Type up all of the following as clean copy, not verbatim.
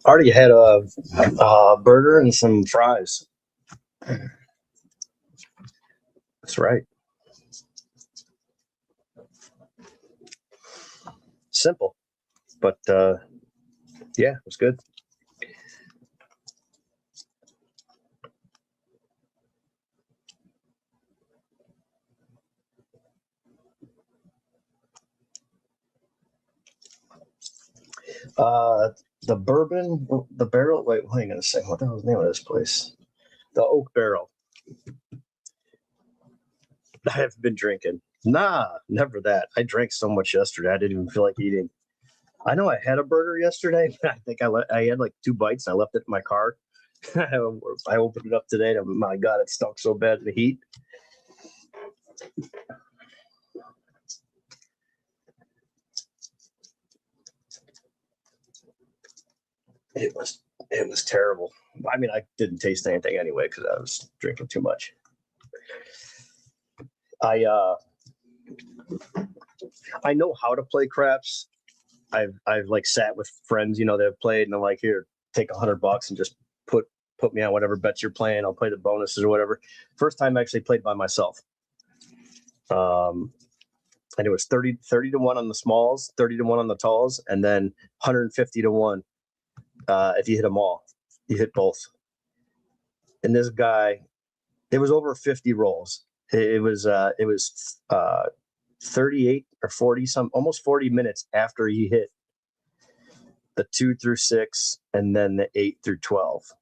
Already had a burger and some fries. That's right. Simple, but yeah, it was good. The bourbon, the barrel. Wait, hang on a second. What the hell is the name of this place? The Oak Barrel. I have been drinking. Nah, never that. I drank so much yesterday. I didn't even feel like eating. I know I had a burger yesterday. I think I had like 2 bites. And I left it in my car. I opened it up today. And my God, it stunk so bad in the heat. It was terrible. I mean, I didn't taste anything anyway because I was drinking too much. I know how to play craps. I've like sat with friends, that have played, and I'm like, here, take $100 and just put me on whatever bets you're playing. I'll play the bonuses or whatever. First time I actually played by myself. And it was 30 to 1 on the smalls, 30 to 1 on the talls, and then 150 to 1 if you hit them all. You hit both. And this guy, it was over 50 rolls. It was 38 or 40, almost 40 minutes after he hit the 2 through 6 and then the 8 through 12.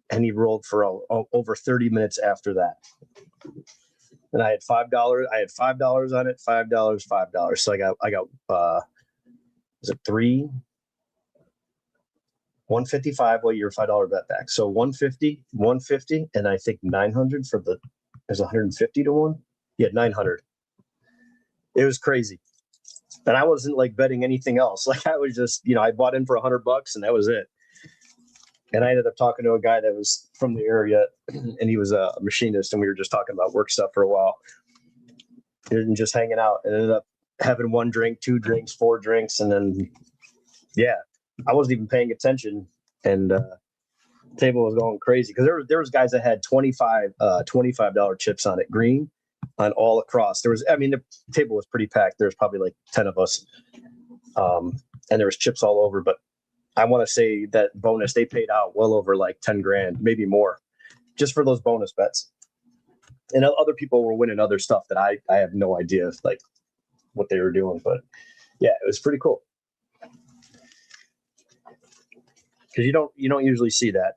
And he rolled for over 30 minutes after that. And I had $5. I had $5 on it, $5. So I got is it 155? Well, your $5 bet back. So 150, and I think 900 for there's 150 to 1. Yeah, 900. It was crazy. And I wasn't like betting anything else. Like I was just, I bought in for $100 and that was it. And I ended up talking to a guy that was from the area, and he was a machinist, and we were just talking about work stuff for a while and just hanging out, and ended up having 1 drink, 2 drinks, 4 drinks. And then, yeah, I wasn't even paying attention, and the table was going crazy because there was guys that had $25 chips on it, green, on all across. The table was pretty packed. There was probably like 10 of us, and there was chips all over. But I want to say that bonus, they paid out well over like 10 grand, maybe more, just for those bonus bets. And other people were winning other stuff that I have no idea like what they were doing. But yeah, it was pretty cool. Because you don't usually see that.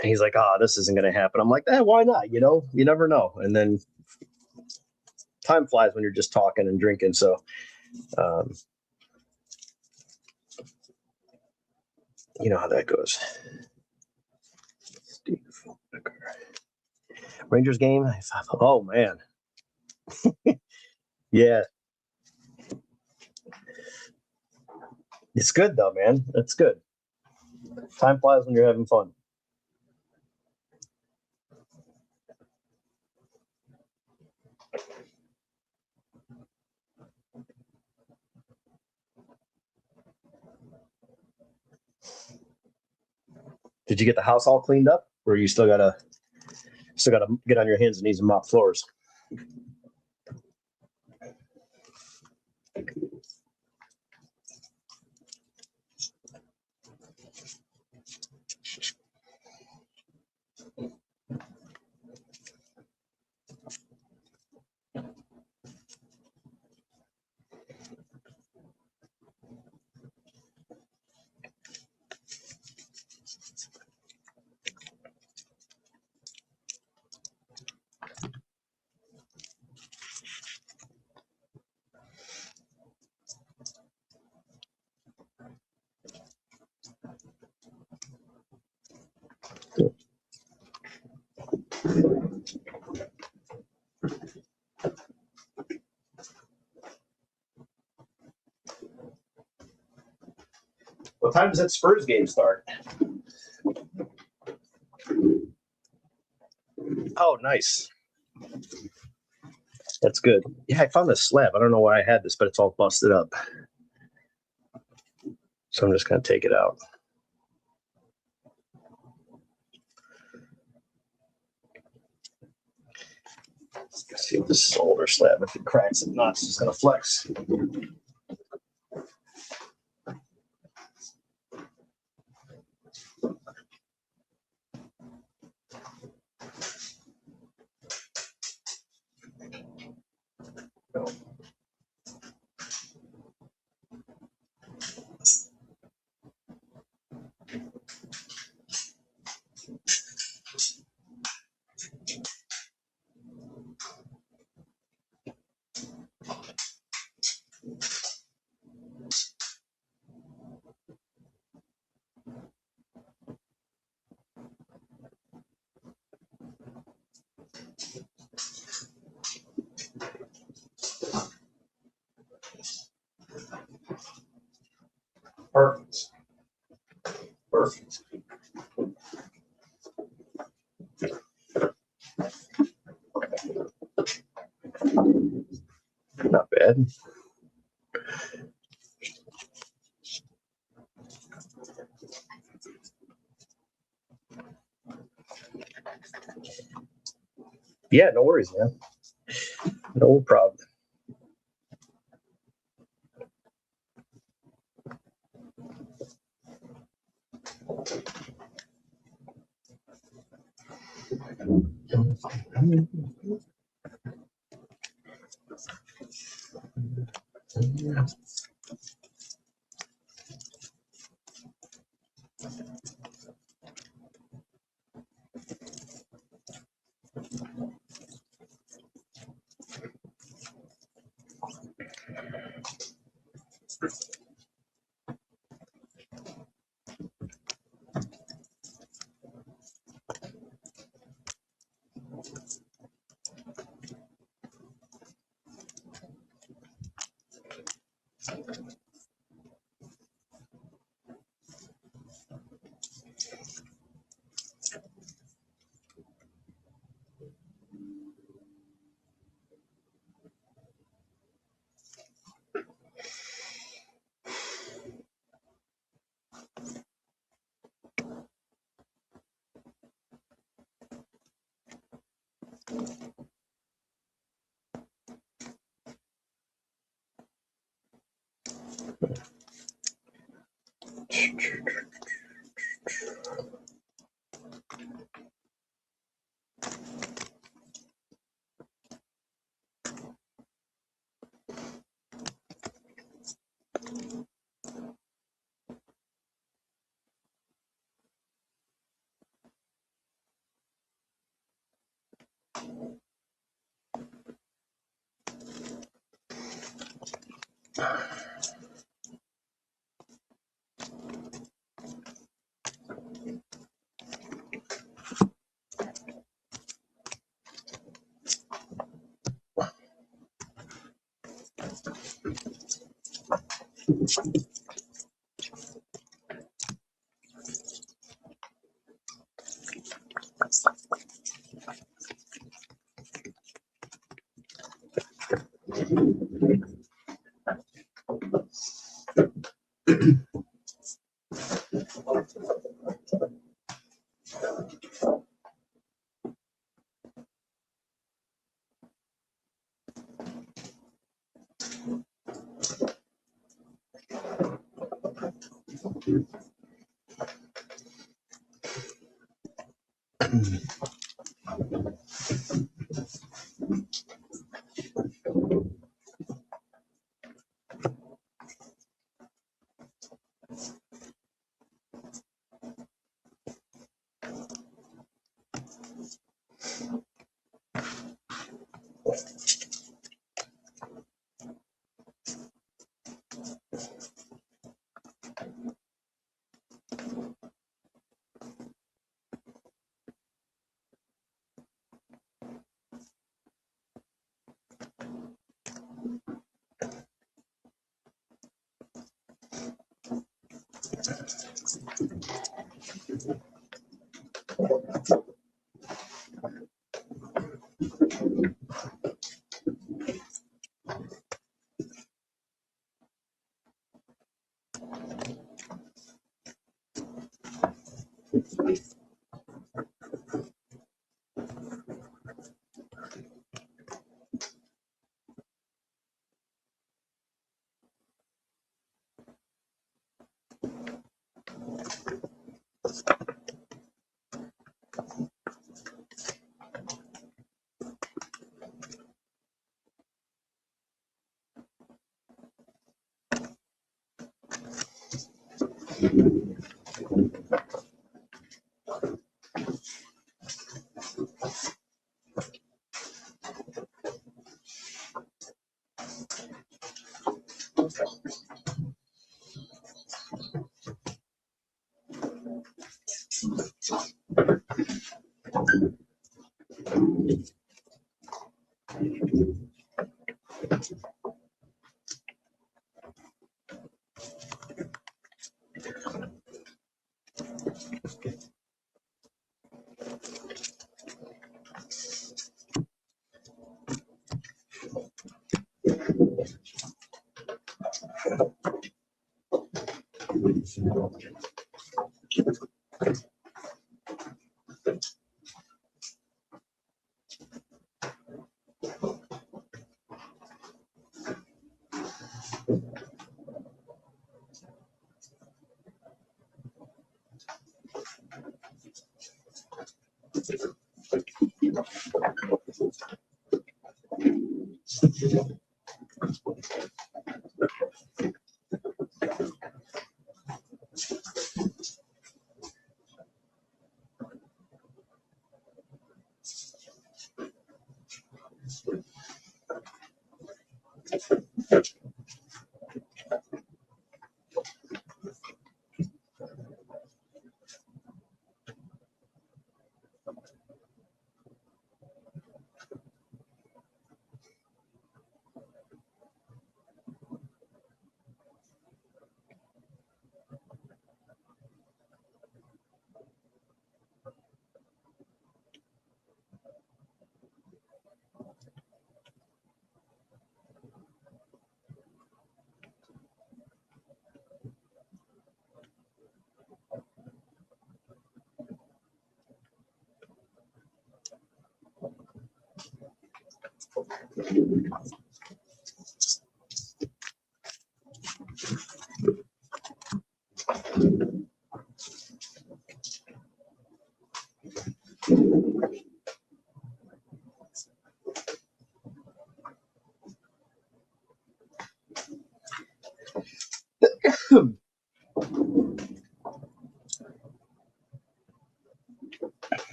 And he's like, this isn't going to happen. I'm like, why not? You never know. And then time flies when you're just talking and drinking. So, you know how that goes. Rangers game. Oh man. Yeah. It's good though, man. It's good. Time flies when you're having fun. Did you get the house all cleaned up, or you still gotta get on your hands and knees and mop floors? What time does that Spurs game start? Oh, nice. That's good. Yeah, I found this slab. I don't know why I had this, but it's all busted up. So I'm just going to take it out. Let's see if this is an older slab. If it cracks, if not, it's just going to flex. Perfect. Perfect. Not bad. Yeah, no worries, man. No problem.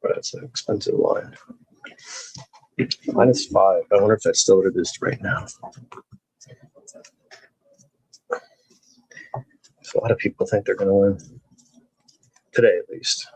That's an expensive line. -5. I wonder if that's still what it is right now. So a lot of people think they're going to win today, at least.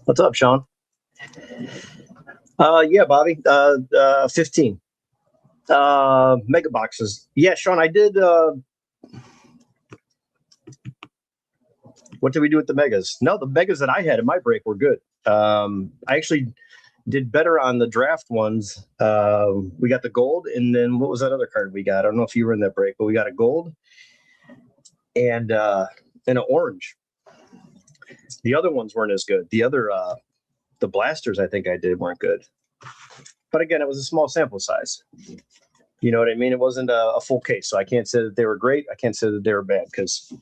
What's up, Sean? Yeah, Bobby. 15. Mega boxes. Yeah, Sean, I did. What did we do with the megas? No, the megas that I had in my break were good. I actually did better on the draft ones. We got the gold, and then what was that other card we got? I don't know if you were in that break, but we got a gold and an orange. The other ones weren't as good. The other the blasters I think I did weren't good. But again, it was a small sample size. You know what I mean? It wasn't a full case, so I can't say that they were great. I can't say that they were bad because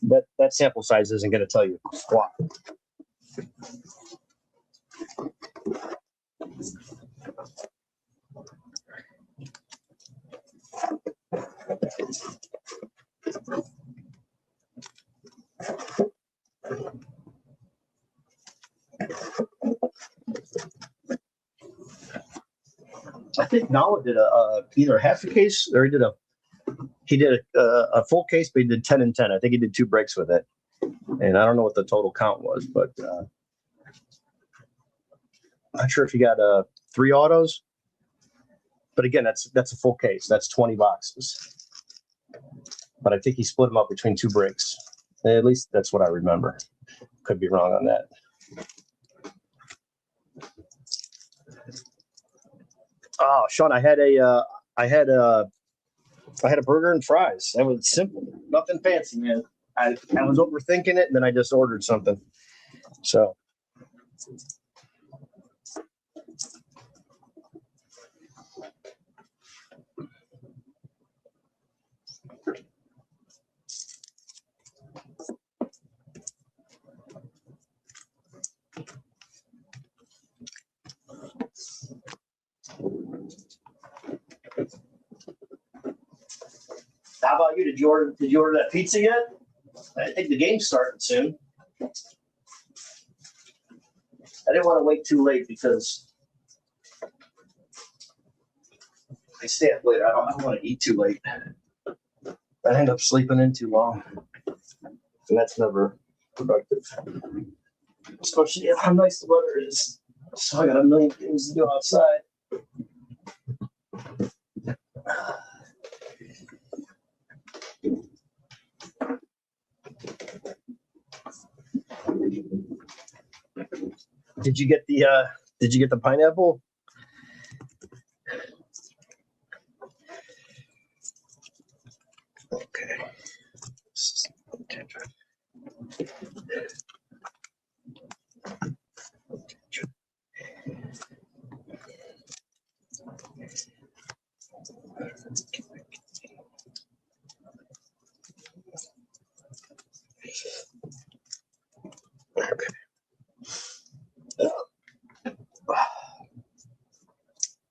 that sample size isn't going to tell you squat. I think Nala did either half a case or he did a full case, but he did 10 and 10. I think he did 2 breaks with it, and I don't know what the total count was, but I'm not sure if he got 3 autos. But again, that's a full case. That's 20 boxes. But I think he split them up between 2 breaks. At least that's what I remember. Could be wrong on that. Oh, Sean, I had a burger and fries. That was simple, nothing fancy, man. I was overthinking it, and then I just ordered something. So. How about you? Did you order that pizza yet? I think the game's starting soon. I didn't want to wait too late because I stay up late. I don't want to eat too late. I end up sleeping in too long, and that's never productive. Especially how nice the weather is. So I got a million things to do outside. Did you get the pineapple? Okay. Okay.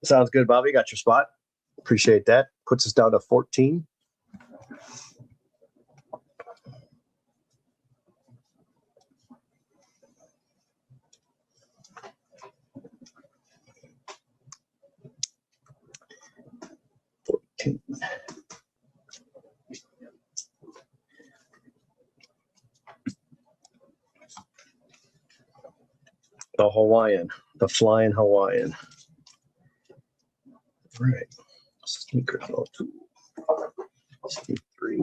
Sounds good, Bobby. Got your spot. Appreciate that. Puts us down to 14. The Hawaiian, the flying Hawaiian. All right. Sneaker 2. 3.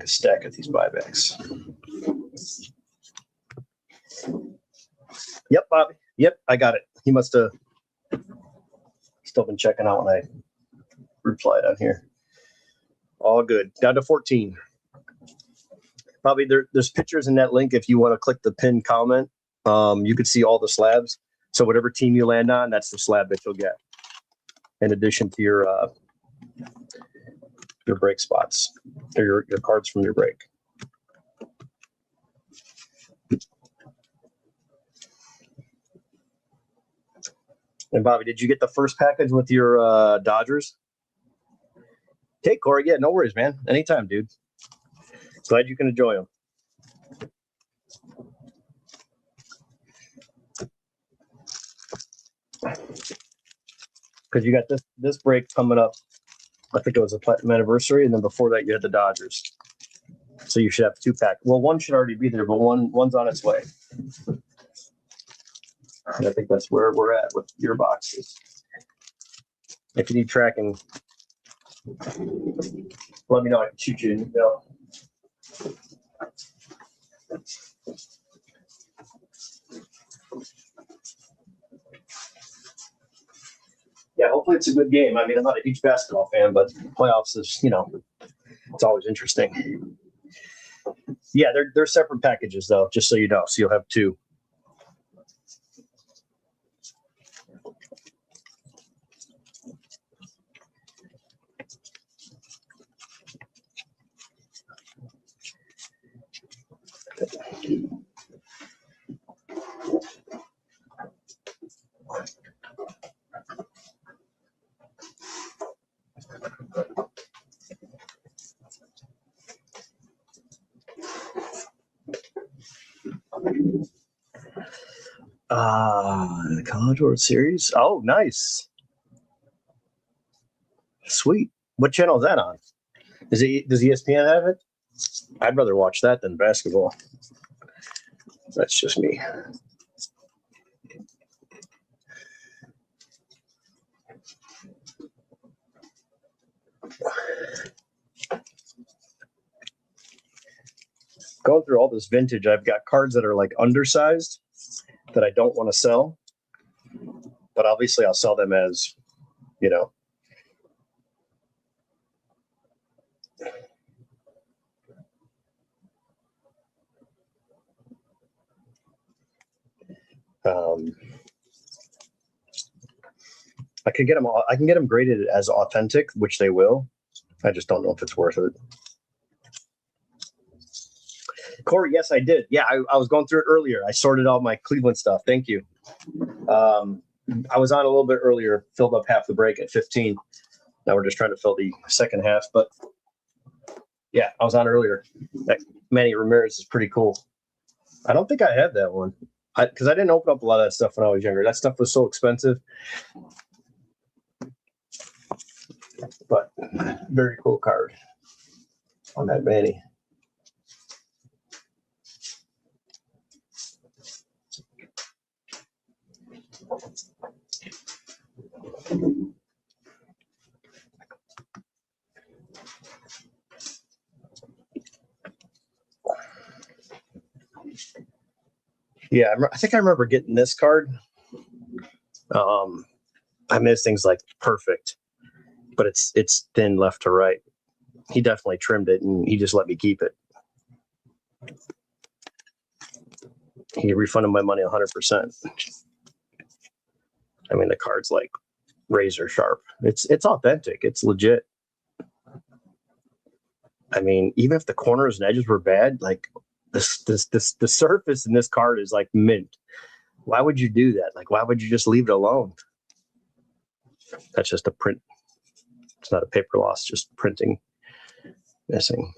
a stack of these buybacks. Yep, Bobby. Yep, I got it. He must have still been checking out when I replied on here. All good. Down to 14. Probably there's pictures in that link if you want to click the pinned comment. You could see all the slabs. So whatever team you land on, that's the slab that you'll get. In addition to your break spots or your cards from your break. And Bobby, did you get the first package with your Dodgers? Hey, Corey. Yeah, no worries, man. Anytime, dude. Glad you can enjoy them. Because you got this break coming up. I think it was a platinum anniversary, and then before that you had the Dodgers. So you should have 2-pack. Well, one should already be there, but one's on its way. And I think that's where we're at with your boxes. If you need tracking, let me know. I can shoot you an email. Yeah, hopefully it's a good game. I mean, I'm not a huge basketball fan, but playoffs is, it's always interesting. Yeah, they're separate packages, though, just so you know. So you'll have 2. The College World Series. Oh, nice. Sweet. What channel is that on? Does ESPN have it? I'd rather watch that than basketball. That's just me. Going through all this vintage, I've got cards that are like undersized that I don't want to sell, but obviously I'll sell them as, I can get them graded as authentic, which they will. I just don't know if it's worth it. Corey, yes, I did. Yeah, I was going through it earlier. I sorted all my Cleveland stuff. Thank you. I was on a little bit earlier, filled up half the break at 15. Now we're just trying to fill the second half. But yeah, I was on earlier. That Manny Ramirez is pretty cool. I don't think I had that one because I didn't open up a lot of that stuff when I was younger. That stuff was so expensive. But very cool card on that Manny. Yeah, I think I remember getting this card. I miss things like perfect, but it's thin left to right. He definitely trimmed it, and he just let me keep it. He refunded my money 100%. I mean, the card's like razor sharp. It's authentic. It's legit. I mean, even if the corners and edges were bad, like the surface in this card is like mint. Why would you do that? Like, why would you just leave it alone? That's just a print. It's not a paper loss, just printing missing.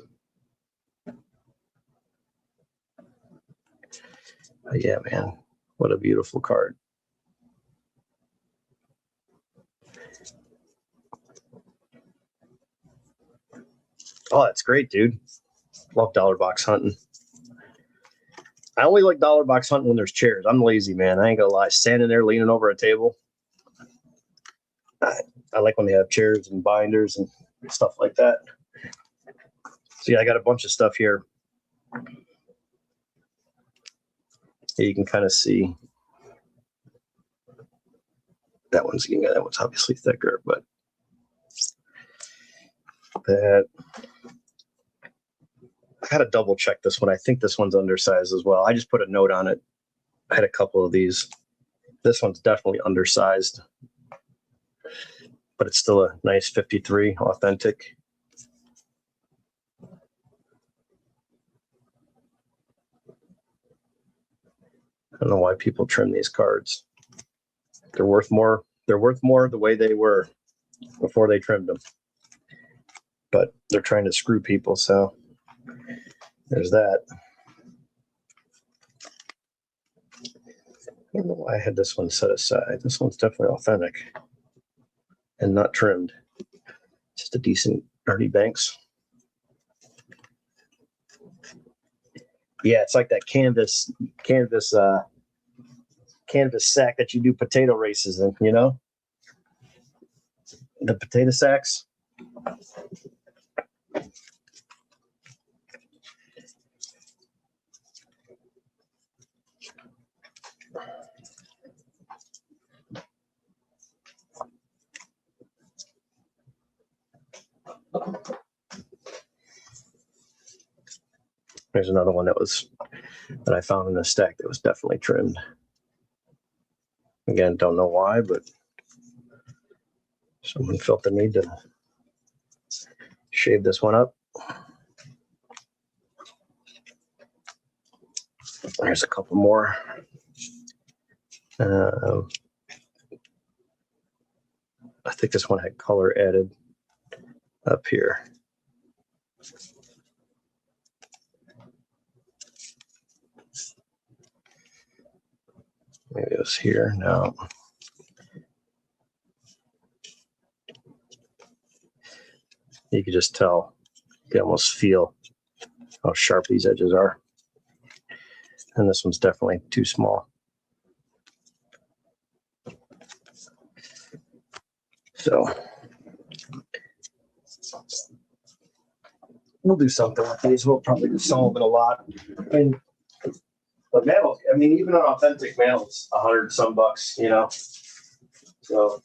But yeah, man, what a beautiful card. Oh, that's great, dude. Love dollar box hunting. I only like dollar box hunting when there's chairs. I'm lazy, man. I ain't gonna lie. Standing there leaning over a table. I like when they have chairs and binders and stuff like that. So yeah, I got a bunch of stuff here. You can kind of see that one's obviously thicker, but that I gotta double check this one. I think this one's undersized as well. I just put a note on it. I had a couple of these. This one's definitely undersized, but it's still a nice 53 authentic. I don't know why people trim these cards. They're worth more. They're worth more the way they were before they trimmed them. But they're trying to screw people, so there's that. I don't know why I had this one set aside. This one's definitely authentic and not trimmed. Just a decent Ernie Banks. Yeah, it's like that canvas sack that you do potato races in, you know? The potato sacks. There's another one that I found in a stack that was definitely trimmed. Again, don't know why, but someone felt the need to shave this one up. There's a couple more. I think this one had color added up here. Maybe it was here. No. You can just tell. You can almost feel how sharp these edges are. And this one's definitely too small. So we'll do something with these. We'll probably just solve it a lot. And the mail, I mean, even an authentic mail, it's $100 some bucks, you know. So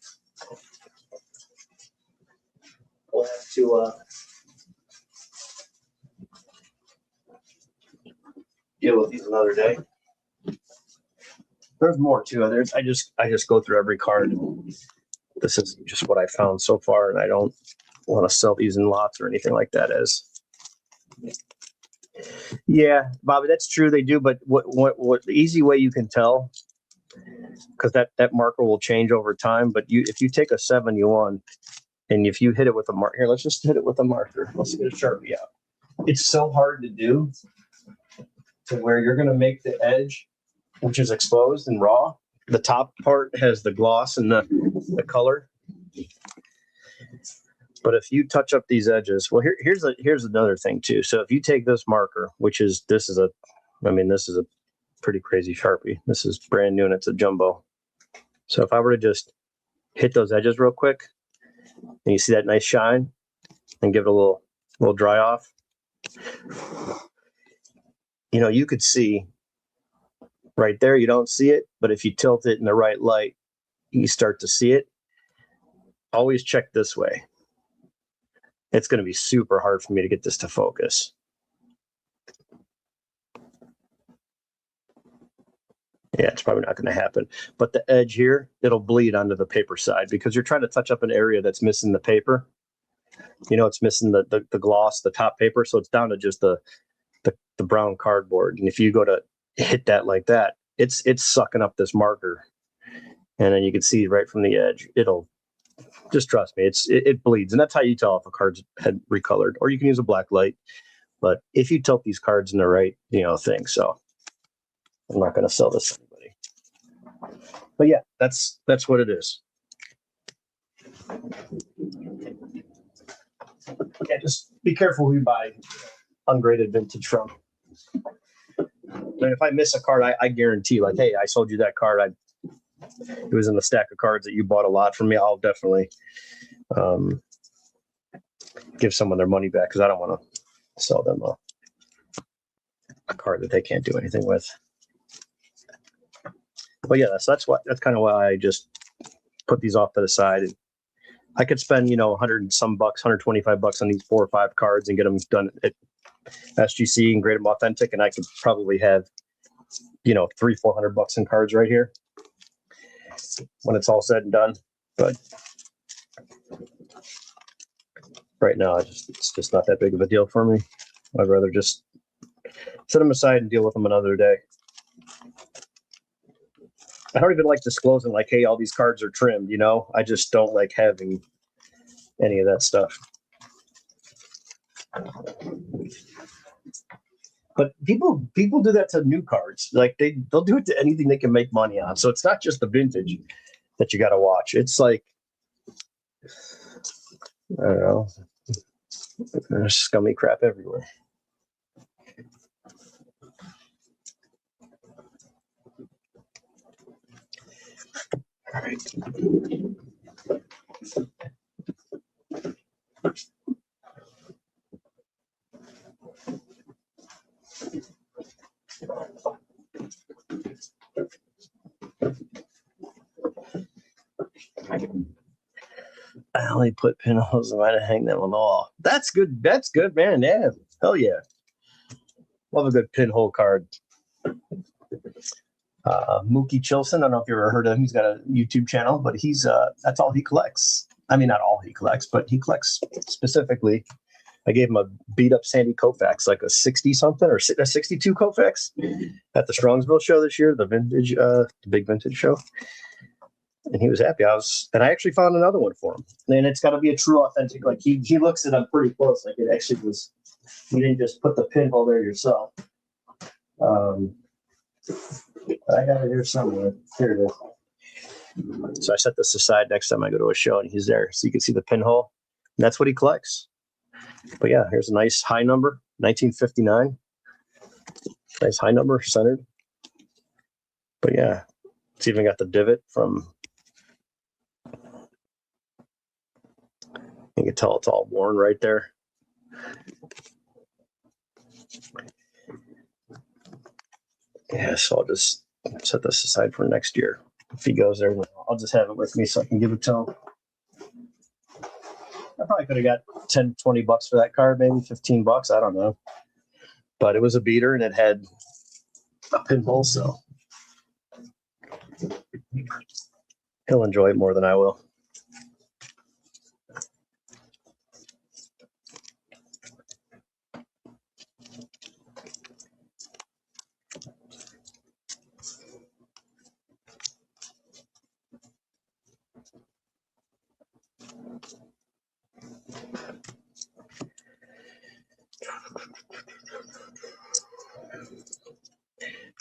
we'll have to deal with these another day. There's more too. I just go through every card. This is just what I found so far, and I don't want to sell these in lots or anything like that. Yeah, Bobby, that's true. They do, but what the easy way you can tell, because that marker will change over time. But if you take a 7U1 and if you hit it with a marker, here, let's just hit it with a marker. Let's get a Sharpie out. It's so hard to do to where you're going to make the edge, which is exposed and raw. The top part has the gloss and the color. But if you touch up these edges, well, here's another thing too. So if you take this marker, this is a pretty crazy Sharpie. This is brand new and it's a jumbo. So if I were to just hit those edges real quick, and you see that nice shine, and give it a little dry off, you know, you could see right there. You don't see it, but if you tilt it in the right light, you start to see it. Always check this way. It's going to be super hard for me to get this to focus. Yeah, it's probably not going to happen. But the edge here, it'll bleed onto the paper side because you're trying to touch up an area that's missing the paper. You know, it's missing the gloss, the top paper. So it's down to just the brown cardboard. And if you go to hit that like that, it's sucking up this marker. And then you can see right from the edge, it'll just trust me, it bleeds. And that's how you tell if a card's had recolored, or you can use a black light. But if you tilt these cards in the right, thing. So I'm not going to sell this to anybody. But yeah, that's what it is. Yeah, just be careful who you buy ungraded vintage from. And if I miss a card, I guarantee, like, hey, I sold you that card. It was in the stack of cards that you bought a lot from me. I'll definitely give someone their money back because I don't want to sell them a card that they can't do anything with. But yeah, that's kind of why I just put these off to the side. And I could spend, 100 and some bucks, $125 on these 4 or 5 cards and get them done at SGC and grade them authentic. And I could probably have, $300-400 in cards right here when it's all said and done. But right now, it's just not that big of a deal for me. I'd rather just set them aside and deal with them another day. I don't even like disclosing like, hey, all these cards are trimmed, I just don't like having any of that stuff. But people do that to new cards. Like they'll do it to anything they can make money on. So it's not just the vintage that you got to watch. It's like, I don't know, there's scummy crap everywhere. All right. I only put pinholes in mine to hang them on the wall. That's good. That's good, man. Yeah. Hell yeah. Love a good pinhole card. Mookie Chilson. I don't know if you ever heard of him. He's got a YouTube channel, but he's that's all he collects. I mean, not all he collects, but he collects specifically. I gave him a beat up Sandy Koufax, like a 60 something or a 62 Koufax at the Strongsville show this year, the vintage, the big vintage show. And he was happy. And I actually found another one for him. And it's got to be a true authentic. Like he looks at it up pretty close. Like it actually was. You didn't just put the pinhole there yourself. I got it here somewhere. Here it is. So I set this aside next time I go to a show, and he's there, so you can see the pinhole. And that's what he collects. But yeah, here's a nice high number, 1959. Nice high number, centered. But yeah, it's even got the divot from. You can tell it's all worn right there. Yeah, so I'll just set this aside for next year. If he goes there, I'll just have it with me so I can give it to him. I probably could have got $10-20 for that card, maybe $15. I don't know. But it was a beater and it had a pinhole, so he'll enjoy it more than I will.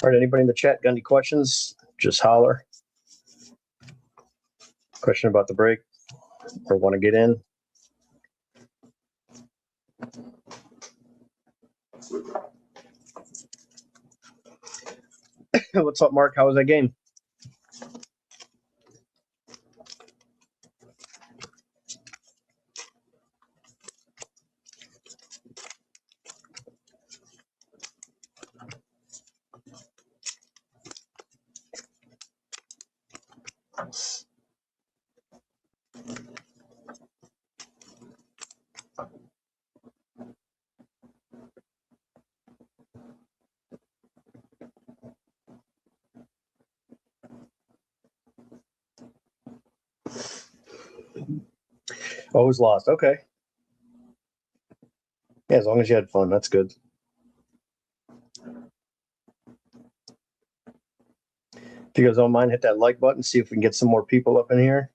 All right, anybody in the chat got any questions? Just holler. Question about the break or want to get in? What's up, Mark? How was that game? Always lost. Okay. Yeah, as long as you had fun, that's good. If you guys don't mind, hit that like button, see if we can get some more people up in here.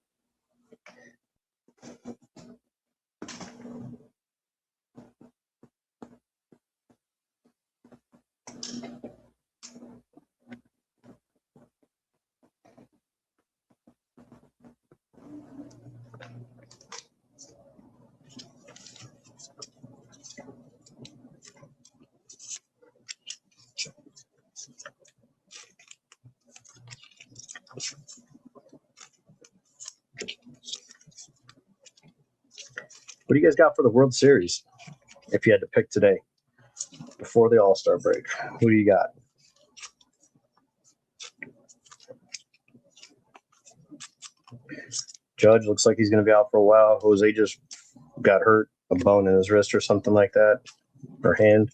What do you guys got for the World Series if you had to pick today? before the All-Star break. Who do you got? Judge looks like he's going to be out for a while. Jose just got hurt, a bone in his wrist or something like that, or hand.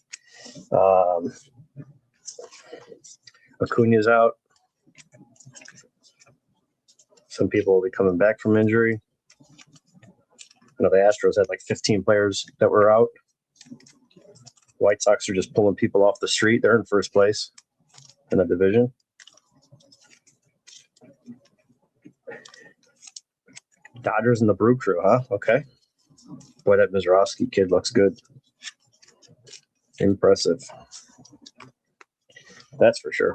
Acuna's out. Some people will be coming back from injury. I know the Astros had like 15 players that were out. White Sox are just pulling people off the street. They're in first place in the division. Dodgers and the Brew Crew, huh? Okay. Boy, that Mizrowski kid looks good. Impressive. That's for sure.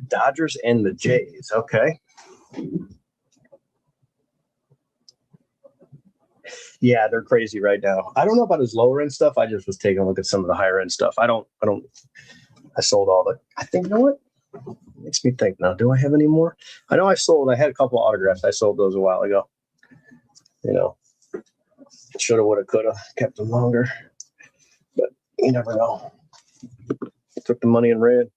Dodgers and the Jays. Okay. Yeah, they're crazy right now. I don't know about his lower end stuff. I just was taking a look at some of the higher end stuff. I sold all the, I think, you know what? Makes me think now. Do I have any more? I know I had a couple autographs. I sold those a while ago. You know, shoulda, woulda, coulda, kept them longer. But you never know. Took the money and ran.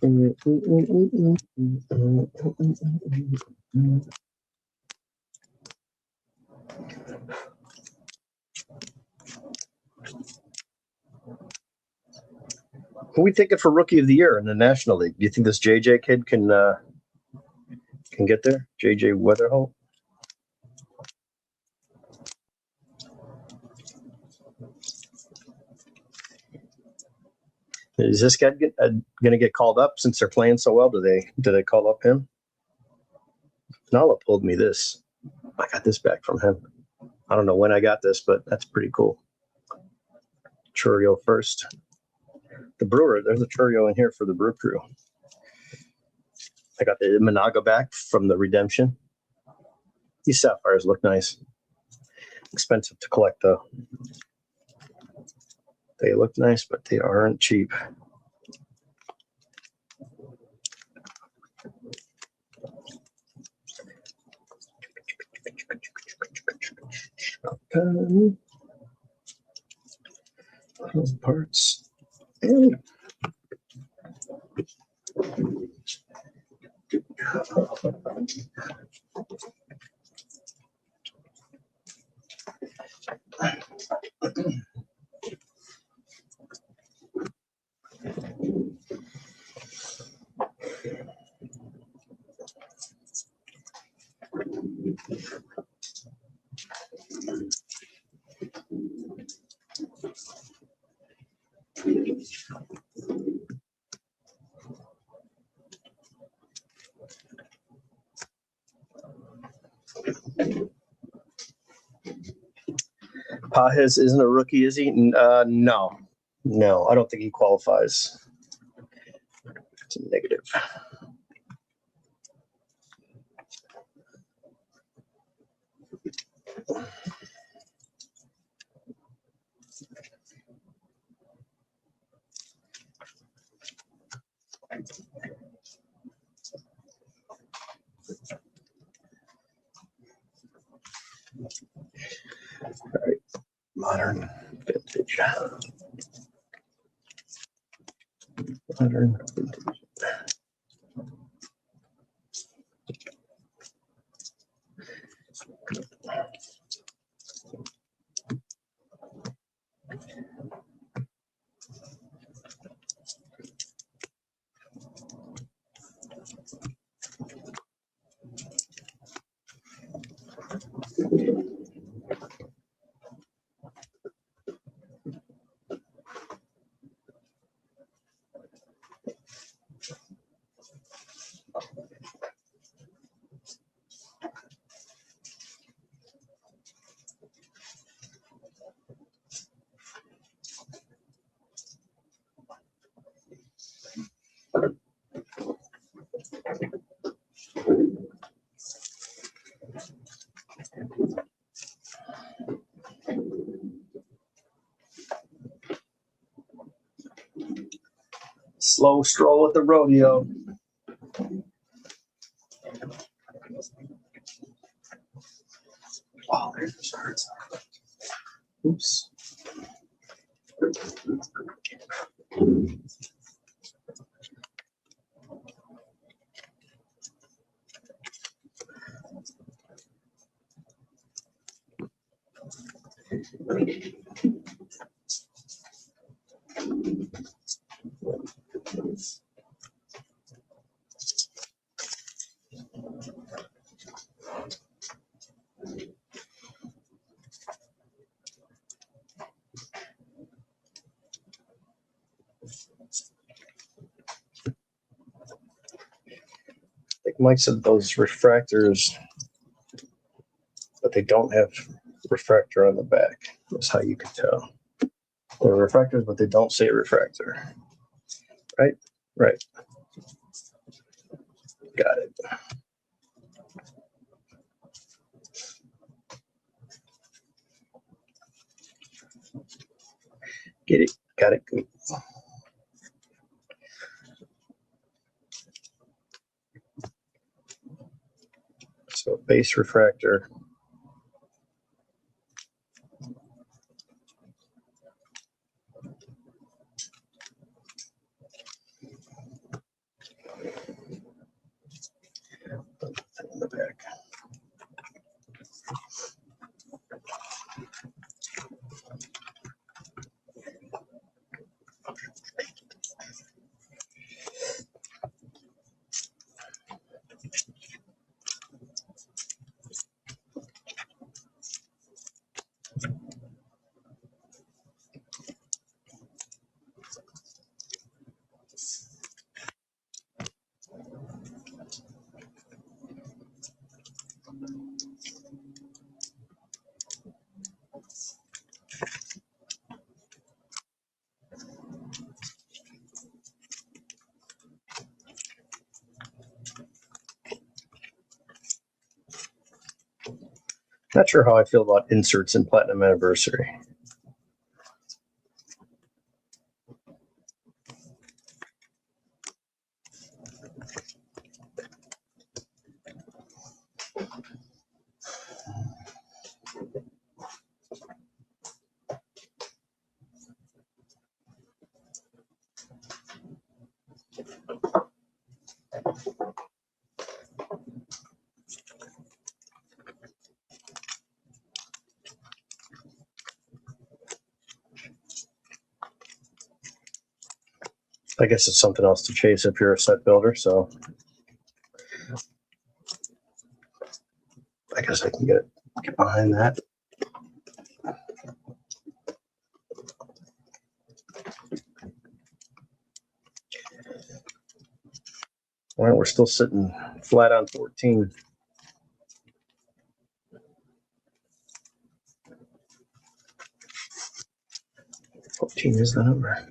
Who are we thinking for Rookie of the Year in the National League? Do you think this JJ kid can get there? JJ Weatherholt? Is this guy going to get called up since they're playing so well? Do they call up him? Nala pulled me this. I got this back from him. I don't know when I got this, but that's pretty cool. Churio first. The Brewer, there's a Churio in here for the Brew Crew. I got the Managa back from the Redemption. These sapphires look nice. Expensive to collect, though. They look nice, but they aren't cheap. Parts. And Pajes isn't a rookie, is he? No, I don't think he qualifies. It's a negative. All right, modern vintage. Slow stroll at the rodeo. Oh, there's the starts. Oops. I think Mike said those refractors, but they don't have refractor on the back. That's how you can tell. They're refractors, but they don't say refractor. Right? Right. Got it. Get it. Got it. Good. So base refractor. In the back. Not sure how I feel about inserts in Platinum Anniversary. I guess it's something else to chase if you're a set builder, so I guess I can get behind that. All right, we're still sitting flat on 14. 14 is the number.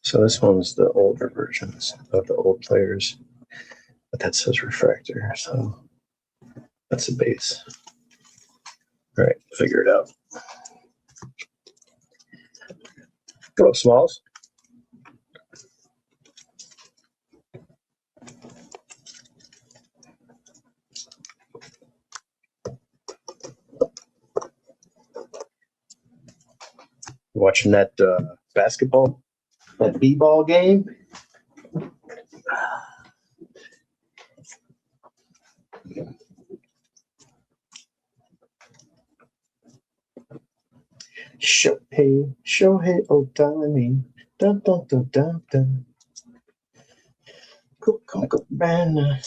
So this one's the older versions of the old players, but that says refractor, so that's a base. All right, figure it out. Go up, Smalls. Watching that basketball, that b-ball game. Shohei Ohtani. Dun, dun, dun, dun, dun. Cabana.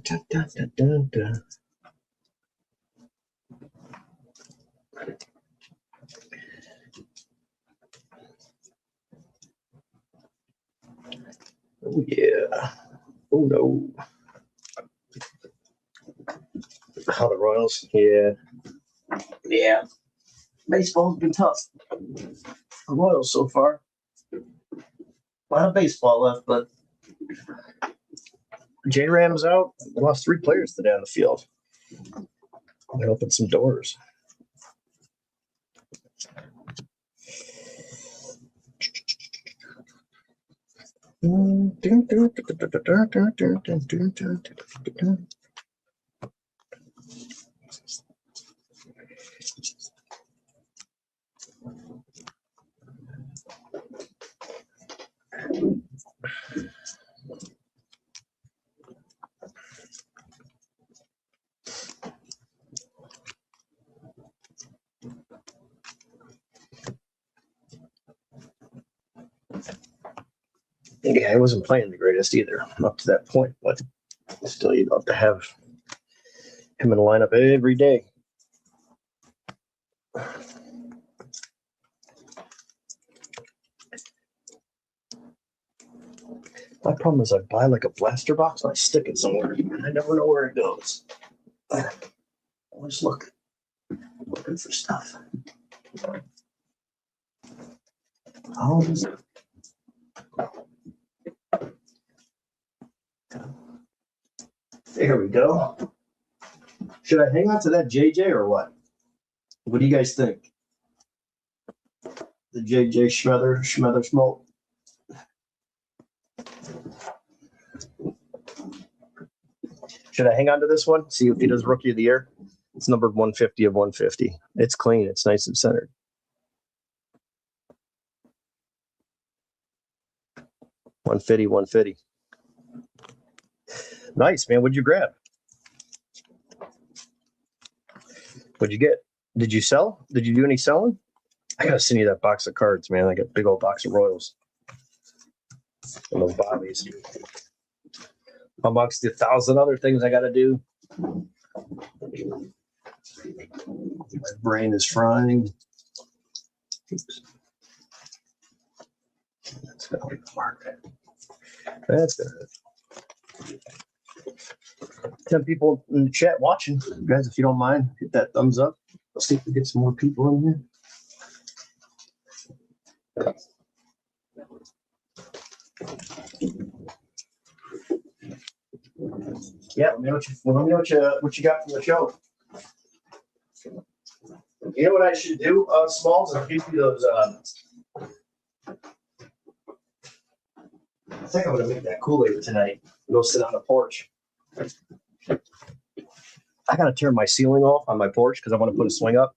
Dun, dun, dun, dun, dun. Oh, yeah. Oh, no. How the Royals? Yeah. Yeah. Baseball's been tough. The Royals so far. A lot of baseball left, but J-Ram's out. They lost 3 players today on the field. They opened some doors. Yeah, he wasn't playing the greatest either up to that point, but still, you'd love to have him in the lineup every day. My problem is I buy like a blaster box and I stick it somewhere and I never know where it goes. I always looking for stuff. There we go. Should I hang on to that JJ or what? What do you guys think? The JJ Schmether Smoke. Should I hang on to this one? See if he does Rookie of the Year? It's numbered 150 of 150. It's clean. It's nice and centered. 150, 150. Nice, man. What'd you grab? What'd you get? Did you sell? Did you do any selling? I gotta send you that box of cards, man. I got a big old box of Royals and those Bobbies. Amongst the 1,000 other things I gotta do. My brain is frying. Oops. That's gonna leave the mark. That's good. 10 people in the chat watching. Guys, if you don't mind, hit that thumbs up. Let's see if we get some more people in here. Yeah, let me know what you got from the show. You know what I should do, Smalls? I'll give you those. I think I'm gonna make that Kool-Aid tonight. Go sit on the porch. I gotta turn my ceiling off on my porch because I want to put a swing up.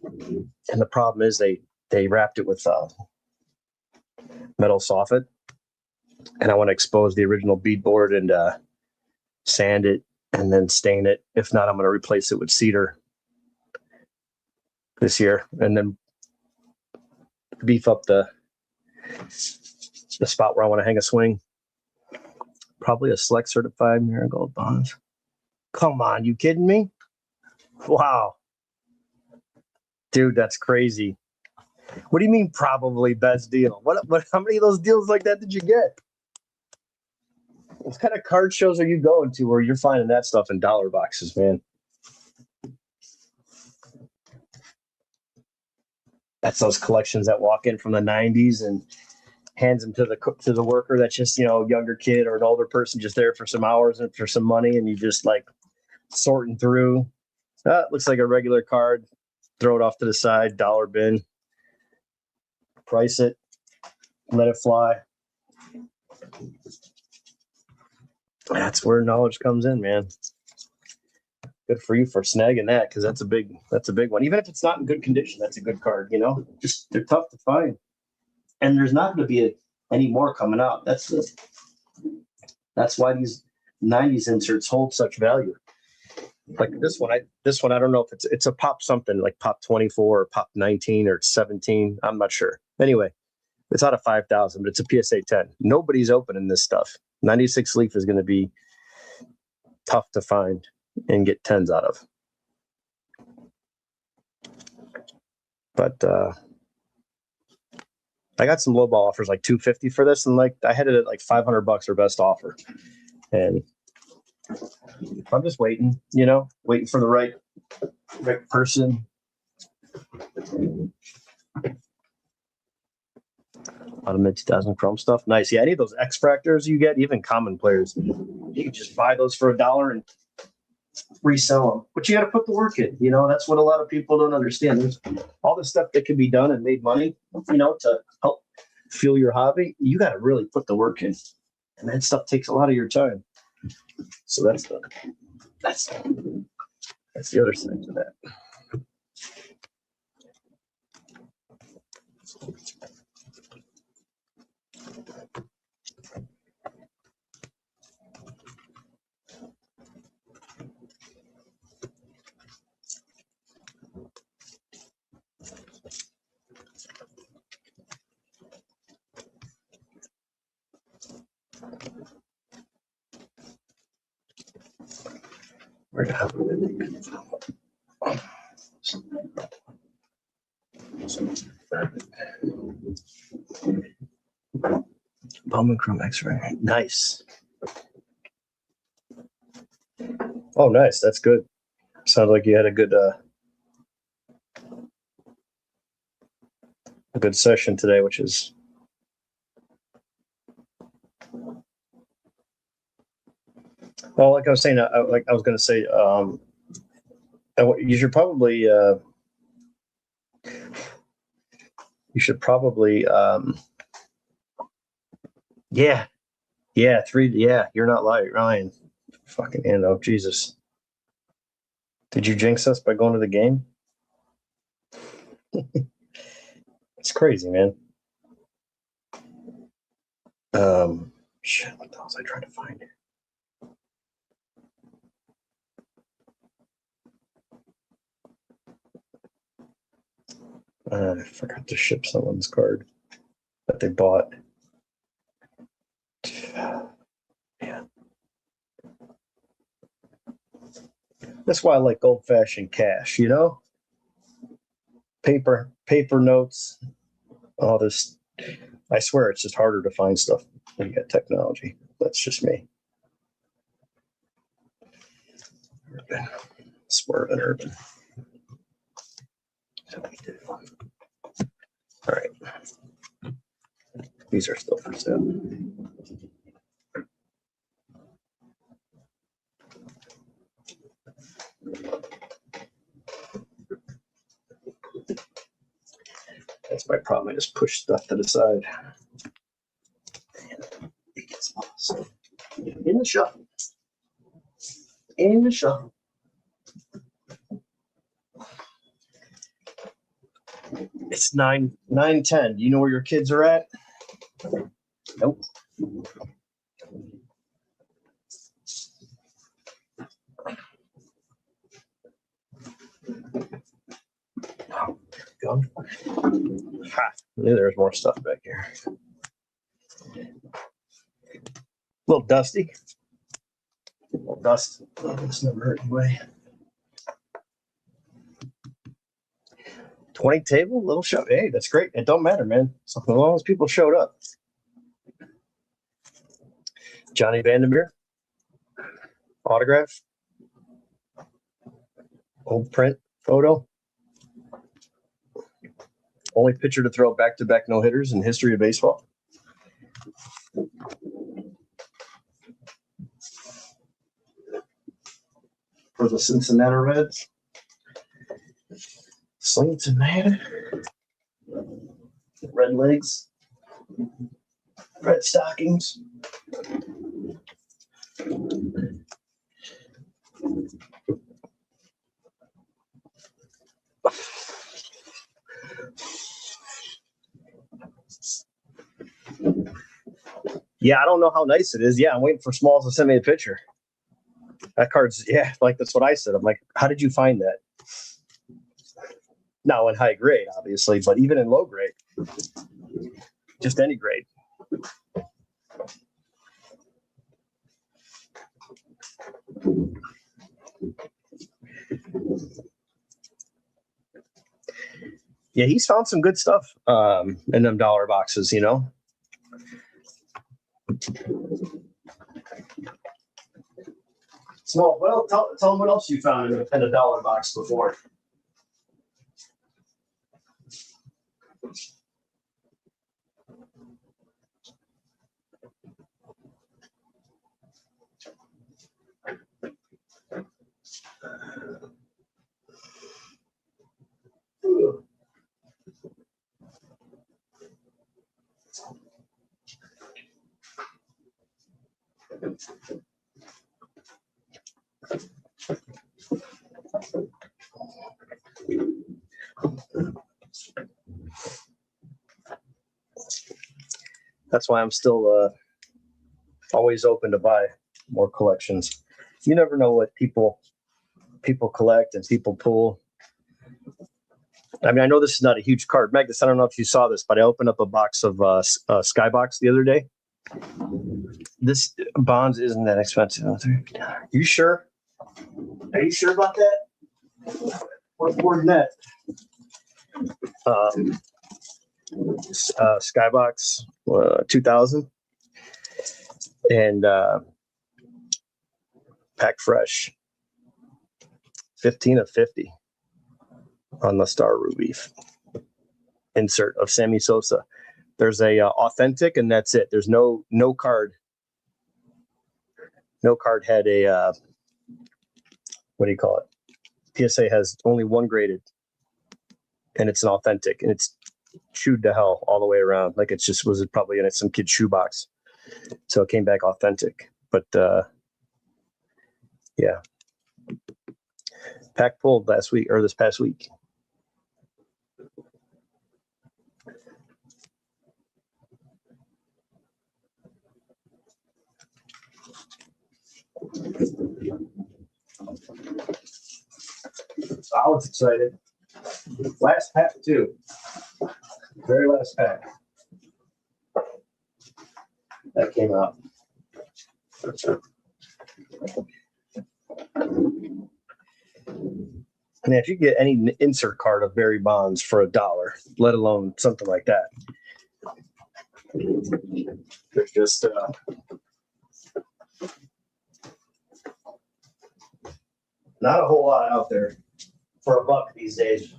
And the problem is they wrapped it with metal soffit, and I want to expose the original beadboard and sand it and then stain it. If not, I'm going to replace it with cedar this year and then beef up the spot where I want to hang a swing. Probably a Select Certified Marigold Bonds. Come on, you kidding me? Wow. Dude, that's crazy. What do you mean probably best deal? What how many of those deals like that did you get? What kind of card shows are you going to where you're finding that stuff in dollar boxes, man? That's those collections that walk in from the '90s and hands them to the worker that's just, a younger kid or an older person just there for some hours and for some money, and you just like sorting through. It looks like a regular card. Throw it off to the side, dollar bin, price it, let it fly. That's where knowledge comes in, man. Good for you for snagging that, because that's a big one. Even if it's not in good condition, that's a good card. Just they're tough to find, and there's not going to be any more coming out. That's why these '90s inserts hold such value. Like this one, I don't know if it's a pop something like pop 24 or pop 19 or 17. I'm not sure. Anyway, it's out of 5,000, but it's a PSA 10. Nobody's opening this stuff. 96 Leaf is going to be tough to find and get 10s out of. But I got some lowball offers like $250 for this, and like I had it at like $500 or best offer. And I'm just waiting, waiting for the right person. A lot of mid-2000 chrome stuff. Nice. Yeah, any of those X-Fractors you get, even common players, you can just buy those for $1 and resell them. But you got to put the work in. That's what a lot of people don't understand. There's all this stuff that can be done and made money, to help fuel your hobby. You got to really put the work in. And that stuff takes a lot of your time. So that's the other side to that. Where have we Bowman Chrome X-ray. Nice. Oh, nice. That's good. Sounds like you had a good session today, which is well, like I was saying, like I was going to say, you should probably yeah, three, yeah, you're not lying, Ryan. Fucking Ando, Jesus. Did you jinx us by going to the game? It's crazy, man. Shit, what the hell was I trying to find? I forgot to ship someone's card that they bought. Yeah. That's why I like old-fashioned cash, Paper notes, all this. I swear it's just harder to find stuff when you got technology. That's just me. Urban. Swerving urban. All right. These are still for sale. That's my problem. I just push stuff to the side. It gets lost. In the shuffle. It's 9:10. Do you know where your kids are at? Nope. Oh, go. Ha! There's more stuff back here. A little dusty. A little dust. It's never hurt anyway. 20 table, little show. Hey, that's great. It don't matter, man. So as long as people showed up. Johnny Vandermeer. Autograph. Old print photo. Only pitcher to throw back-to-back no-hitters in history of baseball. For the Cincinnati Reds. Cincinnati. Red legs. Red stockings. Yeah, I don't know how nice it is. Yeah, I'm waiting for Smalls to send me a picture. That card's, yeah, like that's what I said. I'm like, how did you find that? Now in high grade, obviously, but even in low grade, just any grade. Yeah, he's found some good stuff in them dollar boxes, you know. Small, well, tell them what else you found in a dollar box before. That's why I'm still always open to buy more collections. You never know what people collect and people pull. I mean, I know this is not a huge card. Magnus, I don't know if you saw this, but I opened up a box of Skybox the other day. This Bonds isn't that expensive. You sure? Are you sure about that? What's more than that? Skybox 2000 and Pack Fresh 15 of 50 on the Star Ruby insert of Sammy Sosa. There's a authentic, and that's it. There's no card. No card had a what do you call it? PSA has only one graded, and it's an authentic, and it's chewed to hell all the way around. Like it just was probably in some kid's shoebox, so it came back authentic. But yeah, Pack pulled last week or this past week. I was excited. Last pack too. Very last pack. That came out. And if you get any insert card of Barry Bonds for $1, let alone something like that, there's just not a whole lot out there for $1 these days.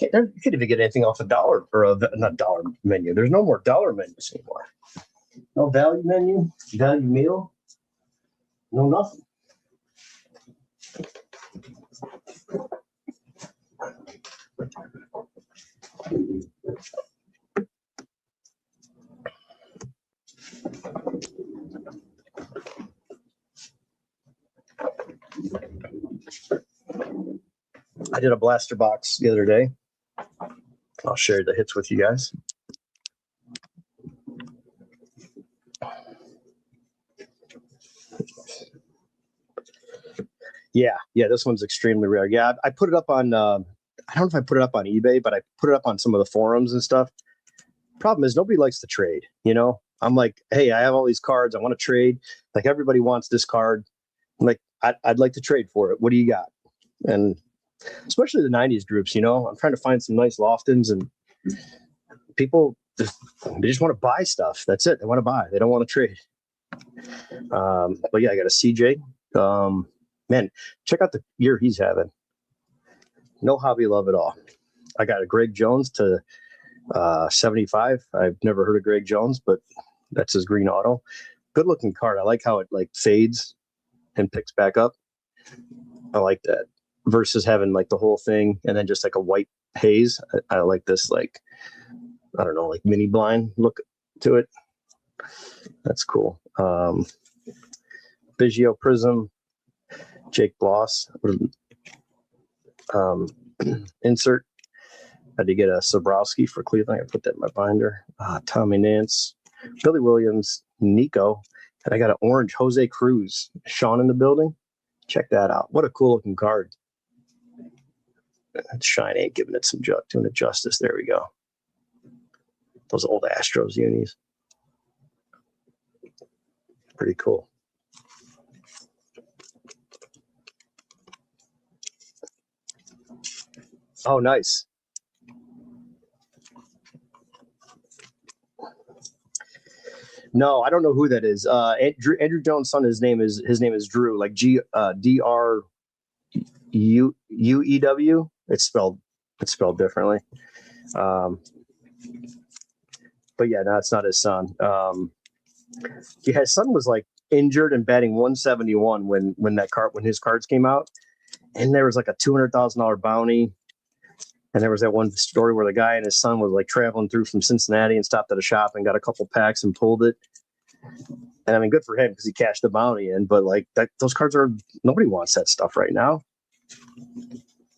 You can't even get anything off $1 or not dollar menu. There's no more dollar menus anymore. No value menu, value meal, no nothing. I did a blaster box the other day. I'll share the hits with you guys. Yeah, this one's extremely rare. Yeah, I put it up on, I don't know if I put it up on eBay, but I put it up on some of the forums and stuff. Problem is nobody likes to trade, you know? I'm like, hey, I have all these cards. I want to trade. Like everybody wants this card. I'm like, I'd like to trade for it. What do you got? And especially the 90s groups. You know, I'm trying to find some nice Loftons, and people they just want to buy stuff. That's it. They want to buy. They don't want to trade. But yeah, I got a CJ. Man, check out the year he's having. No hobby love at all. I got a Greg Jones to 75. I've never heard of Greg Jones, but that's his green auto. Good looking card. I like how it like fades and picks back up. I like that versus having like the whole thing and then just like a white haze. I like this, like, I don't know, like mini blind look to it. That's cool. Biggio Prism, Jake Bloss. Insert. Had to get a Sobrowski for Cleveland. I put that in my binder. Tommy Nance, Billy Williams, Nico, and I got an orange Jose Cruz. Sean in the building. Check that out. What a cool looking card. That shine ain't giving it some doing it justice. There we go. Those old Astros unis. Pretty cool. Oh, nice. No, I don't know who that is. Andrew Jones' son. His name is Drew, like DRUEW. It's spelled differently. But yeah, no, it's not his son. Yeah, his son was like injured and batting 171 when his cards came out, and there was like a $200,000 bounty. And there was that one story where the guy and his son was like traveling through from Cincinnati and stopped at a shop and got a couple packs and pulled it. And I mean, good for him because he cashed the bounty in. But like those cards nobody wants that stuff right now.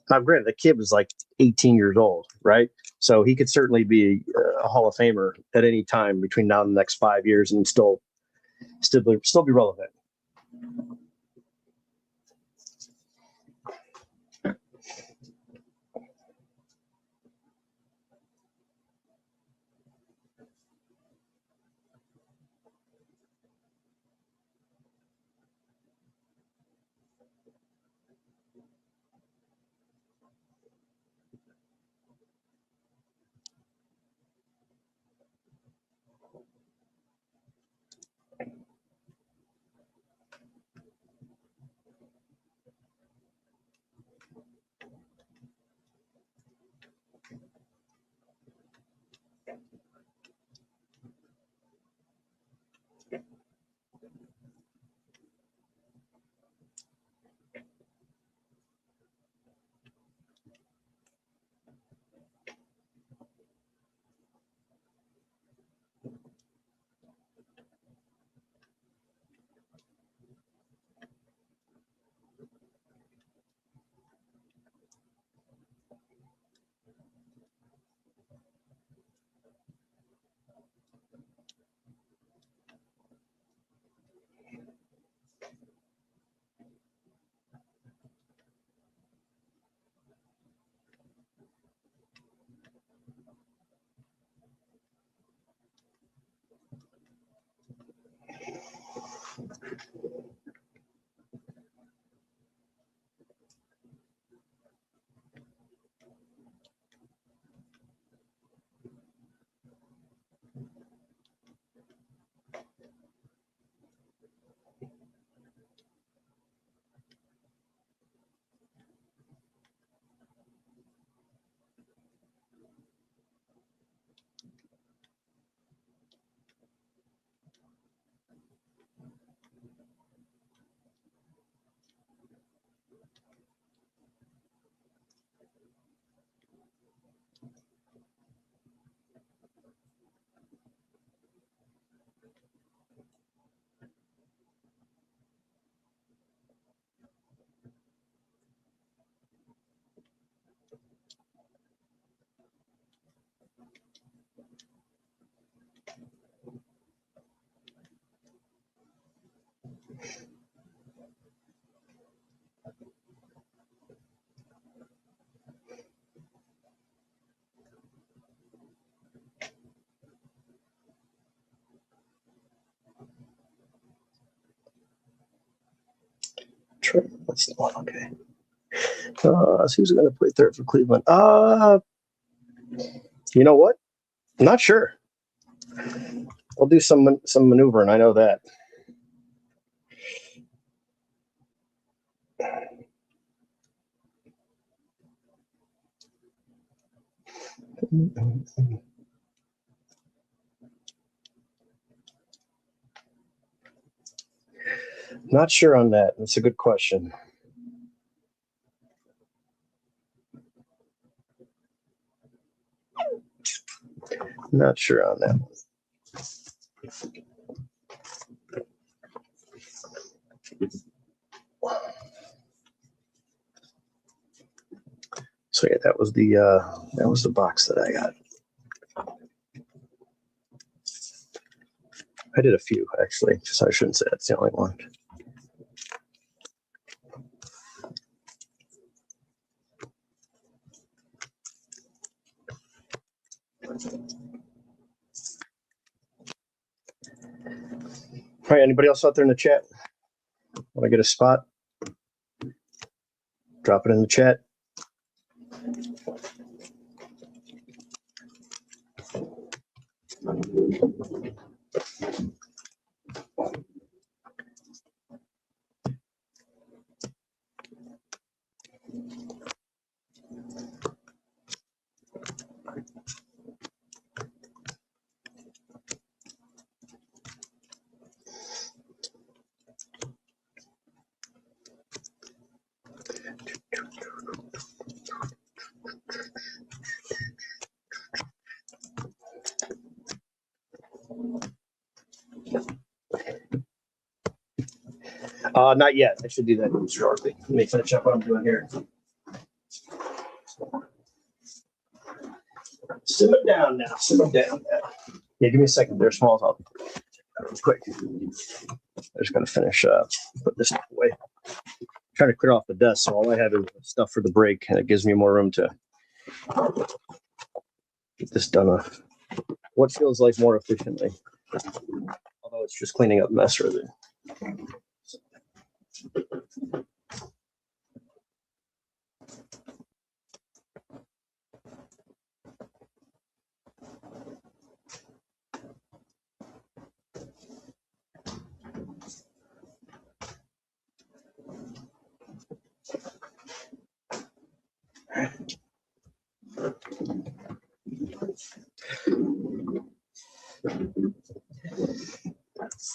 Now, granted, the kid was like 18 years old, right? So he could certainly be a Hall of Famer at any time between now and the next 5 years and still be relevant. That's the one. Okay. So who's going to play third for Cleveland? You know what? I'm not sure. I'll do some maneuvering. I know that. Not sure on that. That's a good question. Not sure on that one. So yeah, that was the box that I got. I did a few actually, so I shouldn't say that's the only one. All right, anybody else out there in the chat? Want to get a spot? Drop it in the chat. Not yet. I should do that shortly. Let me finish up what I'm doing here. Simmer down now. Simmer down now. Yeah, give me a second. They're small. I'll real quick. I'm just gonna finish put this away. Trying to clear off the dust, so all I have is stuff for the break, and it gives me more room to get this done what feels like more efficiently. Although it's just cleaning up mess really.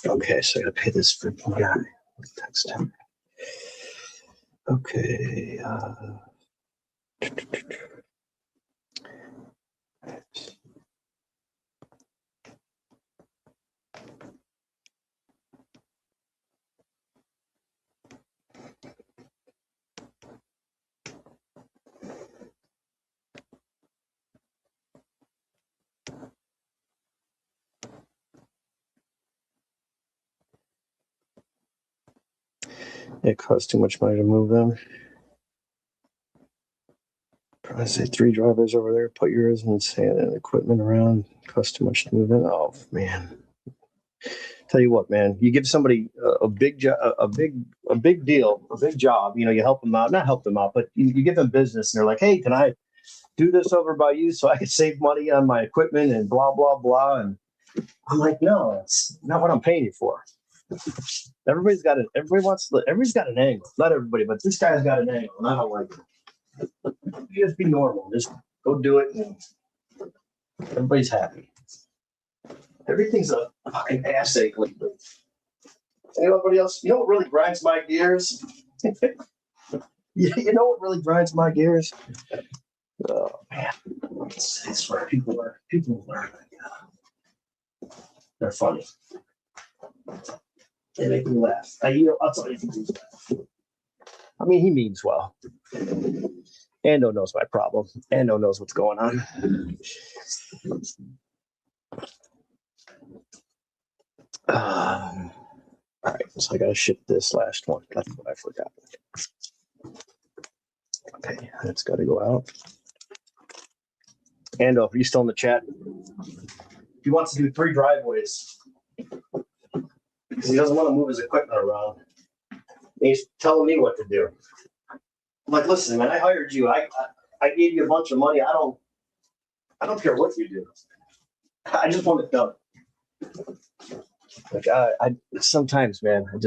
Okay, so I gotta pay this freaking guy. Text him. Okay. It costs too much money to move them. I say 3 drivers over there. Put yours and sand and equipment around. Costs too much to move in. Oh man! Tell you what, man. You give somebody a big job, a big deal, a big job. You know, you help them out. Not help them out, but you give them business, and they're like, "Hey, can I do this over by you so I can save money on my equipment and blah blah blah?" And I'm like, "No, that's not what I'm paying you for." Everybody's got an angle. Not everybody, but this guy's got an angle, and I don't like it. Just be normal. Just go do it, and everybody's happy. Everything's a fucking ass ache lately. Anybody else? You know what really grinds my gears? You know what really grinds my gears? Oh man, it's where people learn. They're funny. They make me laugh. I'll tell you if he means laugh. I mean, he means well. Ando knows my problem. Ando knows what's going on. All right, so I got to ship this last one. That's what I forgot. Okay, that's got to go out. Ando, are you still in the chat? He wants to do 3 driveways because he doesn't want to move his equipment around. He's telling me what to do. like, listen, man, I hired you. I gave you a bunch of money. I don't care what you do. I just want it done. Like I sometimes, man, I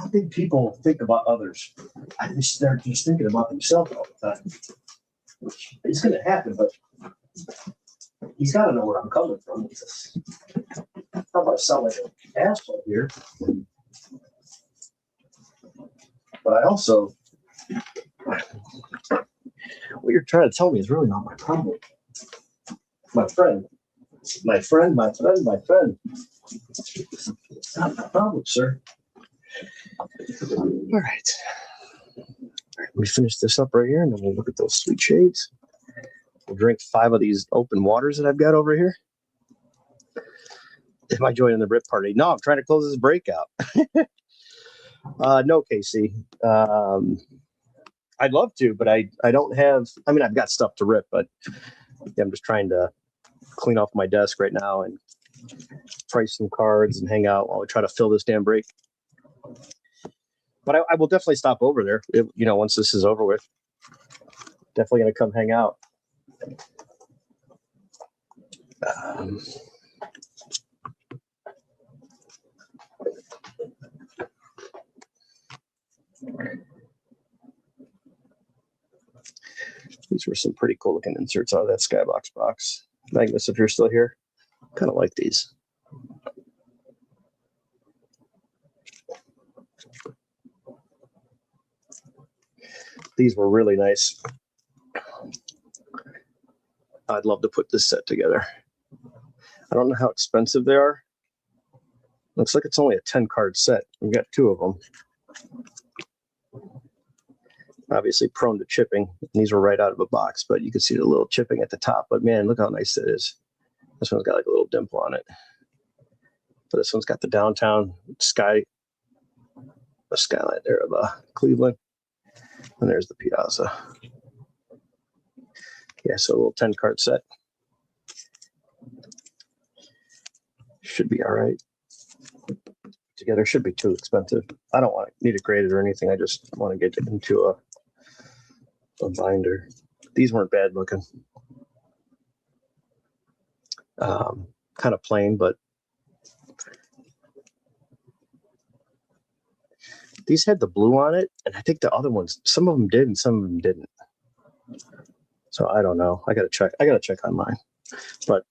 don't think people think about others. They're just thinking about themselves all the time. It's gonna happen, but he's got to know where I'm coming from. How about I sound like an asshole here? But I also, what you're trying to tell me is really not my problem. My friend. It's not my problem, sir. All right. Let me finish this up right here, and then we'll look at those sweet shades. We'll drink 5 of these open waters that I've got over here. Am I joining the rip party? No, I'm trying to close this breakout. No, Casey. I'd love to, but I don't have. I mean, I've got stuff to rip, but I'm just trying to clean off my desk right now and price some cards and hang out while we try to fill this damn break. But I will definitely stop over there, once this is over with. Definitely going to come hang out. These were some pretty cool looking inserts out of that Skybox box. Magnus, if you're still here, kind of like these. These were really nice. I'd love to put this set together. I don't know how expensive they are. Looks like it's only a 10 card set. We've got 2 of them. Obviously prone to chipping. These were right out of a box, but you can see the little chipping at the top. But man, look how nice it is. This one's got like a little dimple on it. But this one's got the downtown skyline there of Cleveland. And there's the Piazza. Yeah, so a little 10 card set. Should be all right. Together should be too expensive. I don't need it graded or anything. I just want to get it into a binder. These weren't bad looking. Kind of plain, but these had the blue on it, and I think the other ones, some of them did and some of them didn't. So I don't know. I gotta check online. But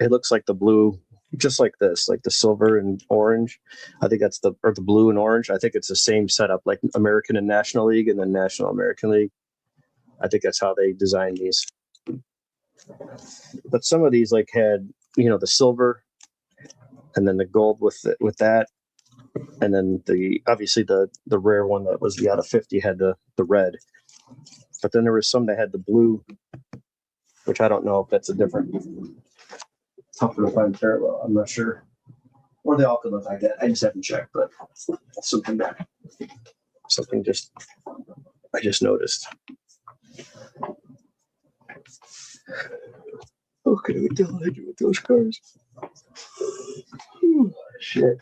it looks like the blue, just like this, like the silver and orange. I think that's the blue and orange. I think it's the same setup, like American and National League and then National American League. I think that's how they designed these. But some of these like had, the silver and then the gold with that. And then obviously the rare one that was the out of 50 had the red. But then there was some that had the blue, which I don't know if that's a different. Tougher to find parallel. I'm not sure. Or they all could look like that. I just haven't checked, but something I just noticed. Okay, what the hell did I do with those cars? Whew, shit.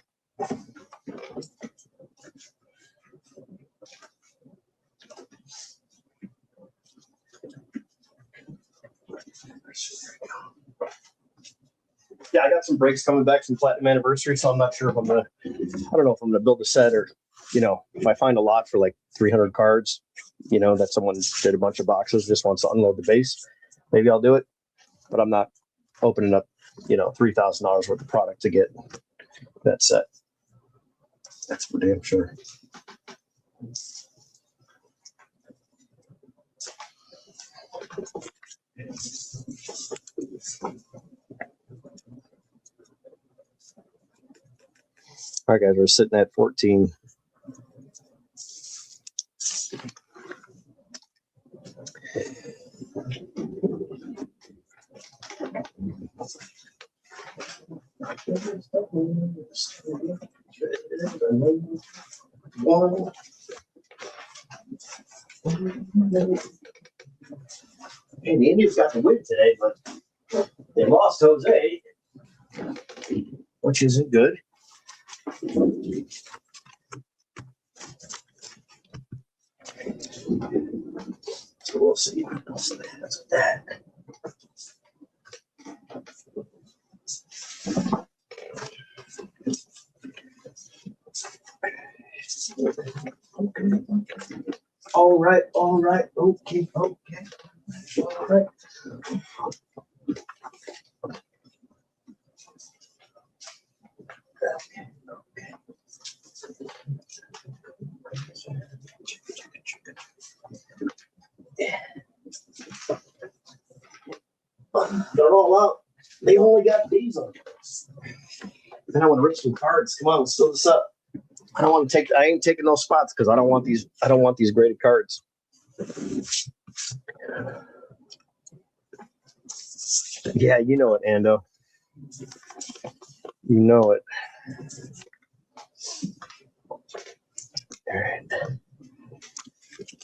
Yeah, I got some breaks coming back from Platinum Anniversary, so I'm not sure if I don't know if I'm gonna build a set or, if I find a lot for like 300 cards, that someone did a bunch of boxes, just wants to unload the base, maybe I'll do it. But I'm not opening up, $3,000 worth of product to get that set. That's for damn sure. All right, guys, we're sitting at 14. And the Indians got the win today, but they lost Jose, which isn't good. So we'll see what else happens with that. All right, okay. All right. Okay. They're all out. They only got these on. Then I want to rip some cards. Come on, let's fill this up. I ain't taking those spots because I don't want these graded cards. Yeah, you know it, Ando. You know it.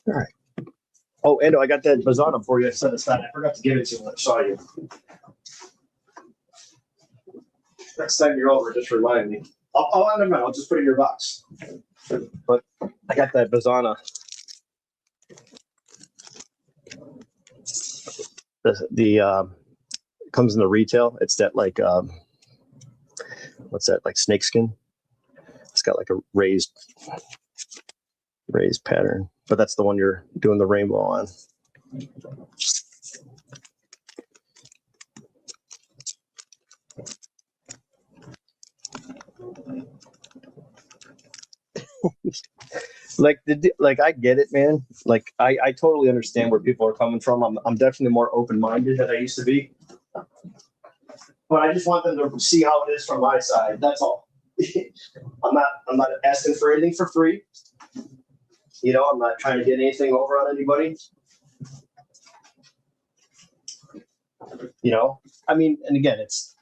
All right. Oh, Ando, I got that Bazana for you. I set aside. I forgot to give it to you when I saw you. Next time you're over, just remind me. Never mind. I'll just put it in your box. But I got that Bazana. The comes in the retail. It's that like what's that, like snakeskin? It's got like a raised pattern, but that's the one you're doing the rainbow on. Like I get it, man. Like I totally understand where people are coming from. I'm definitely more open-minded than I used to be. But I just want them to see how it is from my side. That's all. I'm not asking for anything for free. You know, I'm not trying to get anything over on anybody. You know, I mean, and again, it's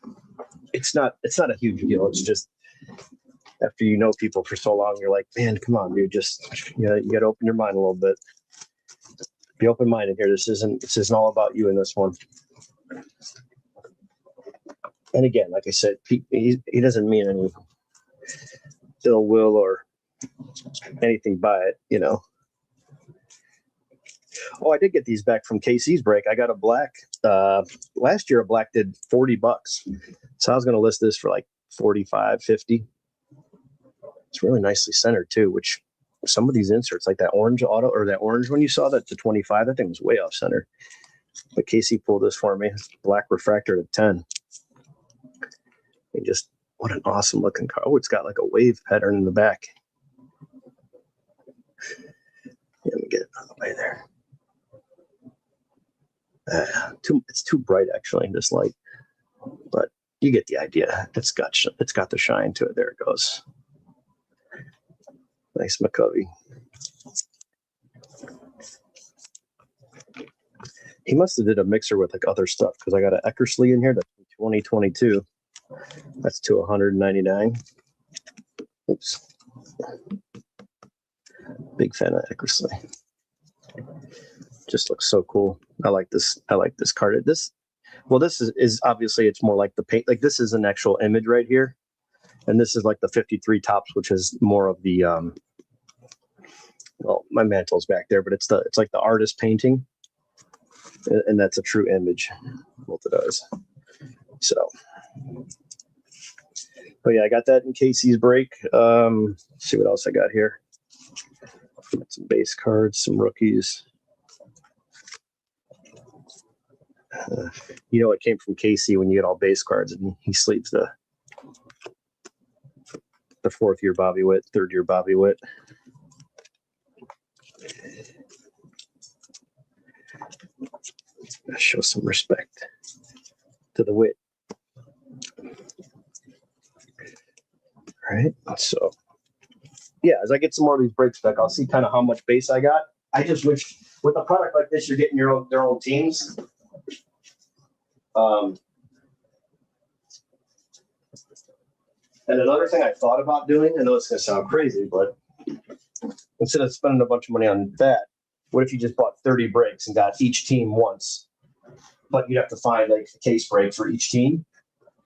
not a huge deal. It's just after you know people for so long, you're like, man, come on, dude, just you got to open your mind a little bit. Be open-minded here. This isn't all about you in this one. And again, like I said, he doesn't mean any ill will or anything by it, you know. Oh, I did get these back from KC's break. I got a black. Last year, a black did $40. So I was going to list this for like 45, 50. It's really nicely centered too, which some of these inserts, like that orange auto or that orange one you saw, that to 25, that thing was way off center. But KC pulled this for me. It's black refractor to 10. And just what an awesome looking car. Oh, it's got like a wave pattern in the back. Let me get it out of the way there. It's too bright actually, this light, but you get the idea. It's got the shine to it. There it goes. Nice McCovey. He must have did a mixer with like other stuff because I got an Eckersley in here that's 2022. That's to 199. Oops. Big fan of Eckersley. Just looks so cool. I like this card. This is obviously it's more like the paint. Like this is an actual image right here, and this is like the 53 tops, which is more of the well, my mantle's back there, but it's like the artist painting, and that's a true image. Both of those. So, but yeah, I got that in KC's break. Let's see what else I got here. Got some base cards, some rookies. You know, it came from KC when you get all base cards, and he sleeves the fourth year Bobby Witt, third year Bobby Witt. Show some respect to the Witt. All right, so yeah, as I get some more of these breaks back, I'll see kind of how much base I got. I just wish with a product like this, you're getting their own teams. And another thing I thought about doing, I know it's going to sound crazy, but instead of spending a bunch of money on that, what if you just bought 30 breaks and got each team once? But you'd have to find like a case break for each team.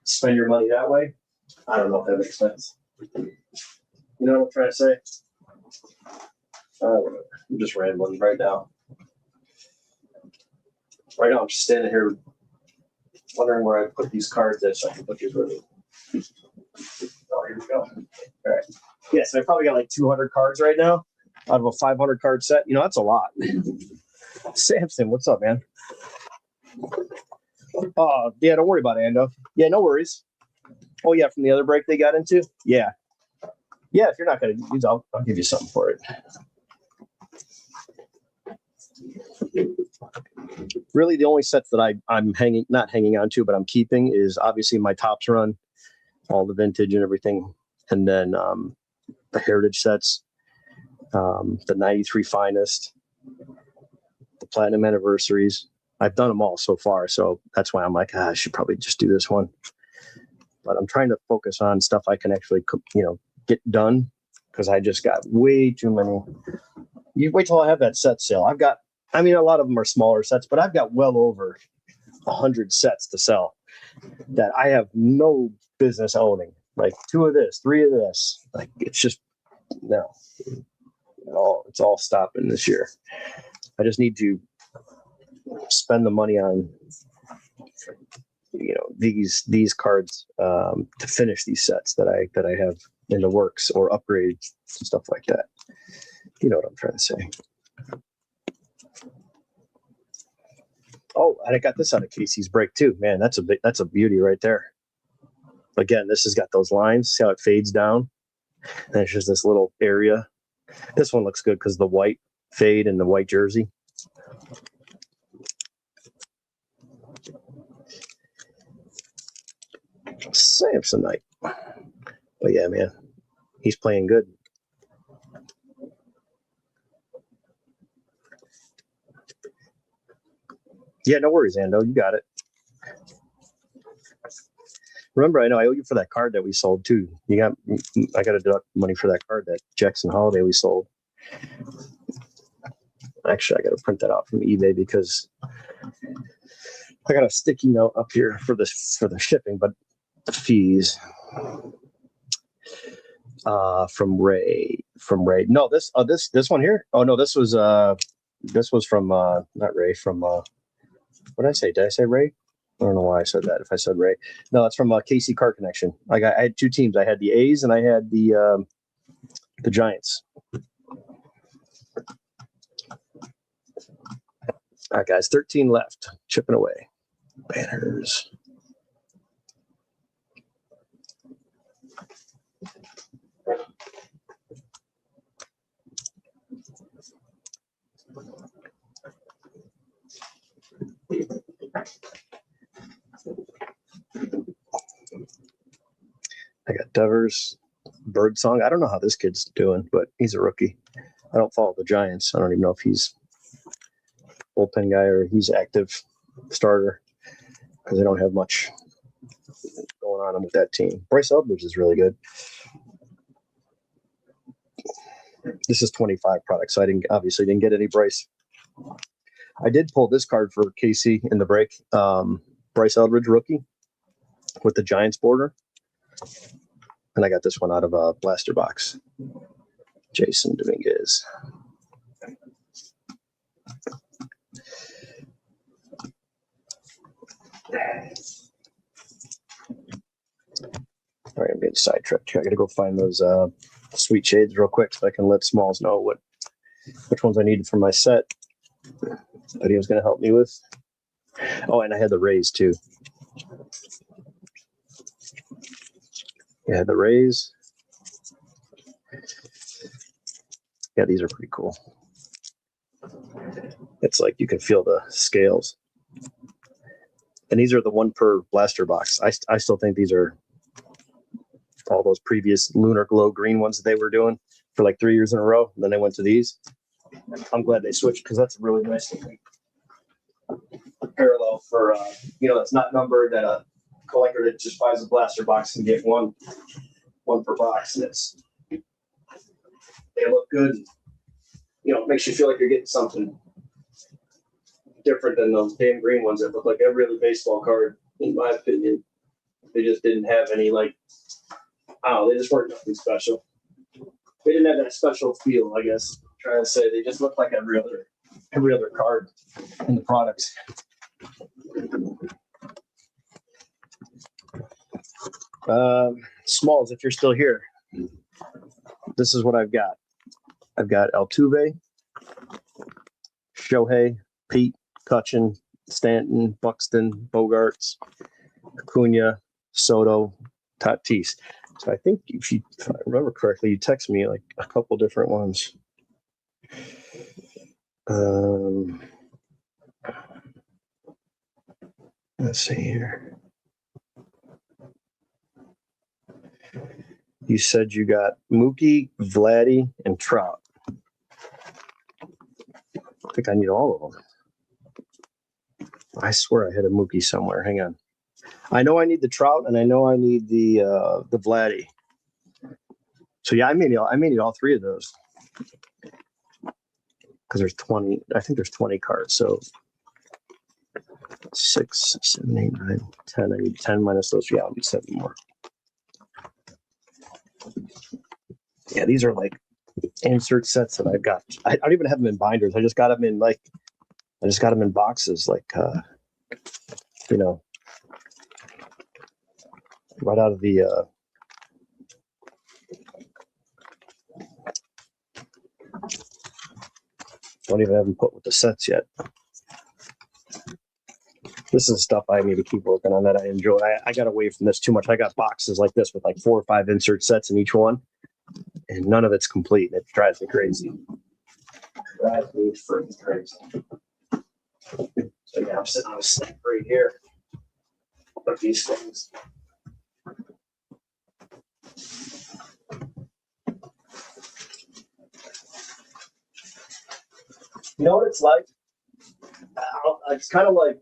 Spend your money that way. I don't know if that makes sense. You know what I'm trying to say? I'm just rambling right now. Right now, I'm just standing here wondering where I put these cards at so I can put these with me. Oh, here we go. All right. Yeah, so I probably got like 200 cards right now out of a 500 card set. You know, that's a lot. Samson, what's up, man? Oh, yeah, don't worry about it, Ando. Yeah, no worries. Oh, yeah, from the other break they got into? Yeah. Yeah, if you're not going to use, I'll give you something for it. Really, the only sets that I'm not hanging on to, but I'm keeping is obviously my Topps run, all the vintage and everything, and then the heritage sets, the 93 finest, the platinum anniversaries. I've done them all so far, so that's why I'm like, I should probably just do this one. But I'm trying to focus on stuff I can actually, get done, because I just got way too many. You wait till I have that set sale. A lot of them are smaller sets, but I've got well over 100 sets to sell that I have no business owning. Like 2 of this, 3 of this. Like, it's just, no. It's all stopping this year. I just need to spend the money on these cards to finish these sets that I have in the works, or upgrades and stuff like that. You know what I'm trying to say. Oh, and I got this out of Casey's break too. Man, that's a beauty right there. Again, this has got those lines. See how it fades down? And it's just this little area. This one looks good because the white fade and the white jersey. Samsonite. But yeah, man, he's playing good. Yeah, no worries, Ando. You got it. Remember, I know I owe you for that card that we sold too. I got to deduct money for that card, that Jackson Holiday we sold. Actually, I got to print that out from eBay because I got a sticky note up here for the shipping, but the fees. From Ray. No, this one here. Oh no, this was from not Ray, from what did I say? Did I say Ray? I don't know why I said that. If I said Ray, no, it's from KC Card Connection. I had 2 teams. I had the A's and I had the Giants. All right, guys, 13 left. Chipping away. Banners. I got Devers, Birdsong. I don't know how this kid's doing, but he's a rookie. I don't follow the Giants. I don't even know if he's bullpen guy or he's active starter, because they don't have much going on with that team. Bryce Eldridge is really good. This is 25 products, so I obviously didn't get any Bryce. I did pull this card for KC in the break. Bryce Eldridge, rookie, with the Giants border. And I got this one out of a blaster box. Jason Dominguez. All right, I'm getting sidetracked here. I got to go find those sweet shades real quick so I can let Smalls know which ones I needed for my set that he was going to help me with. Oh, and I had the Rays too. Yeah, the Rays. Yeah, these are pretty cool. It's like you can feel the scales. And these are the 1 per blaster box. I still think these are all those previous Lunar Glow green ones that they were doing for like 3 years in a row. And then they went to these. I'm glad they switched, because that's a really nice parallel for, that's not numbered, that a collector that just buys a blaster box can get one per box. And they look good. It makes you feel like you're getting something different than those damn green ones that look like every other baseball card, in my opinion. They just didn't have any, they just weren't nothing special. They didn't have that special feel, I guess. trying to say. They just look like every other card in the products. Smalls, if you're still here, this is what I've got. I've got Altuve, Shohei, Pete, Cutchin, Stanton, Buxton, Bogarts, Acuna, Soto, Tatis. So I think if I remember correctly, you text me like a couple different ones. Let's see here. You said you got Mookie, Vladdy, and Trout. I think I need all of them. I swear I had a Mookie somewhere. Hang on. I know I need the Trout, and I know I need the Vladdy. So yeah, I may need all three of those because there's 20. I think there's 20 cards. So 6, 7, 8, 9, 10. I need 10 minus those. Yeah, I'll need 7 more. Yeah, these are like insert sets that I've got. I don't even have them in binders. I just got them in boxes, like right out of the don't even have them put with the sets yet. This is stuff I need to keep working on that I enjoy. I got away from this too much. I got boxes like this with like 4 or 5 insert sets in each one, and none of it's complete. It drives me crazy. Drives me freaking crazy. So yeah, I'm sitting on a stack right here. Look at these things. You know what it's like? It's kind of like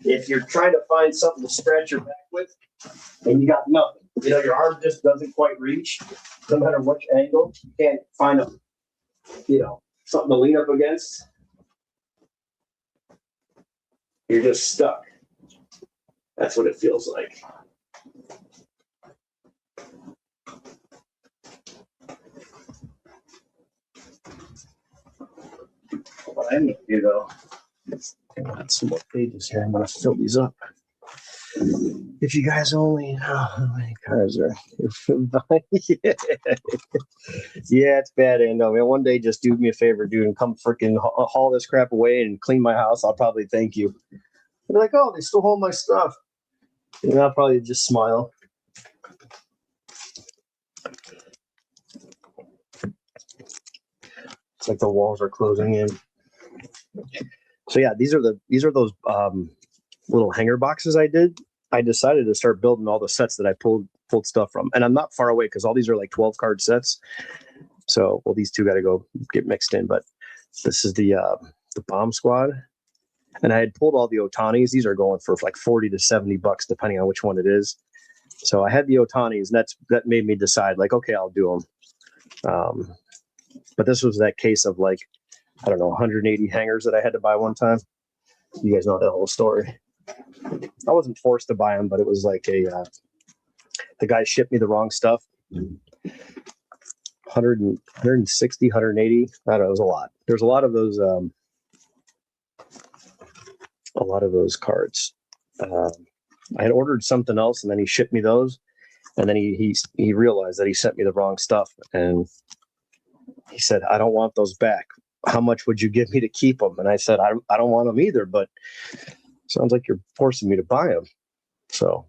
if you're trying to find something to scratch your back with and you got nothing. Your arm just doesn't quite reach. No matter which angle, you can't find something to lean up against. You're just stuck. That's what it feels like. What I'm going to do, though, I got some more pages here. I'm going to fill these up. If you guys only know how many cards are yeah, it's bad, Ando. Man, one day just do me a favor, dude, and come freaking haul this crap away and clean my house. I'll probably thank you. They're like, oh, they still hold my stuff. And I'll probably just smile. It's like the walls are closing in. So yeah, these are those little hanger boxes I did. I decided to start building all the sets that I pulled stuff from, and I'm not far away because all these are like 12 card sets. So, well, these two got to go get mixed in, but this is the bomb squad, and I had pulled all the Otanis. These are going for like $40 to $70 depending on which one it is. So I had the Otanis, and that made me decide like, okay, I'll do them. But this was that case of like, I don't know, 180 hangers that I had to buy one time. You guys know that whole story. I wasn't forced to buy them, but it was like the guy shipped me the wrong stuff. 160, 180. I don't know, it was a lot. There's a lot of those cards. I had ordered something else, and then he shipped me those, and then he realized that he sent me the wrong stuff, and he said, I don't want those back. How much would you give me to keep them? And I said, I don't want them either, but sounds like you're forcing me to buy them. So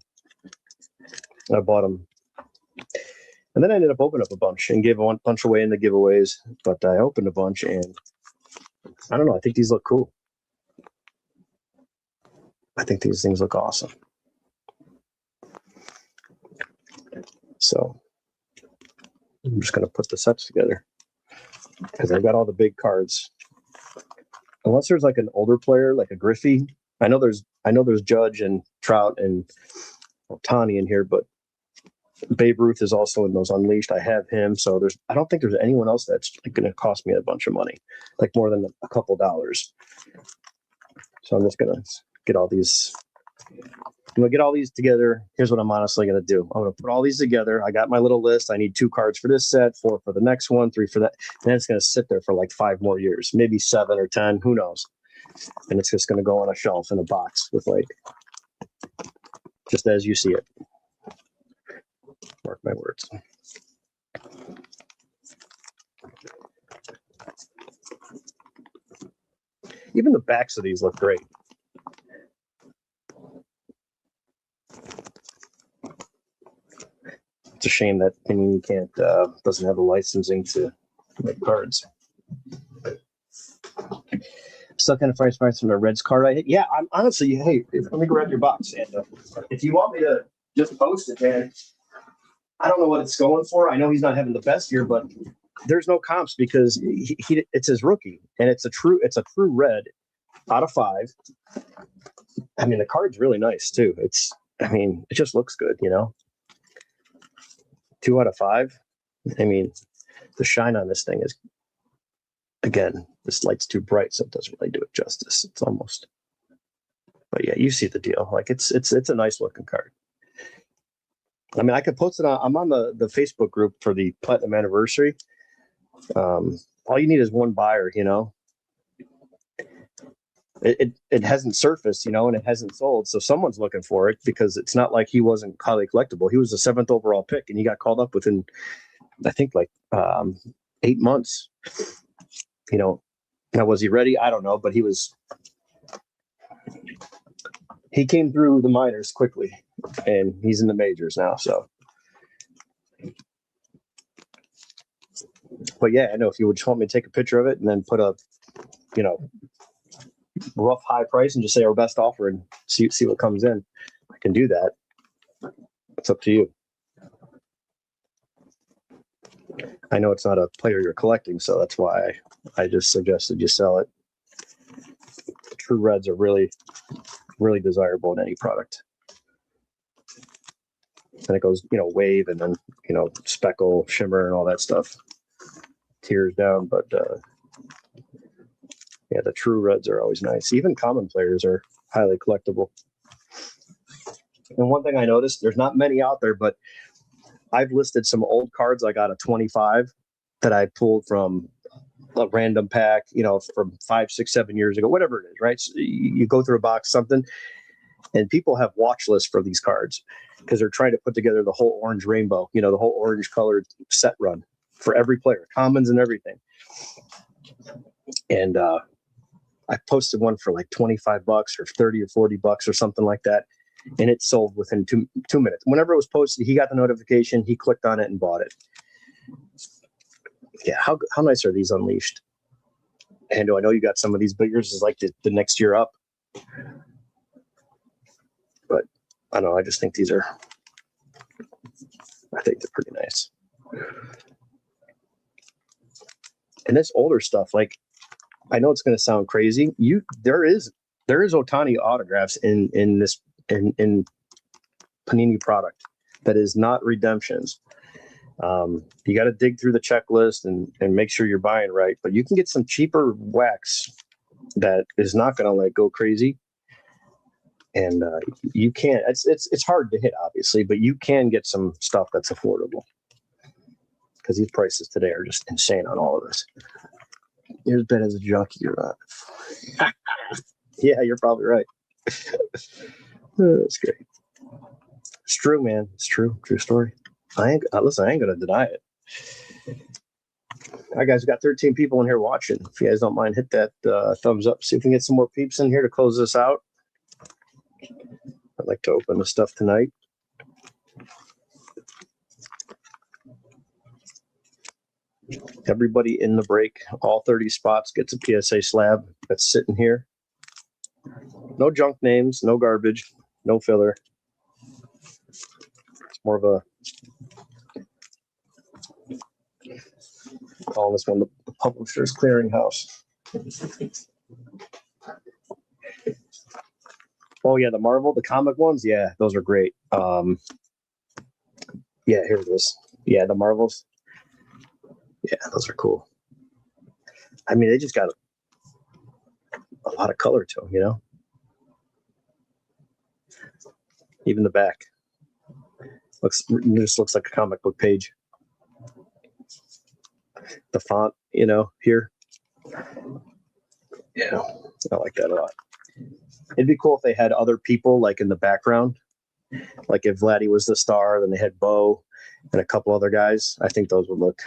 I bought them. And then I ended up opening up a bunch and gave a bunch away in the giveaways. But I opened a bunch, and I don't know. I think these look cool. I think these things look awesome. So I'm just going to put the sets together because I've got all the big cards. Unless there's like an older player, like a Griffey. I know there's Judge and Trout and Ohtani in here, but Babe Ruth is also in those Unleashed. I have him, so I don't think there's anyone else that's going to cost me a bunch of money, like more than a couple dollars. So I'm just going to get all these I'm gonna get all these together. Here's what I'm honestly gonna do. I'm gonna put all these together. I got my little list. I need 2 cards for this set, 4 for the next one, 3 for that. And it's gonna sit there for like 5 more years, maybe 7 or 10, who knows? And it's just gonna go on a shelf in a box with like just as you see it. Mark my words. Even the backs of these look great. It's a shame that Panini can't doesn't have the licensing to make cards. Still kind of price from the Reds card I hit. Yeah, I'm honestly, hey, let me grab your box. And if you want me to just post it, man, I don't know what it's going for. I know he's not having the best year, but there's no comps because he it's his rookie, and it's a true red out of 5. I mean, the card's really nice too. It just looks good, 2 out of 5. I mean, the shine on this thing is, again, this light's too bright, so it doesn't really do it justice. It's almost, but yeah, you see the deal. Like it's a nice looking card. I mean, I could post it on. I'm on the Facebook group for the Platinum Anniversary. All you need is one buyer, It hasn't surfaced, and it hasn't sold. So someone's looking for it because it's not like he wasn't highly collectible. He was the 7th overall pick, and he got called up within, I think, like 8 months. Now, was he ready? I don't know, but he came through the minors quickly, and he's in the majors now. So, but yeah, I know if you would just want me to take a picture of it and then put a, rough high price and just say our best offer and see what comes in, I can do that. It's up to you. I know it's not a player you're collecting, so that's why I just suggested you sell it. The true reds are really, really desirable in any product. And it goes, wave and then, speckle, shimmer, and all that stuff. Tears down, but yeah, the true reds are always nice. Even common players are highly collectible. And one thing I noticed, there's not many out there, but I've listed some old cards I got a 25 that I pulled from a random pack, from 5, 6, 7 years ago, whatever it is, right? So you go through a box, something, and people have watch lists for these cards because they're trying to put together the whole orange rainbow, the whole orange colored set run for every player, commons and everything. And I posted one for like $25 or $30 or $40 or something like that. And it sold within two minutes. Whenever it was posted, he got the notification, he clicked on it and bought it. Yeah, how nice are these unleashed? And I know you got some of these, but yours is like the next year up. But I don't know, I just think these are, I think they're pretty nice. And this older stuff, like, I know it's going to sound crazy. There is Ohtani autographs in Panini product that is not redemptions. You got to dig through the checklist and make sure you're buying right. But you can get some cheaper wax that is not going to go crazy. And you can't. It's hard to hit, obviously, but you can get some stuff that's affordable because these prices today are just insane on all of this. You're as bad as a junkie, you're not. Yeah, you're probably right. That's great. It's true, man. It's true. True story. I ain't going to deny it. All right, guys, we've got 13 people in here watching. If you guys don't mind, hit that thumbs up. See if we can get some more peeps in here to close this out. I'd like to open the stuff tonight. Everybody in the break, all 30 spots gets a PSA slab that's sitting here. No junk names, no garbage, no filler. It's more of a, calling this one the Publishers Clearinghouse. Oh yeah, the comic ones, yeah, those are great. Yeah, here it is. Yeah, the Marvels. Yeah, those are cool. I mean, they just got a lot of color to them, Even the back just looks like a comic book page. The font, here. Yeah, I like that a lot. It'd be cool if they had other people like in the background. Like if Vladdy was the star, then they had Bo and a couple other guys. I think those would look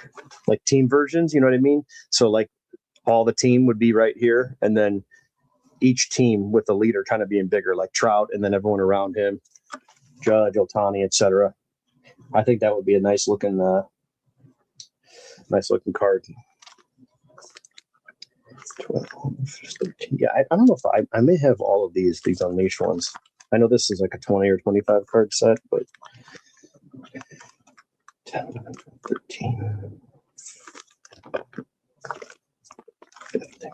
like team versions, you know what I mean? So like all the team would be right here, and then each team with the leader kind of being bigger, like Trout, and then everyone around him, Judge, Otani, etc. I think that would be a nice looking card. 12, 13. Yeah, I don't know if I may have all of these unleashed ones. I know this is like a 20 or 25 card set, but 10, 11, 13, 15.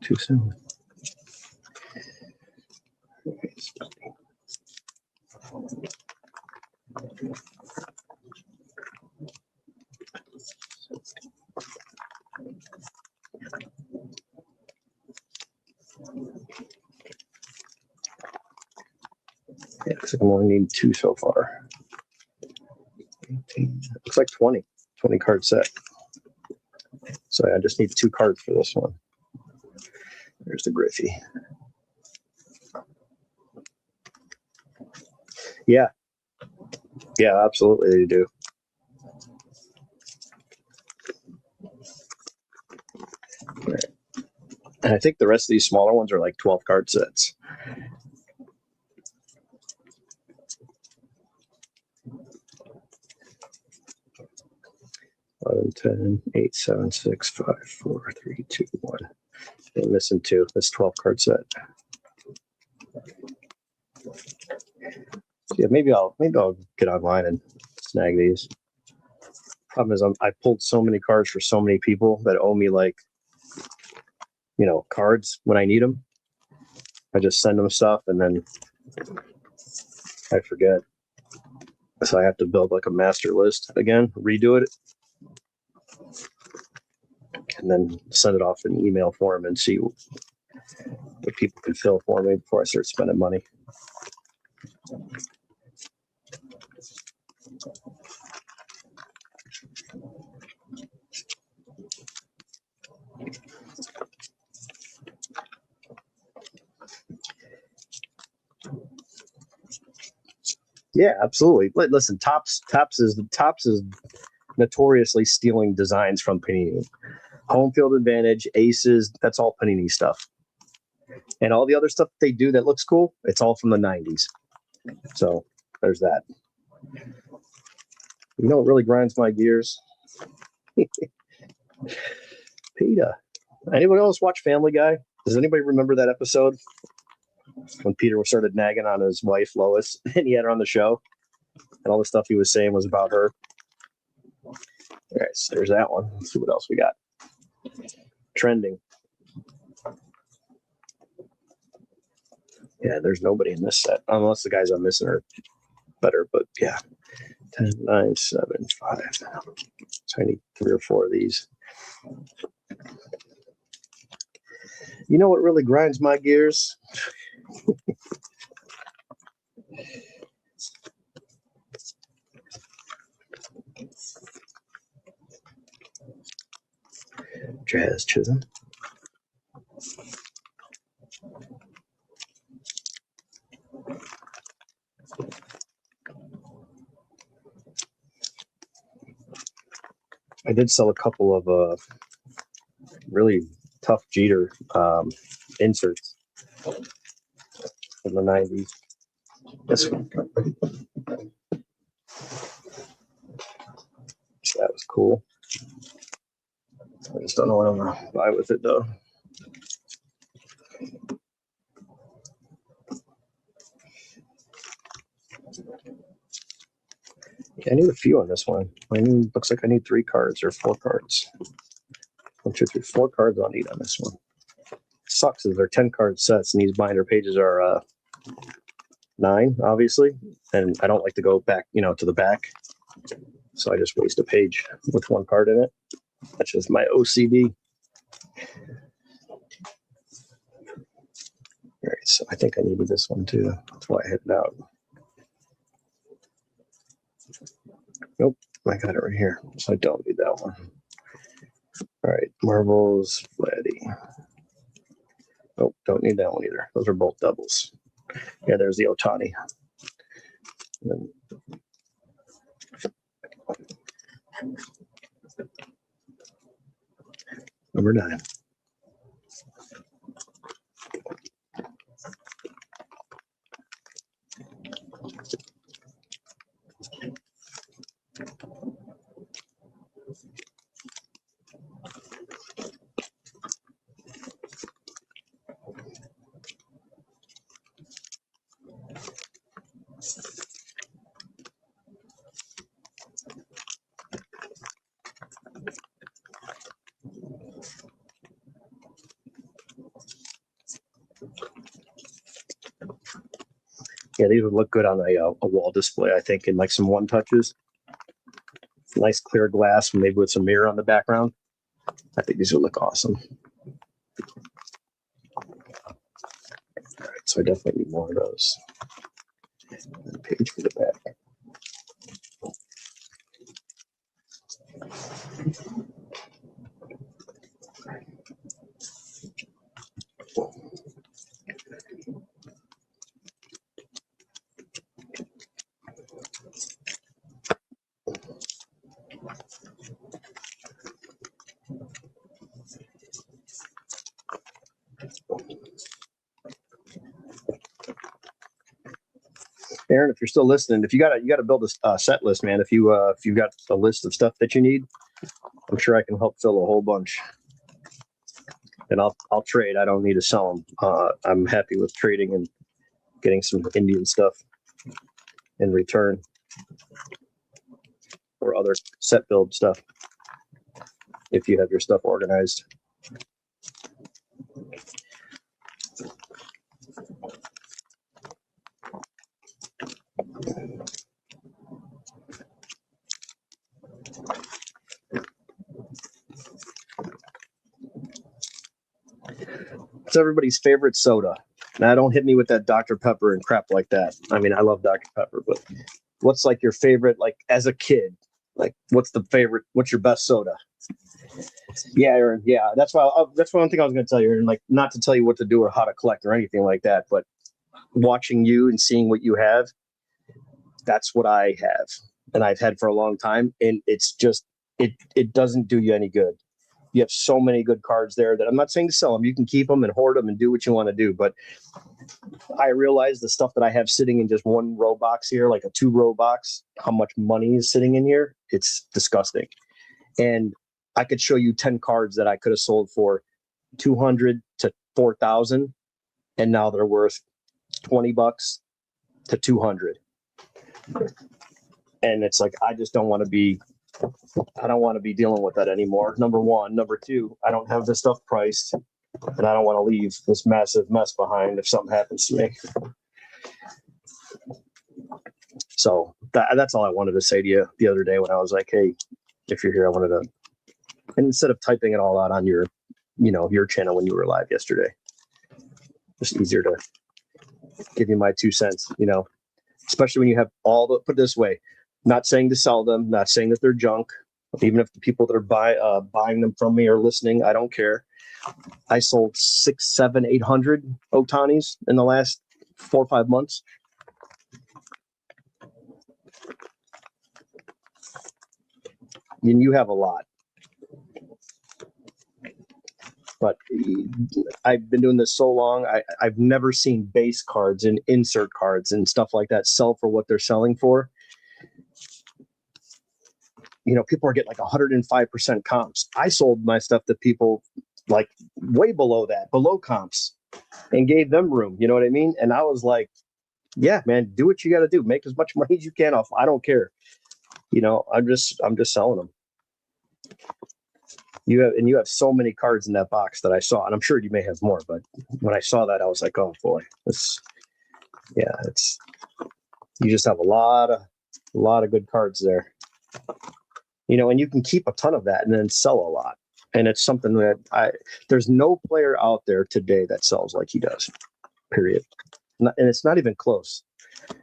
Too soon. Yeah, looks like I'm only needing 2 so far. 18. Looks like 20 card set. So I just need 2 cards for this one. There's the Griffey. Yeah, absolutely they do. Right. And I think the rest of these smaller ones are like 12 card sets. Eleven, 10, 8, 7, 6, 5, 4, 3, 2, 1. I'm missing 2. That's 12 card set. Yeah, maybe I'll get online and snag these. Problem is, I pulled so many cards for so many people that owe me cards when I need them. I just send them stuff and then I forget. So I have to build like a master list again, redo it, and then send it off in email form and see what people can fill for me before I start spending money. Yeah, absolutely. Listen, Topps is notoriously stealing designs from Panini. Home field advantage, aces, that's all Panini stuff. And all the other stuff they do that looks cool, it's all from the 90s. So there's that. You know what really grinds my gears? PETA. Anyone else watch Family Guy? Does anybody remember that episode when Peter started nagging on his wife, Lois, and he had her on the show? And all the stuff he was saying was about her. All right, so there's that one. Let's see what else we got. Trending. Yeah, there's nobody in this set, unless the guys I'm missing are better, but yeah. 10, 9, 7, 5. So I need 3 or 4 of these. You know what really grinds my gears? Jazz Chisholm. I did sell a couple of really tough Jeter inserts in the 90s. This one. So that was cool. I just don't know what I'm going to buy with it, though. Yeah, I need a few on this one. Looks like I need 3 cards or 4 cards. 1, 2, 3, 4 cards I'll need on this one. Sucks is they're 10 card sets, and these binder pages are 9, obviously. And I don't like to go back, to the back. So I just waste a page with 1 card in it. That's just my OCD. All right, so I think I needed this one too. That's why I hit it out. Nope, I got it right here. So I don't need that one. All right, marbles, Flatty. Nope, don't need that one either. Those are both doubles. Yeah, there's the Otani. Number 9. Yeah, these would look good on a wall display, I think, in like some one touches. Nice clear glass, maybe with some mirror on the background. I think these would look awesome. All right, so I definitely need more of those. And page for the back. Aaron, if you're still listening, if you got to build a set list, man. If you've got a list of stuff that you need, I'm sure I can help fill a whole bunch. And I'll trade. I don't need to sell them. I'm happy with trading and getting some Indian stuff in return or other set build stuff if you have your stuff organized. What's everybody's favorite soda? Now, don't hit me with that Dr. Pepper and crap like that. I mean, I love Dr. Pepper, but what's like your favorite, like as a kid? Like, what's your best soda? Yeah, Aaron. Yeah, that's one thing I was going to tell you, Aaron. Like, not to tell you what to do or how to collect or anything like that, but watching you and seeing what you have, that's what I have, and I've had for a long time, and it's just it doesn't do you any good. You have so many good cards there that I'm not saying to sell them. You can keep them and hoard them and do what you want to do. But I realize the stuff that I have sitting in just one row box here, like a 2-row box, how much money is sitting in here. It's disgusting. And I could show you 10 cards that I could have sold for 200 to 4,000. And now they're worth $20 to 200. And it's like, I just don't want to be dealing with that anymore. Number one. Number two, I don't have this stuff priced, and I don't want to leave this massive mess behind if something happens to me. So that's all I wanted to say to you the other day when I was like, hey, if you're here, I wanted to, and instead of typing it all out on your channel when you were live yesterday, just easier to give you my 2 cents, especially when you have put it this way, not saying to sell them, not saying that they're junk. Even if the people that are buying them from me are listening, I don't care. I sold 600, 700, 800 Otanis in the last 4 or 5 months. And you have a lot. But I've been doing this so long, I've never seen base cards and insert cards and stuff like that sell for what they're selling for. People are getting like 105% comps. I sold my stuff to people like way below that, below comps, and gave them room. You know what I mean? And I was like, yeah, man, do what you got to do. Make as much money as you can off. I don't care. I'm just selling them. You have so many cards in that box that I saw, and I'm sure you may have more, but when I saw that, I was like, oh boy, you just have a lot of good cards there. And you can keep a ton of that and then sell a lot. And it's something that there's no player out there today that sells like he does. period. And it's not even close.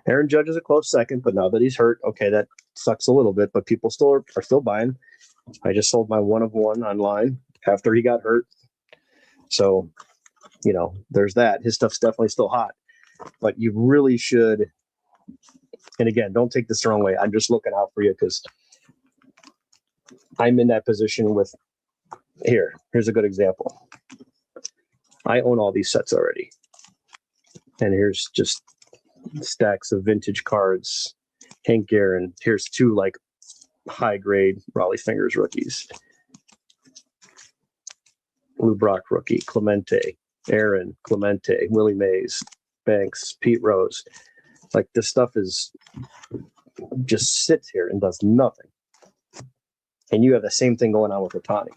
Aaron Judge is a close second, but now that he's hurt, okay, that sucks a little bit, but people still are still buying. I just sold my 1 of 1 online after he got hurt. So, there's that. His stuff's definitely still hot, but you really should. And again, don't take this the wrong way. I'm just looking out for you because I'm in that position with here's a good example. I own all these sets already. And here's just stacks of vintage cards. Hank Aaron. Here's 2 like high grade Raleigh Fingers rookies. Lou Brock rookie, Clemente, Aaron, Clemente, Willie Mays, Banks, Pete Rose. Like this stuff is just sits here and does nothing. And you have the same thing going on with Ohtani.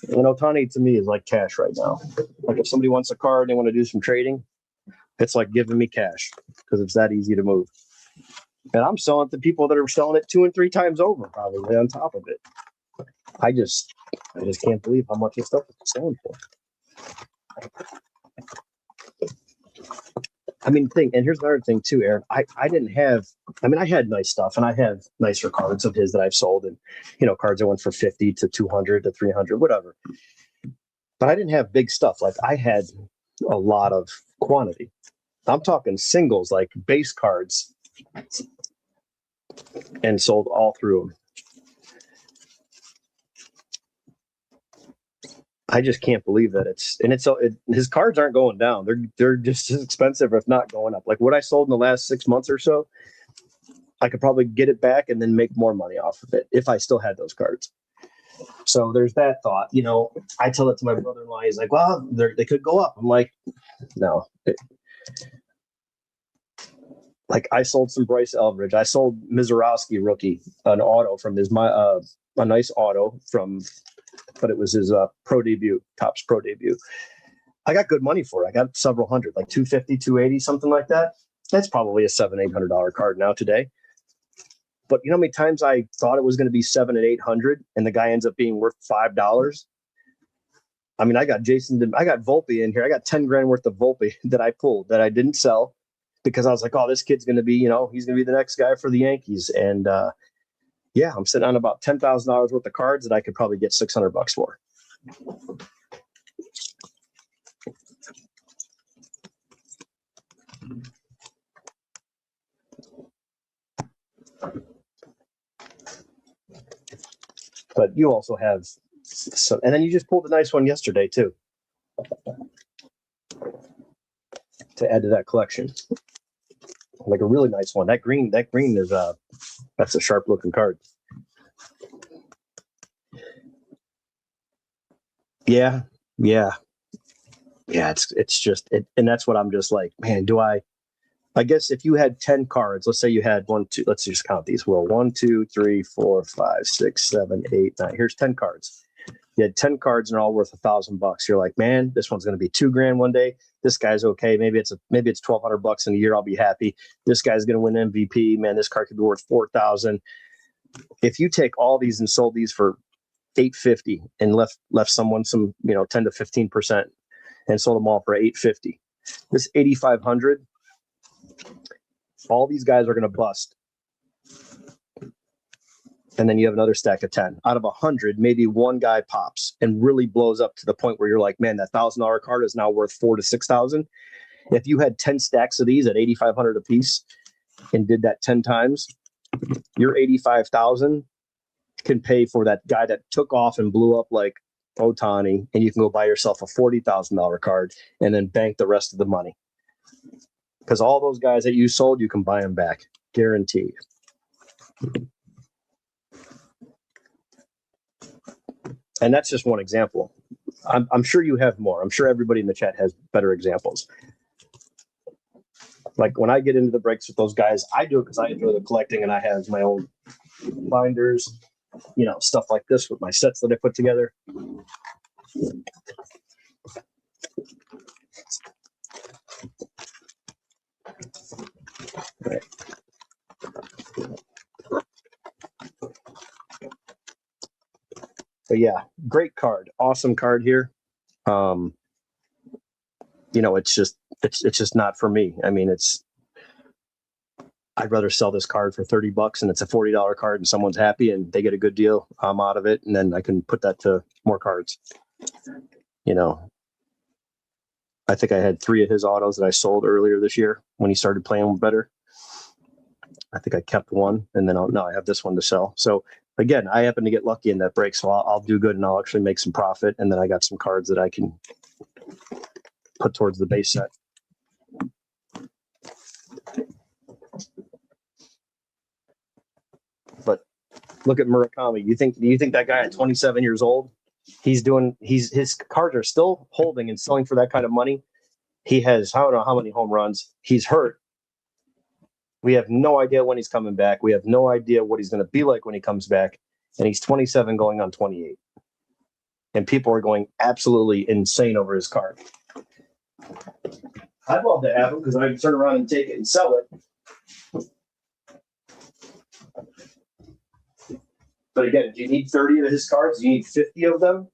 And Ohtani to me is like cash right now. Like if somebody wants a card, they want to do some trading, it's like giving me cash because it's that easy to move. And I'm selling to people that are selling it 2 and 3 times over, probably on top of it. I just can't believe how much this stuff is selling for. I mean, and here's another thing too, Aaron. I had nice stuff and I have nicer cards of his that I've sold and, cards that went for 50 to 200 to 300, whatever. But I didn't have big stuff. Like I had a lot of quantity. I'm talking singles, like base cards, and sold all through them. I just can't believe that his cards aren't going down. They're just as expensive, if not going up. Like what I sold in the last 6 months or so, I could probably get it back and then make more money off of it if I still had those cards. So there's that thought. I tell it to my brother-in-law. He's like, well, they could go up. I'm like, no. Like I sold some Bryce Elbridge. I sold Mizorowski rookie, an auto from a nice auto from, but it was his pro debut, Topps pro debut. I got good money for it. I got several hundred, like 250, 280, something like that. That's probably a $700-800 card now today. But you know how many times I thought it was going to be $700 and $800 and the guy ends up being worth $5? I mean, I got Volpe in here. I got 10 grand worth of Volpe that I pulled that I didn't sell because I was like, oh, this kid's going to be, he's going to be the next guy for the Yankees. And I'm sitting on about $10,000 worth of cards that I could probably get $600 for. But you also have some, and then you just pulled a nice one yesterday too, to add to that collection. Like a really nice one. That green is that's a sharp looking card. Yeah. It's just and that's what I'm just like, man, I guess if you had 10 cards, let's say you had 1, 2, let's just count these. Well, 1, 2, 3, 4, 5, 6, 7, 8, 9. Here's 10 cards. You had 10 cards and they're all worth $1,000. You're like, man, this one's going to be $2,000 one day. This guy's okay. Maybe it's $1,200 in a year. I'll be happy. This guy's going to win MVP. Man, this card could be worth $4,000. If you take all these and sold these for $850 and left someone some 10 to 15% and sold them all for $850, this $8,500. All these guys are going to bust. And then you have another stack of 10. Out of 100, maybe one guy pops and really blows up to the point where you're like, man, that $1,000 card is now worth $4,000 to $6,000. If you had 10 stacks of these at $8,500 a piece and did that 10 times, your $85,000 can pay for that guy that took off and blew up like Ohtani, and you can go buy yourself a $40,000 card and then bank the rest of the money. Because all those guys that you sold, you can buy them back, guaranteed. And that's just one example. I'm sure you have more. I'm sure everybody in the chat has better examples. Like when I get into the breaks with those guys, I do it because I enjoy the collecting and I have my own binders, stuff like this with my sets that I put together. Right. But yeah, great card. Awesome card here. it's just not for me. I mean, I'd rather sell this card for $30 and it's a $40 card and someone's happy and they get a good deal. I'm out of it. And then I can put that to more cards. I think I had 3 of his autos that I sold earlier this year when he started playing better. I think I kept 1 and then I have this one to sell. So again, I happen to get lucky in that break. So I'll do good and I'll actually make some profit. And then I got some cards that I can put towards the base set. But look at Murakami. Do you think that guy at 27 years old, his cards are still holding and selling for that kind of money? He has, I don't know how many home runs. He's hurt. We have no idea when he's coming back. We have no idea what he's going to be like when he comes back. And he's 27 going on 28. And people are going absolutely insane over his card. I'd love to have him because I can turn around and take it and sell it. But again, do you need 30 of his cards? Do you need 50 of them?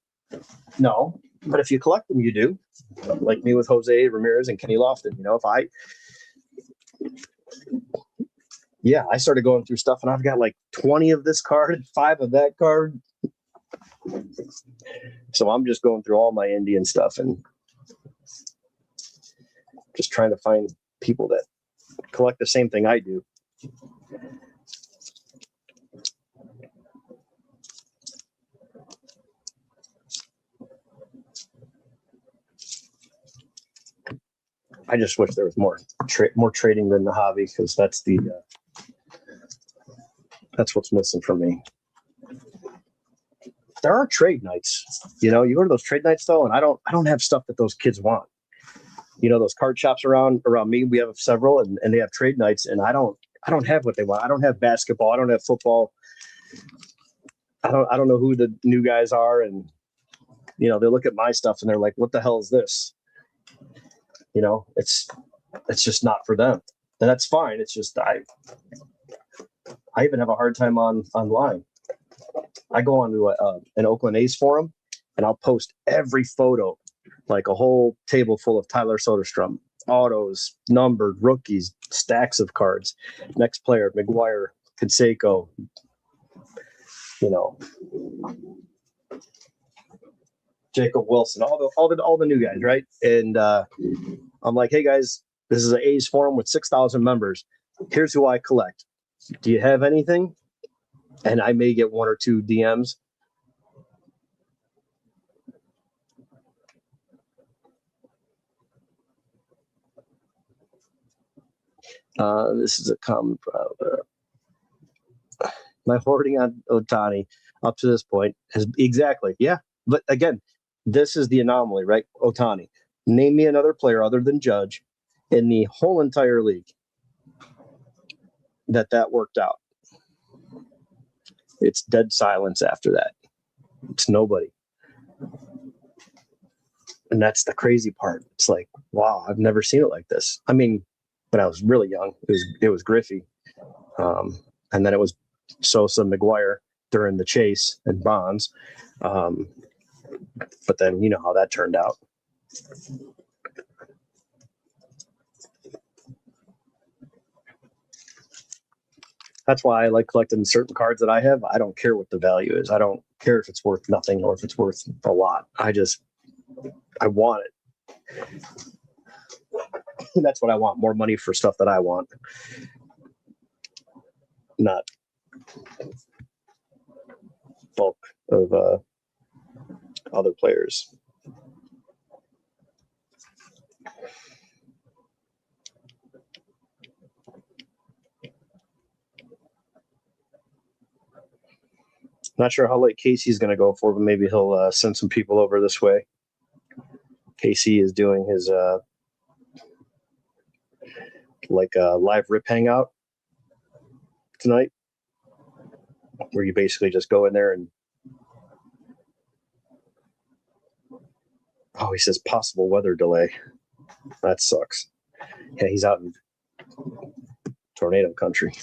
No. But if you collect them, you do. Like me with Jose Ramirez and Kenny Lofton. I started going through stuff and I've got like 20 of this card, 5 of that card. So I'm just going through all my Indian stuff and just trying to find people that collect the same thing I do. I just wish there was more trading than the hobby because that's what's missing for me. There are trade nights. You go to those trade nights though, and I don't have stuff that those kids want. Those card shops around me, we have several and they have trade nights and I don't have what they want. I don't have basketball. I don't have football. I don't know who the new guys are. And, they look at my stuff and they're like, what the hell is this? It's just not for them. And that's fine. It's just, I even have a hard time online. I go onto an Oakland A's forum and I'll post every photo, like a whole table full of Tyler Soderstrom, autos, numbered, rookies, stacks of cards, next player, McGuire, Canseco, Jacob Wilson, all the new guys, right? And I'm like, hey guys, this is an A's forum with 6,000 members. Here's who I collect. Do you have anything? And I may get 1 or 2 DMs. This is a common problem. My hoarding on Ohtani up to this point has exactly, yeah. But again, this is the anomaly, right? Ohtani. Name me another player other than Judge in the whole entire league that worked out. It's dead silence after that. It's nobody. And that's the crazy part. It's like, wow, I've never seen it like this. I mean, when I was really young, it was Griffey. And then it was Sosa, McGuire during the chase and Bonds. But then you know how that turned out. That's why I like collecting certain cards that I have. I don't care what the value is. I don't care if it's worth nothing or if it's worth a lot. I want it. That's what I want. More money for stuff that I want. Not bulk of other players. Not sure how late Casey's going to go for, but maybe he'll send some people over this way. Casey is doing his live rip hangout tonight, where you basically just go in there and he says possible weather delay. That sucks. Yeah, he's out in tornado country.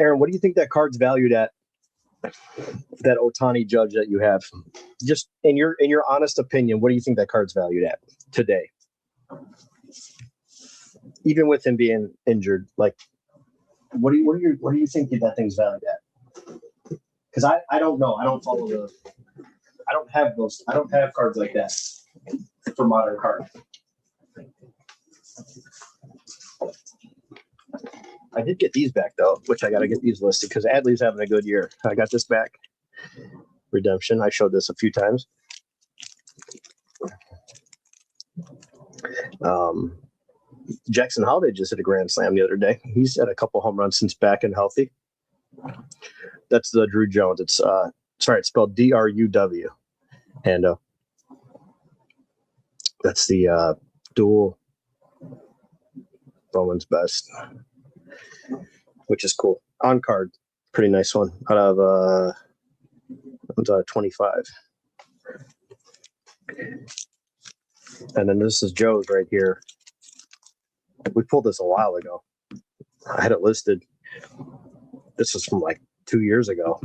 Aaron, what do you think that card's valued at? That Otani Judge that you have, just in your honest opinion, what do you think that card's valued at today? Even with him being injured, like, what do you think that thing's valued at? Because I don't know. I don't follow the. I don't have those. I don't have cards like that for modern cards. I did get these back though, which I got to get these listed because Adley's having a good year. I got this back. Redemption. I showed this a few times. Jackson Holliday just hit a grand slam the other day. He's had a couple home runs since back and healthy. That's the Drew Jones. It's it's spelled DRUW, and that's the dual Bowman's best, which is cool. On card, pretty nice one out of 25. And then this is Joe's right here. We pulled this a while ago. I had it listed. This was from like 2 years ago.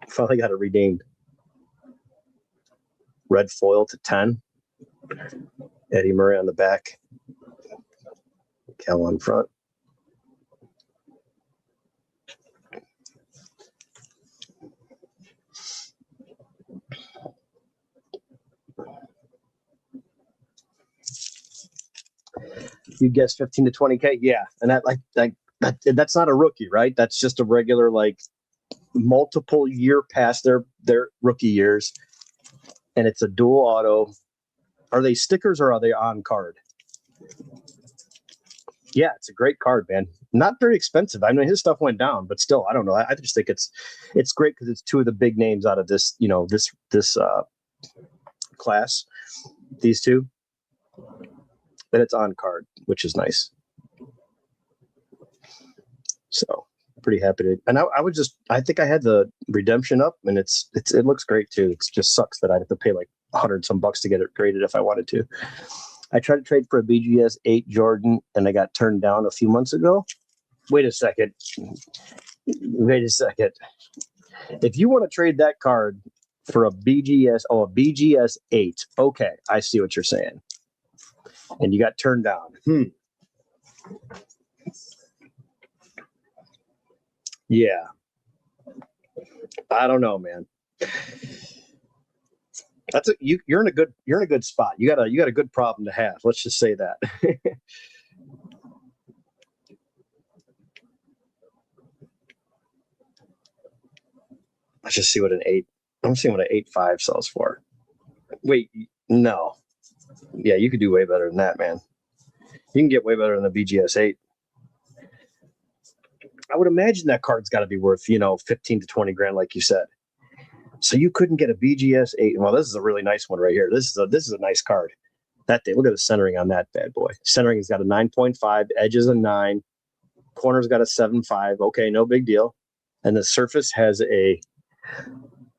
Finally got it redeemed. Red foil to 10. Eddie Murray on the back. Cal on front. You guess 15 to 20K, yeah, and that's not a rookie, right? That's just a regular like multiple year past their rookie years, and it's a dual auto. Are they stickers or are they on card? Yeah, it's a great card, man. Not very expensive. I mean, his stuff went down, but still, I don't know. I just think it's great because it's two of the big names out of this, this class. These two. Then it's on card, which is nice. So pretty happy to. And I think I had the redemption up, and it looks great too. It just sucks that I'd have to pay like $100 some to get it graded if I wanted to. I tried to trade for a BGS 8 Jordan, and I got turned down a few months ago. Wait a second. If you want to trade that card for a BGS 8, okay, I see what you're saying. And you got turned down. Yeah. I don't know, man. You're in a good spot. You got a good problem to have. Let's just say that. Let's just see what an 8. I'm seeing what an 8.5 sells for. Wait, no. Yeah, you could do way better than that, man. You can get way better than the BGS 8. I would imagine that card's got to be worth, 15 to 20 grand, like you said. So you couldn't get a BGS 8. Well, this is a really nice one right here. This is a nice card. That thing, look at the centering on that bad boy. Centering has got a 9.5, edges a 9, corner's got a 7.5. Okay, no big deal. And the surface has a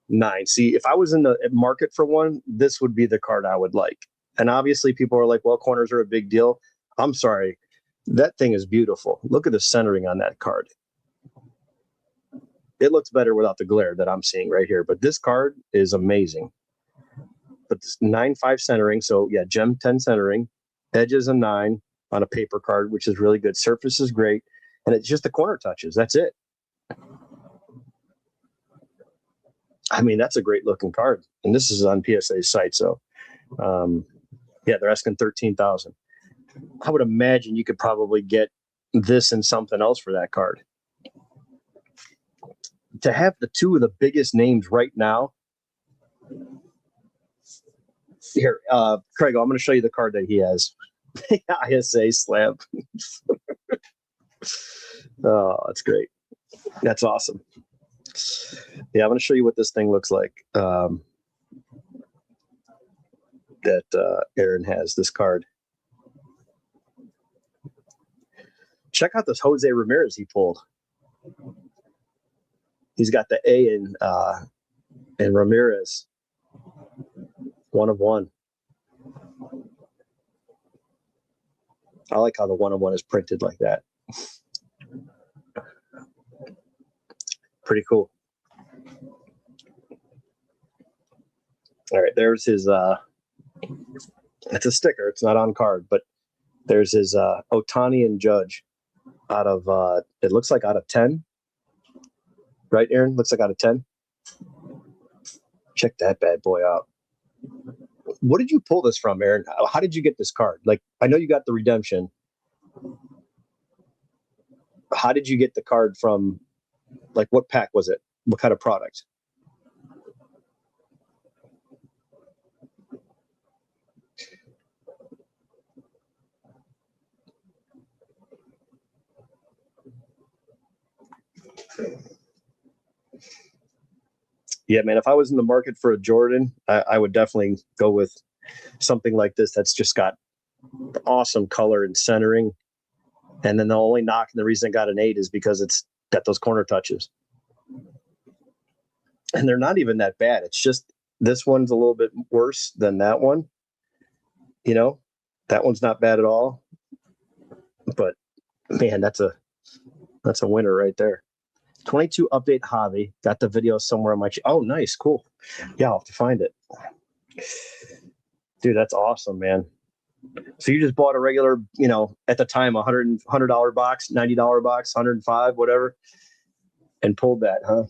9. See, if I was in the market for one, this would be the card I would like. And obviously people are like, well, corners are a big deal. I'm sorry. That thing is beautiful. Look at the centering on that card. It looks better without the glare that I'm seeing right here. But this card is amazing. But this 9.5 centering. So, yeah, Gem 10 centering. Edges a 9 on a paper card, which is really good. Surface is great. And it's just the corner touches. That's it. I mean, that's a great looking card. And this is on PSA's site. So, yeah, they're asking $13,000. I would imagine you could probably get this and something else for that card. To have the two of the biggest names right now. Here, Craig, I'm going to show you the card that he has. ISA slab. Oh, that's great. That's awesome. Yeah, I'm going to show you what this thing looks like. That Aaron has this card. Check out this Jose Ramirez he pulled. He's got the A in Ramirez. 1 of 1. I like how the 1 of 1 is printed like that. Pretty cool. All right, there's his it's a sticker. It's not on card, but there's his Ohtani and Judge out of it looks like out of 10. Right, Aaron? Looks like out of 10. Check that bad boy out. What did you pull this from, Aaron? How did you get this card? Like, I know you got the redemption. How did you get the card from? Like, what pack was it? What kind of product? Yeah, man, if I was in the market for a Jordan, I would definitely go with something like this that's just got awesome color and centering. And then the only knock, and the reason it got an 8 is because it's got those corner touches. And they're not even that bad. It's just this one's a little bit worse than that one. You know, that one's not bad at all. But man, that's a winner right there. 22 update hobby. Got the video somewhere on my oh, nice, cool. Yeah, I'll have to find it. Dude, that's awesome, man. So you just bought a regular, you know, at the time $100 box, $90 box, 105, whatever, and pulled that, huh?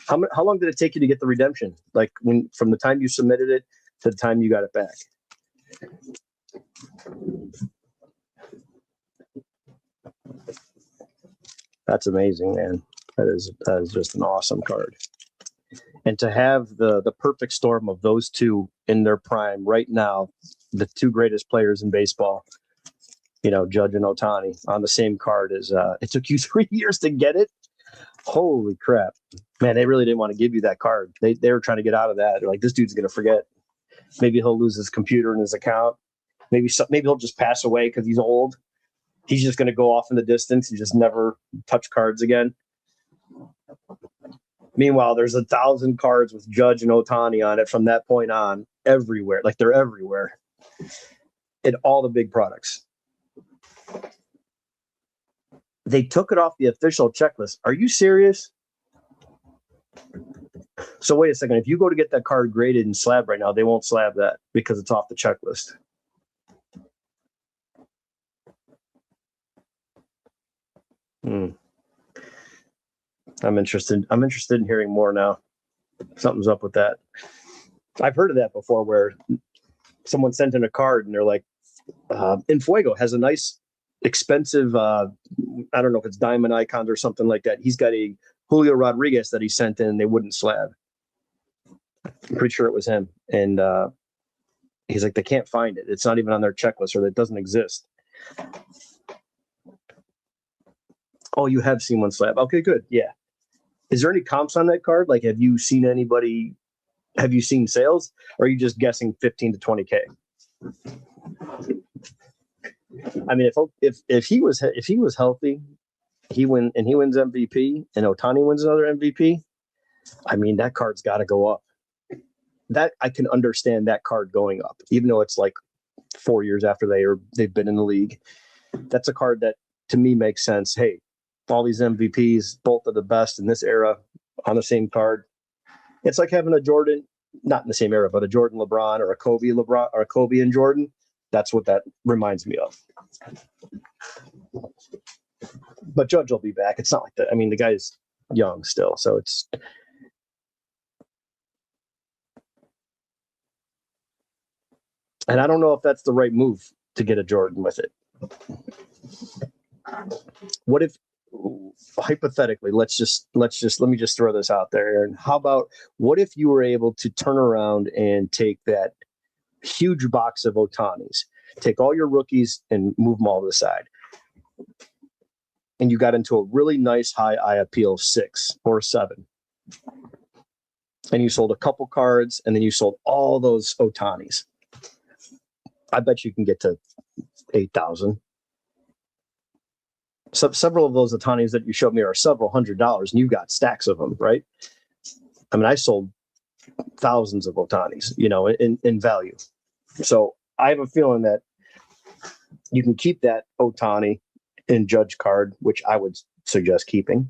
How long did it take you to get the redemption? Like from the time you submitted it to the time you got it back? That's amazing, man. That is just an awesome card. And to have the perfect storm of those two in their prime right now, the two greatest players in baseball, you know, Judge and Ohtani on the same card is it took you 3 years to get it. Holy crap, man! They really didn't want to give you that card. They were trying to get out of that. They're like, this dude's gonna forget. Maybe he'll lose his computer and his account. Maybe he'll just pass away because he's old. He's just gonna go off in the distance and just never touch cards again. Meanwhile, there's 1,000 cards with Judge and Ohtani on it from that point on, everywhere. Like, they're everywhere in all the big products. They took it off the official checklist. Are you serious? So wait a second. If you go to get that card graded in slab right now, they won't slab that because it's off the checklist. I'm interested in hearing more now. Something's up with that. I've heard of that before where someone sent in a card and they're like, Infuego has a nice expensive, I don't know if it's diamond icons or something like that. He's got a Julio Rodriguez that he sent in and they wouldn't slab. I'm pretty sure it was him. And he's like, they can't find it. It's not even on their checklist, or it doesn't exist. Oh, you have seen one slab. Okay, good. Yeah. Is there any comps on that card? Like, have you seen anybody? Have you seen sales? Or are you just guessing 15 to 20K? I mean, if he was healthy, he wins MVP, and Ohtani wins another MVP. I mean, that card's got to go up. That I can understand that card going up, even though it's like 4 years after they've been in the league. That's a card that to me makes sense. Hey, all these MVPs, both of the best in this era on the same card. It's like having a Jordan, not in the same era, but a Jordan LeBron or a Kobe LeBron or a Kobe and Jordan. That's what that reminds me of. But Judge will be back. It's not like that. I mean, the guy's young still, so it's. And I don't know if that's the right move to get a Jordan with it. What if, hypothetically, let me just throw this out there, Aaron. How about, what if you were able to turn around and take that huge box of Ohtanis, take all your rookies and move them all to the side, and you got into a really nice high eye appeal 6 or 7, and you sold a couple cards, and then you sold all those Ohtanis? I bet you can get to 8,000. So several of those Ohtanis that you showed me are several $100s, and you got stacks of them, right? I mean, I sold thousands of Ohtanis, you know, in value. So I have a feeling that you can keep that Ohtani and Judge card, which I would suggest keeping.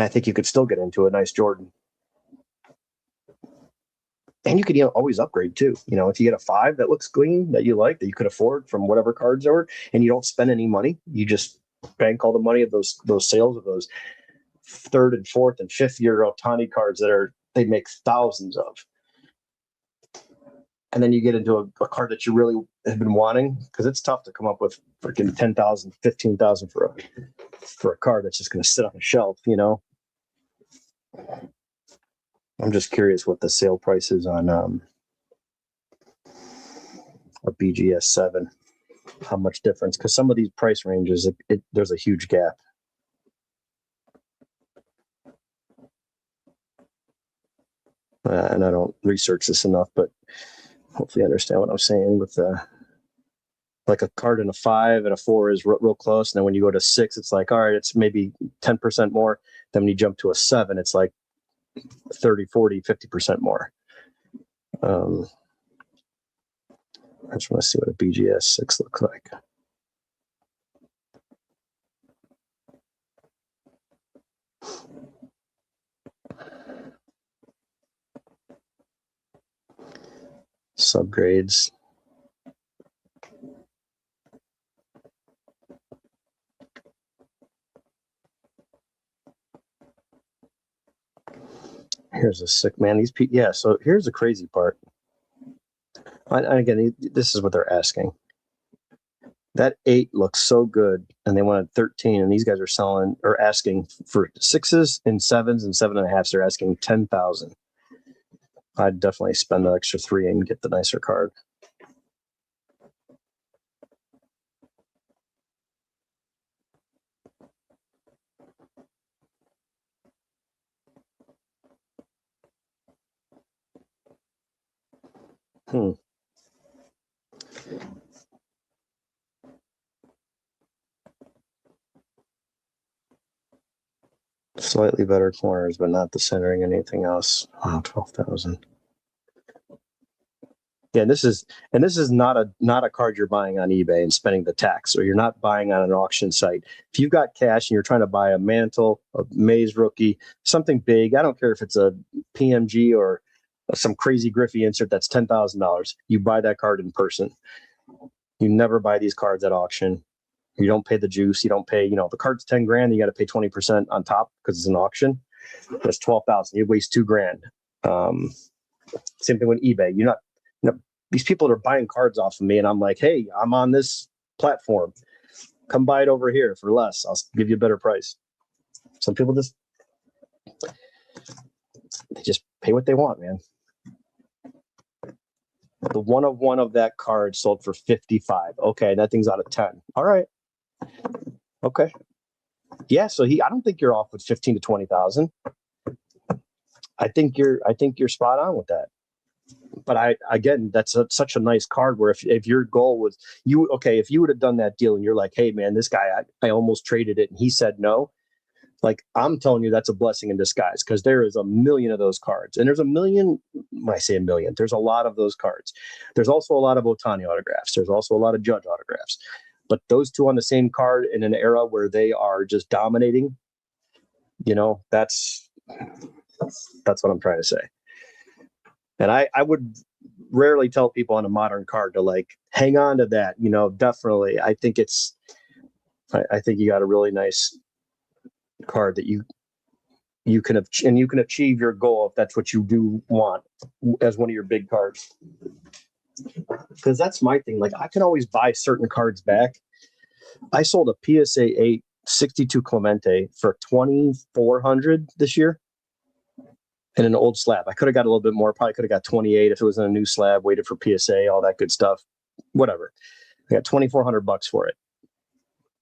I think you could still get into a nice Jordan. And you could always upgrade too. If you get a 5 that looks clean, that you like, that you could afford from whatever cards are, and you don't spend any money, you just bank all the money of those sales of those 3rd and 4th and 5th year Otani cards they make thousands of. And then you get into a card that you really have been wanting, because it's tough to come up with freaking 10,000, 15,000 for a card that's just going to sit on a shelf. I'm just curious what the sale price is on a BGS 7. How much difference? Because some of these price ranges, there's a huge gap. And I don't research this enough, but hopefully I understand what I'm saying with like a card in a 5 and a 4 is real close. And then when you go to 6, it's like, all right, it's maybe 10% more. Then when you jump to a 7, it's like 30, 40, 50% more. I just want to see what a BGS 6 looks like. Subgrades. Here's a sick man. These people, yeah. So here's the crazy part. And again, this is what they're asking. That 8 looks so good, and they wanted 13, and these guys are asking for 6s and 7s and 7.5s. They're asking 10,000. I'd definitely spend the extra 3 and get the nicer card. Slightly better corners, but not the centering. Anything else? Wow, 12,000. Yeah, this is not a card you're buying on eBay and spending the tax, or you're not buying on an auction site. If you've got cash and you're trying to buy a Mantle, a Mays rookie, something big, I don't care if it's a PMG or some crazy Griffey insert that's $10,000. You buy that card in person. You never buy these cards at auction. You don't pay the juice. You don't pay, the card's 10 grand. You got to pay 20% on top because it's an auction. That's 12,000. You waste $2,000. Same thing with eBay. These people that are buying cards off of me, and I'm like, hey, I'm on this platform. Come buy it over here for less. I'll give you a better price. Some people they just pay what they want, man. The 1 of 1 of that card sold for 55. Okay, that thing's out of 10. All right. Okay. Yeah, so I don't think you're off with 15 to 20,000. I think you're spot on with that. But that's such a nice card where if your goal was if you would have done that deal and you're like, hey man, this guy, I almost traded it and he said no. Like, I'm telling you, that's a blessing in disguise, because there is a million of those cards. And there's a million, when I say a million, there's a lot of those cards. There's also a lot of Otani autographs. There's also a lot of Judge autographs. But those two on the same card in an era where they are just dominating, that's what I'm trying to say. And I would rarely tell people on a modern card to hang on to that. Definitely. I think you got a really nice card that you can achieve your goal if that's what you do want as one of your big cards. Because that's my thing. I can always buy certain cards back. I sold a PSA 8 62 Clemente for $2,400 this year in an old slab. I could have got a little bit more. Probably could have got 28 if it was in a new slab, waited for PSA, all that good stuff. Whatever. I got $2,400 for it.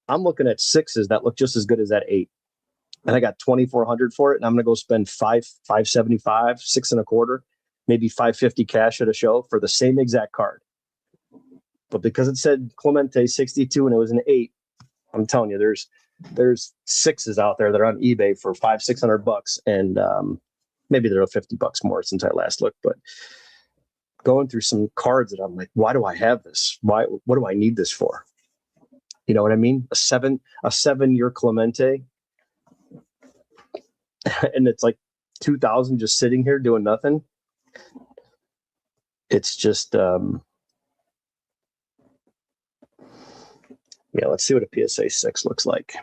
I'm looking at 6s that look just as good as that 8. And I got $2,400 for it, and I'm going to go spend $575, $6.25, maybe $550 cash at a show for the same exact card. But because it said Clemente 62 and it was an 8, I'm telling you, there's 6s out there that are on eBay for $500-$600, and maybe they're $50 more since I last looked. But going through some cards that I'm like, why do I have this? What do I need this for? You know what I mean? A 7-year Clemente. and it's like 2,000 just sitting here doing nothing. It's just, yeah, let's see what a PSA 6 looks like.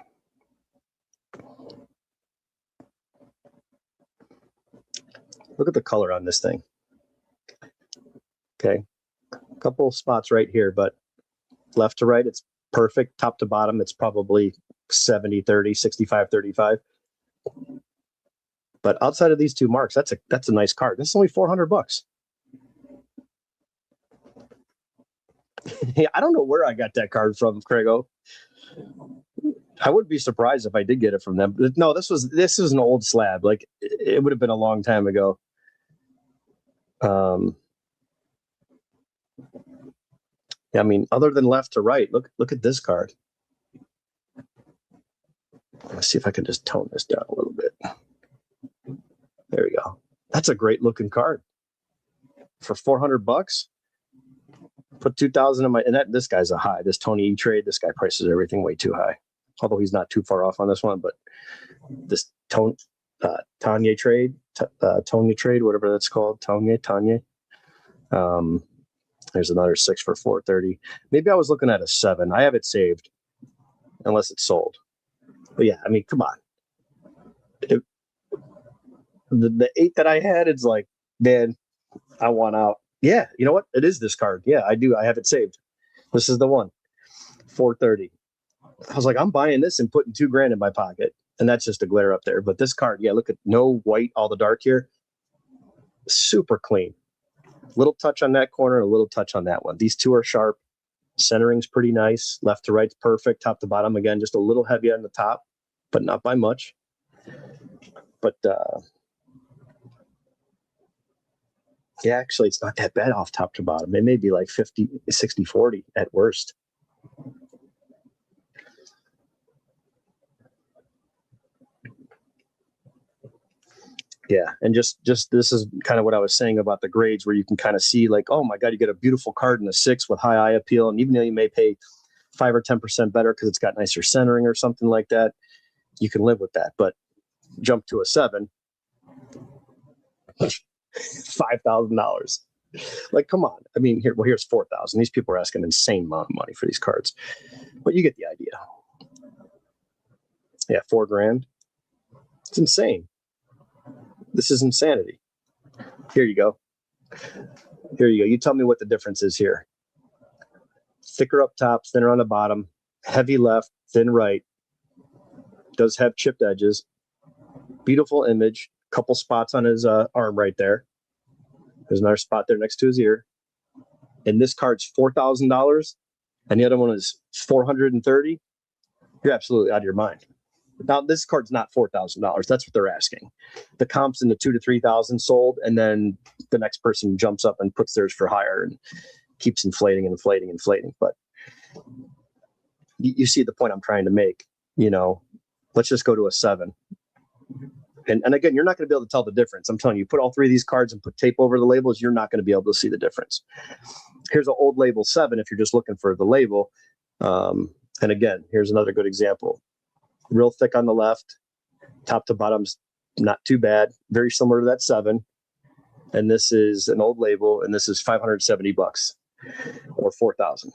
Look at the color on this thing. Okay, a couple spots right here, but left to right, it's perfect. Top to bottom, it's probably 70-30, 65-35. But outside of these two marks, that's a nice card. This is only $400. Yeah, I don't know where I got that card from, Craigo. I wouldn't be surprised if I did get it from them. But no, this is an old slab. Like it would have been a long time ago. Yeah, I mean, other than left to right, look at this card. Let's see if I can just tone this down a little bit. There we go. That's a great looking card for $400. Put 2,000 in my, and this guy's a high. This Tony E trade, this guy prices everything way too high. Although he's not too far off on this one, but this Tanya trade, whatever that's called, Tanya. There's another 6 for $430. Maybe I was looking at a 7. I have it saved, unless it's sold. But yeah, I mean, come on. The 8 that I had, it's like, man, I want out. Yeah, you know what? It is this card. Yeah, I do. I have it saved. This is the one. $430. I was like, I'm buying this and putting $2,000 in my pocket. And that's just a glare up there. But this card, yeah, look at no white, all the dark here. Super clean. Little touch on that corner, a little touch on that one. These two are sharp. Centering's pretty nice. Left to right's perfect. Top to bottom, again, just a little heavy on the top, but not by much. But yeah, actually, it's not that bad off top to bottom. It may be like 50, 60, 40 at worst. Yeah, and just this is kind of what I was saying about the grades, where you can kind of see like, oh my God, you get a beautiful card in a 6 with high eye appeal, and even though you may pay 5 or 10% better because it's got nicer centering or something like that, you can live with that. But jump to a 7, $5,000. Like, come on. I mean, here's 4,000. These people are asking an insane amount of money for these cards, but you get the idea. Yeah, $4,000. It's insane. This is insanity. Here you go. Here you go. You tell me what the difference is here. Thicker up top, thinner on the bottom, heavy left, thin right. Does have chipped edges. Beautiful image. Couple spots on his arm right there. There's another spot there next to his ear. And this card's $4,000, and the other one is $430. You're absolutely out of your mind. Now, this card's not $4,000. That's what they're asking. The comp's in the 2,000 to 3,000 sold, and then the next person jumps up and puts theirs for higher and keeps inflating. But you see the point I'm trying to make. You know, let's just go to a 7. And again, you're not going to be able to tell the difference. I'm telling you, put all 3 of these cards and put tape over the labels, you're not going to be able to see the difference. Here's an old label 7 if you're just looking for the label. And again, here's another good example. Real thick on the left, top to bottom's not too bad. Very similar to that 7. And this is an old label, and this is $570 or 4,000.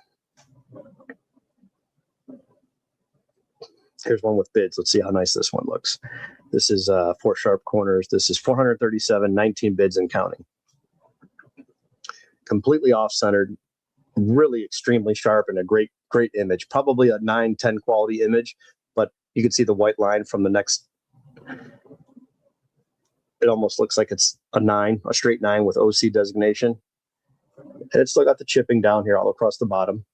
Here's one with bids. Let's see how nice this one looks. This is 4 sharp corners. This is 437, 19 bids and counting. Completely off-centered, really extremely sharp, and a great image. Probably a 9, 10 quality image, but you can see the white line from the next. It almost looks like it's a 9, a straight 9 with OC designation. And it's still got the chipping down here all across the bottom.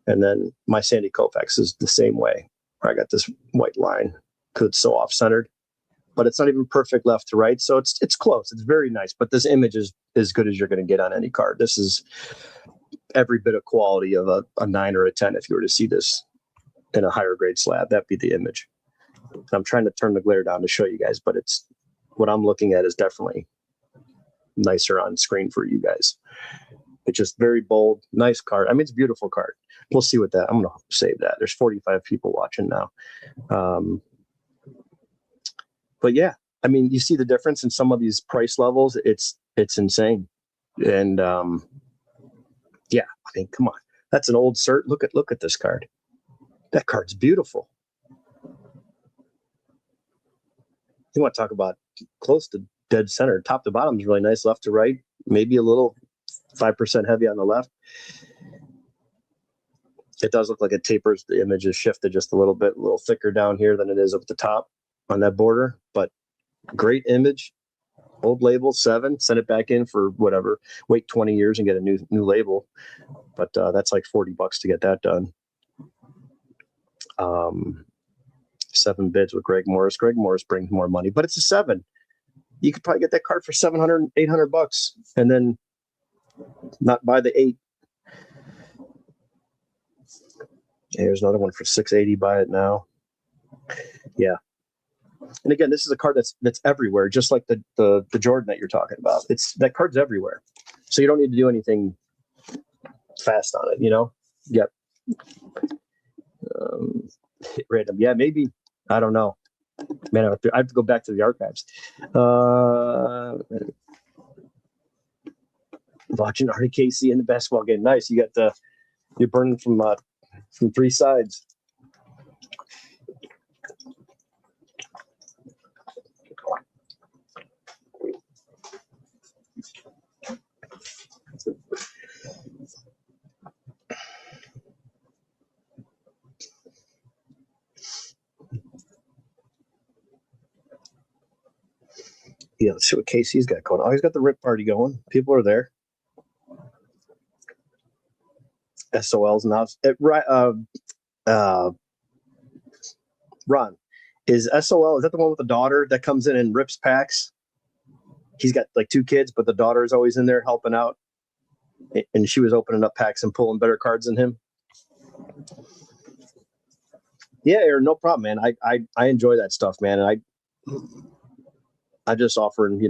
And then my Sandy Koufax is the same way. I got this white line because it's so off-centered, but it's not even perfect left to right. So it's close. It's very nice, but this image is as good as you're going to get on any card. This is every bit of quality of a 9 or a 10. If you were to see this in a higher grade slab, that'd be the image. And I'm trying to turn the glare down to show you guys, but it's what I'm looking at is definitely nicer on screen for you guys. It's just very bold, nice card. I mean, it's a beautiful card. We'll see what that. I'm going to save that. There's 45 people watching now. But yeah, I mean, you see the difference in some of these price levels. It's insane. And yeah, I mean, come on, that's an old cert. Look at this card. That card's beautiful. You want to talk about close to dead center. Top to bottom is really nice. Left to right, maybe a little 5% heavy on the left. It does look like it tapers. The image is shifted just a little bit, a little thicker down here than it is up at the top on that border. But great image. Old label 7. Send it back in for whatever. Wait 20 years and get a new label. But that's like $40 to get that done. 7 bids with Greg Morris. Greg Morris brings more money, but it's a 7. You could probably get that card for $700, $800, and then not buy the 8. Here's another one for $680. Buy it now. Yeah. And again, this is a card that's everywhere, just like the Jordan that you're talking about. That card's everywhere, so you don't need to do anything fast on it. Yep. Random. Yeah, maybe. I don't know. Man, I have to go back to the archives. Watching Artie Casey in the basketball game. Nice. You're burning from 3 sides. Yeah, let's see what Casey's got going. Oh, he's got the rip party going. People are there. SOL's now. Ron, is SOL, is that the one with the daughter that comes in and rips packs? He's got like 2 kids, but the daughter is always in there helping out. And she was opening up packs and pulling better cards than him. Yeah, Aaron, no problem, man. I enjoy that stuff, man. And I just offering,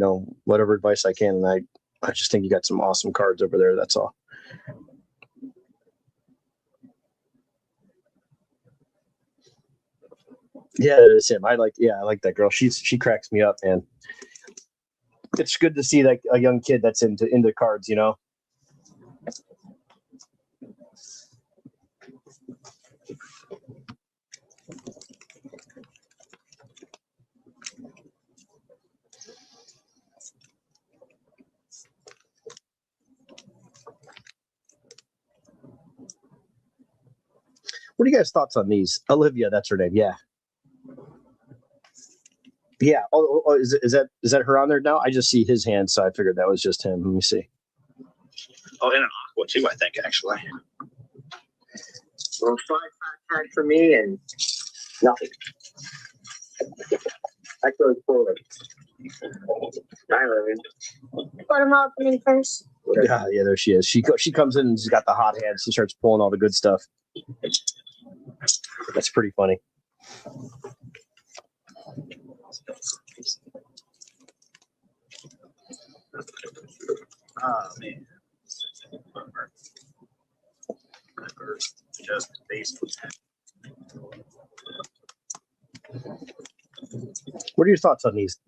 whatever advice I can. And I just think you got some awesome cards over there. That's all. Yeah, it is him. I like that girl. She cracks me up, man. It's good to see like a young kid that's into cards, What are you guys' thoughts on these? Olivia, that's her name. Yeah. Yeah. Oh, is that her on there now? I just see his hand, so I figured that was just him. Let me see. Oh, and an aqua too, I think, actually. Well, 5 card for me and nothing. That goes forward. Hi, Logan. What am I opening first? Yeah, there she is. She comes in and she's got the hot hands. She starts pulling all the good stuff. That's pretty funny. Oh, man. Just basically. What are your thoughts on these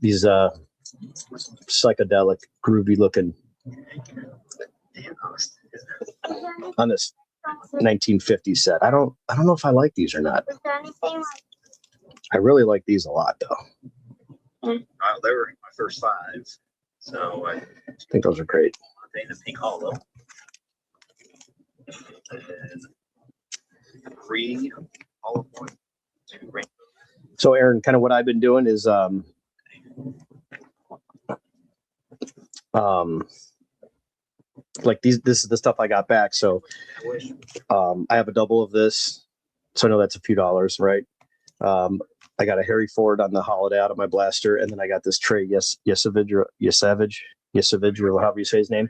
psychedelic, groovy looking on this 1950 set? I don't know if I like these or not. Is there anything like I really like these a lot, though. They were my first 5, so I think those are great. paint the pink hollow. And 3 hollow point, 2 rainbow. So, Aaron, kind of what I've been doing is like this is the stuff I got back. So I have a double of this. So I know that's a few dollars, right? I got a Harry Ford on the holiday out of my blaster, and then I got this Trey Yesavage, or however you say his name.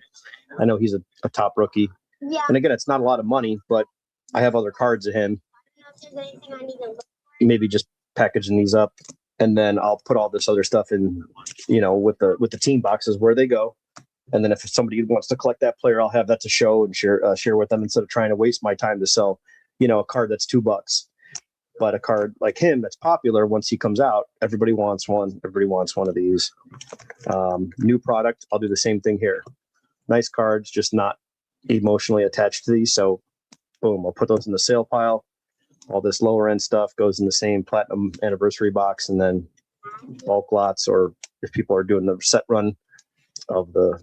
I know he's a top rookie. yeah? And again, it's not a lot of money, but I have other cards of him. I don't know if there's anything I need to look. Maybe just packaging these up, and then I'll put all this other stuff in, with the team boxes where they go. And then if somebody wants to collect that player, I'll have that to show and share with them instead of trying to waste my time to sell, a card that's $2. But a card like him that's popular, once he comes out, everybody wants one. Everybody wants one of these. New product, I'll do the same thing here. Nice cards, just not emotionally attached to these. So boom, I'll put those in the sale pile. All this lower end stuff goes in the same platinum anniversary box, and then bulk lots, or if people are doing the set run of the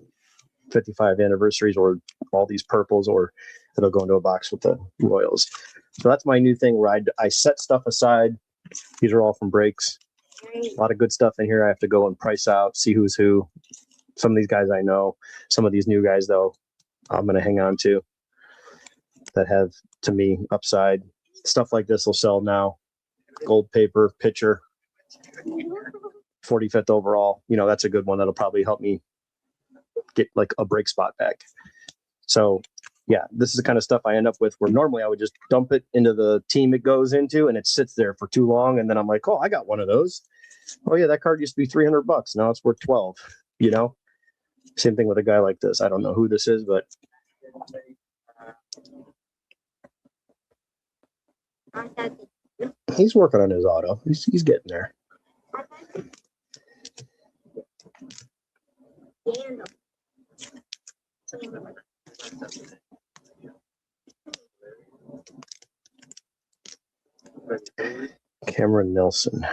55 anniversaries or all these purples, or it'll go into a box with the Royals. So that's my new thing where I set stuff aside. These are all from breaks. A lot of good stuff in here. I have to go and price out, see who's who. Some of these guys I know. Some of these new guys, though, I'm going to hang on to that have, to me, upside. Stuff like this will sell now. Gold paper, pitcher, 45th overall. That's a good one that'll probably help me get like a break spot back. So yeah, this is the kind of stuff I end up with where normally I would just dump it into the team it goes into and it sits there for too long. And then I'm like, oh, I got one of those. Oh yeah, that card used to be $300. Now it's worth 12, Same thing with a guy like this. I don't know who this is, but he's working on his auto. He's getting there. Cameron Nelson.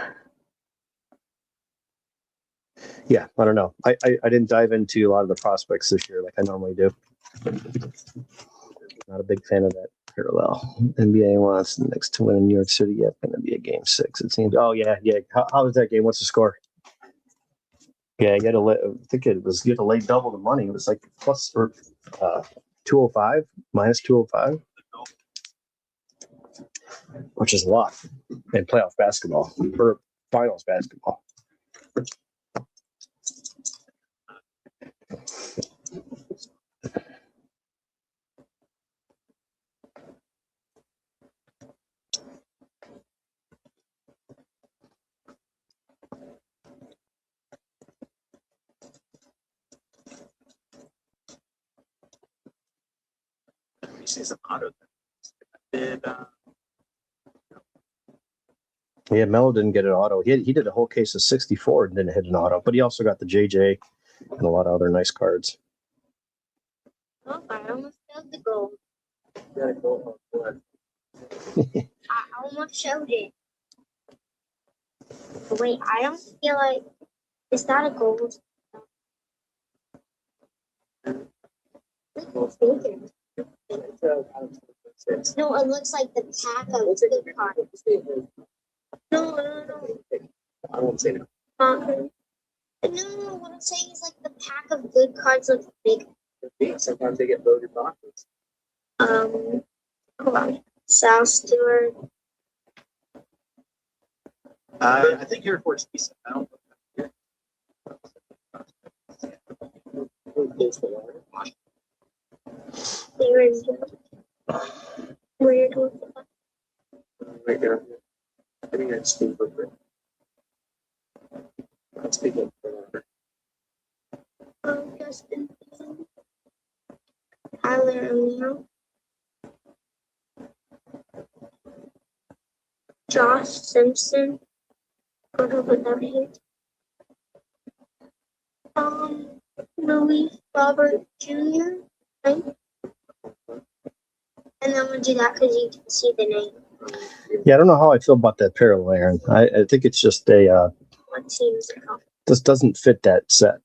Yeah, I don't know. I didn't dive into a lot of the prospects this year like I normally do. Not a big fan of that parallel. NBA wants the Knicks to win in New York City. Yeah, going to be a game 6. It seems. Oh yeah. How was that game? What's the score? Yeah, you had to I think it was. You had to lay double the money. It was like plus or 205 minus 205, which is a lot in playoff basketball or finals basketball. Yeah, Melo didn't get an auto. He did a whole case of 64 and didn't hit an auto, but he also got the JJ and a lot of other nice cards. Oh, I almost showed the gold. I almost showed it. But wait, I don't feel like it's not a gold. It's bigger. No, it looks like the pack of good cards. No. I won't say no. No, what I'm saying is like the pack of good cards looks big. Sometimes they get loaded boxes. Hold on. Sal Stewart. I think your report's decent. I don't There is weird. right there. I think that's super good. Let's speak up for Justin. Tyler O'Neill. Josh Simpson. I don't know what that is. Louis Robert Jr. Right? And I'm gonna do that because you can see the name. Yeah, I don't know how I feel about that parallel, Aaron. I think it's just What team is it called? this doesn't fit that set.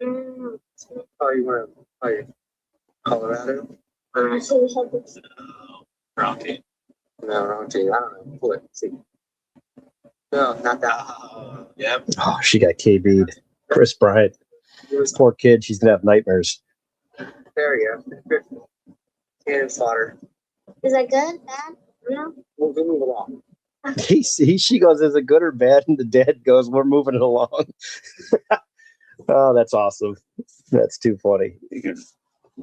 Mm. Oh, you want to play Colorado? So we have this. Wrong team. No, wrong team. I don't know. Pull it. See. No, not that. Yep. Oh, she got KB'd. Chris Bryant. Poor kid. She's going to have nightmares. There you go. Cannon fodder. Is that good? Bad? No. We'll move along. She goes, is it good or bad? And the dad goes, we're moving it along. Oh, that's awesome. That's too funny.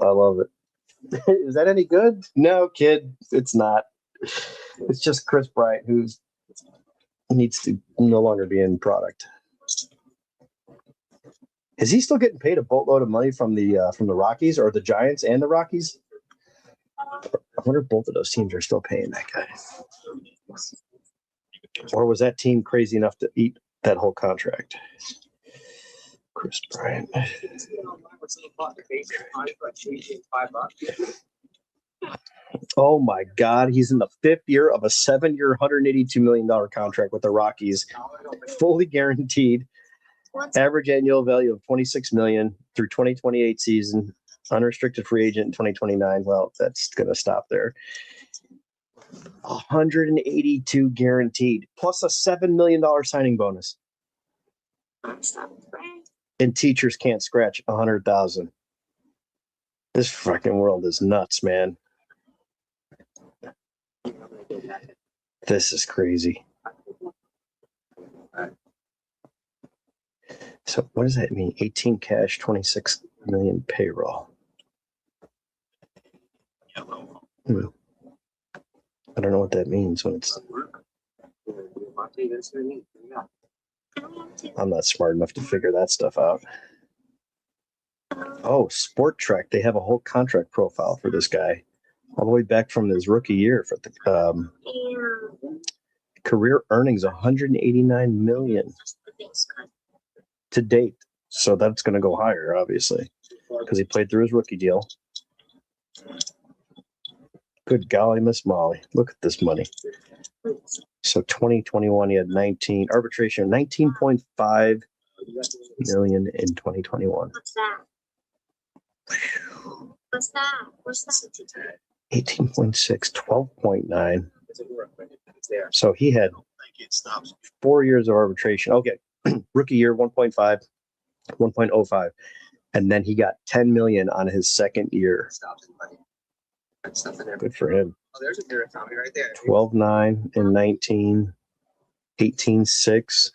I love it. Is that any good? No, kid, it's not. It's just Chris Bryant who needs to no longer be in product. Is he still getting paid a boatload of money from the Rockies or the Giants and the Rockies? I wonder if both of those teams are still paying that guy. Or was that team crazy enough to eat that whole contract? Chris Bryant. Oh my God, he's in the 5th year of a 7-year, $182 million contract with the Rockies, fully guaranteed. Average annual value of $26 million through 2028 season. Unrestricted free agent in 2029. Well, that's going to stop there. 182 guaranteed, plus a $7 million signing bonus. And teachers can't scratch 100,000. This fucking world is nuts, man. This is crazy. So what does that mean? 18 cash, 26 million payroll. I don't know what that means when it's. I'm not smart enough to figure that stuff out. Oh, Sport Trek. They have a whole contract profile for this guy, all the way back from his rookie year. For the career earnings, 189 million to date. So that's going to go higher, obviously, because he played through his rookie deal. Good golly, Miss Molly. Look at this money. So 2021, he had 19 arbitration, 19.5 million in 2021. What's that? 18.6, 12.9. So he had 4 years of arbitration. Okay. Rookie year, 1.5, 1.05. And then he got 10 million on his second year. Good for him. Oh, there's a Murakami right there. 12.9 and 19, 18.6,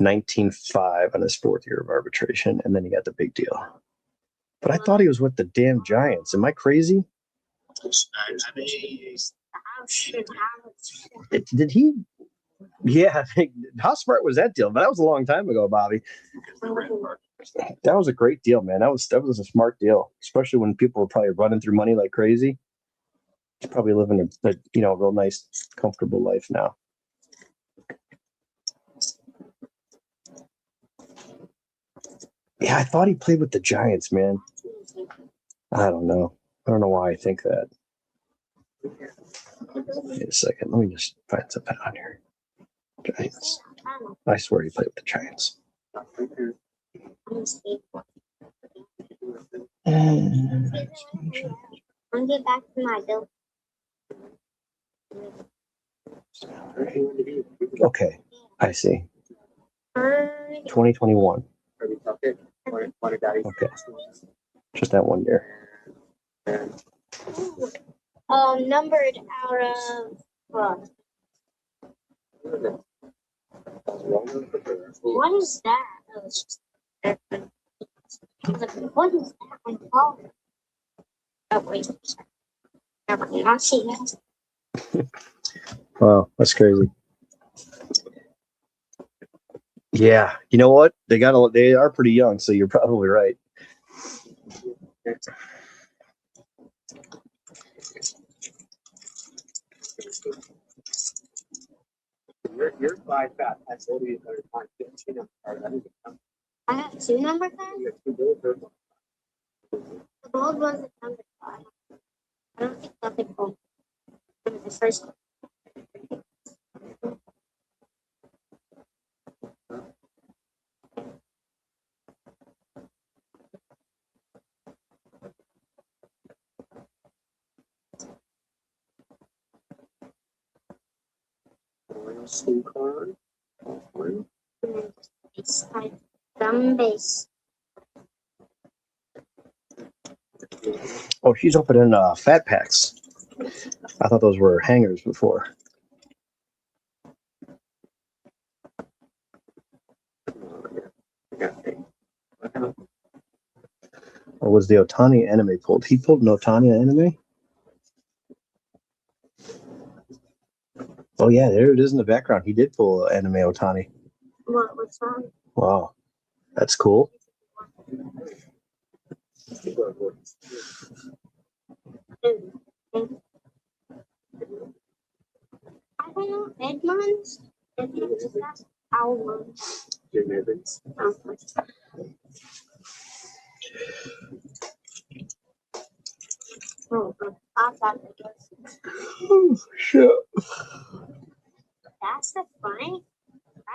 19.5 on his 4th year of arbitration. And then he got the big deal. But I thought he was with the damn Giants. Am I crazy? Did he? Yeah. How smart was that deal? But that was a long time ago, Bobby. That was a great deal, man. That was a smart deal, especially when people were probably running through money like crazy. He's probably living a real nice, comfortable life now. Yeah, I thought he played with the Giants, man. I don't know. I don't know why I think that. Wait a second. Let me just find something on here. Giants. I swear he played with the Giants. I'll get back to my bill. Okay, I see. 2021. Okay, just that 1 year. Numbered out of what? What is that? What is that one called? Oh wait, never mind. I'll see that. Wow, that's crazy. Yeah, you know what? They are pretty young, so you're probably right. You're 5 fat. That's all you find. I have 2 number cards. The gold one's a number card. I don't think that's a gold. The first one. It's like drum bass. Oh, she's opening fat packs. I thought those were hangers before. Or was the Otani anime pulled? He pulled an Otani anime? Oh, yeah, there it is in the background. He did pull anime Otani. What's wrong? Wow, that's cool. I I don't know. Edmonds? Edmonds is that? Almonds. Jim Evans. Oh, I thought it was. Oh, shit. That's the funny.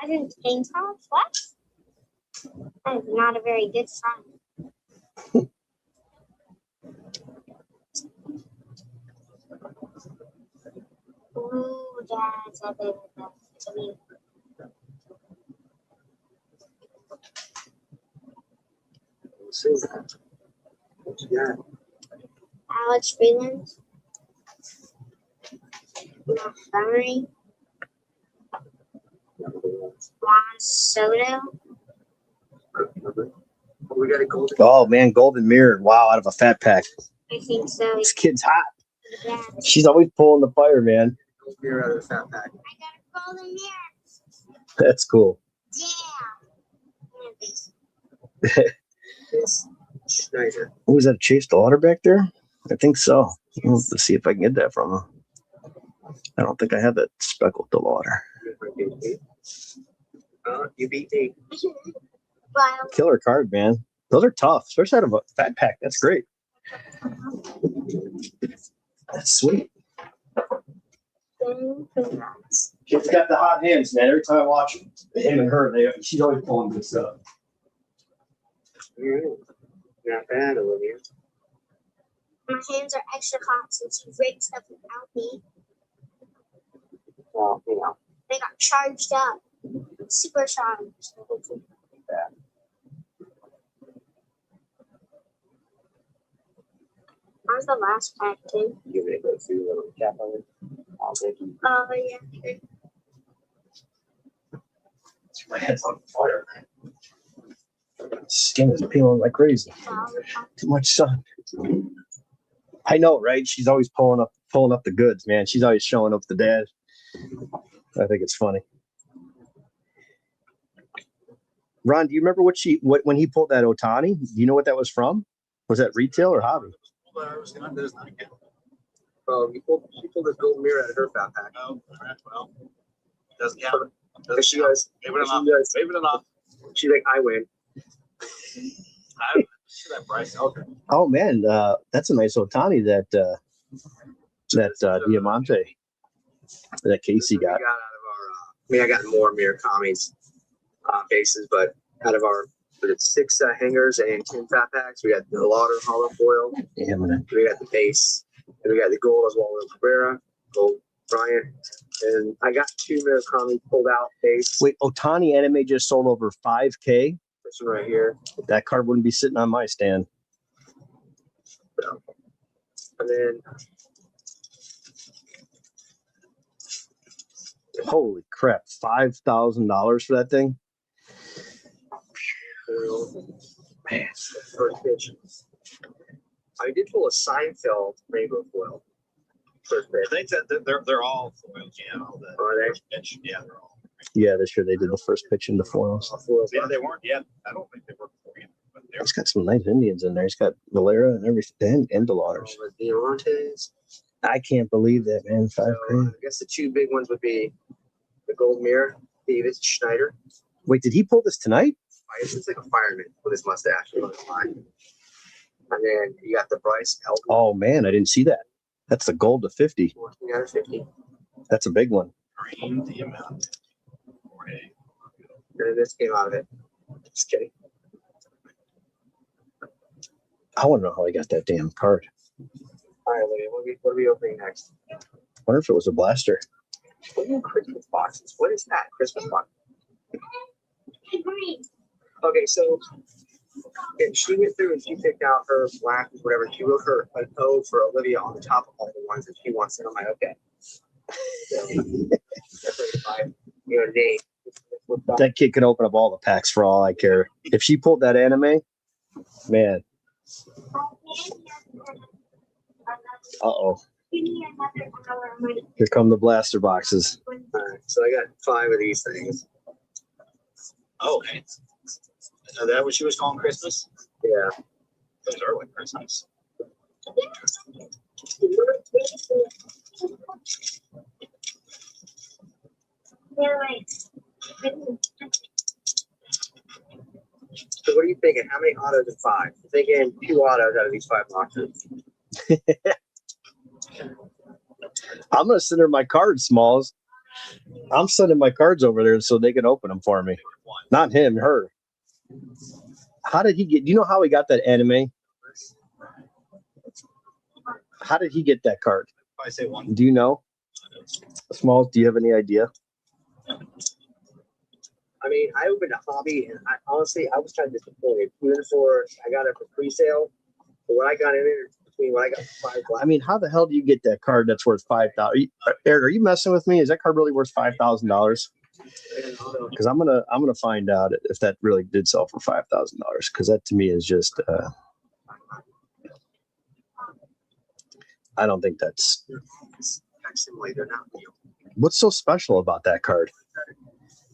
I didn't think so. What? That is not a very good sign. Ooh, that's a bit of a Let's see. What you got? Alex Freeland. Montgomery. Juan Soto. We got a golden. Oh, man, golden mirror. Wow, out of a fat pack. I think so. This kid's hot. Yeah. She's always pulling the fire, man. Beer out of the fat pack. I got a golden mirror. That's cool. Yeah. It's Schneider. Oh, is that a Chase Daughter back there? I think so. Let's see if I can get that from him. I don't think I have that speckled Daughter. You beat me. Well, Killer card, man. Those are tough, especially out of a fat pack. That's great. That's sweet. congrats. Kid's got the hot hands, man. Every time I watch him and her, she's always pulling good stuff. Not bad, Olivia. My hands are extra hot since you rigged stuff without me. Well, you know. They got charged up. Super charged. How's the last pack, too? Give it a go through a little cap on it. I'll take you. Oh, yeah. My head's on fire. Skin is peeling like crazy. Too much sun. I know, right? She's always pulling up the goods, man. She's always showing up the dad. I think it's funny. Ron, do you remember when he pulled that Otani? Do you know what that was from? Was that retail or hobby? She pulled this gold mirror out of her fat pack. Oh, well, doesn't count. She goes, Maybe enough. She's like, I win. That price. Okay. Oh man, that's a nice Otani that Diamante that Casey got. I got more Murakami's bases, but out of our 6 hangers and 10 fat packs, we got the Lauder hollow foil. Yeah, We got the base, and we got the gold as well as Cabrera, gold Bryant, and I got 2 Murakami pulled out base. Wait, Otani anime just sold over 5K. This one right here. That card wouldn't be sitting on my stand. So, and then Holy crap, $5,000 for that thing. Man, first pitch. I did pull a Seinfeld rainbow foil. First I pitch. think that they're all foils. Yeah, all the Are they? first pitch. Yeah, they're all. Yeah, this year they did the first pitch into foils. Foils. Yeah, they weren't yet. I don't think they were for you, but they're. He's got some nice Indians in there. He's got Valera and everything, and Delauders. With Diamantes. I can't believe that, man. 5K. So, I guess the 2 big ones would be the gold mirror, David Schneider. Wait, did he pull this tonight? It's just like a fireman with his mustache. And then you got the Bryce Elton. Oh man, I didn't see that. That's the gold to 50. 14 out of 50. That's a big one. Green the amount. Okay. And this came out of it. Just kidding. I want to know how he got that damn card. All right, Lydia, what are we opening next? I wonder if it was a blaster. What are Christmas boxes? What is that? Christmas box. Green. Okay, so she went through and she picked out her black, whatever. She wrote her an O for Olivia on the top of all the ones that she wants. And I'm like, okay. So, that's like my, name. That kid can open up all the packs for all I care. If she pulled that anime, man. Uh-oh. Give me another hour. Here come the blaster boxes. All right, so I got 5 of these things. Oh, okay. Is that what she was calling Christmas? Yeah. Those are like Christmas. Yeah, right. So what are you thinking? How many autos in 5? I'm thinking 2 autos out of these 5 boxes. I'm gonna send her my cards, Smalls. I'm sending my cards over there so they can open them for me. Not him, her. How did he get? Do you know how he got that anime? How did he get that card? I say one. Do you know? Smalls, do you have any idea? I mean, I opened a hobby, and honestly, I was kind of disappointed. Even for I got it for pre-sale, but when I got in it, between what I got for 5 I mean, how the hell do you get that card that's worth $5,000? Eric, are you messing with me? Is that card really worth $5,000? Because I'm gonna find out if that really did sell for $5,000. Because that to me is just I don't think that's. Facsimile, they're not real. What's so special about that card?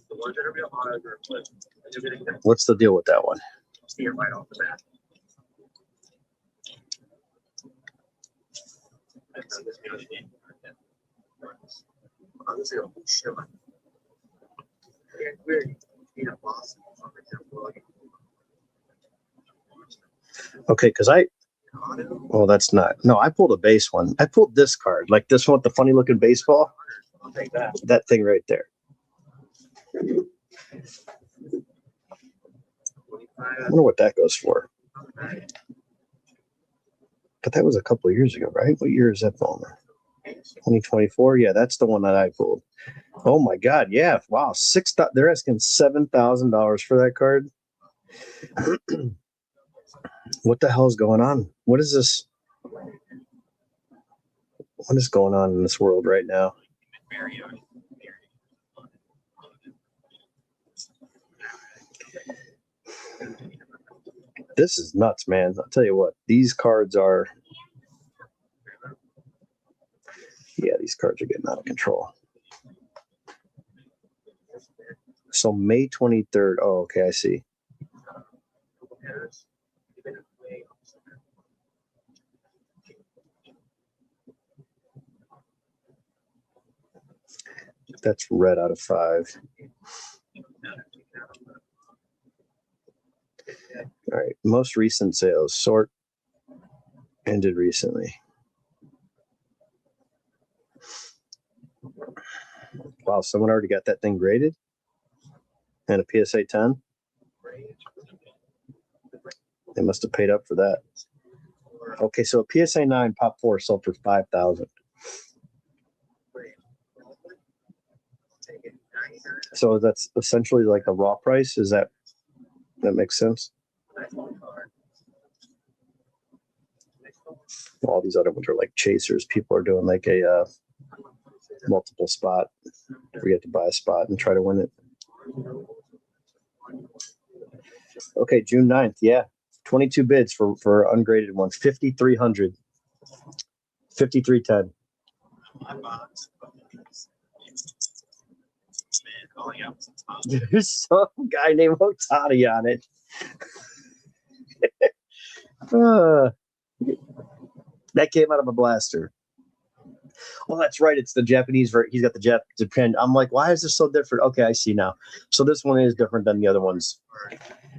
The ones that are real autos are flipped. You're getting them What's the deal with that one? see it right off the bat. Honestly, oh, shit. Yeah, weird. You know, Boston. Okay, because well, that's not. No, I pulled a base one. I pulled this card, like this one with the funny looking baseball. I'll take that. That thing right there. I wonder what that goes for. But that was a couple of years ago, right? What year is that Bowman? 2024. Yeah, that's the one that I pulled. Oh my God! Yeah, wow. They're asking $7,000 for that card. What the hell is going on? What is this? What is going on in this world right now? This is nuts, man. I'll tell you what, these cards are. Yeah, these cards are getting out of control. So May 23rd. Oh, okay, I see. That's red out of 5. All right, most recent sales. Sort ended recently. Wow, someone already got that thing graded? And a PSA 10? They must have paid up for that. Okay, so a PSA 9 Pop 4 sold for $5,000. So that's essentially like a raw price. Is that makes sense? All these other ones are like chasers. People are doing like a multiple spot. Forget to buy a spot and try to win it. Okay, June 9th. Yeah. 22 bids for ungraded ones. 5,300. 5,310. There's some guy named Otani on it. That came out of a blaster. Oh, that's right. It's the Japanese version. He's got the Japan. I'm like, why is this so different? Okay, I see now. So this one is different than the other ones.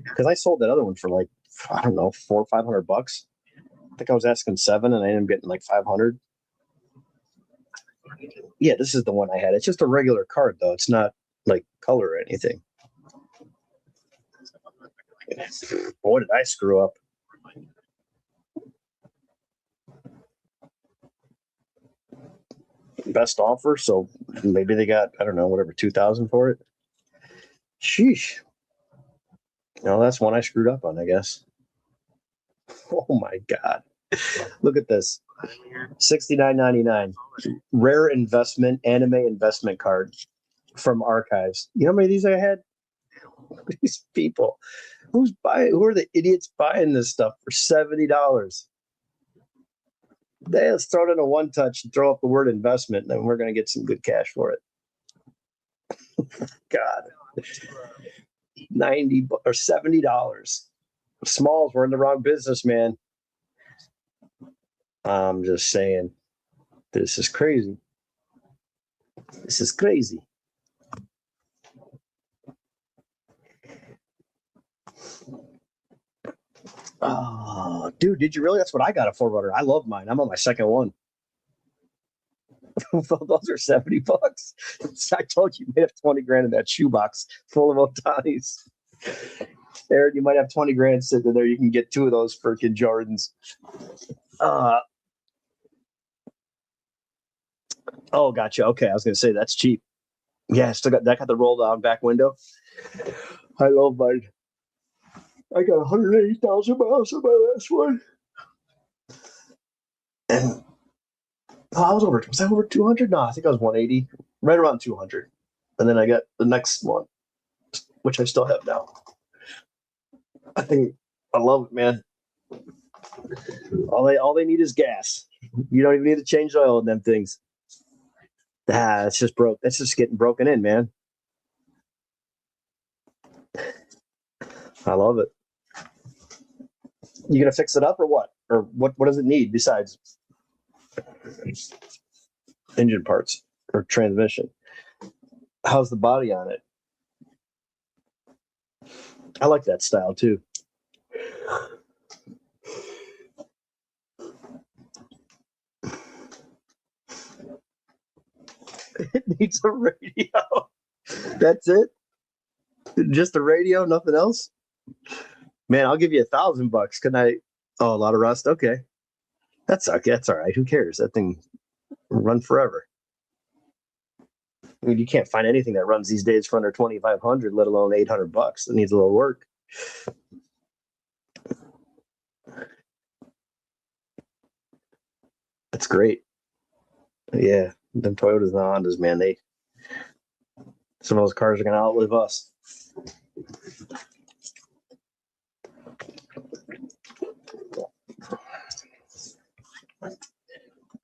Because I sold that other one for like, I don't know, $400 or $500. I think I was asking $700 and I ended up getting like $500. Yeah, this is the one I had. It's just a regular card though. It's not like color or anything. Boy, did I screw up. Best offer, so maybe they got, I don't know, whatever, 2,000 for it. Sheesh. No, that's one I screwed up on, I guess. Oh my God. Look at this. $69.99. Rare investment, anime investment card from Archives. You know how many of these I had? These people. Who's buying? Who are the idiots buying this stuff for $70? Let's throw it in a one touch and throw up the word investment, and then we're going to get some good cash for it. God. $90 or $70. Smalls, we're in the wrong business, man. I'm just saying, this is crazy. This is crazy. Oh, dude, did you really? That's what I got a 4-runner. I love mine. I'm on my second one. Those are $70. I told you, you might have 20 grand in that shoebox full of Otanis. Aaron, you might have 20 grand sitting there. You can get 2 of those freaking Jordans. Oh, gotcha. Okay, I was gonna say that's cheap. Yeah, still got that. Got the roll down back window. I love mine. I got 180,000 miles on my last one. And I was over. Was I over 200? No, I think I was 180, right around 200. And then I got the next one, which I still have now. I think I love it, man. All they need is gas. You don't even need to change oil in them things. It's just broke. That's just getting broken in, man. I love it. You gonna fix it up or what? Or what does it need besides engine parts or transmission? How's the body on it? I like that style too. It needs a radio. That's it. Just a radio, nothing else. Man, I'll give you $1,000. Can I? Oh, a lot of rust. Okay, that's okay. That's all right. Who cares? That thing run forever. I mean, you can't find anything that runs these days for under 2,500, let alone $800. It needs a little work. That's great. Yeah, them Toyotas and the Hondas, man. Some of those cars are going to outlive us.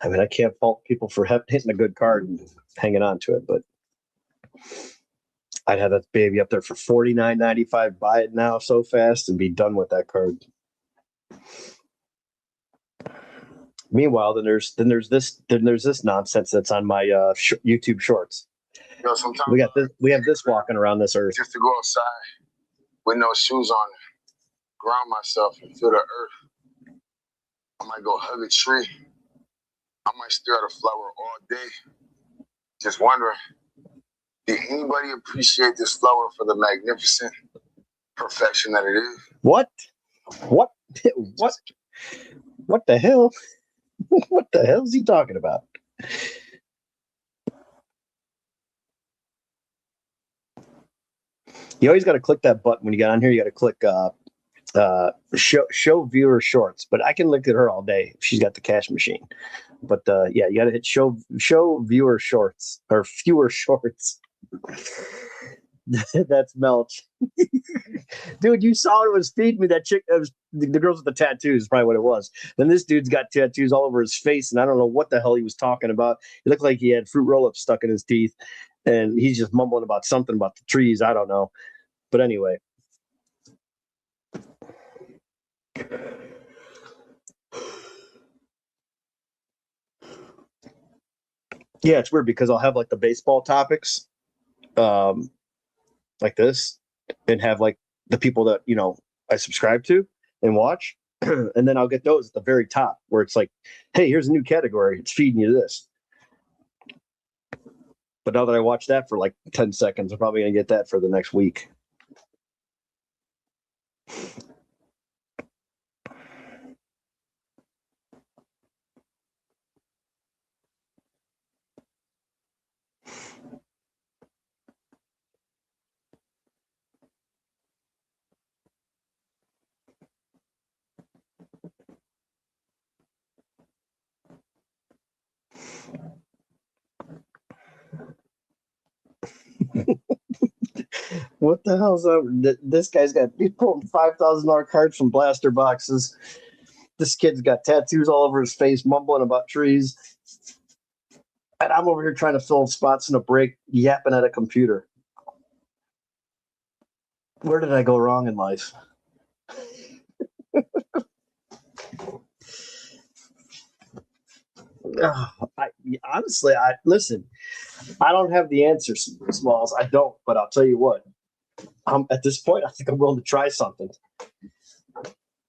I mean, I can't fault people for hitting a good card and hanging on to it, but I'd have that baby up there for $49.95. Buy it now so fast and be done with that card. Meanwhile, then there's this nonsense that's on my YouTube Shorts. You know, sometimes We have this walking around this earth. just to go outside with no shoes on, ground myself and feel the earth. I might go hug a tree. I might stare at a flower all day, just wondering, did anybody appreciate this flower for the magnificent perfection that it is? What the hell? What the hell is he talking about? You always got to click that button when you get on here. You got to click show viewer shorts. But I can look at her all day if she's got the cash machine. But yeah, you got to hit show viewer shorts or fewer shorts. That's Melch. Dude, you saw it was feeding me that chick. That was the girls with the tattoos, is probably what it was. Then this dude's got tattoos all over his face, and I don't know what the hell he was talking about. He looked like he had fruit roll-ups stuck in his teeth, and he's just mumbling about something about the trees. I don't know. But anyway. Yeah, it's weird because I'll have like the baseball topics, like this, and have like the people that, you know, I subscribe to and watch. And then I'll get those at the very top where it's like, hey, here's a new category. It's feeding you this. But now that I watch that for like 10 seconds, I'm probably going to get that for the next week. What the hell's up? This guy's he's pulling $5,000 cards from blaster boxes. This kid's got tattoos all over his face, mumbling about trees. And I'm over here trying to fill spots in a break, yapping at a computer. Where did I go wrong in life? Honestly, listen. I don't have the answers, Smalls. I don't, but I'll tell you what. At this point, I think I'm willing to try something.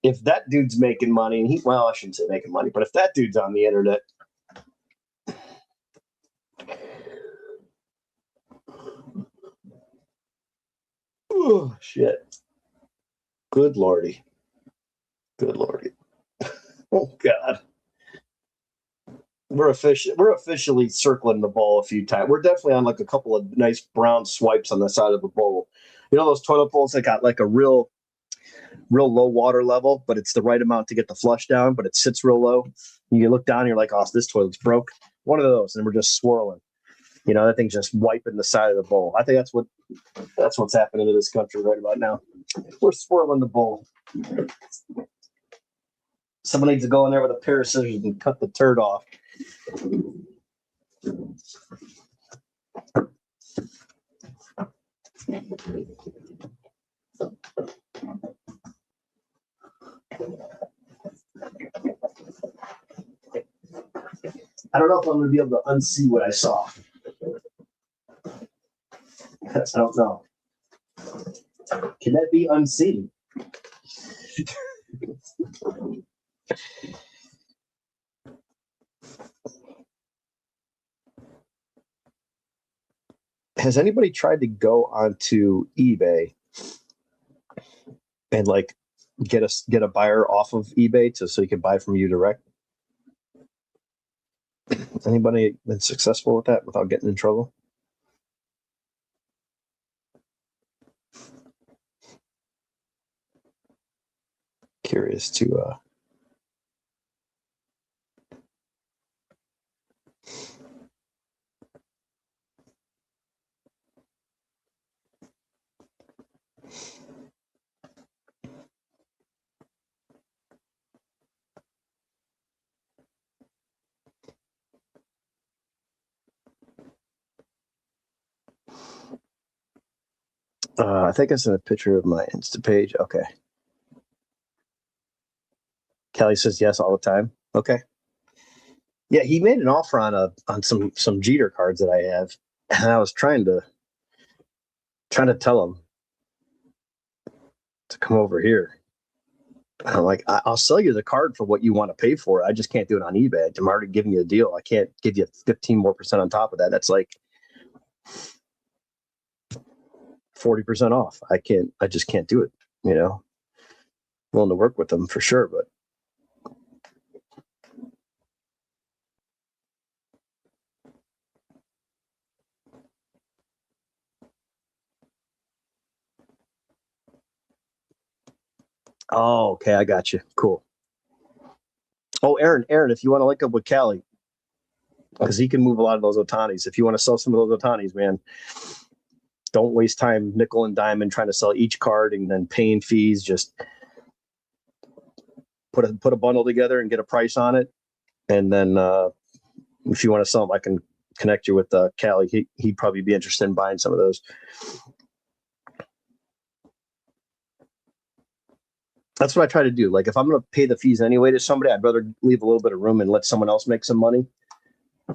if that dude's making money, and well, I shouldn't say making money, but if that dude's on the internet, oh shit. Good lordy. Good lordy. Oh God. We're officially circling the bowl a few times. We're definitely on like a couple of nice brown swipes on the side of the bowl. You know those toilet bowls that got like a real low water level, but it's the right amount to get the flush down, but it sits real low. You look down and you're like, oh, this toilet's broke. One of those, and we're just swirling. You know, that thing's just wiping the side of the bowl. I think that's what's happening to this country right about now. We're swirling the bowl. Someone needs to go in there with a pair of scissors and cut the turd off. I don't know if I'm going to be able to unsee what I saw. I don't know. Can that be unseen? Has anybody tried to go onto eBay and like get a buyer off of eBay so he can buy from you direct? Anybody been successful with that without getting in trouble? Curious to I think I sent a picture of my Insta page. Okay. Kelly says yes all the time. Okay. Yeah, he made an offer on some Jeter cards that I have, and I was trying to tell him to come over here. I'm like, I'll sell you the card for what you want to pay for it. I just can't do it on eBay. I'm already giving you a deal. I can't give you 15% more on top of that. That's like 40% off. I just can't do it. You know, willing to work with them for sure, but. Oh, okay. I got you. Cool. Oh, Aaron, if you want to link up with Callie, because he can move a lot of those Otanis. If you want to sell some of those Otanis, man, don't waste time nickel and diamond trying to sell each card and then paying fees. Just put a bundle together and get a price on it. And then if you want to sell them, I can connect you with Callie. He'd probably be interested in buying some of those. That's what I try to do. Like if I'm going to pay the fees anyway to somebody, I'd rather leave a little bit of room and let someone else make some money.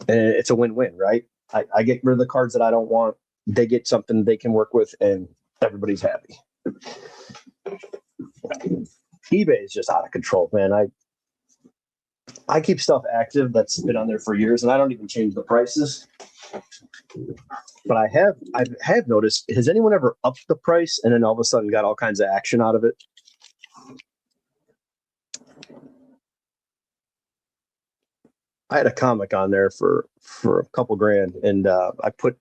And it's a win-win, right? I get rid of the cards that I don't want. They get something they can work with, and everybody's happy. eBay is just out of control, man. I keep stuff active that's been on there for years, and I don't even change the prices. But I have noticed. Has anyone ever upped the price and then all of a sudden got all kinds of action out of it? I had a comic on there for a couple grand, and I put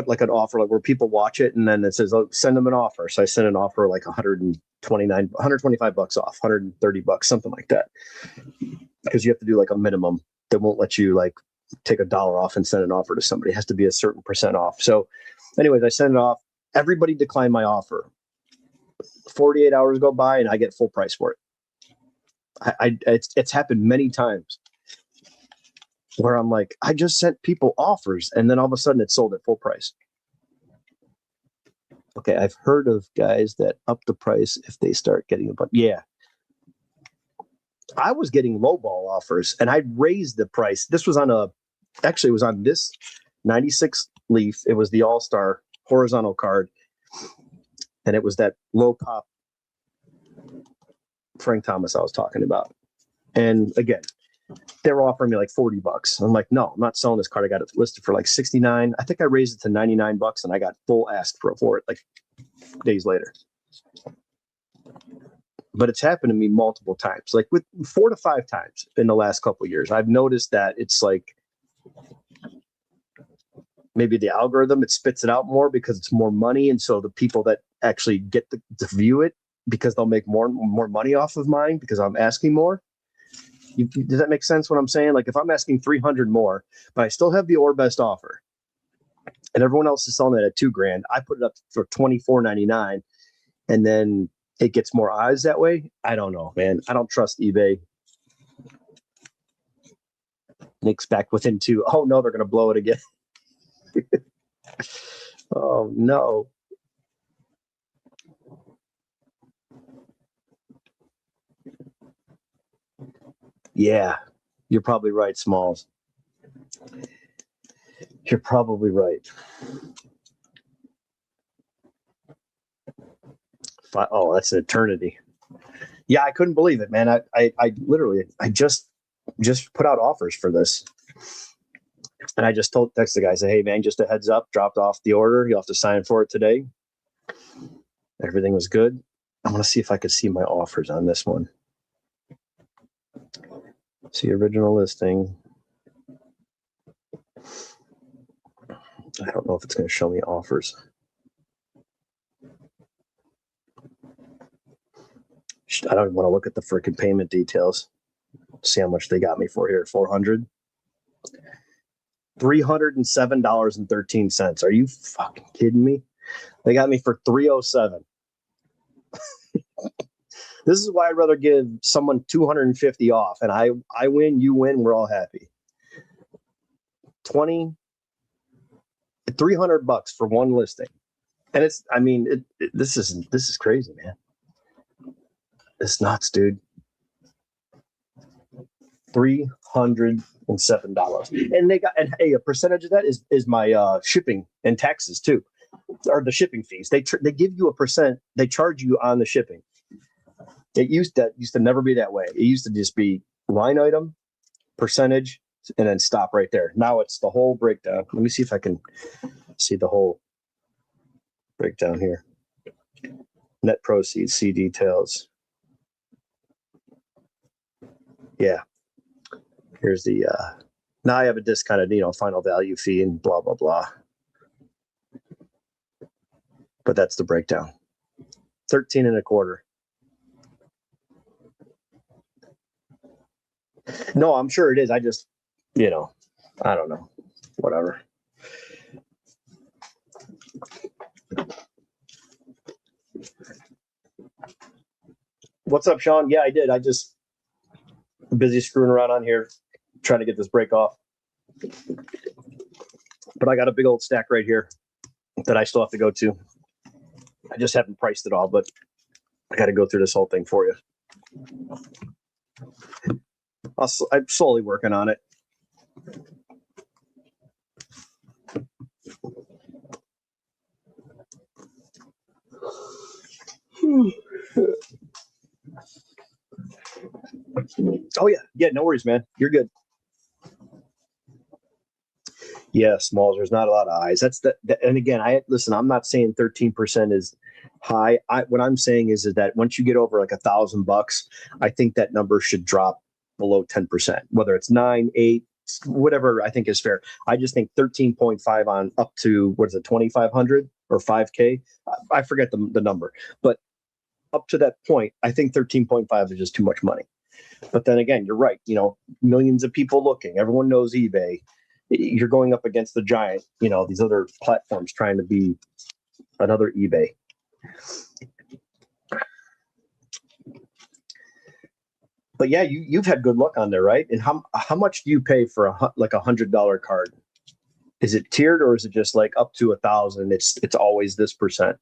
like an offer like where people watch it, and then it says, "Oh, send them an offer." So I sent an offer like $125 off, $130, something like that, because you have to do like a minimum. They won't let you like take $1 off and send an offer to somebody. It has to be a certain percent off. So, anyways, I sent it off. Everybody declined my offer. 48 hours go by, and I get full price for it. It's happened many times where I'm like, I just sent people offers, and then all of a sudden it's sold at full price. Okay, I've heard of guys that up the price if they start getting yeah. I was getting lowball offers, and I raised the price. This was it was on this 96 Leaf. It was the All-Star horizontal card, and it was that low pop Frank Thomas I was talking about. And again, they were offering me like $40. I'm like, no, I'm not selling this card. I got it listed for like 69. I think I raised it to $99 and I got full ask for it like days later. But it's happened to me multiple times, like with 4 to 5 times in the last couple of years. I've noticed that it's like maybe the algorithm, it spits it out more because it's more money. And so the people that actually get to view it, because they'll make more money off of mine because I'm asking more. Does that make sense what I'm saying? Like if I'm asking 300 more, but I still have the or best offer and everyone else is selling it at $2,000, I put it up for $24.99 and then it gets more eyes that way. I don't know, man. I don't trust eBay. Nick's back within 2. Oh no, they're going to blow it again. Oh no. Yeah, you're probably right, Smalls. You're probably right. Oh, that's an eternity. Yeah, I couldn't believe it, man. I literally just put out offers for this. And I just text the guy, say, hey man, just a heads up, dropped off the order. You'll have to sign for it today. Everything was good. I'm gonna see if I could see my offers on this one. See original listing. I don't know if it's going to show me offers. I don't want to look at the freaking payment details. See how much they got me for here. 400. $307.13. Are you fucking kidding me? They got me for 307. This is why I'd rather give someone 250 off, and I win, you win, we're all happy. $300 for one listing, and it's. I mean, this is crazy, man. It's nuts, dude. $307, and they got, and hey, a percentage of that is my shipping and taxes too, or the shipping fees. They give you a percent. They charge you on the shipping. It used to never be that way. It used to just be line item, percentage, and then stop right there. Now it's the whole breakdown. Let me see if I can see the whole breakdown here. Net proceeds, see details. Yeah. Here's the, now I have a discounted, final value fee and blah, blah, blah. But that's the breakdown. 13.25. No, I'm sure it is. I just, I don't know. Whatever. What's up, Sean? Yeah, I did. I just busy screwing around on here, trying to get this break off. But I got a big old stack right here that I still have to go to. I just haven't priced it all, but I got to go through this whole thing for you. I'm slowly working on it. Oh yeah, no worries, man. You're good. Yeah, Smalls. There's not a lot of eyes. That's and again, I'm not saying 13% is high. What I'm saying is that once you get over like $1,000, I think that number should drop below 10%. Whether it's 9, 8, whatever I think is fair. I just think 13.5 on up to 2,500 or 5K. I forget the number, but up to that point, I think 13.5 is just too much money. But then again, you're right. Millions of people looking. Everyone knows eBay. You're going up against the giant, these other platforms trying to be another eBay. But yeah, you've had good luck on there, right? And how much do you pay for a $100 card? Is it tiered or is it just like up to 1,000? It's always this percent.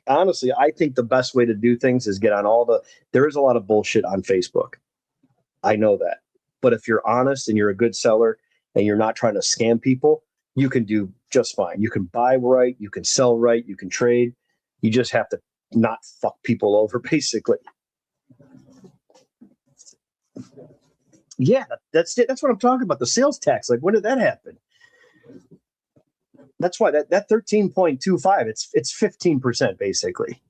Honestly, I think the best way to do things is get on there is a lot of bullshit on Facebook. I know that. But if you're honest and you're a good seller and you're not trying to scam people, you can do just fine. You can buy right, you can sell right, you can trade. You just have to not fuck people over, basically. Yeah, that's it. That's what I'm talking about. The sales tax. Like, when did that happen? That's why that 13.25, it's 15% basically.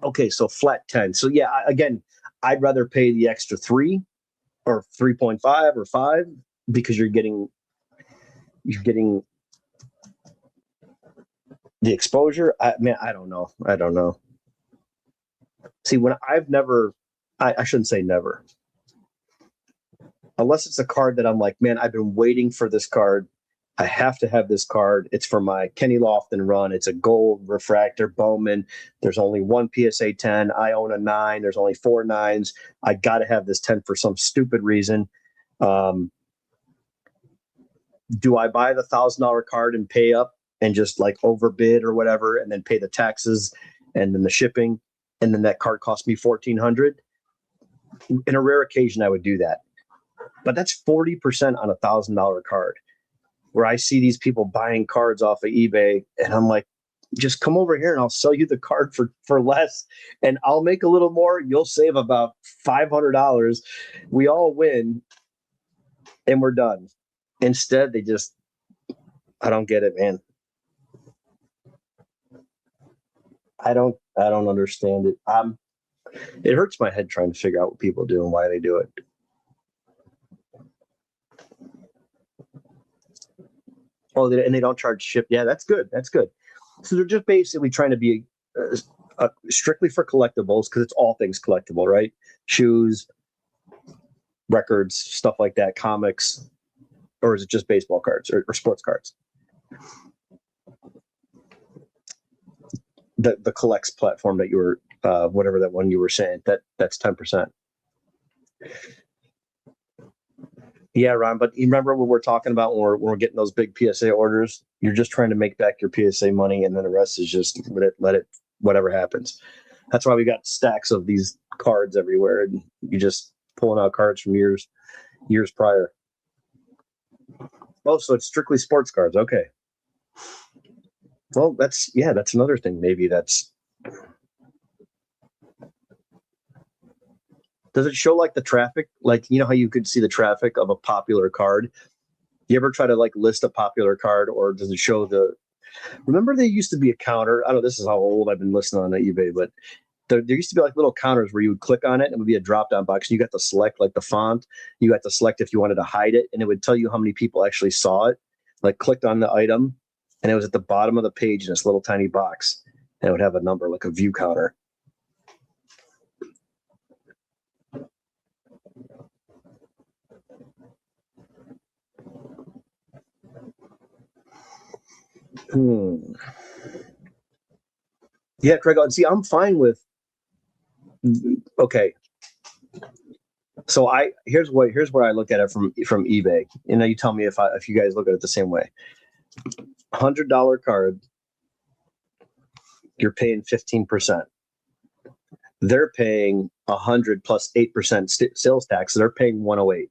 Okay, so flat 10. So yeah, again, I'd rather pay the extra 3 or 3.5 or 5 because you're getting the exposure. I don't know. See, when I shouldn't say never. Unless it's a card that I'm like, man, I've been waiting for this card. I have to have this card. It's for my Kenny Lofton run. It's a gold refractor Bowman. There's only one PSA 10. I own a 9. There's only 4 9s. I got to have this 10 for some stupid reason. Do I buy the $1,000 card and pay up and just like overbid or whatever, and then pay the taxes and then the shipping, and then that card cost me $1,400? In a rare occasion, I would do that. But that's 40% on a $1,000 card, where I see these people buying cards off of eBay, and I'm like, just come over here and I'll sell you the card for less, and I'll make a little more. You'll save about $500. We all win, and we're done. Instead, I don't get it, man. I don't understand it. It hurts my head trying to figure out what people do and why they do it. Oh, and they don't charge ship. Yeah, that's good. That's good. So they're just basically trying to be strictly for collectibles, because it's all things collectible, right? Shoes, records, stuff like that, comics, or is it just baseball cards or sports cards? The collects platform that you were, whatever that one you were saying, that's 10%. Yeah, Ron, but you remember what we're talking about when we're getting those big PSA orders? You're just trying to make back your PSA money, and then the rest is just let it whatever happens. That's why we got stacks of these cards everywhere, and you just pulling out cards from years prior. Oh, so it's strictly sports cards. Okay. Well, that's another thing. Maybe that's. Does it show like the traffic? Like, you know how you could see the traffic of a popular card? You ever try to like list a popular card, or does it show remember there used to be a counter? I don't know, this is how old I've been listening on eBay, but there used to be like little counters where you would click on it and it would be a drop down box. You got to select like the font. You got to select if you wanted to hide it, and it would tell you how many people actually saw it, like clicked on the item, and it was at the bottom of the page in this little tiny box, and it would have a number, like a view counter. Yeah, Craig. See, I'm fine with. Okay. So here's where I look at it from eBay. You know, you tell me if you guys look at it the same way. $100 card, you're paying 15%. They're paying 100 plus 8% sales tax. So they're paying 108.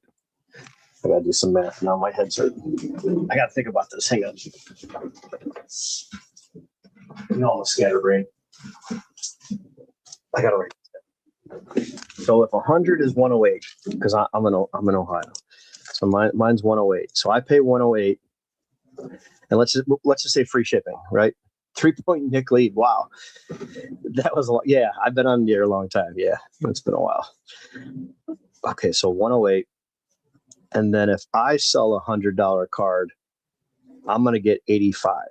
I gotta do some math now. My head's hurting. I gotta think about this. Hang on. You know, I'm a scatterbrain. I gotta write this down. So if 100 is 108, because I'm in Ohio, so mine's 108. So I pay 108, and let's just say free shipping, right? 3-point Nick lead. Wow, that was a lot. Yeah, I've been on the air a long time. Yeah, it's been a while. Okay, so 108. And then if I sell $100 card, I'm going to get 85.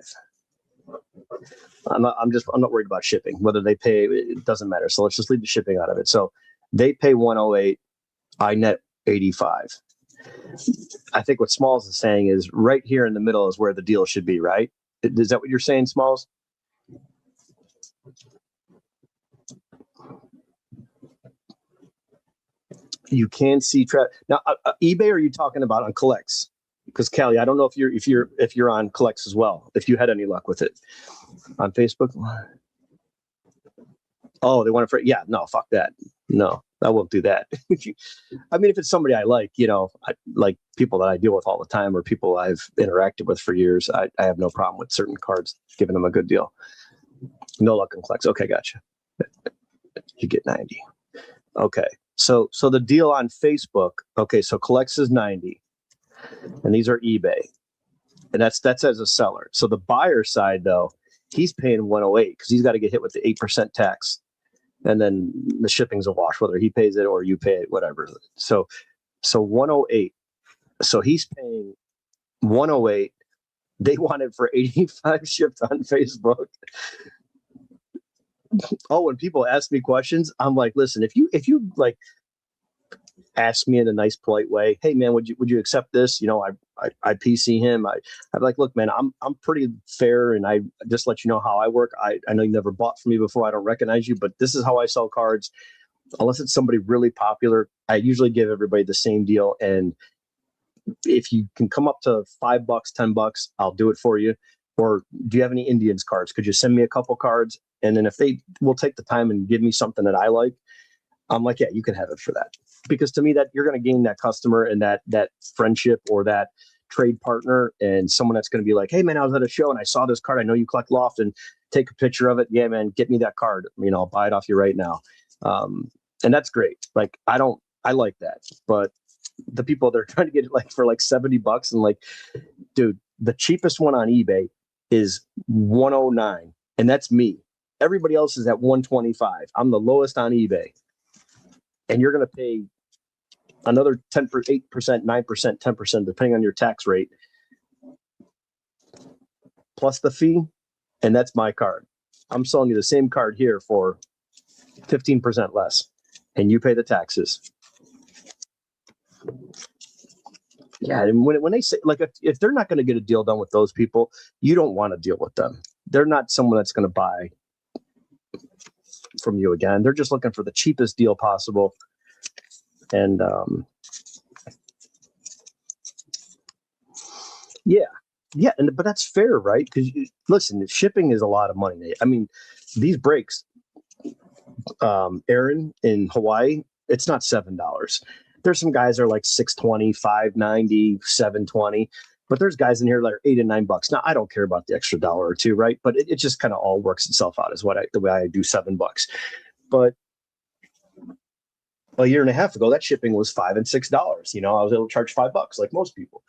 I'm not worried about shipping. Whether they pay, it doesn't matter. So let's just leave the shipping out of it. So they pay 108. I net 85. I think what Smalls is saying is right here in the middle is where the deal should be, right? Is that what you're saying, Smalls? You can see now eBay. Or are you talking about on collects? Because Callie, I don't know if you're on collects as well. If you had any luck with it on Facebook. Oh, they want it for, yeah. No, fuck that. No, I won't do that. I mean, if it's somebody I like, like people that I deal with all the time or people I've interacted with for years, I have no problem with certain cards, giving them a good deal. No luck in collects. Okay, gotcha. You get 90. Okay. So the deal on Facebook, okay, so collects is 90. And these are eBay. And that's as a seller. So the buyer side though, he's paying 108 because he's got to get hit with the 8% tax. And then the shipping's a wash, whether he pays it or you pay it, whatever. So 108. So he's paying 108. They want it for 85 shipped on Facebook. Oh, when people ask me questions, I'm like, listen, if you like ask me in a nice, polite way, hey man, would you accept this? I PC him. I'm like, look, man, I'm pretty fair, and I just let you know how I work. I know you never bought from me before. I don't recognize you, but this is how I sell cards. Unless it's somebody really popular, I usually give everybody the same deal. And if you can come up to $5, $10, I'll do it for you. Or do you have any Indians cards? Could you send me a couple cards? And then if they will take the time and give me something that I like, I'm like, yeah, you can have it for that. Because to me, that you're going to gain that customer and that friendship or that trade partner, and someone that's going to be like, hey man, I was at a show and I saw this card. I know you collect Loft, and take a picture of it. Yeah, man, get me that card. I'll buy it off you right now. And that's great. Like, I like that. But the people that are trying to get it like for like $70 and like, dude, the cheapest one on eBay is 109, and that's me. Everybody else is at 125. I'm the lowest on eBay. And you're going to pay another 10%, 8%, 9%, 10%, depending on your tax rate, plus the fee. And that's my card. I'm selling you the same card here for 15% less, and you pay the taxes. Yeah, and when they say, like, if they're not going to get a deal done with those people, you don't want to deal with them. They're not someone that's going to buy from you again. They're just looking for the cheapest deal possible. And yeah, but that's fair, right? Because listen, shipping is a lot of money. I mean, these breaks, Aaron in Hawaii, it's not $7. There's some guys that are like $6.20, $5.90, $7.20, but there's guys in here that are $8 and $9. Now, I don't care about the extra dollar or two, right? But it just kind of all works itself out, is the way I do $7. But a year and a half ago, that shipping was $5 and $6. I was able to charge $5 like most people.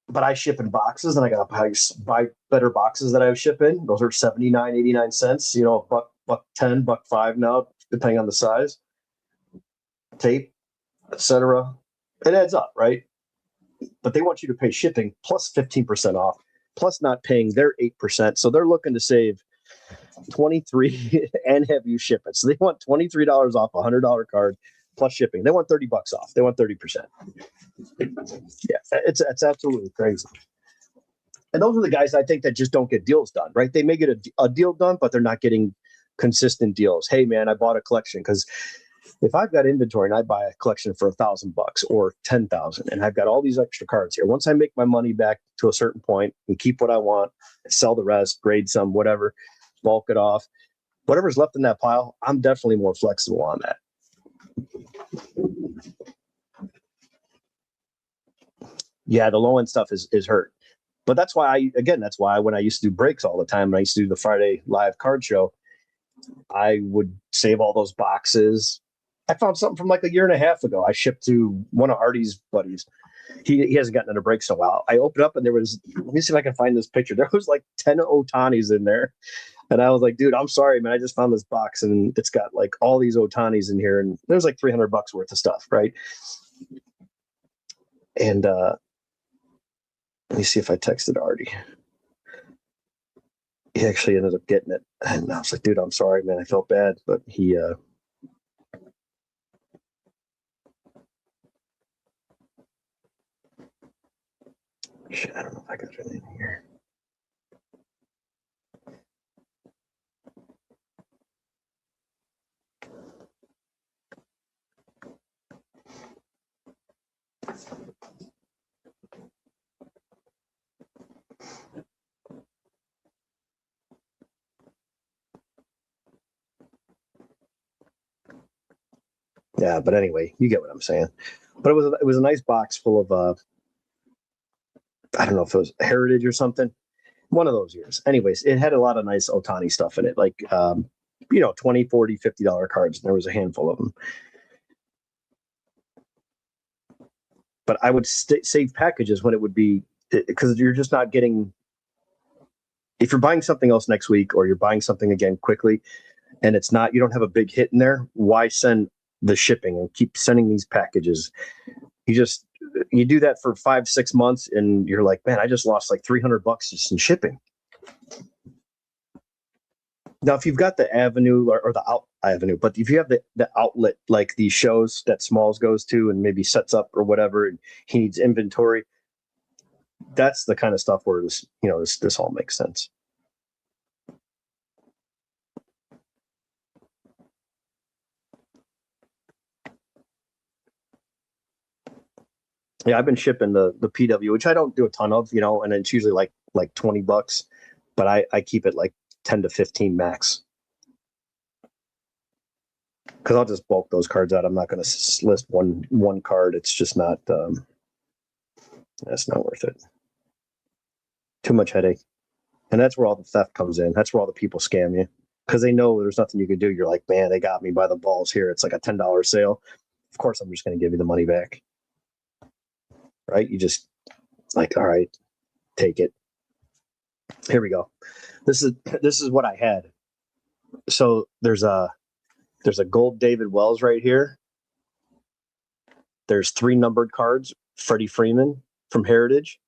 But I ship in boxes, and I got to buy better boxes that I ship in. Those are 79, 89 cents, $1, $1.10, $1.05 now, depending on the size, tape, etc. It adds up, right? But they want you to pay shipping plus 15% off, plus not paying their 8%. So they're looking to save 23 and have you ship it. So they want $23 off a $100 card plus shipping. They want $30 off. They want 30%. Yeah, it's absolutely crazy. And those are the guys I think that just don't get deals done, right? They may get a deal done, but they're not getting consistent deals. Hey man, I bought a collection, because if I've got inventory and I buy a collection for $1,000 or 10,000, and I've got all these extra cards here, once I make my money back to a certain point and keep what I want, sell the rest, grade some, whatever, bulk it off, whatever's left in that pile, I'm definitely more flexible on that. Yeah, the low end stuff is hurt. But that's why when I used to do breaks all the time, and I used to do the Friday live card show, I would save all those boxes. I found something from like a year and a half ago. I shipped to one of Artie's buddies. He hasn't gotten into breaks in a while. I opened up and there was, let me see if I can find this picture. There was like 10 Otanis in there. And I was like, dude, I'm sorry, man. I just found this box and it's got like all these Otanis in here. And there's like $300 worth of stuff, right? And let me see if I texted Artie. He actually ended up getting it. And I was like, dude, I'm sorry, man. I felt bad. But he shit, I don't know if I got it in here. Yeah, but anyway, you get what I'm saying. But it was a nice box full of I don't know if it was Heritage or something. One of those years. Anyways, it had a lot of nice Otani stuff in it, like $20, $40, $50 cards. And there was a handful of them. But I would save packages when it would be, because you're just not getting, if you're buying something else next week or you're buying something again quickly and it's not, you don't have a big hit in there, why send the shipping and keep sending these packages? You do that for 5-6 months and you're like, man, I just lost like $300 just in shipping. Now, if you've got the avenue or the out avenue, but if you have the outlet, like these shows that Smalls goes to and maybe sets up or whatever, and he needs inventory, that's the kind of stuff where this all makes sense. Yeah, I've been shipping the PW, which I don't do a ton of, and it's usually like $20, but I keep it like 10 to 15 max. Because I'll just bulk those cards out. I'm not going to list one card. It's just not. That's not worth it. Too much headache, and that's where all the theft comes in. That's where all the people scam you because they know there's nothing you can do. You're like, man, they got me by the balls here. It's like a $10 sale. Of course, I'm just going to give you the money back. Right? You just like, all right, take it. Here we go. This is what I had. So there's a gold David Wells right here. There's 3 numbered cards, Freddie Freeman from Heritage.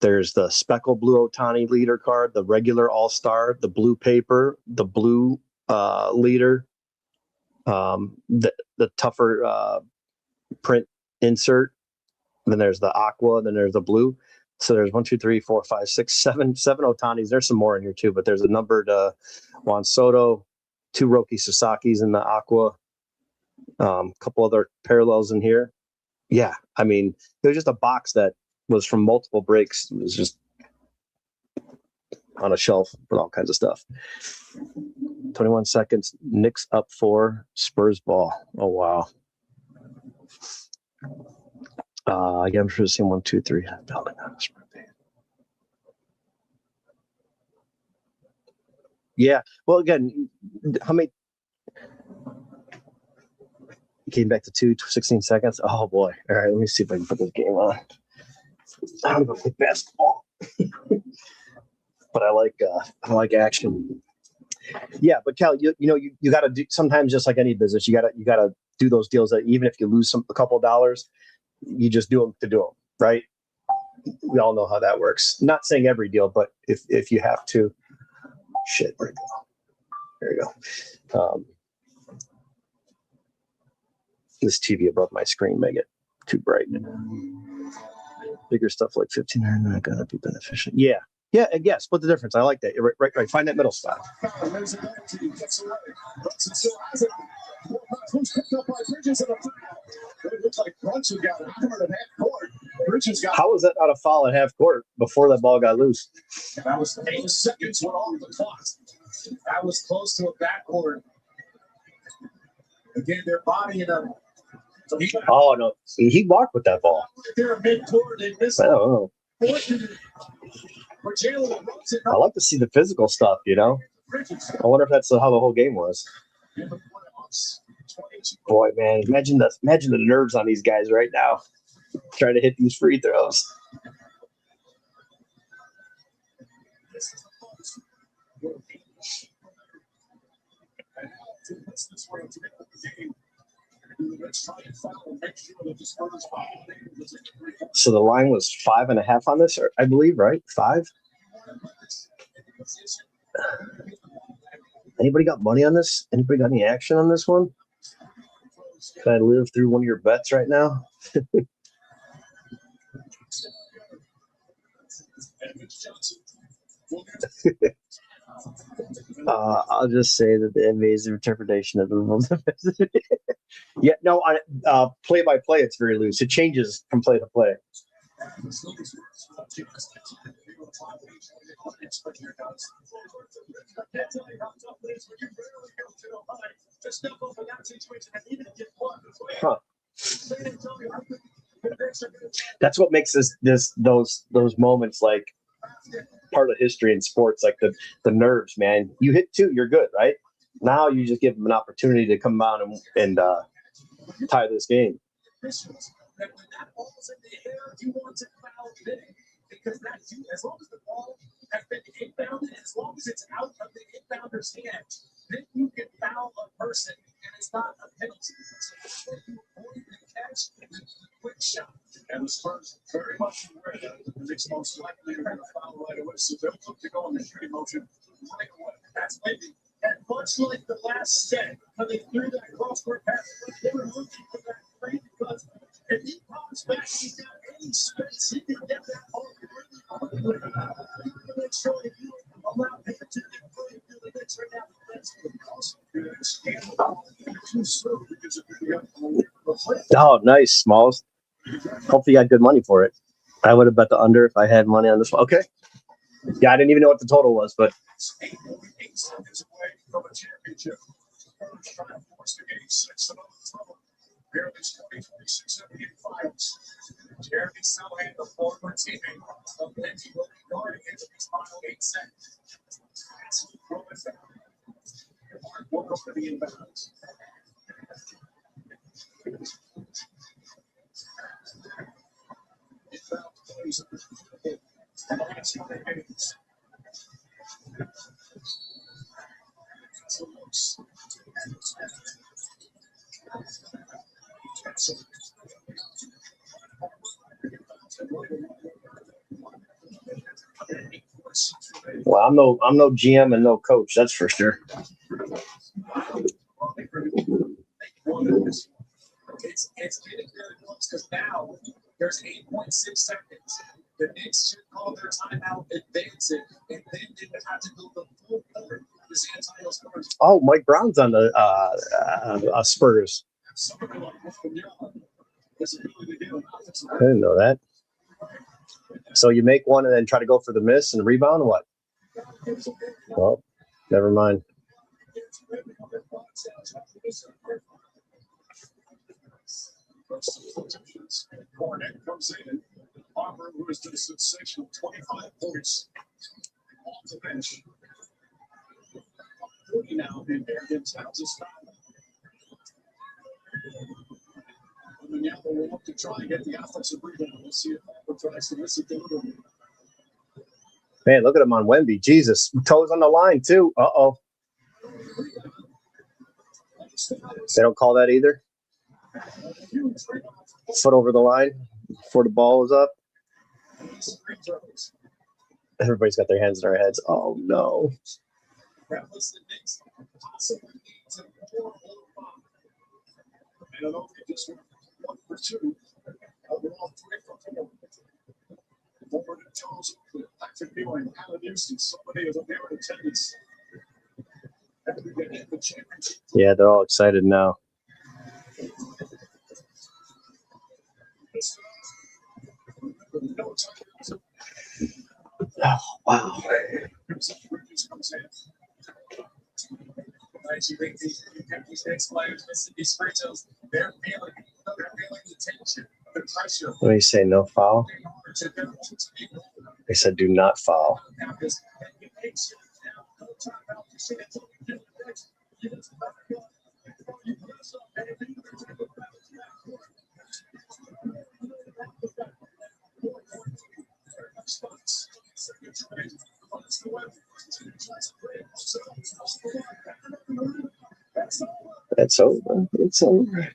There's the Speckle Blue Otani leader card, the regular All-Star, the blue paper, the blue leader, the tougher print insert. And then there's the aqua, and then there's the blue. So there's 1, 2, 3, 4, 5, 6, 7 Otanis. There's some more in here too, but there's a numbered Juan Soto, 2 Roki Sasaki's in the aqua, couple other parallels in here. Yeah, I mean, it was just a box that was from multiple breaks. It was just on a shelf with all kinds of stuff. 21 seconds. Knicks up 4. Spurs ball. Oh wow. Again, I'm sure the same 1, 2, 3. Building on this birthday. Yeah. Well, again, how many? Came back to 16 seconds. Oh boy. All right, let me see if I can put this game on. I'm gonna play basketball. But I like action. Yeah, but Cal, you gotta do sometimes, just like any business, you gotta do those deals that even if you lose a couple of dollars, you just do them to do them, right? We all know how that works. Not saying every deal, but if you have to. Shit, where'd it go? There you go. This TV above my screen make it too bright. Bigger stuff like 15 are not going to be beneficial. Yeah, and yeah, split the difference. I like that. Right. Find that middle spot. How was that not a foul at half court before that ball got loose? That was 8 seconds went off the clock. That was close to a backcourt. Again, their body in a. Oh no! He walked with that ball. They're mid-court. They missed. I don't know. I like to see the physical stuff. I wonder if that's how the whole game was. Boy, man, imagine the nerves on these guys right now, trying to hit these free throws. So the line was 5.5 on this, I believe, right? 5. Anybody got money on this? Anybody got any action on this one? Can I live through one of your bets right now? I'll just say that the NBA's interpretation of the rules. Yeah, no, play by play, it's very loose. It changes from play to play. Huh. That's what makes those moments like part of history in sports, like the nerves, man. You hit two, you're good, right? Now you just give them an opportunity to come out and tie this game. That when that ball's in the air, you want to foul big because that as long as the ball has been inbounded, as long as it's out of the inbounder's hands, then you can foul a person and it's not a penalty. So you avoid the catch and the quick shot. And the Spurs very much aware that the Knicks most likely are going to foul right away, so they'll look to go in the shooting motion right away. That's maybe. And much like the last set, when they threw that cross-court pass, they were looking for that three because if he pops back, he's got any space, he can get that ball really hard. You can make sure that you allow him to get free through the Knicks right now. Oh, nice, Smalls. Hopefully you got good money for it. I would have bet the under if I had money on this one. Okay. Yeah, I didn't even know what the total was, but 8 seconds away from a championship. Spurs trying to force the game 6 another trouble. Barely's 2026 NBA Finals. Jeremy Sohan, the former teammate of Benji, will be guarding into these final 8 seconds. That's what it's about. We'll go for the inbounds. Inbound plays in the last 20 minutes. well, I'm no GM and no coach, that's for sure. It's getting very close because now there's 8.6 seconds. The Knicks should call their timeout, advance it, and then they would have to go the full court. The San Antonio Spurs. Oh, Mike Brown's on the Spurs. I didn't know that. So you make one and then try to go for the miss and rebound. What? Well, never mind. Cornet comes in. Auburn, who has done a sensational 25 points off the bench. 40 now in there against Towns' foul. And now we'll look to try and get the offensive rebound. We'll see if Auburn tries to miss it. Man, look at him on Wemby. Jesus. Toes on the line, too. Uh-oh. They don't call that either. Foot over the line before the ball was up. Everybody's got their hands in their heads. Oh, no. Yeah, they're all excited now. Oh, wow. These next players, these free throws, they're feeling the tension, the pressure. What do you say? No foul? They said do not foul. That's over. It's over.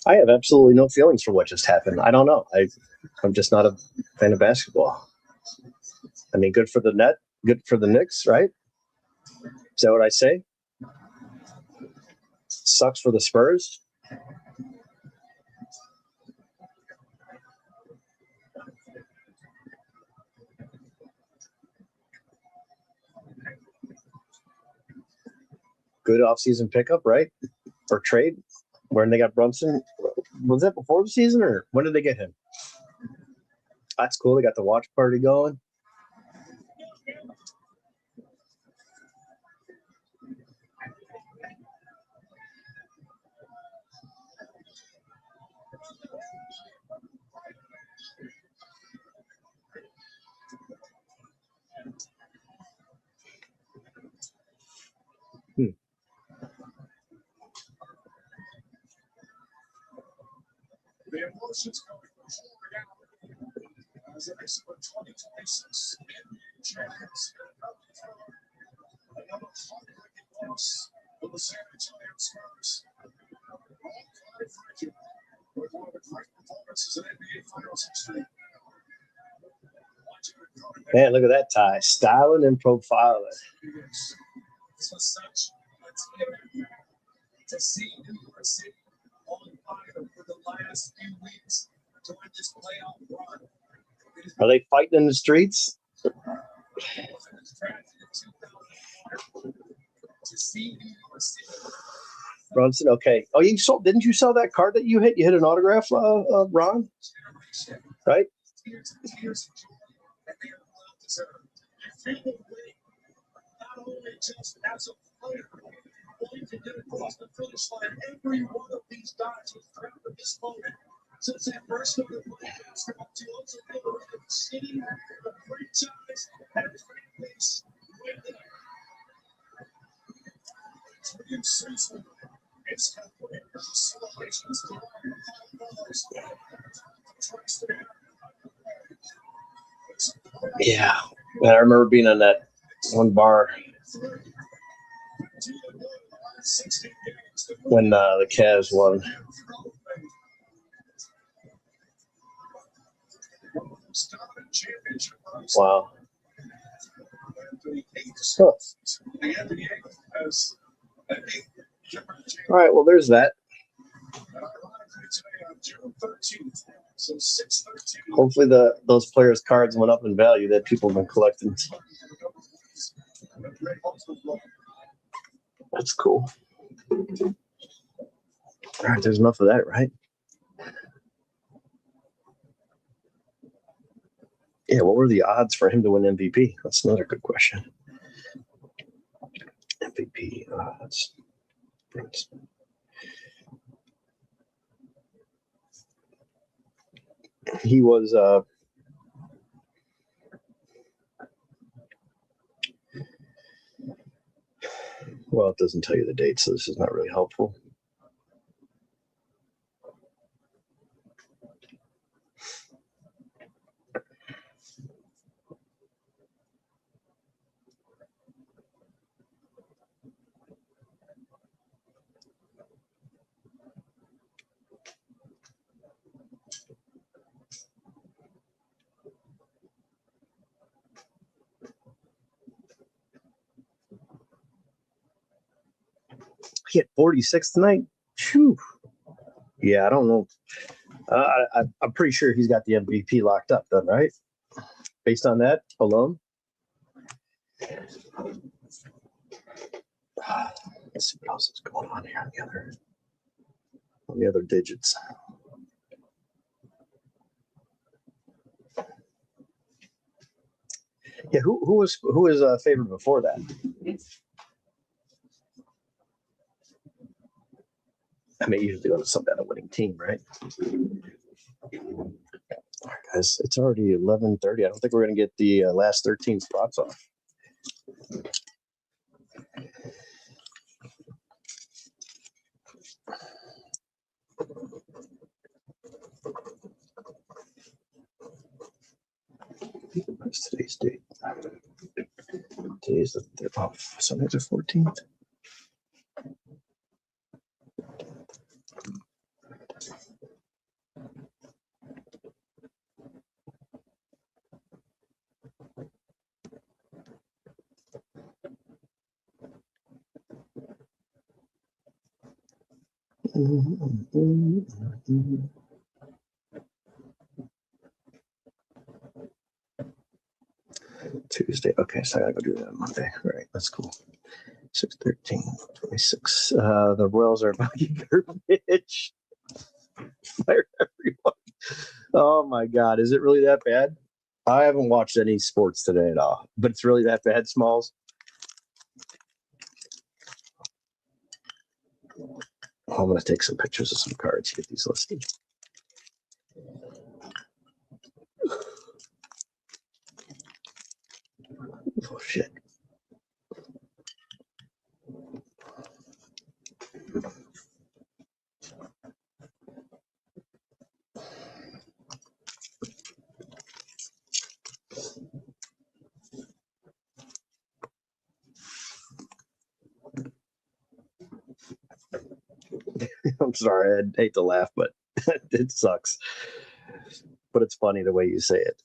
I have absolutely no feelings for what just happened. I don't know. I'm just not a fan of basketball. I mean, good for the net, good for the Knicks, right? Is that what I say? Sucks for the Spurs. good offseason pickup, right? Or trade, when they got Brunson. Was that before the season, or when did they get him? That's cool. They got the watch party going. The emotions coming from reality as an excellent 2026 NBA champions. Another heartbreaking loss for the San Antonio Spurs. All Clyde Frazier with one of the great performances in NBA Finals history. Man, look at that tie. Styling and profiling. For such a team to see New York City on fire for the last few weeks during this playoff run. Are they fighting in the streets? To see New York City. Brunson, okay. Oh, didn't you sell that card that you hit? You hit an autograph, Ron? Right? Tears and tears of joy that they are well deserved. And they will win, not only just as a player, going to get across the finish line. Every one of these dots was proud of this moment. Since that first started playing basketball to also liberate the city, the franchise, and the fan base right there. It's real season. It's happening. Celebrations to Yeah. Man, I remember being on that one bar when the Cavs won. Wow. Huh. All right, well, there's that. Hopefully those players' cards went up in value that people have been collecting. That's cool. All right, there's enough of that, right? Yeah, what were the odds for him to win MVP? That's another good question. MVP odds. He was well, it doesn't tell you the date, so this is not really helpful. He hit 46 tonight. Whew. Yeah, I don't know. I'm pretty sure he's got the MVP locked up, then, right? Based on that alone. Let's see what else is going on here on the other digits. Yeah, who was favored before that? I mean, usually go to some kind of winning team, right? All right, guys, it's already 11:30. I don't think we're going to get the last 13 spots off. What's today's date? Today's Sunday's the 14th. Tuesday. Okay, so I gotta go do that on Monday. All right, that's cool. 6-13, 26. The Royals are about to get garbage. Fire everyone. Oh my God. Is it really that bad? I haven't watched any sports today at all, but it's really that bad, Smalls. Oh, I'm going to take some pictures of some cards, get these listed. Oh, shit. I'm sorry. I hate to laugh, but it sucks. But it's funny the way you say it.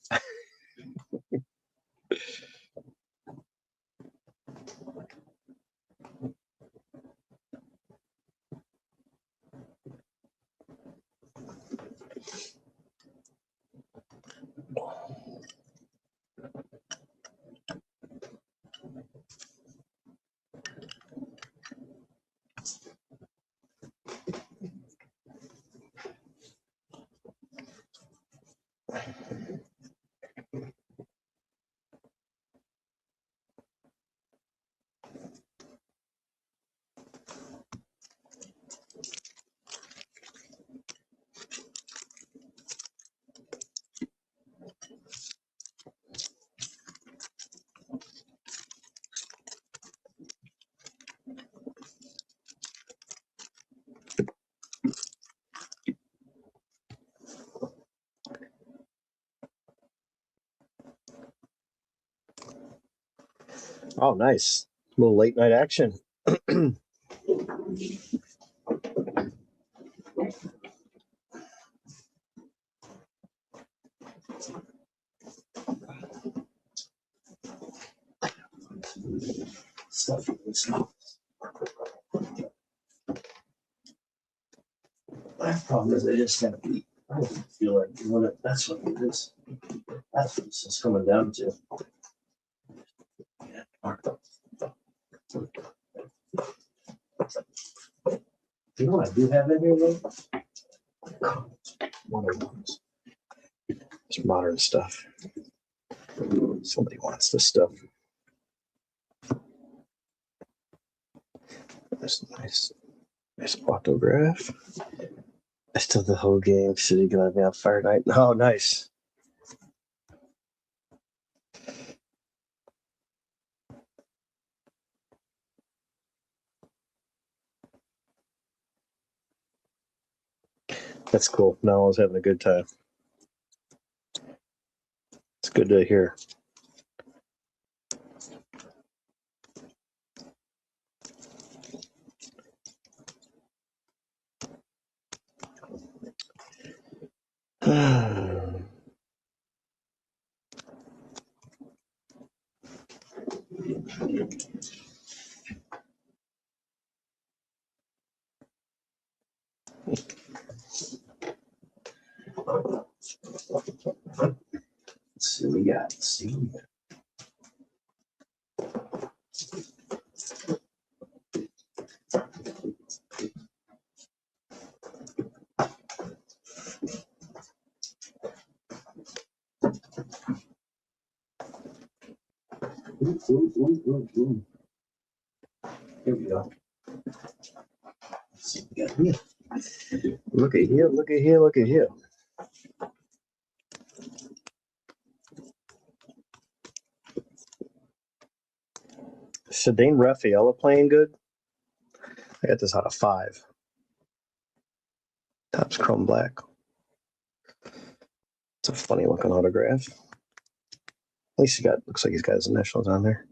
Oh, nice. A little late night action. Stuff. My problem is I just have to eat. I don't feel like doing it. That's what it is. That's what this is coming down to. You know what I do have in here, though? One of those. It's modern stuff. Somebody wants this stuff. That's nice. Nice autograph. I still the whole game. City gonna be on fire night. Oh, nice. That's cool. No, I was having a good time. It's good to hear. Let's see what we got. Let's see what we got. Ooh. Here we go. Let's see what we got here. Look at here, look at here, look at here. Sedane Raphaela playing good. I got this out of 5. Top's chrome black. It's a funny looking autograph. At least he got, looks like he's got his initials on there.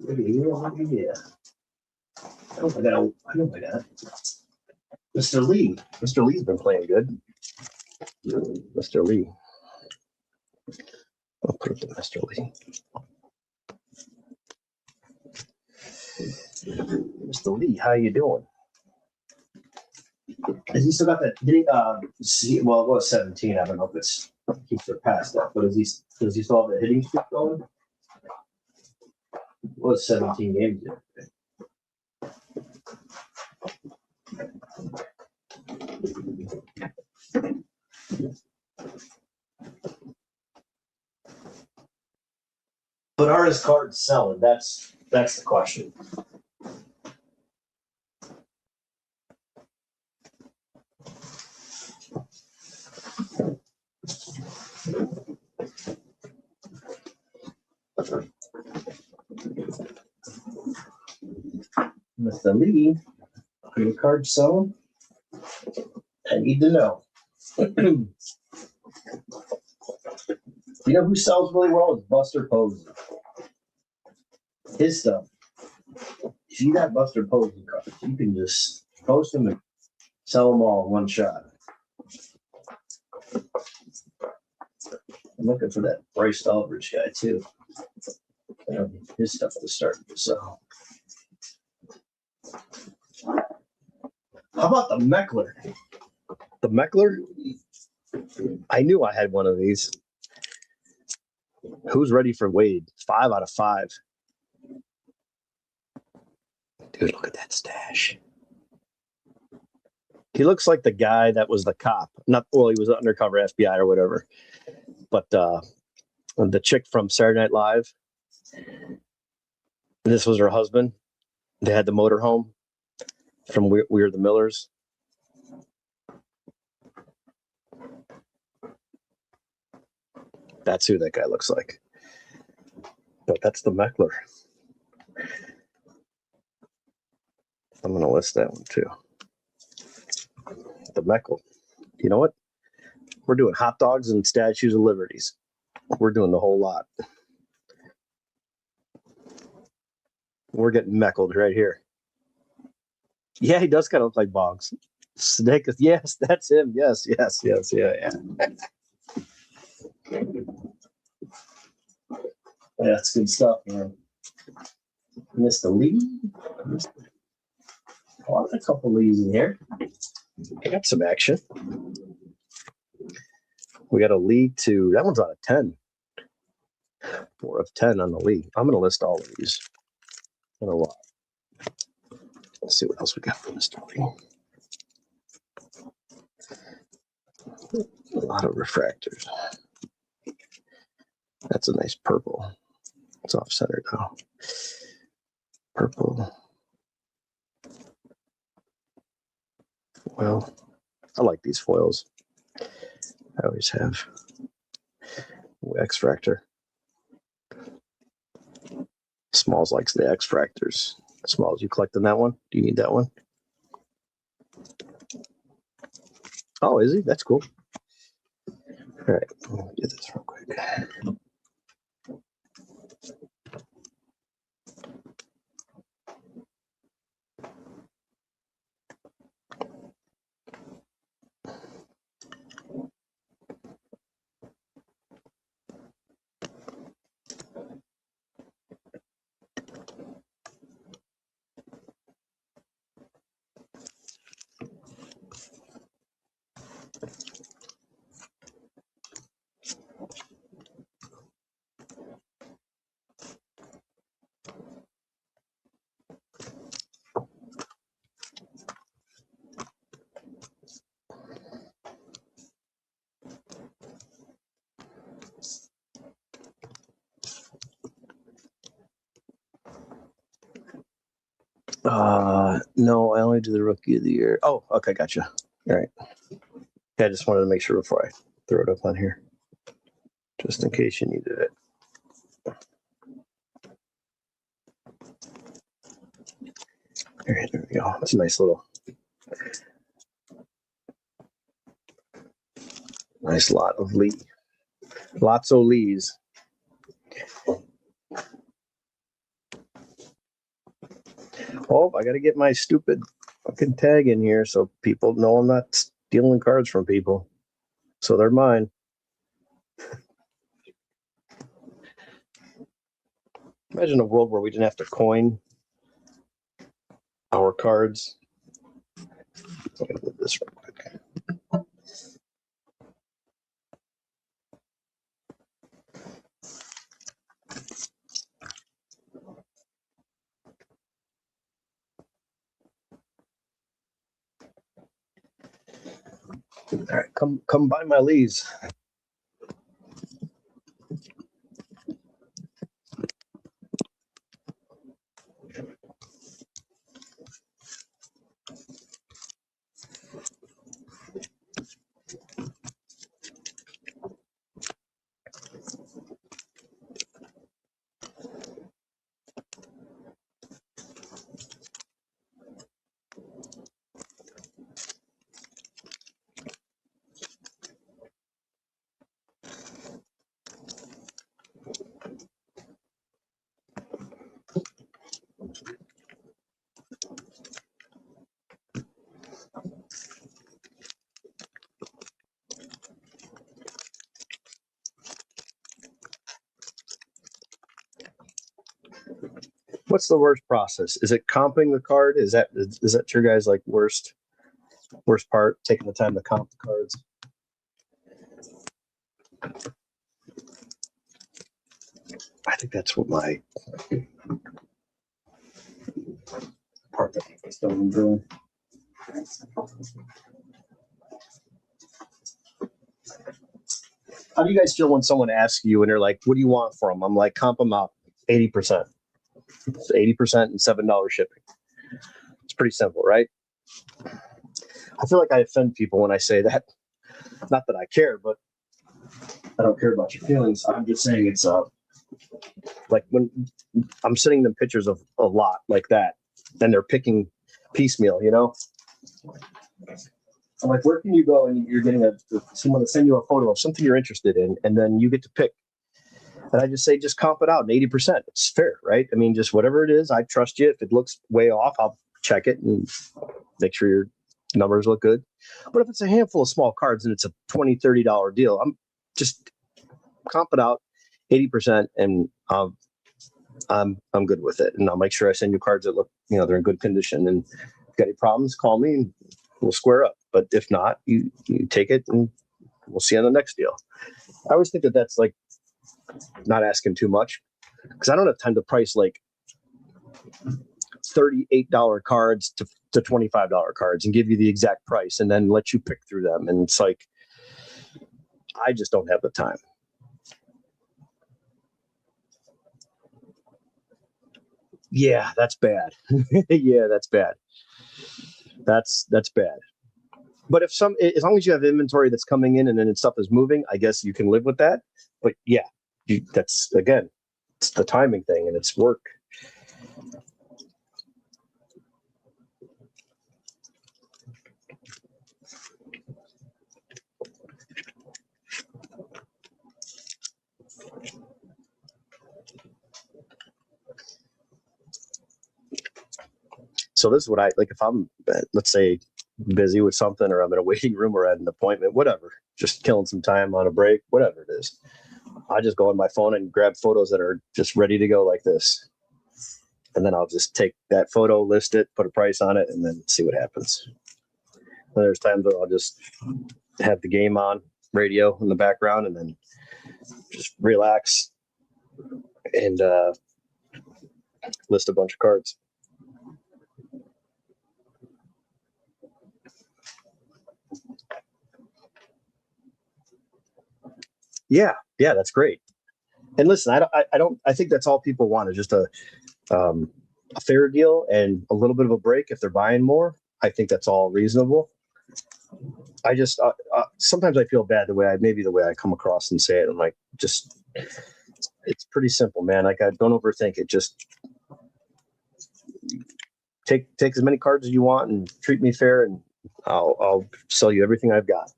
Look at here, look at here. I know I got Mr. Lee. Mr. Lee's been playing good. Mr. Lee. I'll put it to Mr. Lee. Mr. Lee, how you doing? Has he still got that? Did he, well, it was 17. I don't know if it's he surpassed that, but does he still have the hitting streak going? It was 17 games yesterday. But are his cards selling? That's the question. Mr. Lee, are your cards selling? I need to know. You know who sells really well is Buster Posey. His stuff. If you got Buster Posey cards, you can just post them and sell them all in one shot. I'm looking for that Bryce Aldridge guy too. His stuff is starting to sell. How about the Meckler? The Meckler? I knew I had one of these. Who's ready for Wade? 5 out of 5. Dude, look at that stash. He looks like the guy that was the cop. Not well, he was an undercover FBI or whatever. But the chick from Saturday Night Live. This was her husband. They had the motorhome from We Are the Millers. That's who that guy looks like. But that's the Meckler. I'm going to list that one too. The Meckler. You know what? We're doing hot dogs and statues of liberties. We're doing the whole lot. We're getting Meckled right here. Yeah, he does kind of look like Boggs. Snake, yes, that's him. Yes, yeah. Yeah, that's good stuff, man. Mr. Lee. Oh, a couple Lees in here. I got some action. We got a Lee to, that one's out of 10. 4 of 10 on the Lee. I'm going to list all of these in a while. Let's see what else we got for Mr. Lee. A lot of refractors. That's a nice purple. It's off center though. Purple. Well, I like these foils. I always have. X-Fractor. Smalls likes the X-Fractors. Smalls, you collecting that one? Do you need that one? Oh, is he? That's cool. All right, let me get this real quick. No, I only do the rookie of the year. Oh, okay, gotcha. All right. Yeah, I just wanted to make sure before I throw it up on here, just in case you needed it. All right, there we go. That's a nice lot of Lee. Lots of Lees. Oh, I got to get my stupid fucking tag in here so people know I'm not stealing cards from people. So they're mine. Imagine a world where we didn't have to coin our cards. So I'm gonna put this this real quick. All right, come buy my leaves. What's the worst process? Is it comping the card? Is that your guys' like worst part? Taking the time to comp the cards. I think that's what my part that I still enjoying. How do you guys feel when someone asks you and they're like, "What do you want from them?" I'm like, "Comp them out 80%." It's 80% and $7 shipping. It's pretty simple, right? I feel like I offend people when I say that. Not that I care, but I don't care about your feelings. I'm just saying it's like when I'm sending them pictures of a lot like that, and they're picking piecemeal, you know. I'm like, where can you go and you're getting someone to send you a photo of something you're interested in, and then you get to pick. And I just say, just comp it out, 80%. It's fair, right? I mean, just whatever it is, I trust you. If it looks way off, I'll check it and make sure your numbers look good. But if it's a handful of small cards and it's a $20, $30 deal, I'm just comp it out 80%, and I'm good with it. And I'll make sure I send you cards that look, they're in good condition. And if you got any problems, call me and we'll square up. But if not, you take it and we'll see you on the next deal. I always think that that's like not asking too much, because I don't have time to price like $38 cards to $25 cards and give you the exact price and then let you pick through them. And it's like, I just don't have the time. Yeah, that's bad. Yeah, that's bad. That's bad. But as long as you have inventory that's coming in and then stuff is moving, I guess you can live with that. But yeah, that's, again, it's the timing thing and it's work. So this is what I like. If I'm, let's say, busy with something, or I'm in a waiting room or at an appointment, whatever, just killing some time on a break, whatever it is, I just go on my phone and grab photos that are just ready to go like this. And then I'll just take that photo, list it, put a price on it, and then see what happens. And there's times where I'll just have the game on radio in the background and then just relax and list a bunch of cards. Yeah, that's great. And listen, I think that's all people want is just a fair deal and a little bit of a break if they're buying more. I think that's all reasonable. I just sometimes I feel bad the way I come across and say it. I'm like, it's pretty simple, man. Like, I don't overthink it. Just take as many cards as you want and treat me fair, and I'll sell you everything I've got.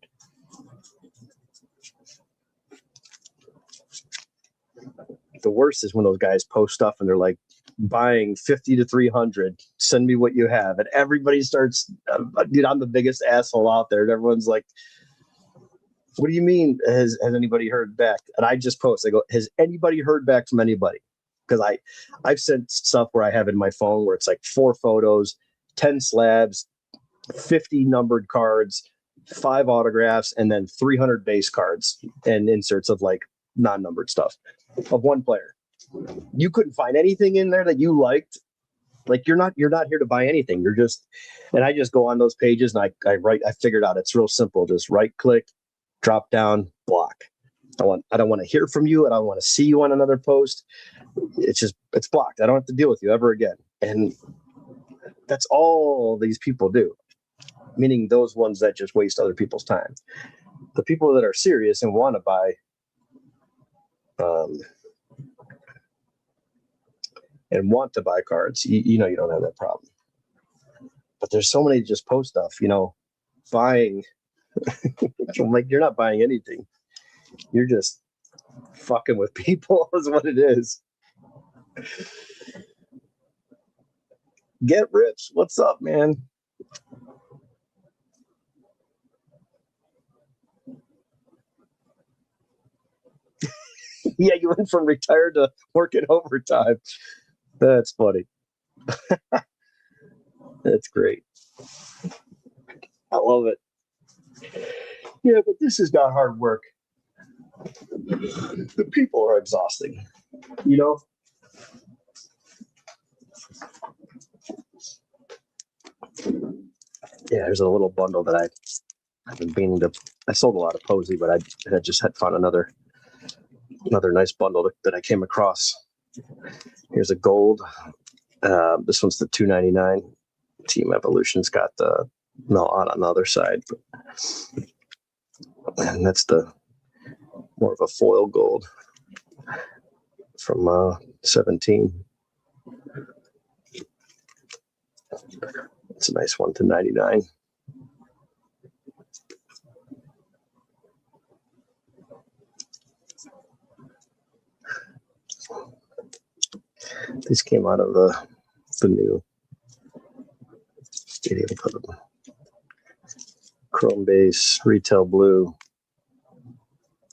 The worst is when those guys post stuff and they're like, buying 50 to 300, send me what you have. And everybody starts, dude, I'm the biggest asshole out there. And everyone's like, what do you mean? Has anybody heard back? And I just post, I go, has anybody heard back from anybody? Because I've sent stuff where I have in my phone where it's like 4 photos, 10 slabs, 50 numbered cards, 5 autographs, and then 300 base cards and inserts of like non-numbered stuff of one player. You couldn't find anything in there that you liked. Like you're not here to buy anything. You're just, and I just go on those pages and I figured out it's real simple. Just right click, drop down, block. I don't want to hear from you. I don't want to see you on another post. It's blocked. I don't have to deal with you ever again. And that's all these people do. Meaning those ones that just waste other people's time. The people that are serious and want to buy, cards, you know, you don't have that problem. But there's so many just post stuff, you know, buying. I'm like, you're not buying anything. You're just fucking with people is what it is. Get rich. What's up, man? Yeah, you went from retired to working overtime. That's funny. That's great. I love it. Yeah, but this is not hard work. The people are exhausting, you know? Yeah, there's a little bundle that I've been meaning to. I sold a lot of Posey, but I just had found another nice bundle that I came across. Here's a gold. This one's the $2.99. Team Evolution's got the melt on the other side, and that's the more of a foil gold from 17. It's a nice one to 99. These came out of the new Stadium Club. Chrome base, retail blue,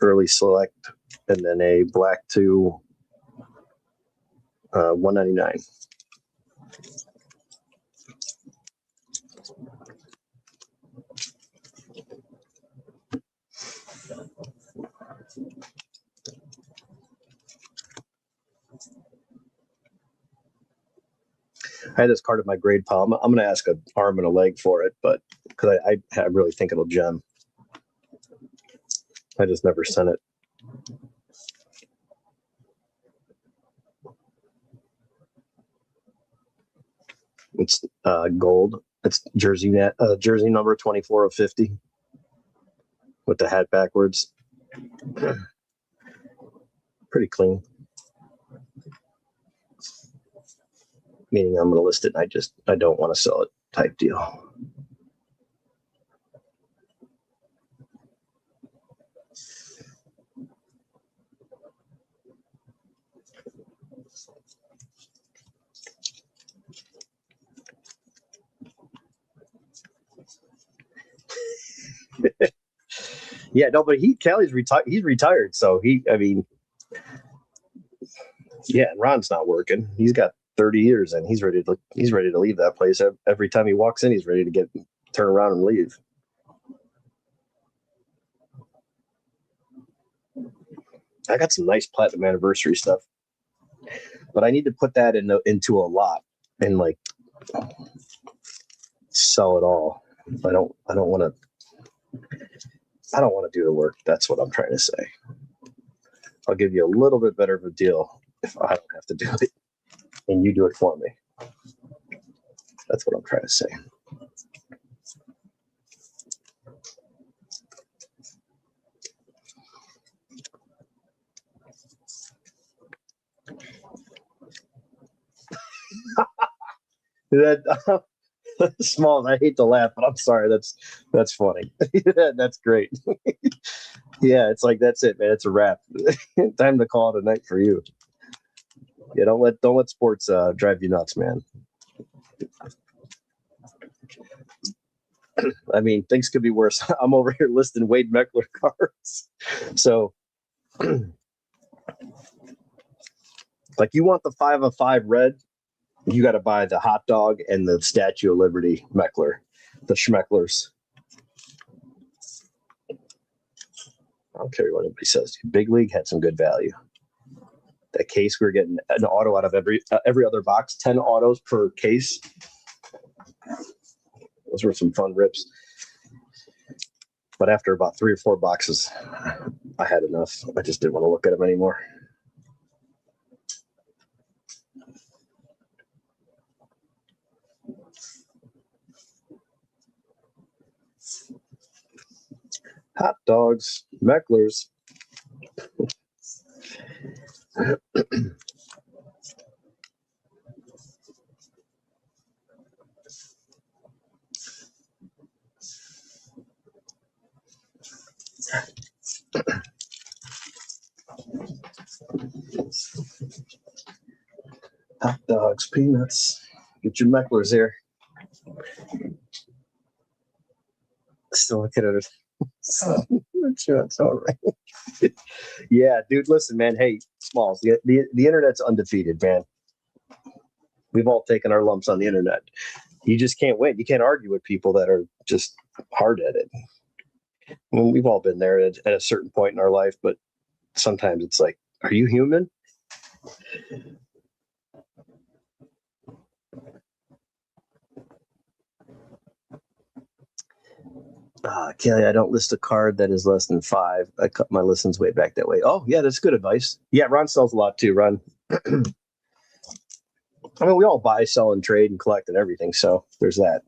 early select, and then a black to $199. I had this card in my grade pile. I'm going to ask an arm and a leg for it, but because I really think it'll gem. I just never sent it. It's gold. It's jersey number 24 of 50 with the hat backwards. Pretty clean. Meaning I'm going to list it and I don't want to sell it type deal. Yeah, no, but Callie's retired. He's retired, so yeah, Ron's not working. He's got 30 years, and he's ready to leave that place. Every time he walks in, he's ready to turn around and leave. I got some nice platinum anniversary stuff, but I need to put that into a lot and like sell it all. I don't want to do the work. That's what I'm trying to say. I'll give you a little bit better of a deal if I don't have to do it and you do it for me. That's what I'm trying to say. That small. I hate to laugh, but I'm sorry. That's funny. That's great. Yeah, it's like that's it, man. It's a wrap. Time to call it a night for you. Yeah, don't let sports drive you nuts, man. I mean, things could be worse. I'm over here listing Wade Meckler cards. So, like, you want the 5 of 5 red, you got to buy the hot dog and the Statue of Liberty Meckler. the Schmecklers. I don't care what anybody says. Big League had some good value. That case, we were getting an auto out of every other box, 10 autos per case. Those were some fun rips. But after about 3 or 4 boxes, I had enough. I just didn't want to look at them anymore. Hot dogs, Mecklers. Hot dogs, peanuts. Get your Mecklers here. Still looking at it. Sure, that's all right. Yeah, dude, listen, man. Hey, Smalls, the internet's undefeated, man. We've all taken our lumps on the internet. You just can't win. You can't argue with people that are just hard at it. I mean, we've all been there at a certain point in our life, but sometimes it's like, are you human? Kelly, I don't list a card that is less than 5. I cut my listens way back that way. Oh, yeah, that's good advice. Yeah, Ron sells a lot too, Ron. I mean, we all buy, sell, and trade and collect and everything, so there's that.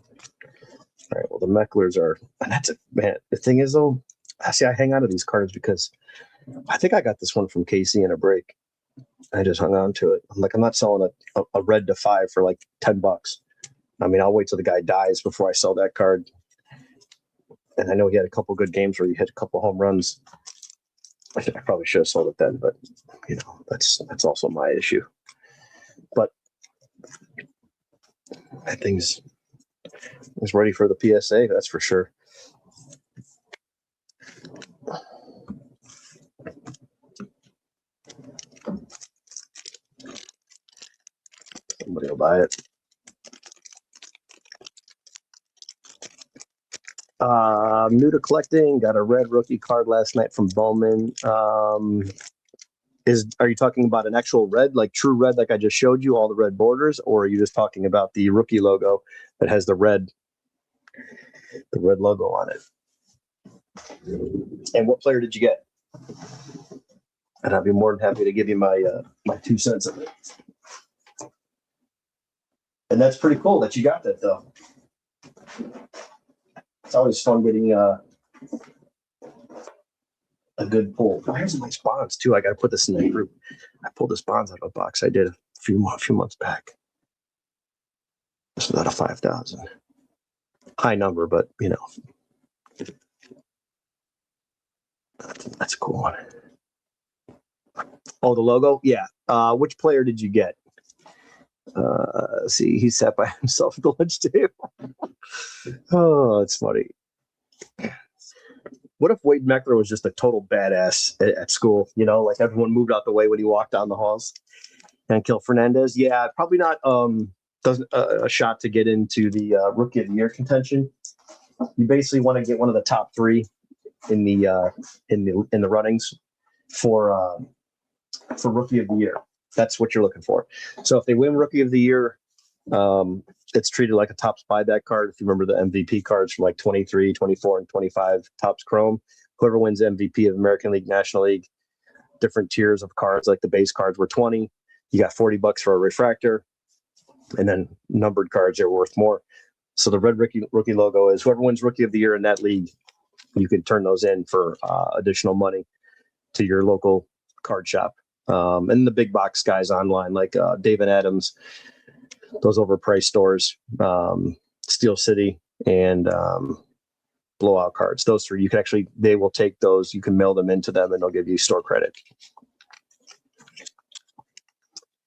All right, well, the Mecklers are, that's a, man, the thing is, though, I hang on to these cards because I think I got this one from Casey in a break. I just hung on to it. I'm like, I'm not selling a red to 5 for like $10. I mean, I'll wait till the guy dies before I sell that card. And I know he had a couple good games where he hit a couple home runs. I probably should have sold it then, but you know, that's also my issue. But that thing's ready for the PSA, that's for sure. Somebody will buy it. New to collecting, got a red rookie card last night from Bowman. Are you talking about an actual red, like true red, like I just showed you, all the red borders, or are you just talking about the rookie logo that has the red logo on it? And what player did you get? And I'd be more than happy to give you my 2 cents of it. And that's pretty cool that you got that, though. It's always fun getting a good pull. Oh, here's my bonds too. I got to put this in the group. I pulled this bonds out of a box I did a few months back. This was out of 5,000. High number, but you know, that's a cool one. Oh, the logo? Yeah. Which player did you get? See, he sat by himself at the lunch table. Oh, it's funny. What if Wade Meckler was just a total badass at school? You know, like everyone moved out the way when he walked down the halls. And Kill Fernandez, yeah, probably not. Doesn't a shot to get into the Rookie of the Year contention. You basically want to get one of the top 3 in the runnings for Rookie of the Year. That's what you're looking for. So if they win Rookie of the Year, it's treated like a Topps buyback card. If you remember the MVP cards from like 23, 24, and 25 Topps Chrome, whoever wins MVP of American League, National League, different tiers of cards, like the base cards were 20. You got $40 for a refractor, and then numbered cards are worth more. So the red rookie logo is whoever wins Rookie of the Year in that league, you can turn those in for additional money to your local card shop. And the big box guys online, like David Adams, those overpriced stores, Steel City, and Blowout Cards. Those 3, you can actually, they will take those, you can mail them into them, and they'll give you store credit.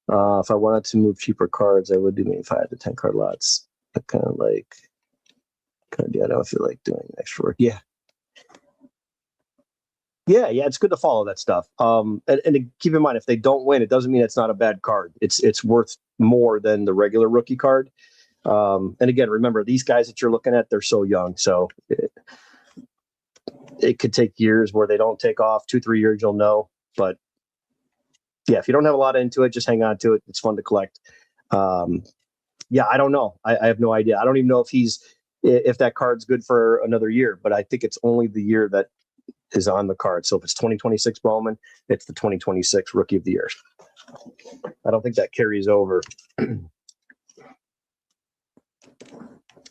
If I wanted to move cheaper cards, I would do maybe 5 to 10 card lots. I kind of I don't feel like doing extra work. Yeah, it's good to follow that stuff. And to keep in mind, if they don't win, it doesn't mean it's not a bad card. It's worth more than the regular rookie card. And again, remember, these guys that you're looking at, they're so young. So it could take years where they don't take off. 2-3 years, you'll know. But yeah, if you don't have a lot into it, just hang on to it. It's fun to collect. Yeah, I don't know. I have no idea. I don't even know if that card's good for another year, but I think it's only the year that is on the card. So if it's 2026 Bowman, it's the 2026 Rookie of the Year. I don't think that carries over.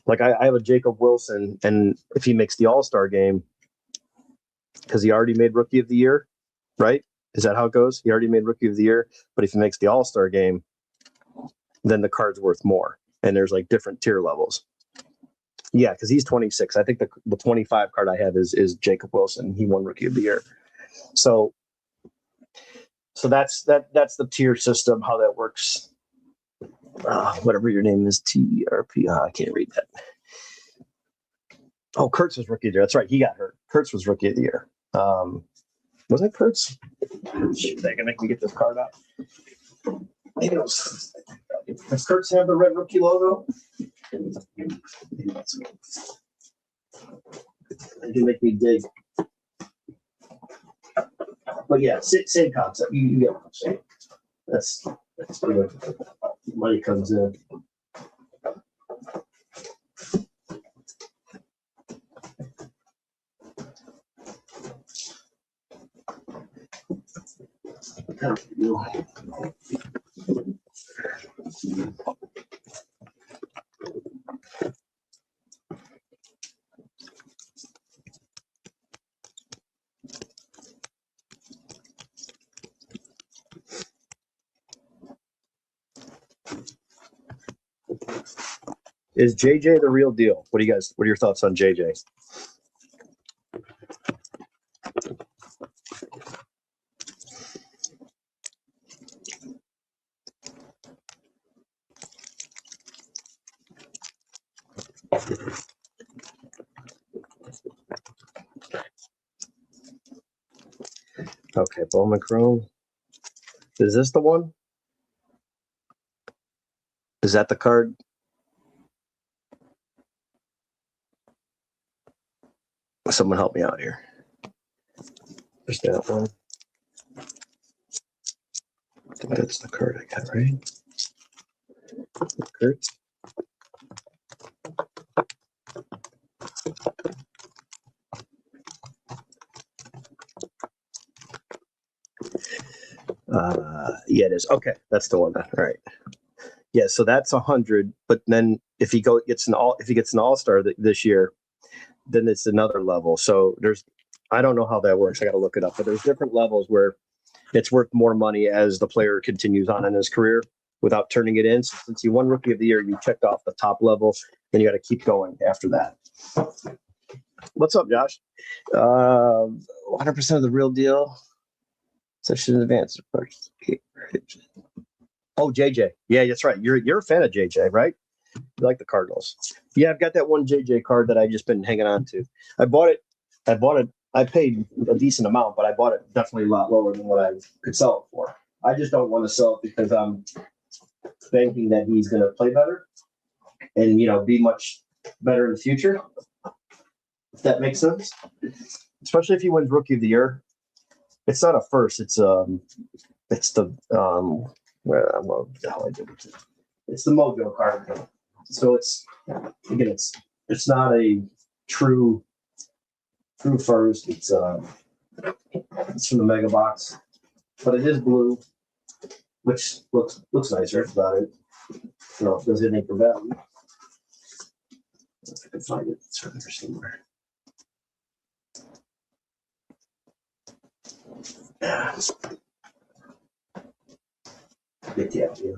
Like I have a Jacob Wilson, and if he makes the All-Star game, because he already made Rookie of the Year, right? Is that how it goes? He already made Rookie of the Year, but if he makes the All-Star game, then the card's worth more. And there's like different tier levels. Yeah, because he's 26. I think the 25 card I have is Jacob Wilson. He won Rookie of the Year. So that's the tier system, how that works. Whatever your name is, TRP. I can't read that. Oh, Kurtz was Rookie of the Year. That's right. He got hurt. Kurtz was Rookie of the Year. Was it Kurtz? Shoot, they can make me get this card out. Maybe it was. Does Kurtz have the red rookie logo? They do make me dig. But yeah, same concept. You get what I'm saying. That's good. Money comes in. Is JJ the real deal? What are your thoughts on JJ? Okay, Bowman Chrome. Is this the one? Is that the card? Someone help me out here. There's that one. I think that's the card I got, right? Kurt. Yeah, it is. Okay, that's the one. All right. Yeah, so that's 100. But then if he gets an All-Star this year, then it's another level. So I don't know how that works. I got to look it up. But there's different levels where it's worth more money as the player continues on in his career without turning it in. So since you won Rookie of the Year, you checked off the top level, then you got to keep going after that. What's up, Josh? 100% of the real deal. Session in advance. Oh, JJ. Yeah, that's right. You're a fan of JJ, right? You like the Cardinals. Yeah, I've got that one JJ card that I just been hanging on to. I bought it. I paid a decent amount, but I bought it definitely a lot lower than what I could sell it for. I just don't want to sell it because I'm thinking that he's going to play better and, be much better in the future. If that makes sense. Especially if he wins Rookie of the Year. It's not a first. It's the it's the Mojo card. So it's not a true first. It's from the Mega Box, but it is blue, which looks nicer about it. Does anything for value? If I can find it, it's around there somewhere. Get the idea.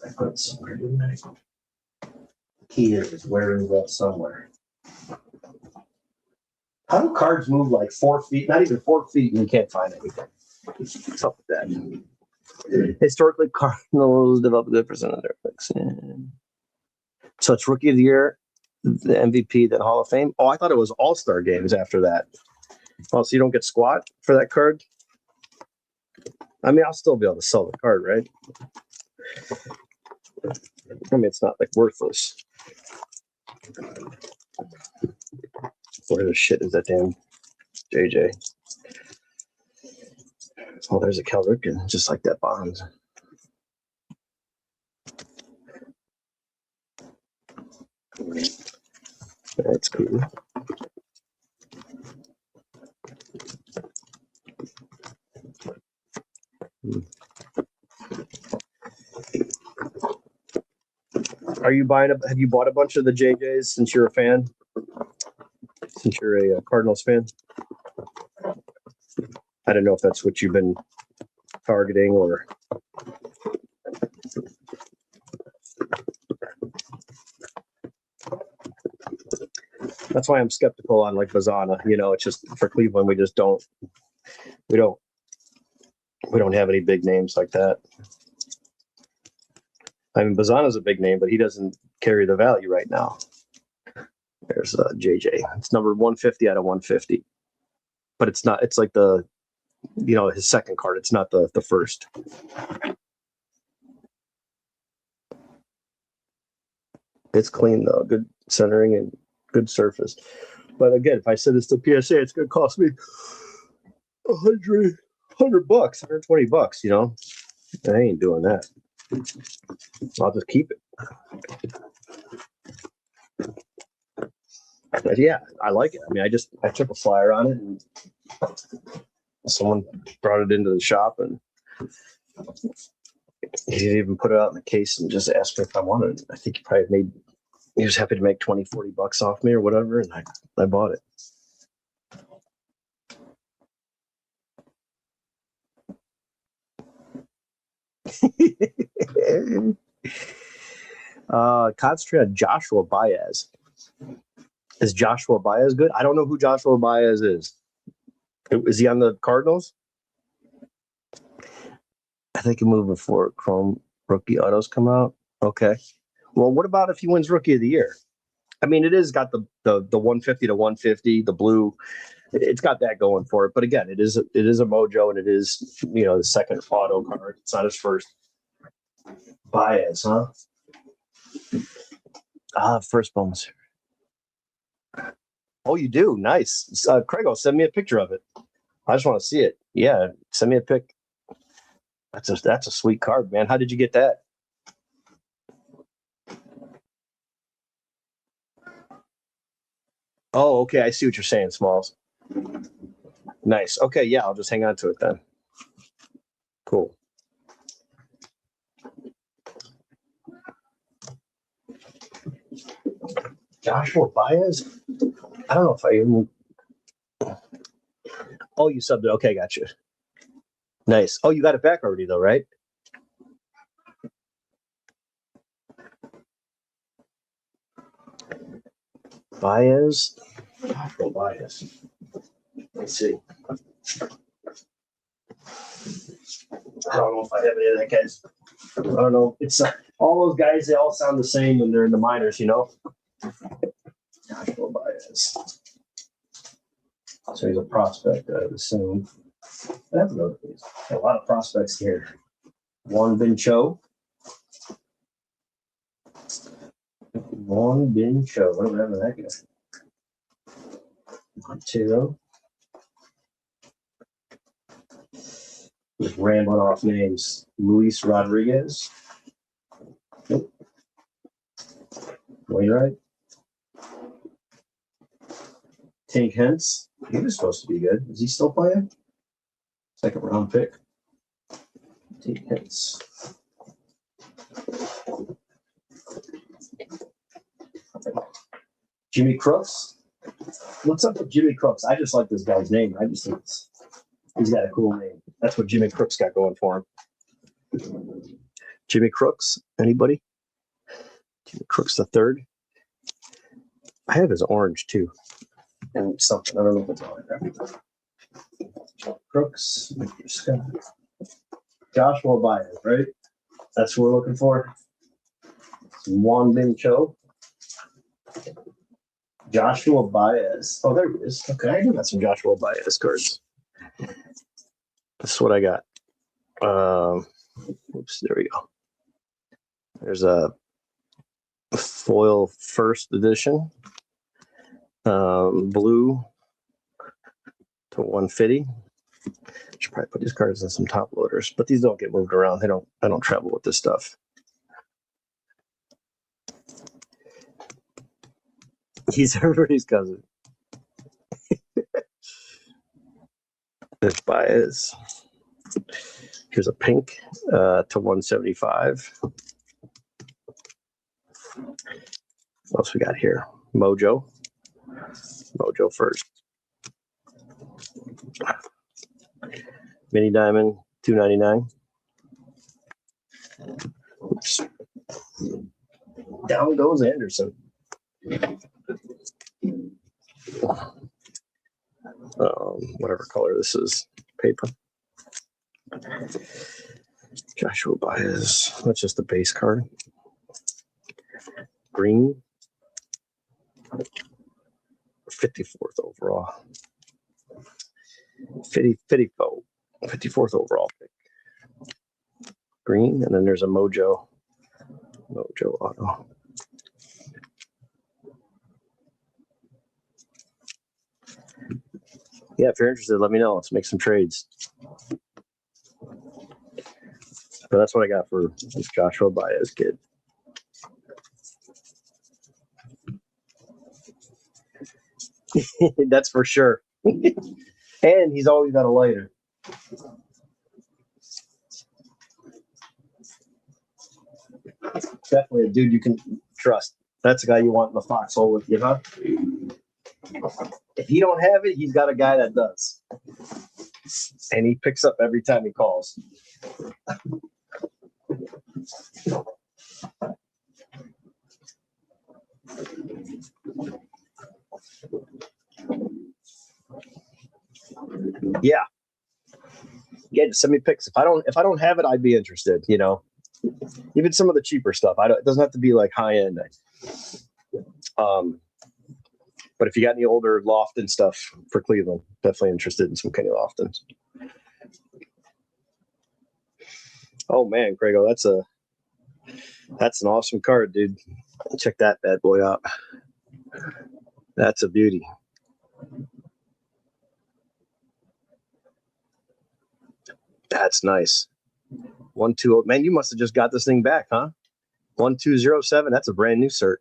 I put it somewhere, didn't I? The key is where is that somewhere? How do cards move like 4 feet? Not even 4 feet, and you can't find anything. What's up with that? Historically, Cardinals develop a good percent of their picks. So it's Rookie of the Year, the MVP, then Hall of Fame. Oh, I thought it was All-Star games after that. Oh, so you don't get squat for that card? I mean, I'll still be able to sell the card, right? I mean, it's not like worthless. Where the shit is that damn JJ? Oh, there's a Cal Ripken, just like that Bonds. That's cool. Are you buying a? Have you bought a bunch of the JJs since you're a fan? Since you're a Cardinals fan? I don't know if that's what you've been targeting or. That's why I'm skeptical on like Bazana. You know, it's just for Cleveland, we don't have any big names like that. I mean, Bazana's a big name, but he doesn't carry the value right now. There's JJ. It's number 150 out of 150, but it's not. It's like the, you know, his second card. It's not the first. It's clean though, good centering and good surface. But again, if I send this to PSA, it's going to cost me $100, $120. You know, I ain't doing that. I'll just keep it. But yeah, I like it. I mean, I took a flyer on it, and someone brought it into the shop, and he didn't even put it out in the case and just asked me if I wanted it. I think he was happy to make $20-$40 off me or whatever, and I bought it. Concentrate on Joshua Baez. Is Joshua Baez good? I don't know who Joshua Baez is. Is he on the Cardinals? I think he moved before Chrome rookie autos come out. Okay. Well, what about if he wins Rookie of the Year? I mean, it is got the 150 to 150, the blue. It's got that going for it. But again, it is a mojo, and it is, you know, the second auto card. It's not his first. Baez, huh? First bonus. Oh, you do? Nice. Craigo, send me a picture of it. I just want to see it. Yeah, send me a pic. That's a sweet card, man. How did you get that? Oh, okay. I see what you're saying, Smalls. Nice. Okay, yeah, I'll just hang on to it then. Cool. Joshua Baez? I don't know if I even. Oh, you subbed it. Okay, gotcha. Nice. Oh, you got it back already, though, right? Baez. Joshua Baez. Let's see. I don't know if I have any of that guys. I don't know. It's all those guys. They all sound the same when they're in the minors, you know. Joshua Baez. So he's a prospect, I would assume. I have a lot of prospects here. Juan Bin Cho. Whatever that guy. Montero. Just rambling off names. Luis Rodriguez. Nope. Wainwright. Tank Hentz. He was supposed to be good. Is he still playing? Second round pick. Tank Hentz. Jimmy Crooks. What's up with Jimmy Crooks? I just like this guy's name. I just think he's got a cool name. That's what Jimmy Crooks got going for him. Jimmy Crooks. Anybody? Jimmy Crooks the third. I have his orange too. And something. I don't know if it's on there. Crooks. Joshua Baez, right? That's what we're looking for. Juan Bin Cho. Joshua Baez. Oh, there he is. Okay, I do got some Joshua Baez cards. That's what I got. Oops, there we go. There's a foil first edition, blue to 150. Should probably put these cards in some top loaders, but these don't get moved around. I don't travel with this stuff. He's everybody's cousin. This Baez. Here's a pink to 175. What else we got here? Mojo. Mojo first. Mini Diamond, 299. Oops. Down goes Anderson. Whatever color this is, paper. Joshua Baez. That's just a base card. Green. 54th overall. 54th overall pick. Green, and then there's a Mojo auto. Yeah, if you're interested, let me know. Let's make some trades. But that's what I got for this Joshua Baez kid. That's for sure. And he's always got a lighter. Definitely a dude you can trust. That's a guy you want in the foxhole with you, huh? If he don't have it, he's got a guy that does. And he picks up every time he calls. Yeah. Yeah, just send me pics. If I don't have it, I'd be interested, you know. Even some of the cheaper stuff. It doesn't have to be like high end. But if you got any older Lofton stuff for Cleveland, definitely interested in some Kenny Loftons. Oh man, Craigo, that's an awesome card, dude. Check that bad boy out. That's a beauty. That's nice. 120. Man, you must have just got this thing back, huh? 1207. That's a brand new cert.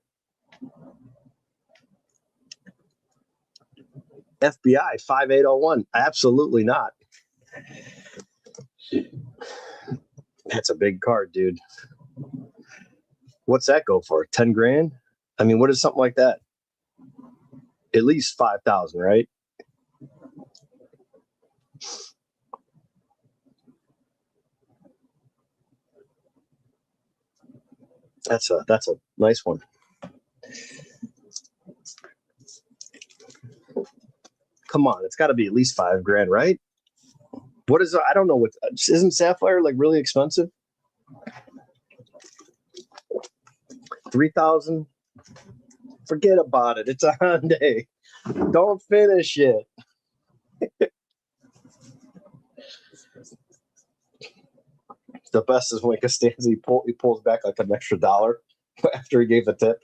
FBI 5801. Absolutely not. That's a big card, dude. What's that go for? 10 grand? I mean, what is something like that? At least 5,000, right? That's a nice one. Come on, it's got to be at least 5 grand, right? What is? I don't know. What isn't Sapphire like really expensive? 3,000. Forget about it. It's a Hyundai. Don't finish it. The best is when Costanza he pulls back like an extra $1 after he gave the tip.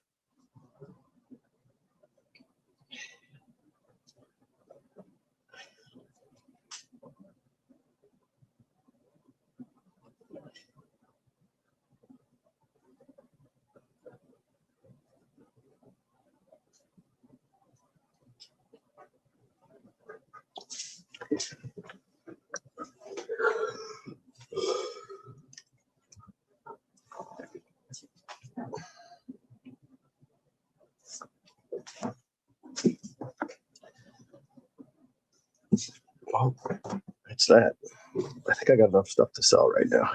Oh, it's that. I think I got enough stuff to sell right now.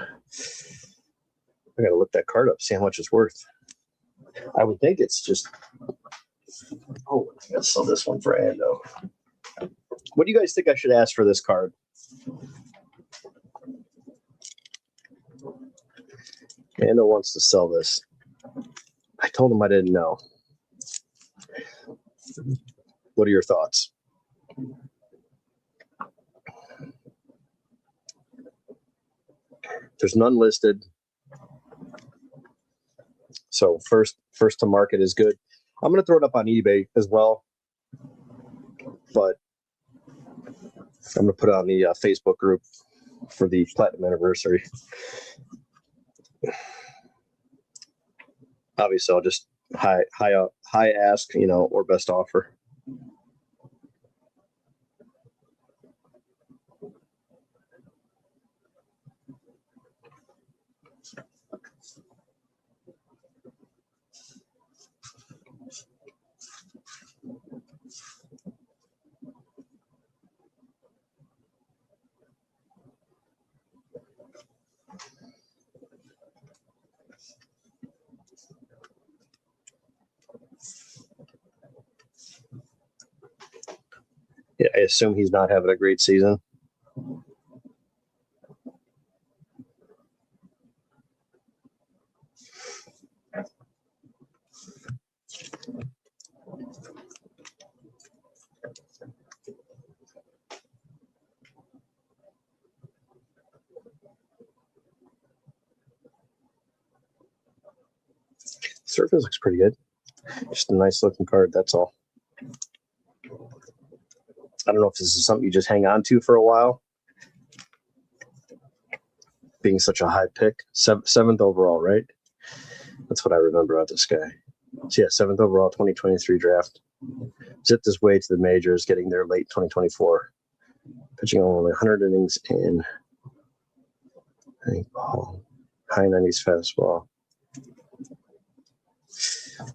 I got to look that card up, see how much it's worth. I would think it's just. Oh, I got to sell this one for Ando. What do you guys think I should ask for this card? Ando wants to sell this. I told him I didn't know. What are your thoughts? There's none listed. So first to market is good. I'm going to throw it up on eBay as well, but I'm going to put it on the Facebook group for the platinum anniversary. Obviously, I'll just high ask, or best offer. Yeah, I assume he's not having a great season. Surface looks pretty good. Just a nice looking card, that's all. I don't know if this is something you just hang on to for a while. Being such a high pick. Seventh overall, right? That's what I remember about this guy. So yeah, 7th overall 2023 draft. Zipped his way to the majors, getting there late 2024. Pitching only 100 innings in high 90s fastball.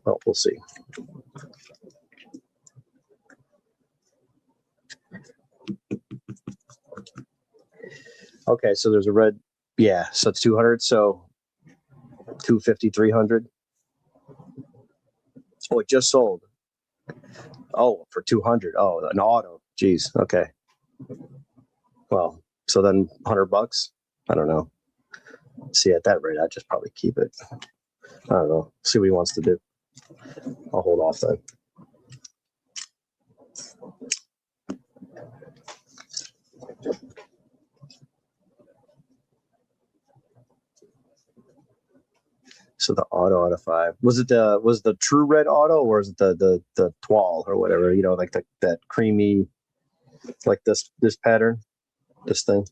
Well, we'll see. Okay, so there's a red. Yeah, so it's 200. So 250, 300. Oh, it just sold. Oh, for 200. Oh, an auto. Jeez. Okay. Well, so then $100. I don't know. See, at that rate, I'd just probably keep it. I don't know. See what he wants to do. I'll hold off then. So the auto out of 5. Was the true red auto, or is it the toile or whatever? Like that creamy, like this pattern, this thing.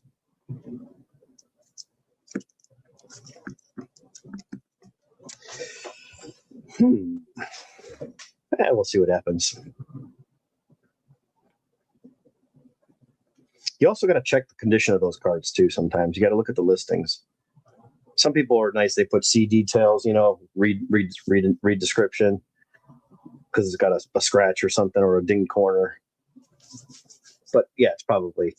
We'll see what happens. You also got to check the condition of those cards too. Sometimes you got to look at the listings. Some people are nice. They put C details, read description because it's got a scratch or something or a dinged corner. But yeah, that's probably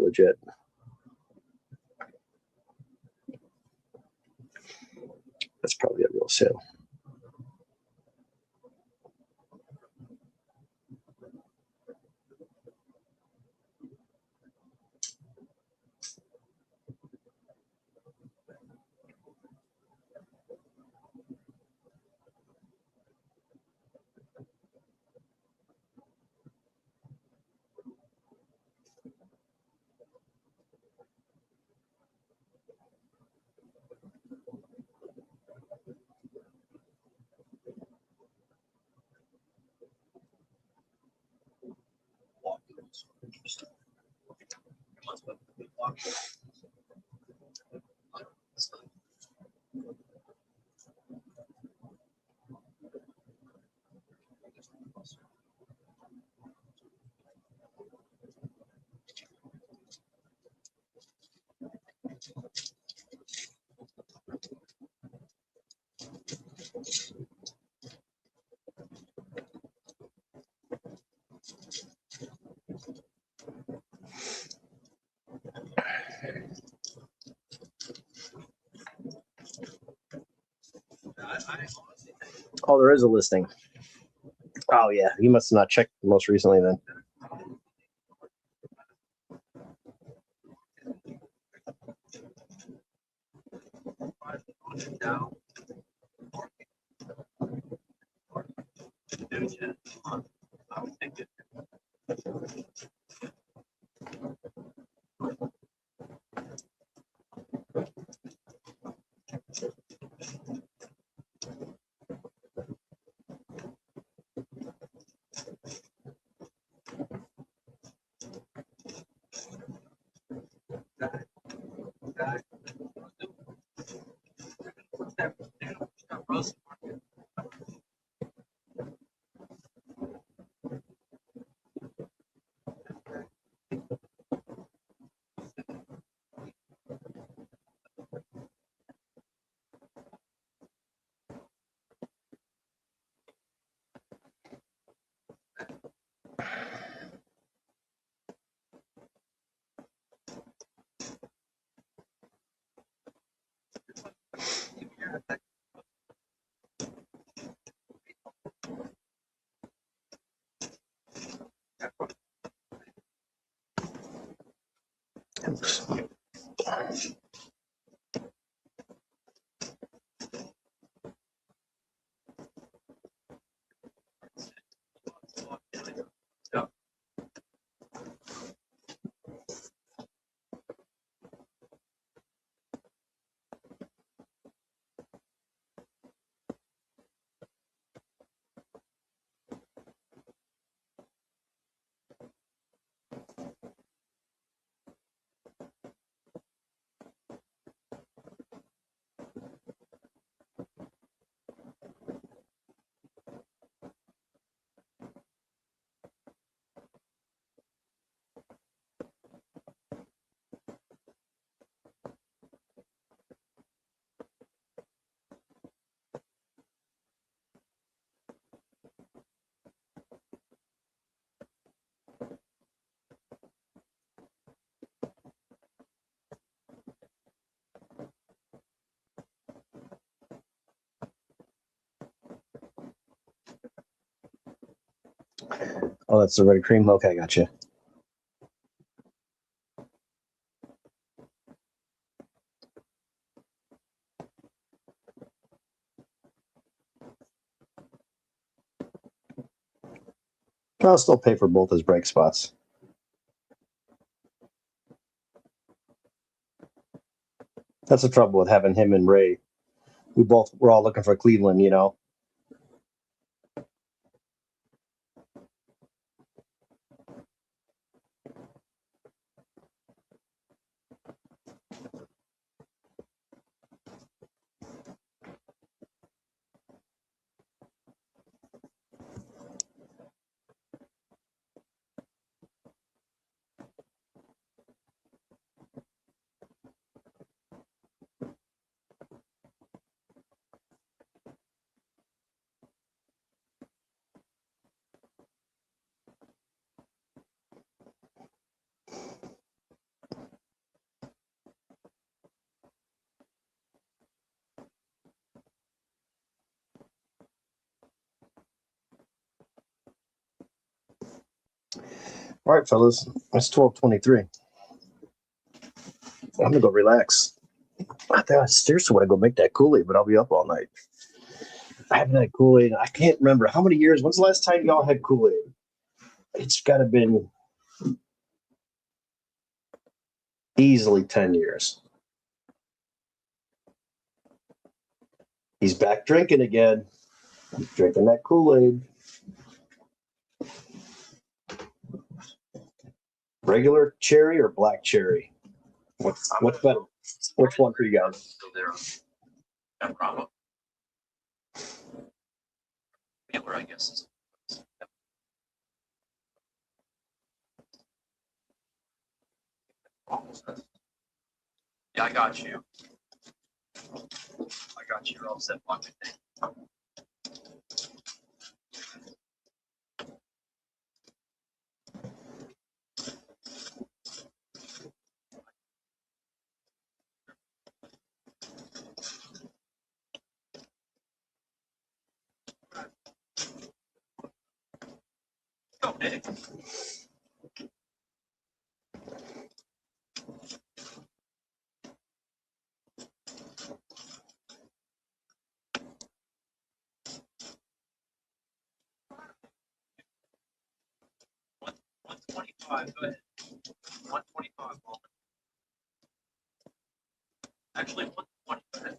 legit. That's probably a real sale. Oh, there is a listing. Oh yeah, you must have not checked most recently then. Oh, that's the red cream. Okay, gotcha. I'll still pay for both his break spots. That's the trouble with having him and Ray. We're all looking for Cleveland, you know. All right, fellas, it's 12:23. I'm gonna go relax. I think I seriously want to go make that Kool-Aid, but I'll be up all night. I haven't had Kool-Aid. I can't remember how many years. When's the last time y'all had Kool-Aid? It's got to been easily 10 years. He's back drinking again. Drinking that Kool-Aid. Regular cherry or black cherry? What's better? Which one for you guys? Still there. No problem. Miller, I guess. Yeah, I got you. You're all set on me. Go, Nick. One 125. Go ahead. 125. Actually, 120. Go ahead.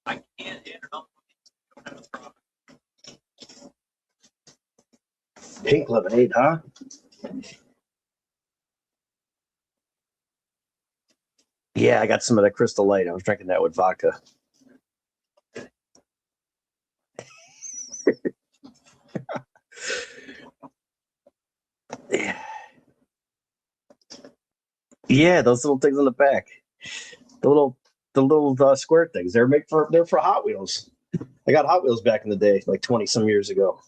I can't enter up. Don't have a problem. Pink lemonade, huh? Yeah, I got some of that Crystal Light. I was drinking that with vodka. Yeah, those little things on the back. The little square things. They're for Hot Wheels. I got Hot Wheels back in the day, like 20 some years ago.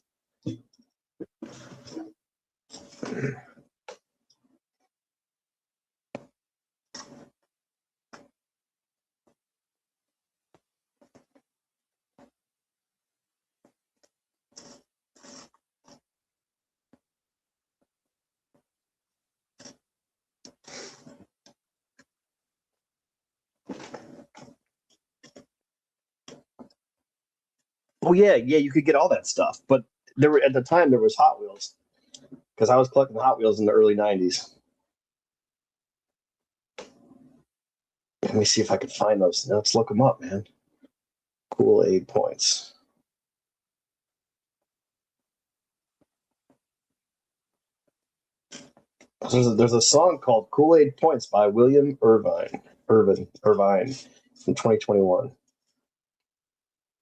Oh yeah, you could get all that stuff, but there were at the time there was Hot Wheels because I was collecting Hot Wheels in the early '90s. Let me see if I can find those. Now let's look them up, man. Kool-Aid points. There's a song called Kool-Aid Points by William Irvine from 2021.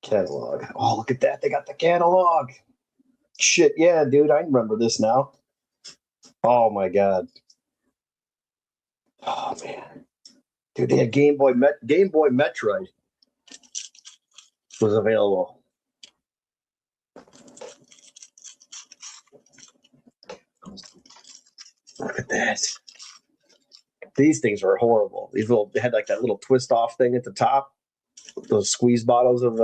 Catalog. Oh, look at that. They got the catalog. Shit, yeah, dude. I remember this now. Oh, my God. Oh, man. Dude, they had Game Boy Metroid was available. Look at that. These things were horrible. They had like that little twist off thing at the top. Those squeeze bottles of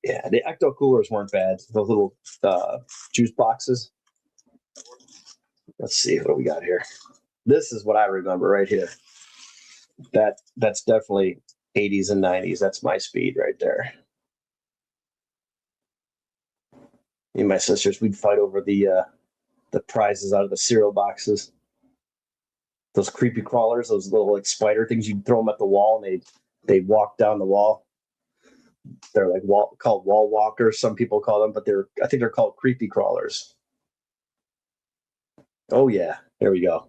yeah, the Ecto coolers weren't bad. Those little juice boxes. Let's see what we got here. This is what I remember right here. That's definitely 80s and 90s. That's my speed right there. Me and my sisters, we'd fight over the prizes out of the cereal boxes. Those creepy crawlers, those little like spider things, you'd throw them at the wall and they'd walk down the wall. They're like called wall walkers, some people call them, but I think they're called creepy crawlers. Oh yeah, there we go.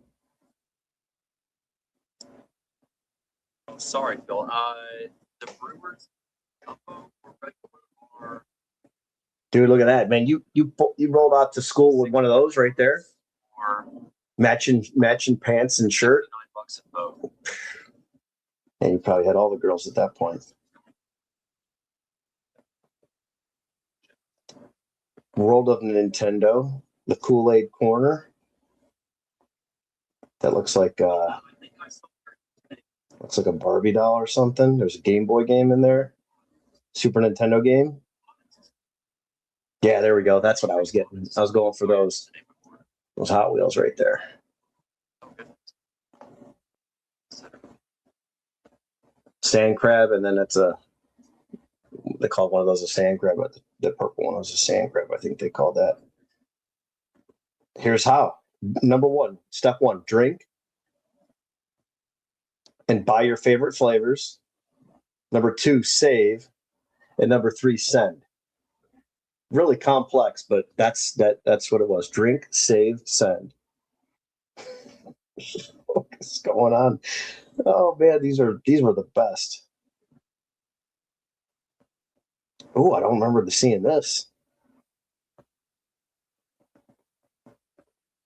Oh, sorry, Phil. The Brewers combo or regular or Dude, look at that, man! You rolled out to school with one of those right there, matching pants and shirt. $9 a boat. And you probably had all the girls at that point. World of Nintendo, the Kool-Aid Corner. That looks like a Barbie doll or something. There's a Game Boy game in there. Super Nintendo game. Yeah, there we go. That's what I was getting. I was going for those Hot Wheels right there. Sand crab, and then they call one of those a sand crab, but the purple one was a sand crab. I think they called that. Here's how. Number one, step one, drink and buy your favorite flavors. Number two, save. And number three, send. Really complex, but that's what it was. Drink, save, send. What's going on? Oh man, these were the best. Oh, I don't remember seeing this.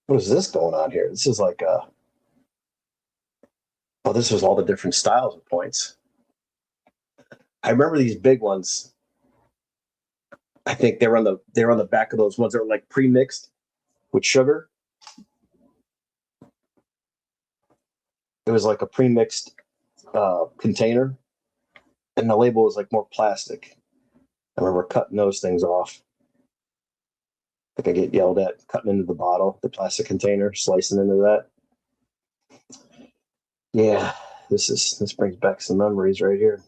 What is this going on here? This is like this was all the different styles of points. I remember these big ones. I think they were on the back of those ones that were like pre-mixed with sugar. It was like a pre-mixed container, and the label was like more plastic. I remember cutting those things off. Like I get yelled at cutting into the bottle, the plastic container, slicing into that. Yeah, this brings back some memories right here.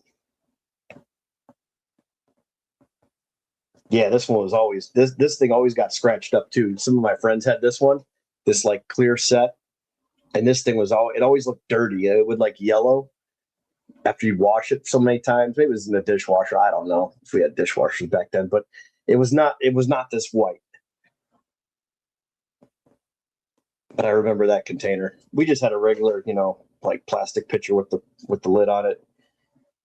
Yeah, this one was always this thing always got scratched up too. Some of my friends had this one, this like clear set, and this thing it always looked dirty. It would like yellow after you wash it so many times. Maybe it was in the dishwasher. I don't know if we had dishwashers back then, but it was not this white. But I remember that container. We just had a regular, like plastic pitcher with the lid on it.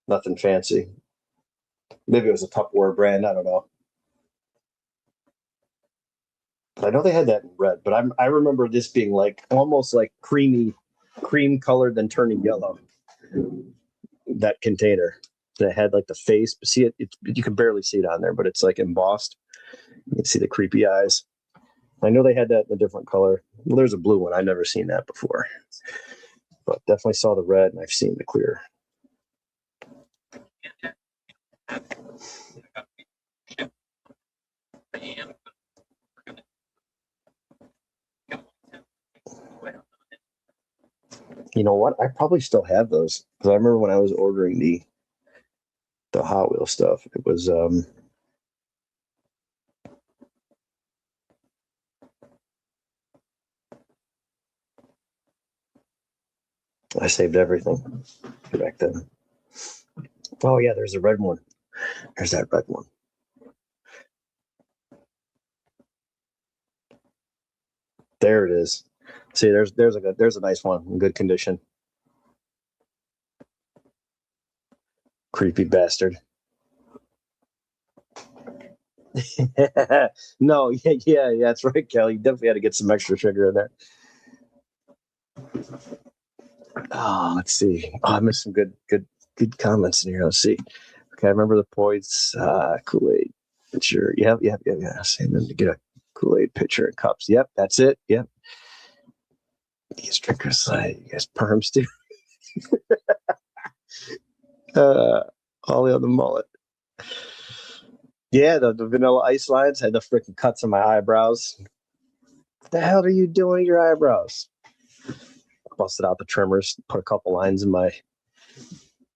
Nothing fancy. Maybe it was a Tupperware brand. I don't know. I know they had that in red, but I remember this being like almost like cream colored, then turning yellow. That container that had like the face, but see it, you can barely see it on there, but it's like embossed. You can see the creepy eyes. I know they had that in a different color. Well, there's a blue one. I've never seen that before, but definitely saw the red, and I've seen the clear. You know what? I probably still have those because I remember when I was ordering the Hot Wheel stuff. It was I saved everything back then. Oh yeah, there's a red one. There's that red one. There it is. See, there's a nice one in good condition. Creepy bastard. No, yeah, that's right, Kelly. You definitely had to get some extra sugar in there. Oh, let's see. Oh, I missed some good comments in here. Let's see. Okay, I remember the points. Kool-Aid pitcher. Yep. And then to get a Kool-Aid pitcher and cups. Yep, that's it. Yep. These drinkers, you guys perms too. Ollie on the mullet. Yeah, the vanilla ice lines had the freaking cuts on my eyebrows. What the hell are you doing to your eyebrows? Busted out the trimmers, put a couple lines in my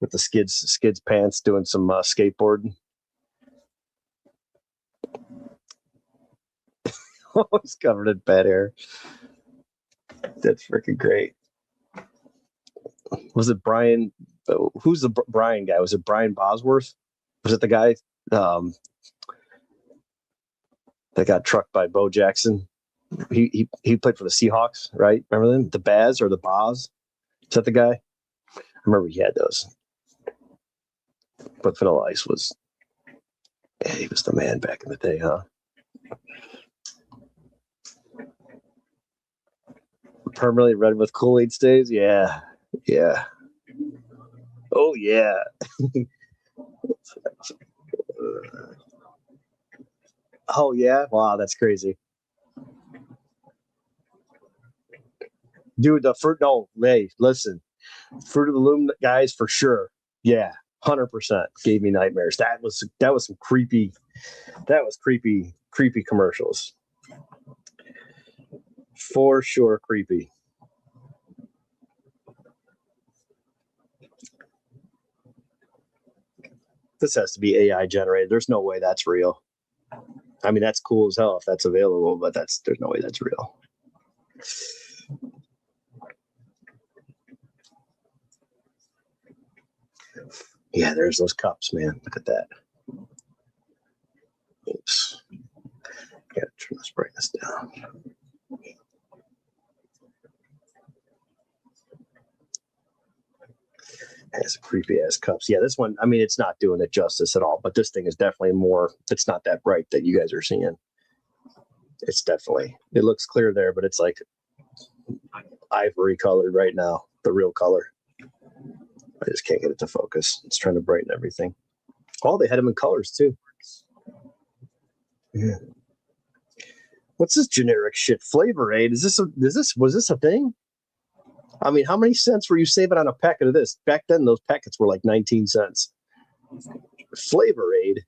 with the skids pants, doing some skateboarding. Always covered in bad hair. That's freaking great. Was it Brian? Who's the Brian guy? Was it Brian Bosworth? Was it the guy that got trucked by Bo Jackson? He played for the Seahawks, right? Remember them? The Baz or the Boz? Is that the guy? I remember he had those. But Vanilla Ice was, yeah, he was the man back in the day, huh? Permanently red with Kool-Aid stays? Yeah. Oh, yeah. Oh, yeah? Wow, that's crazy. Dude, the fruit, no, hey, listen. Fruit of the Loom guys, for sure. Yeah, 100% gave me nightmares. That was some creepy commercials. For sure, creepy. This has to be AI generated. There's no way that's real. I mean, that's cool as hell if that's available, but there's no way that's real. Yeah, there's those cups, man. Look at that. Oops. Gotta turn this brightness down. Has creepy ass cups. Yeah, this one, I mean, it's not doing it justice at all, but this thing is definitely more, it's not that bright that you guys are seeing. It's definitely, it looks clear there, but it's like ivory colored right now, the real color. I just can't get it to focus. It's trying to brighten everything. Oh, they had them in colors too. Yeah. What's this generic shit? Flavor Aid? Was this a thing? I mean, how many cents were you saving on a packet of this? Back then, those packets were like 19 cents. Flavor Aid.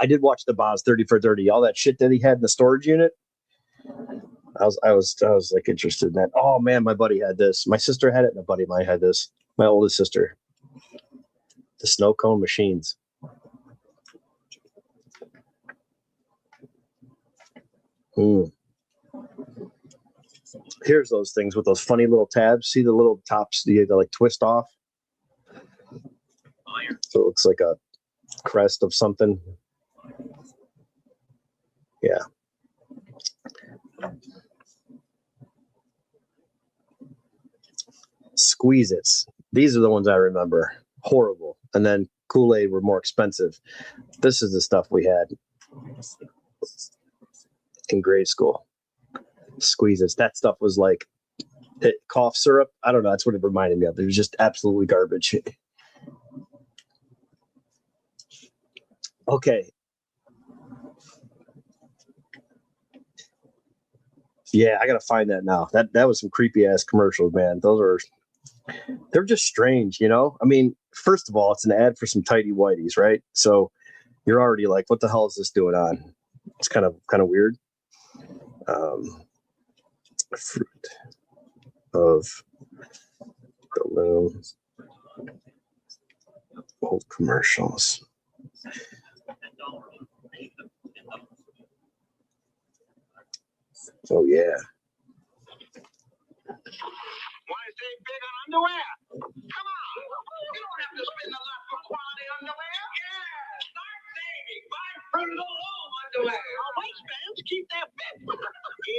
I did watch the Boz 30 for 30. All that shit that he had in the storage unit. I was like interested in that. Oh man, my buddy had this. My sister had it, and a buddy of mine had this. My oldest sister. The snow cone machines. Here's those things with those funny little tabs. See the little tops you like twist off? So it looks like a crest of something. Yeah. Squeeze-Its. These are the ones I remember. Horrible. And then Kool-Aid were more expensive. This is the stuff we had. in grade school. Squeezes. That stuff was like cough syrup. I don't know. That's what it reminded me of. It was just absolutely garbage. Okay. Yeah, I gotta find that now. That was some creepy ass commercials, man. They're just strange, you know? I mean, first of all, it's an ad for some tidy whities, right? So you're already like, what the hell is this doing on? It's kind of weird. Fruit of the loom. Old commercials. Oh yeah. Want to stay big on underwear? Come on. You don't have to spend a lot for quality underwear. Yeah. Start saving. Buy Fruit of the Loom underwear. Our waistbands keep their fit.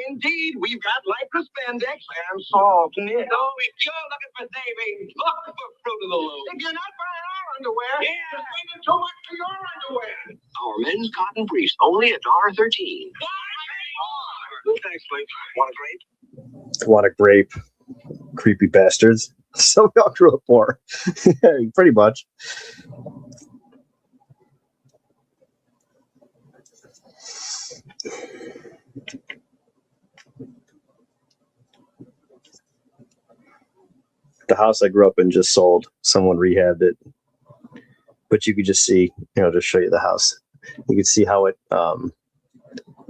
Indeed, we've got lycra spandex and soft knit. So if you're looking for savings, look for Fruit of the Loom. If you're not buying our underwear, you're spending too much for your underwear. Our men's cotton briefs, only $1.13. Thanks, Blake. Want a grape? Want a grape? Creepy bastards. So we all grew up poor. Pretty much. The house I grew up in just sold. Someone rehabbed it. But you could just see, just show you the house. You could see how it, the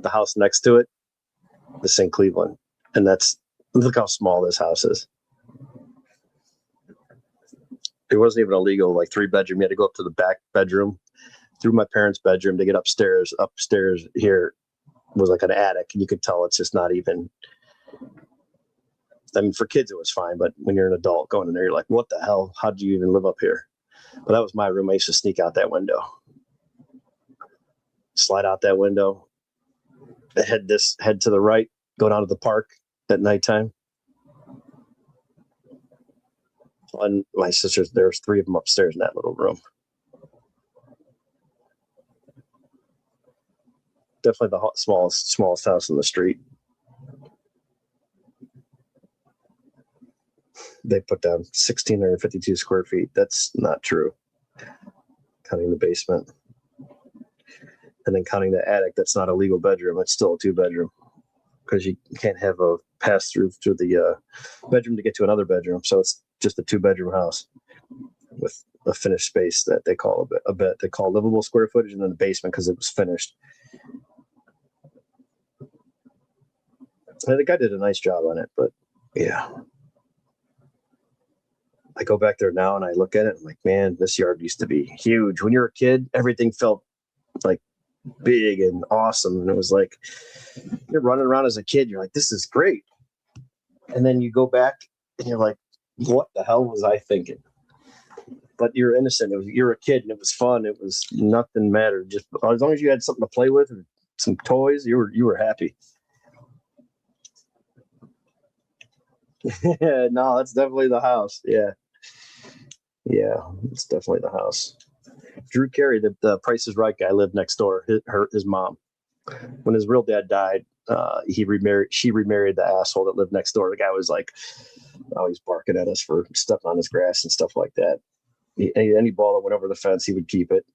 house next to it, this in Cleveland. And look how small this house is. It wasn't even a legal, like 3-bedroom. You had to go up to the back bedroom through my parents' bedroom to get upstairs. Upstairs here was like an attic. And you could tell it's just not even, I mean, for kids, it was fine. But when you're an adult going in there, you're like, what the hell? How do you even live up here? But that was my room. I used to sneak out that window, slide out that window, head to the right, go down to the park at nighttime. And my sisters, there's 3 of them upstairs in that little room. Definitely the smallest house in the street. They put down 1,652 square feet. That's not true. Counting the basement. And then counting the attic, that's not a legal bedroom. It's still a 2-bedroom. Because you can't have a pass through the bedroom to get to another bedroom. So it's just a 2-bedroom house with a finished space that they call a bit. They call livable square footage, and then the basement because it was finished. And the guy did a nice job on it, but yeah. I go back there now and I look at it. I'm like, man, this yard used to be huge. When you're a kid, everything felt like big and awesome. And it was like, you're running around as a kid. You're like, this is great. And then you go back and you're like, what the hell was I thinking? But you're innocent. You're a kid and it was fun. It was nothing mattered. Just as long as you had something to play with and some toys, you were happy. No, that's definitely the house. Yeah, it's definitely the house. Drew Carey, the Price is Right guy, lived next door. His mom, when his real dad died, she remarried the asshole that lived next door. The guy was like always barking at us for stepping on his grass and stuff like that. Any ball that went over the fence, he would keep it.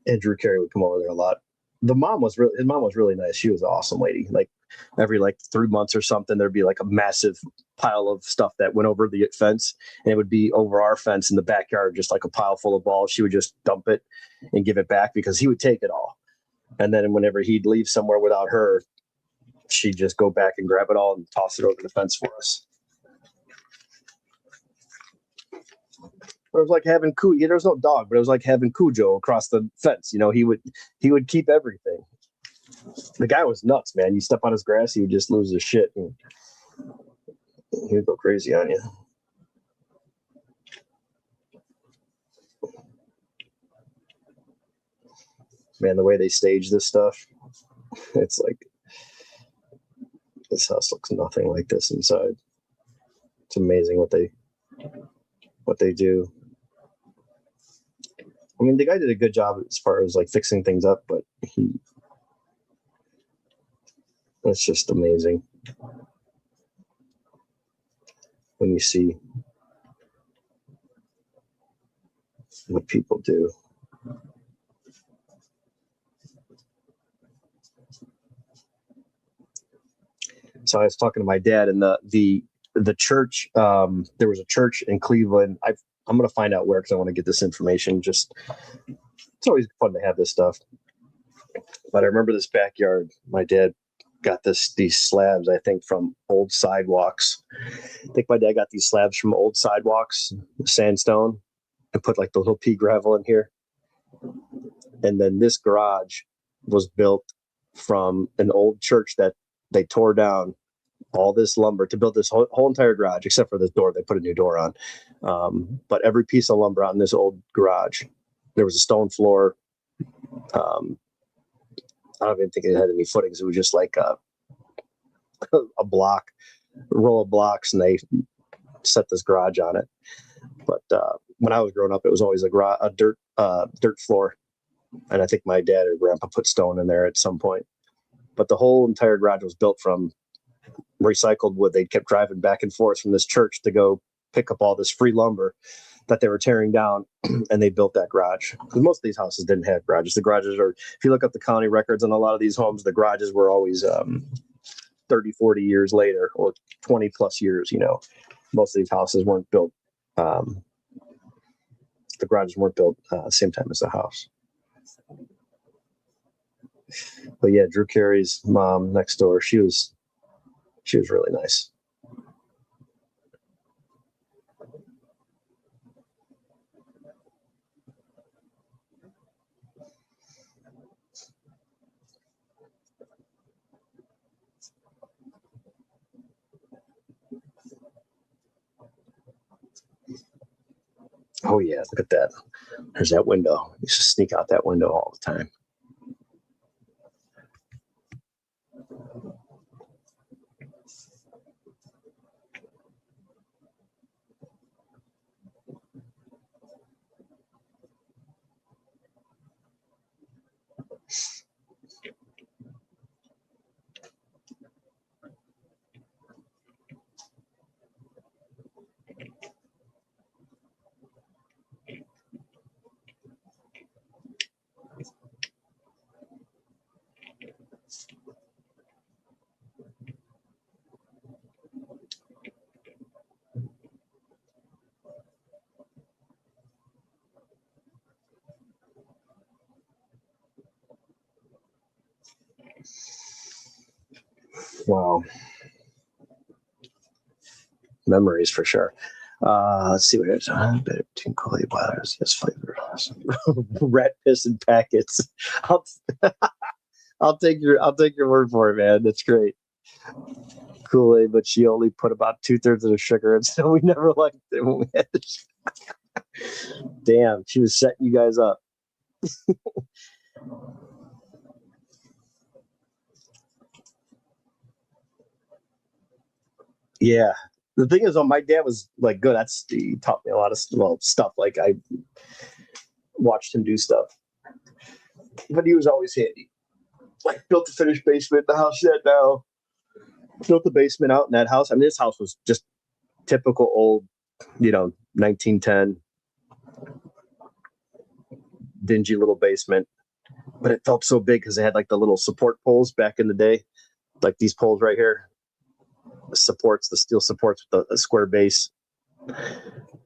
And Drew Carey would come over there a lot. His mom was really nice. She was an awesome lady. Like every 3 months or something, there'd be like a massive pile of stuff that went over the fence, and it would be over our fence in the backyard, just like a pile full of balls. She would just dump it and give it back because he would take it all. And then whenever he'd leave somewhere without her, she'd just go back and grab it all and toss it over the fence for us. It was like having Cujo. There was no dog, but it was like having Cujo across the fence. He would keep everything. The guy was nuts, man. You step on his grass, he would just lose his shit. And he would go crazy on you. Man, the way they stage this stuff, it's like this house looks nothing like this inside. It's amazing what they do. I mean, the guy did a good job as far as like fixing things up, but it's just amazing when you see what people do. So I was talking to my dad, and the church. There was a church in Cleveland. I'm going to find out where because I want to get this information. Just it's always fun to have this stuff. But I remember this backyard. My dad got these slabs, I think, from old sidewalks. I think my dad got these slabs from old sidewalks, sandstone, and put like the little pea gravel in here. And then this garage was built from an old church that they tore down all this lumber to build this whole entire garage, except for this door. They put a new door on. But every piece of lumber out in this old garage, there was a stone floor. I don't even think it had any footings. It was just like a row of blocks, and they set this garage on it. But when I was growing up, it was always a dirt floor. And I think my dad or grandpa put stone in there at some point. But the whole entire garage was built from recycled wood. They kept driving back and forth from this church to go pick up all this free lumber that they were tearing down, and they built that garage. Because most of these houses didn't have garages. The garages are, if you look up the county records on a lot of these homes, the garages were always 30, 40 years later, or 20 plus years, Most of these houses weren't built. The garages weren't built same time as the house. But yeah, Drew Carey's mom next door, she was really nice. Oh yeah, look at that. There's that window. I used to sneak out that window all the time. Wow. Memories for sure. Let's see what it is. Better between Coley Waters. Yes, flavor. Rat piss and packets. I'll take your word for it, man. That's great. Kool-Aid, but she only put about 2/3 of the sugar, and so we never liked it when we had this. Damn, she was setting you guys up. Yeah. The thing is, my dad was like good. He taught me a lot of stuff. Like I watched him do stuff, but he was always handy. Like built the finished basement in the house yet now. Built the basement out in that house. I mean, this house was just typical old, 1910 dingy little basement, but it felt so big because they had like the little support poles back in the day, like these poles right here. The steel supports with a square base,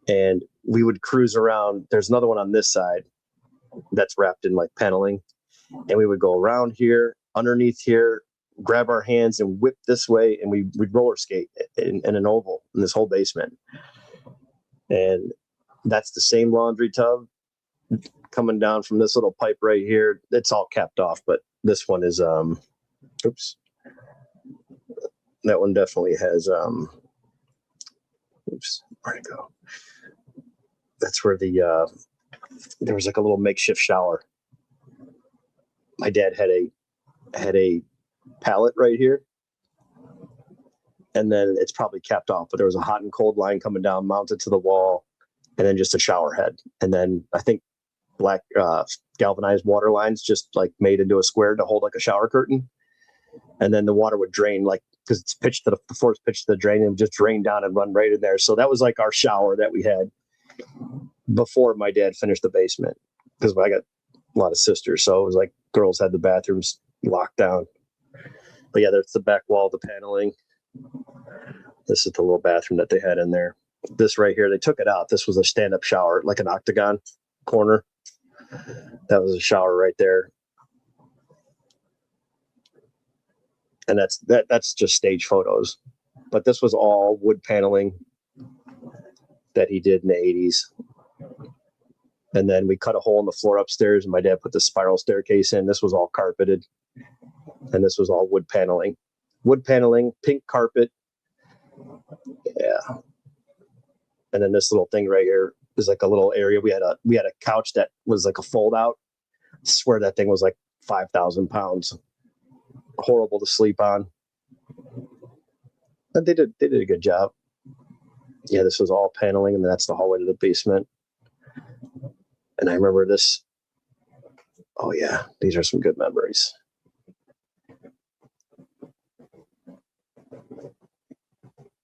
and we would cruise around. There's another one on this side that's wrapped in like paneling, and we would go around here, underneath here, grab our hands and whip this way, and we'd roller skate in an oval in this whole basement. And that's the same laundry tub coming down from this little pipe right here. It's all capped off, but this one is oops. That one definitely has oops, where'd it go? That's where there was like a little makeshift shower. My dad had a pallet right here, and then it's probably capped off, but there was a hot and cold line coming down, mounted to the wall, and then just a shower head. And then I think black galvanized water lines just like made into a square to hold like a shower curtain. And then the water would drain like, because it's pitched to the floor's pitched to the drain, and it would just drain down and run right in there. So that was like our shower that we had before my dad finished the basement, because I got a lot of sisters. So it was like girls had the bathrooms locked down. But yeah, there's the back wall, the paneling. This is the little bathroom that they had in there. This right here, they took it out. This was a stand-up shower, like an octagon corner. That was a shower right there. And that's just stage photos. But this was all wood paneling that he did in the 80s. And then we cut a hole in the floor upstairs, and my dad put the spiral staircase in. This was all carpeted. And this was all wood paneling. Wood paneling, pink carpet. Yeah. And then this little thing right here is like a little area. We had a couch that was like a fold out. I swear that thing was like 5,000 pounds. Horrible to sleep on. But they did a good job. Yeah, this was all paneling, and that's the hallway to the basement. And I remember this. Oh yeah, these are some good memories.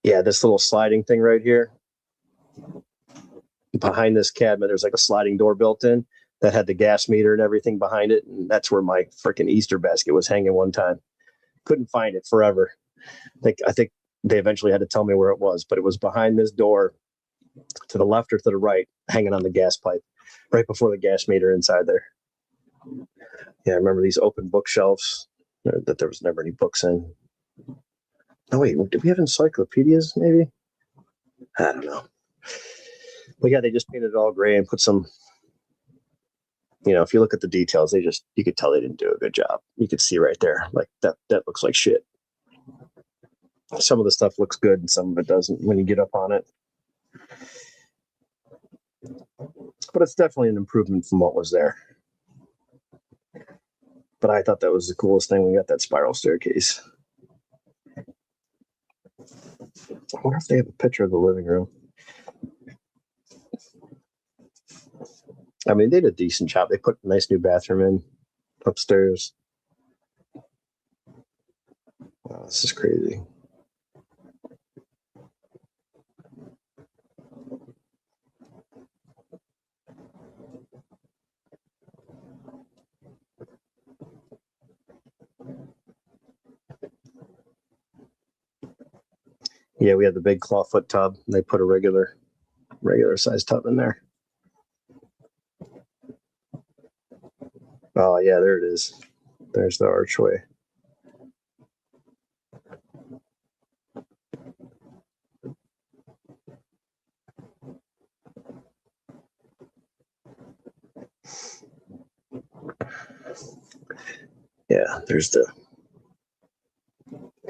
Yeah, this little sliding thing right here. Behind this cabinet, there's like a sliding door built in that had the gas meter and everything behind it. And that's where my freaking Easter basket was hanging one time. Couldn't find it forever. I think they eventually had to tell me where it was, but it was behind this door to the left or to the right, hanging on the gas pipe, right before the gas meter inside there. Yeah, I remember these open bookshelves that there was never any books in. Oh, wait, did we have encyclopedias maybe? I don't know. But yeah, they just painted it all gray and put some, if you look at the details, you could tell they didn't do a good job. You could see right there, like that looks like shit. Some of the stuff looks good and some of it doesn't when you get up on it. But it's definitely an improvement from what was there. But I thought that was the coolest thing. We got that spiral staircase. I wonder if they have a picture of the living room. I mean, they did a decent job. They put a nice new bathroom in upstairs. Wow, this is crazy. Yeah, we had the big clawfoot tub. And they put a regular size tub in there. Oh, yeah, there it is. There's the archway. Yeah, there's you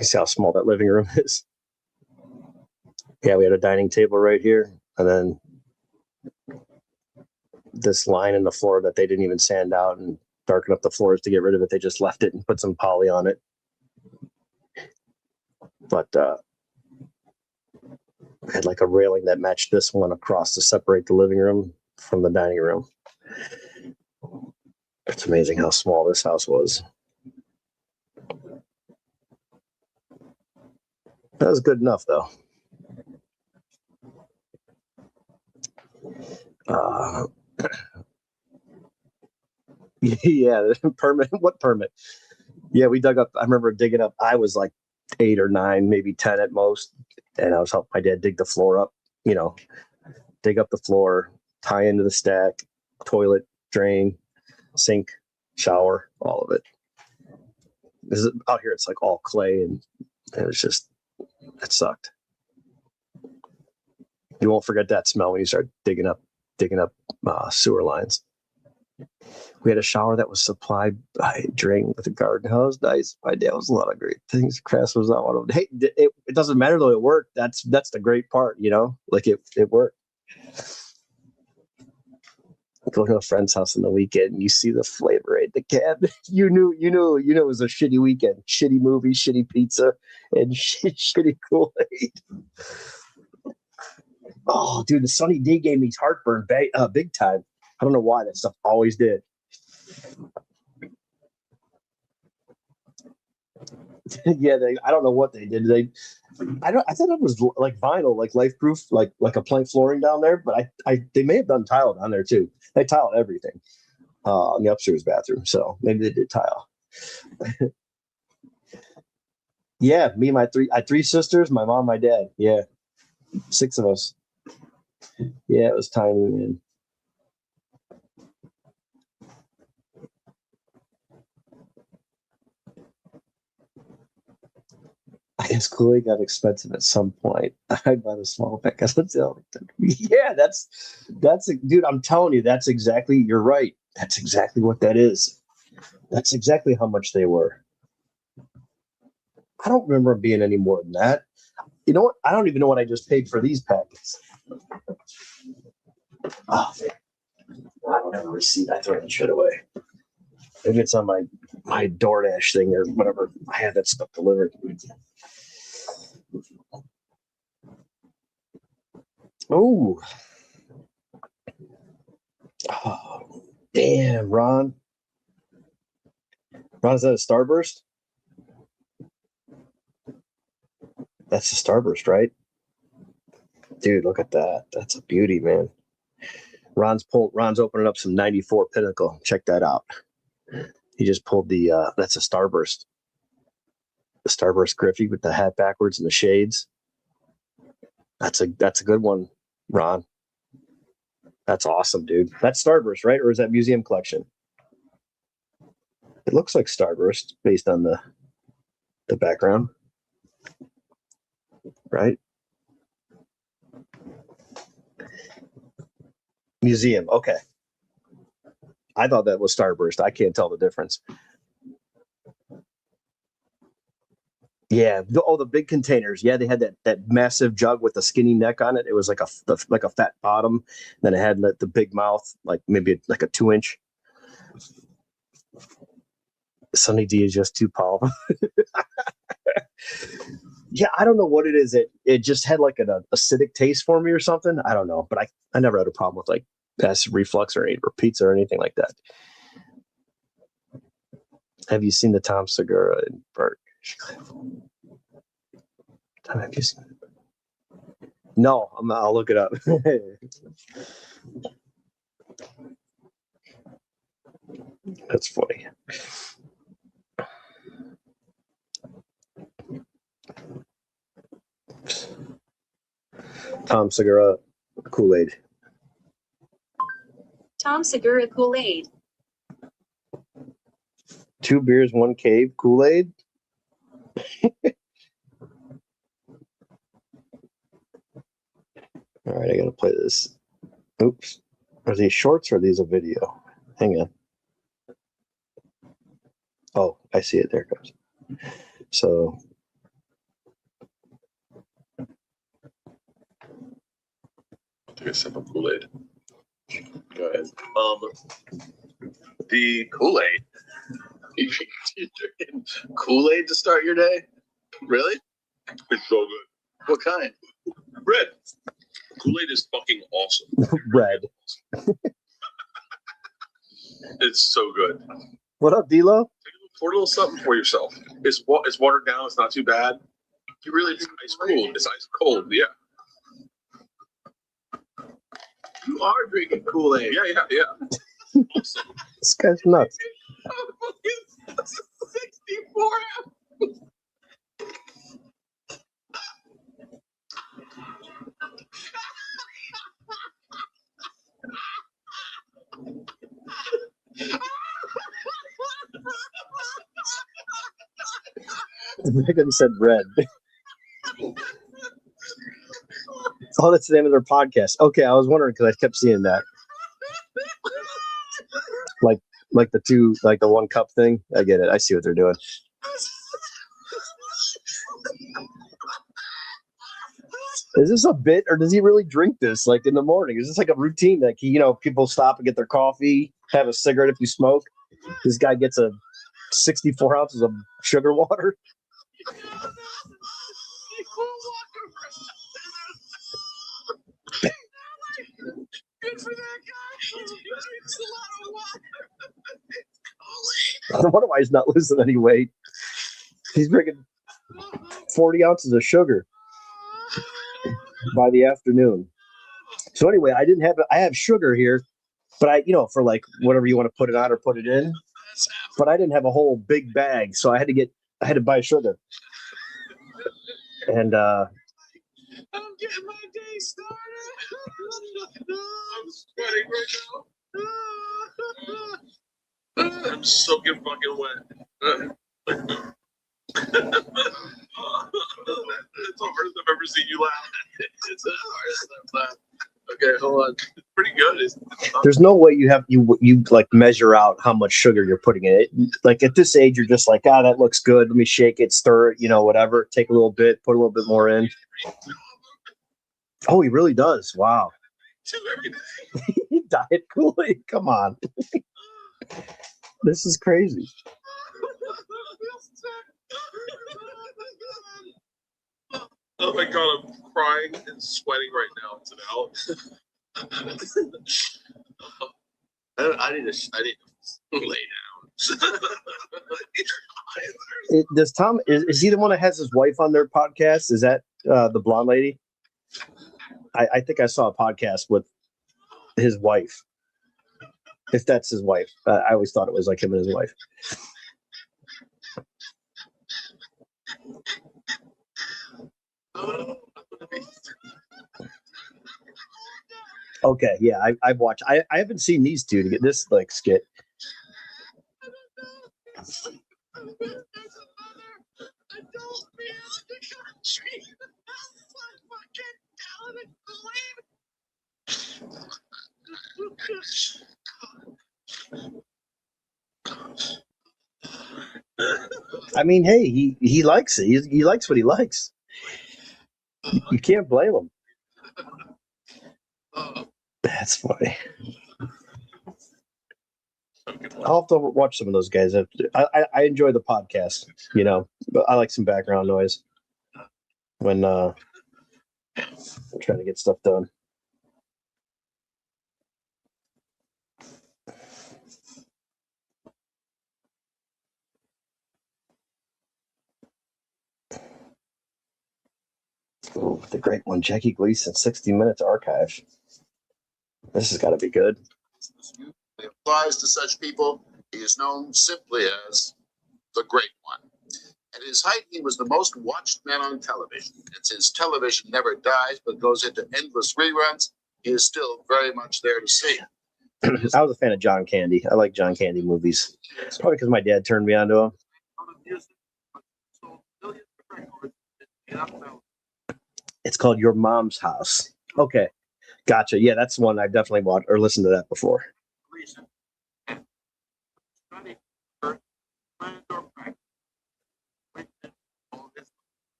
see how small that living room is? Yeah, we had a dining table right here, and then this line in the floor that they didn't even sand out and darken up the floors to get rid of it. They just left it and put some poly on it. But had like a railing that matched this one across to separate the living room from the dining room. It's amazing how small this house was. That was good enough, though. Yeah, permit. What permit? Yeah, we dug up. I remember digging up. I was like 8 or 9, maybe 10 at most, and I was helping my dad dig the floor up. Dig up the floor, tie into the stack, toilet, drain, sink, shower, all of it. Out here, it's like all clay, and it was just, it sucked. You won't forget that smell when you start digging up sewer lines. We had a shower that was supplied by drain with a garden hose. Nice. My dad was a lot of great things. Crafts was not one of them. Hey, it doesn't matter though. It worked. That's the great part, like it worked. Go to a friend's house on the weekend and you see the flavor in the cabinet. You knew it was a shitty weekend. Shitty movie, shitty pizza, and shitty Kool-Aid. Oh, dude, the sunny D gave me heartburn big time. I don't know why that stuff always did. Yeah, I don't know what they did. I thought it was like vinyl, like life proof, like a plank flooring down there. But they may have done tile down there too. They tiled everything in the upstairs bathroom, so maybe they did tile. Yeah, me and I had three sisters, my mom, my dad. Yeah, 6 of us. Yeah, it was tiny, man. I guess Kool-Aid got expensive at some point. I bought a small pack. Yeah, dude. I'm telling you, that's exactly. You're right. That's exactly what that is. That's exactly how much they were. I don't remember them being any more than that. You know what? I don't even know what I just paid for these packets. Oh, I don't have a receipt. I throw that shit away. Maybe it's on my DoorDash thing or whatever. I had that stuff delivered. Oh, damn, Ron. Ron, is that a Starburst? That's a Starburst, right? Dude, look at that. That's a beauty, man. Ron's opening up some 94 Pinnacle. Check that out. He just pulled that's a Starburst. The Starburst Griffey with the hat backwards and the shades. That's a good one, Ron. That's awesome, dude. That's Starburst, right? Or is that Museum Collection? It looks like Starburst based on the background. Right? Museum. Okay. I thought that was Starburst. I can't tell the difference. Yeah. The big containers. Yeah, they had that massive jug with a skinny neck on it. It was like a fat bottom. Then it had the big mouth, like maybe like a 2-inch. Sunny D is just too powerful. Yeah, I don't know what it is. It just had like an acidic taste for me or something. I don't know, but I never had a problem with like acid reflux or pizza or anything like that. Have you seen the Tom Segura in Burke? Tom, have you seen it? No, I'll look it up. That's funny. Tom Segura Kool-Aid. Tom Segura Kool-Aid. 2 beers, 1 cave Kool-Aid. All right, I gotta play this. Oops. Are these shorts or are these a video? Hang on. Oh, I see it. There it goes. So take a sip of Kool-Aid. Go ahead. The Kool-Aid. You're drinking Kool-Aid to start your day? Really? It's so good. What kind? Red. Kool-Aid is fucking awesome. red. It's so good. What up, D-Lo? Pour a little something for yourself. It's watered down. It's not too bad. You really, it's ice cold. It's ice cold. Yeah. You are drinking Kool-Aid. Yeah. Awesome. This guy's nuts. 64. Megan said red. Oh, that's the name of their podcast. Okay, I was wondering because I kept seeing that. Like the two, like the 1 cup thing. I get it. I see what they're doing. Is this a bit, or does he really drink this like in the morning? Is this like a routine? Like people stop and get their coffee, have a cigarette if you smoke. This guy gets a 64 ounces of sugar water. Good for that guy. He drinks a lot of water. I wonder why he's not losing any weight. He's drinking 40 ounces of sugar by the afternoon. So anyway, I have sugar here, but for like whatever you want to put it on or put it in. But I didn't have a whole big bag, so I had to buy sugar. And I'm getting my day started. I'm sweating right now. I'm soaking fucking wet. It's the hardest I've ever seen you laugh. It's the hardest I've laughed. Okay, hold on. It's pretty good. there's no way you like measure out how much sugar you're putting in it. Like at this age, you're just like, that looks good. Let me shake it, stir it, whatever. Take a little bit, put a little bit more in. Oh, he really does. Wow. Two every day. Diet Kool-Aid. Come on. This is crazy. Oh my god, I'm crying and sweating right now. I need to lay down. Does Tom is he the one that has his wife on their podcast? Is that the blonde lady? I think I saw a podcast with his wife. If that's his wife, I always thought it was like him and his wife. Okay, yeah, I've watched. I haven't seen these two to get this like skit. I mean, hey, he likes it. He likes what he likes. You can't blame him. That's funny. I'll have to watch some of those guys. I enjoy the podcast, but I like some background noise when I'm trying to get stuff done. Oh, the great one, Jackie Gleason, 60 Minutes Archive. This has got to be good. It applies to such people. He is known simply as the Great One. At his height, he was the most watched man on television. And since television never dies but goes into endless reruns, he is still very much there to see. I was a fan of John Candy. I like John Candy movies. Probably because my dad turned me on to him. It's called Your Mom's House. Okay. Gotcha. Yeah, that's one I've definitely watched or listened to that before.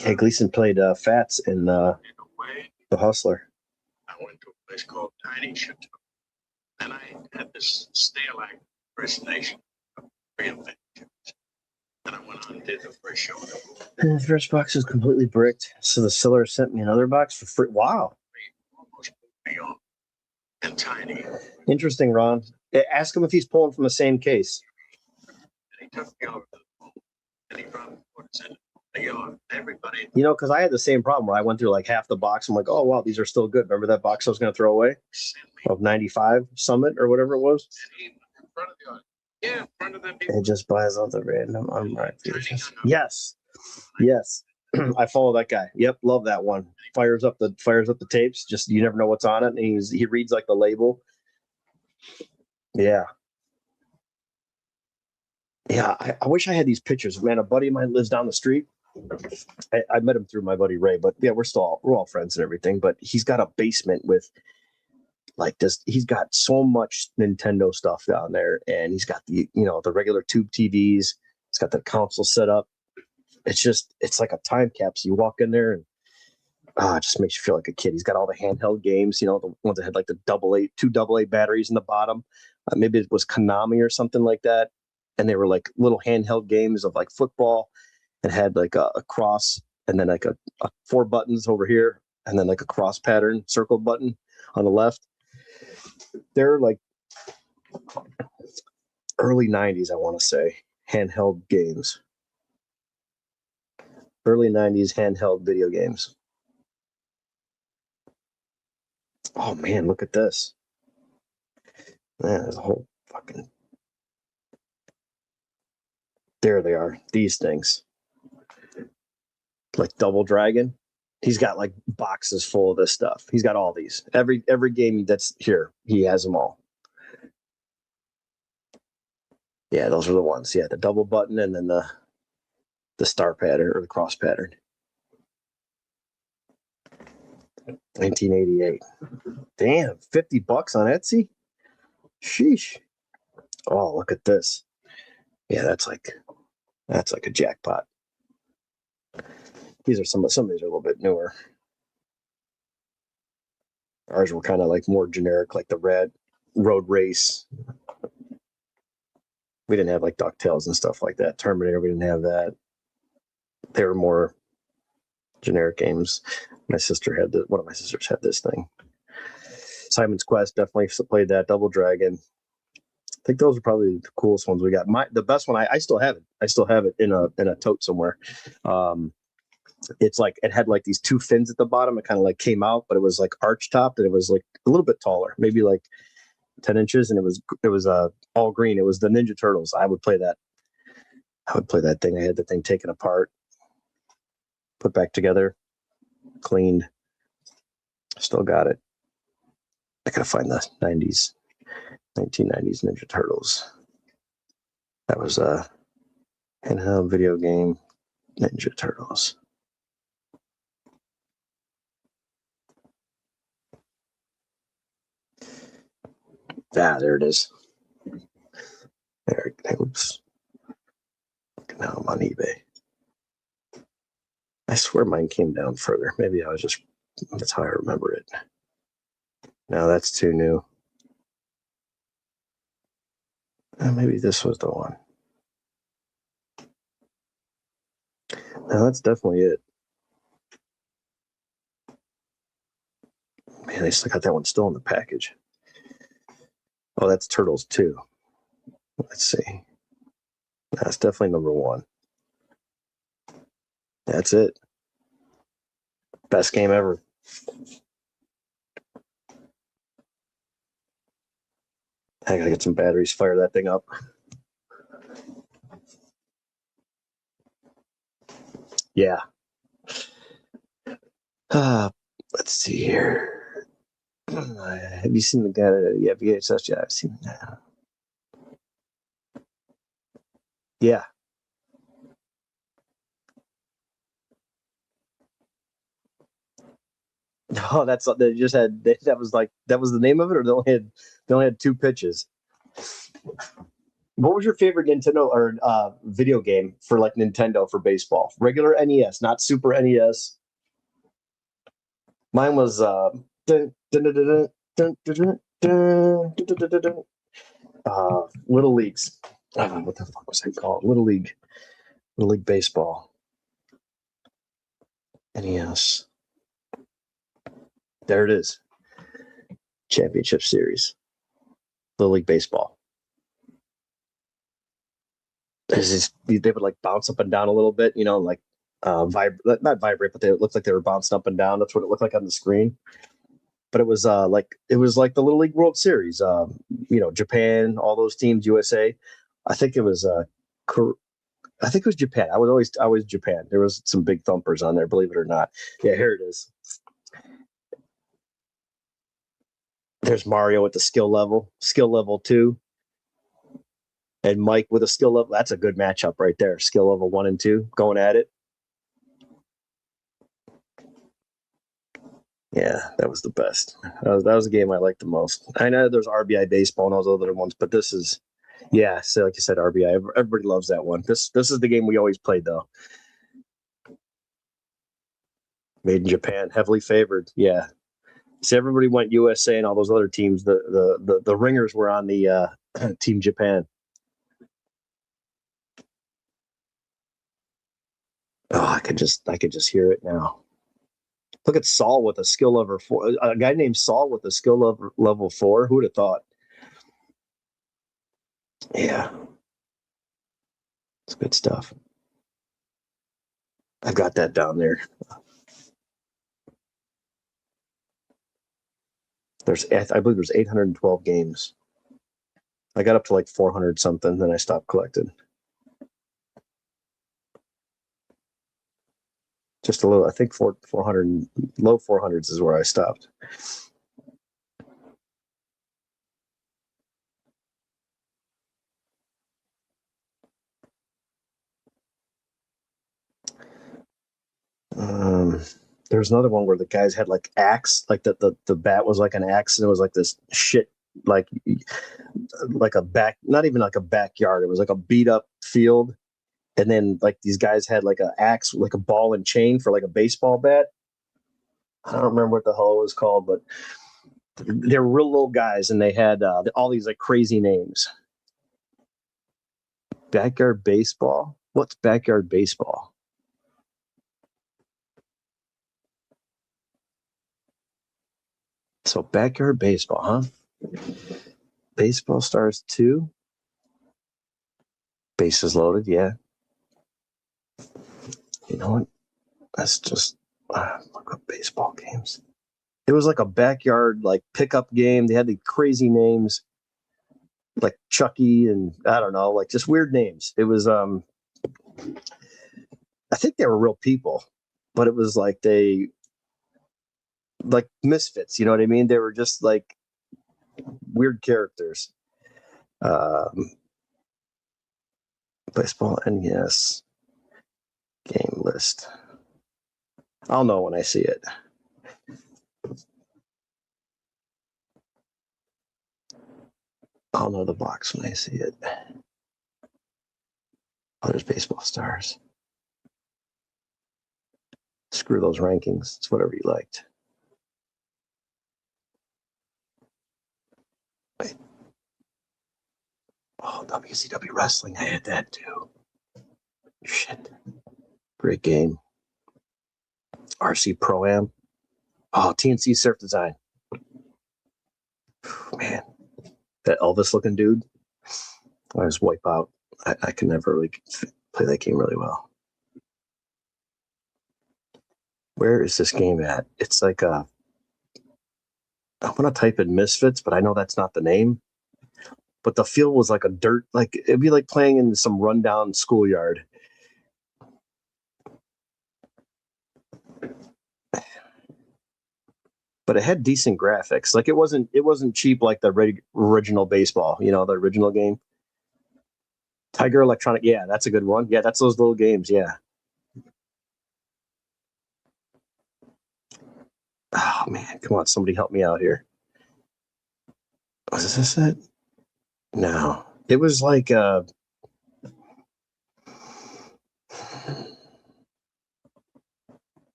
Yeah, Gleason played Fats in The Hustler. I went to a place called Tiny Chateau, and I had this stale-like impersonation of reinvention. And I went on and did the first show. And the first box was completely bricked, so the seller sent me another box for free. Wow. Almost put me on. And Tiny. Interesting, Ron. Ask him if he's pulling from the same case. And he took me over to the phone, and he brought me quarters in the yard. Everybody. Because I had the same problem where I went through like half the box. I'm like, oh, wow, these are still good. Remember that box I was going to throw away? Of 95 Summit or whatever it was? And he, in front of the audience. Yeah, in front of them It people. just buys all the random. I'm right. Yes. Yes. I follow that guy. Yep. Love that one. Fires up the tapes. Just, you never know what's on it. And he reads like the label. Yeah. Yeah. I wish I had these pictures, man. A buddy of mine lives down the street. I met him through my buddy Ray, but yeah, we're all friends and everything, but he's got a basement with like this. He's got so much Nintendo stuff down there, and he's got the regular tube TVs. He's got the console set up. It's like a time capsule. You walk in there and it just makes you feel like a kid. He's got all the handheld games, the ones that had like the two AA batteries in the bottom. Maybe it was Konami or something like that. And they were like little handheld games of like football and had like a cross and then like a 4 buttons over here and then like a cross pattern circle button on the left. They're like early 90s, I want to say, handheld games. Early 90s handheld video games. Oh man, look at this. Man, there's a whole fucking... There they are, these things. Like Double Dragon. He's got like boxes full of this stuff. He's got all these. Every game that's here, he has them all. Yeah, those are the ones. Yeah, the double button and then the star pattern or the cross pattern. 1988. Damn, $50 on Etsy? Sheesh. Oh, look at this. Yeah, that's like a jackpot. These are some of these are a little bit newer. Ours were kind of like more generic, like the red road race. We didn't have like DuckTales and stuff like that. Terminator, we didn't have that. They were more generic games. One of my sisters had this thing. Simon's Quest, definitely played that. Double Dragon. I think those are probably the coolest ones we got. The best one, I still have it. I still have it in a tote somewhere. It's like it had like these two fins at the bottom. It kind of like came out, but it was like arch topped, and it was like a little bit taller, maybe like 10 inches, and it was all green. It was the Ninja Turtles. I would play that. I would play that thing. I had the thing taken apart, put back together, cleaned. Still got it. I gotta find the 1990s Ninja Turtles. That was a handheld video game, Ninja Turtles. Ah, there it is. There, oops. Now I'm on eBay. I swear mine came down further. Maybe that's how I remember it. No, that's too new. Maybe this was the one. No, that's definitely it. Man, they still got that one still in the package. Oh, that's Turtles 2. Let's see. That's definitely number 1. That's it. Best game ever. I gotta get some batteries, fire that thing up. Yeah. Let's see here. Have you seen the guy that, yeah, VHS? Yeah, I've seen that. Yeah. Oh, they just had that was the name of it, or they only had 2 pitches. What was your favorite Nintendo or video game for like Nintendo for baseball? Regular NES, not Super NES. Mine was Little Leagues. What the fuck was that called? Little League Baseball. NES. There it is. Championship Series. Little League Baseball. They would like bounce up and down a little bit, like not vibrate, but they looked like they were bouncing up and down. That's what it looked like on the screen. But it was like the Little League World Series. Japan, all those teams, USA. I think it was Japan. I was always Japan. There was some big thumpers on there, believe it or not. Yeah, here it is. There's Mario with the skill level 2. And Mike with a skill level. That's a good matchup right there. Skill level 1 and 2 going at it. Yeah, that was the best. That was the game I liked the most. I know there's RBI baseball and all those other ones, but this is, yeah. So like you said, RBI. Everybody loves that one. This is the game we always played though. Made in Japan, heavily favored. Yeah. See, everybody went USA and all those other teams. The ringers were on the Team Japan. Oh, I could just hear it now. Look at Saul with a skill level 4. A guy named Saul with a skill level 4. Who would have thought? Yeah. It's good stuff. I've got that down there. I believe there's 812 games. I got up to like 400 something, then I stopped collecting. Just a little, I think 400, low 400s is where I stopped. There's another one where the guys had like axe, like the bat was like an axe, and it was like this shit, like a back, not even like a backyard. It was like a beat up field, and then like these guys had like an axe, like a ball and chain for like a baseball bat. I don't remember what the hell it was called, but they were real little guys, and they had all these like crazy names. Backyard baseball? What's backyard baseball? So backyard baseball, huh? Baseball Stars 2. Bases loaded, yeah. You know what? That's just look up baseball games. It was like a backyard like pickup game. They had the crazy names like Chucky and I don't know, like just weird names. It was I think they were real people, but it was like they like misfits, you know what I mean? They were just like weird characters. Baseball NES game list. I'll know when I see it. I'll know the box when I see it. Oh, there's Baseball Stars. Screw those rankings. It's whatever you liked. Wait. Oh, WCW Wrestling. I had that too. Shit. Great game. RC Pro-Am. Oh, TNC Surf Design. Man. That Elvis looking dude. I was wipe out. I can never really play that game really well. Where is this game at? It's like I'm gonna type in Misfits, but I know that's not the name. But the field was like a dirt, like it'd be like playing in some rundown schoolyard. But it had decent graphics. Like it wasn't cheap like the original baseball, you know, the original game. Tiger Electronic, yeah, that's a good one. Yeah, that's those little games, yeah. Oh man, come on, somebody help me out here. Was this it? No. It was like Bo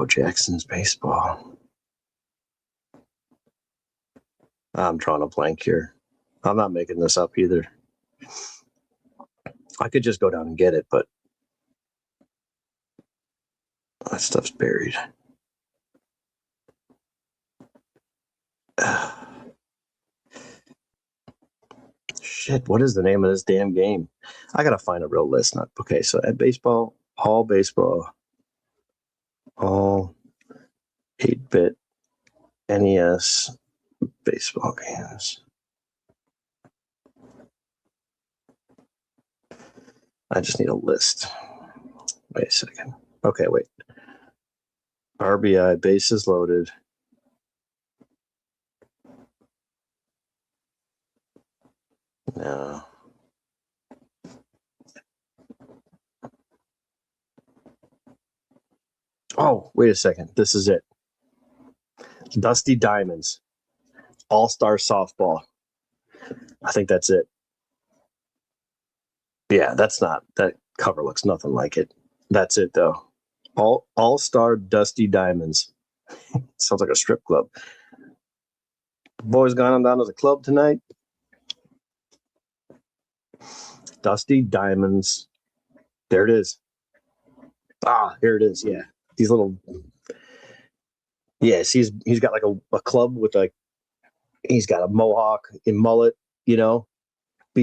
Jackson's baseball. I'm drawing a blank here. I'm not making this up either. I could just go down and get it, but that stuff's buried. Shit, what is the name of this damn game? I gotta find a real list. Not okay. So at baseball, all 8-bit NES baseball games. I just need a list. Wait a second. Okay, wait. RBI, bases loaded. No. Oh, wait a second. This is it. Dusty Diamonds. All-Star Softball. I think that's it. Yeah, that's not. That cover looks nothing like it. That's it, though. All-Star Dusty Diamonds. Sounds like a strip club. Boys gone down to the club tonight. Dusty Diamonds. There it is. Ah, here it is. Yeah, these little. Yes, he's got like a club with like he's got a mohawk and mullet, beat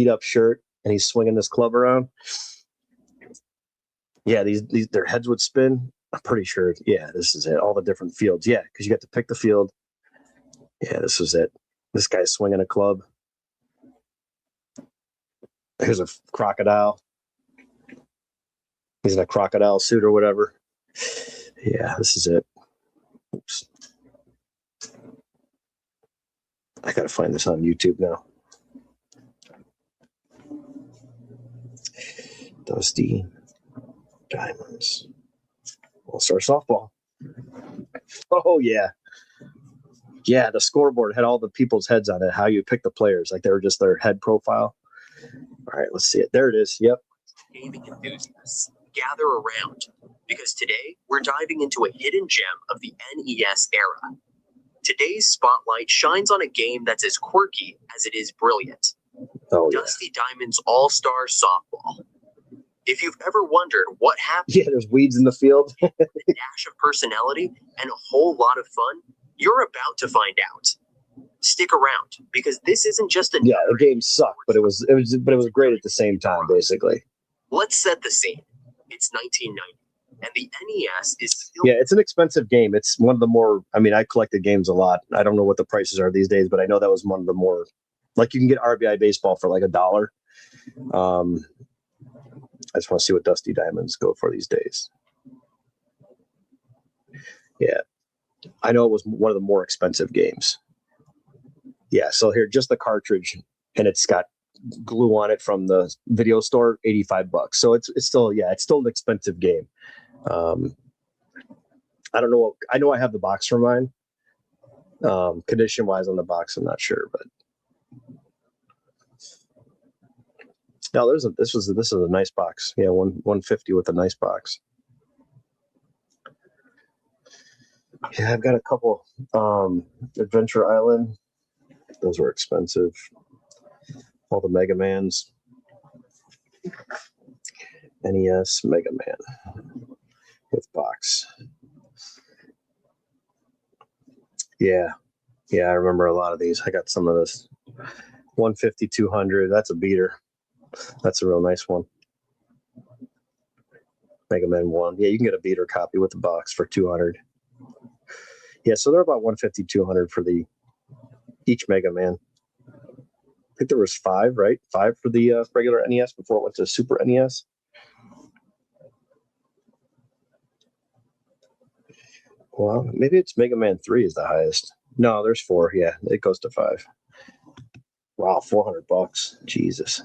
up shirt, and he's swinging this club around. Yeah, these their heads would spin. I'm pretty sure. Yeah, this is it. All the different fields. Yeah, because you got to pick the field. Yeah, this is it. This guy's swinging a club. Here's a crocodile. He's in a crocodile suit or whatever. Yeah, this is it. Oops. I gotta find this on YouTube now. Dusty Diamonds. All-Star Softball. Oh, yeah. Yeah, the scoreboard had all the people's heads on it, how you pick the players. Like they were just their head profile. All right, let's see it. There it is. Yep. Gaming enthusiasts, gather around, because today we're diving into a hidden gem of the NES era. Today's spotlight shines on a game that's as quirky as it is brilliant. Oh, yeah. Dusty Diamond's All-Star Softball. If you've ever wondered what happened, Yeah, there's weeds in the field. a dash of personality and a whole lot of fun, you're about to find out. Stick around, because this isn't just a Yeah, the game sucked, but it was great at the same time, basically. Let's set the scene. It's 1990, and the NES is still Yeah, it's an expensive game. It's one of the more. I mean, I collected games a lot. I don't know what the prices are these days, but I know that was one of the more. Like you can get RBI baseball for like $1. I just want to see what Dusty Diamonds go for these days. Yeah, I know it was one of the more expensive games. Yeah, so here, just the cartridge, and it's got glue on it from the video store, $85. So it's still an expensive game. I don't know. I know I have the box for mine. Condition wise on the box, I'm not sure, but no, this is a nice box. Yeah, 150 with a nice box. Yeah, I've got a couple. Adventure Island. Those were expensive. All the Mega Mans. NES Mega Man with box. Yeah, I remember a lot of these. I got some of this. 150, 200. That's a beater. That's a real nice one. Mega Man 1. Yeah, you can get a beater copy with the box for 200. Yeah, so they're about 150, 200 for each Mega Man. I think there was 5, right? 5 for the regular NES before it went to Super NES. Well, maybe it's Mega Man 3 is the highest. No, there's 4. Yeah, it goes to 5. Wow, $400. Jesus.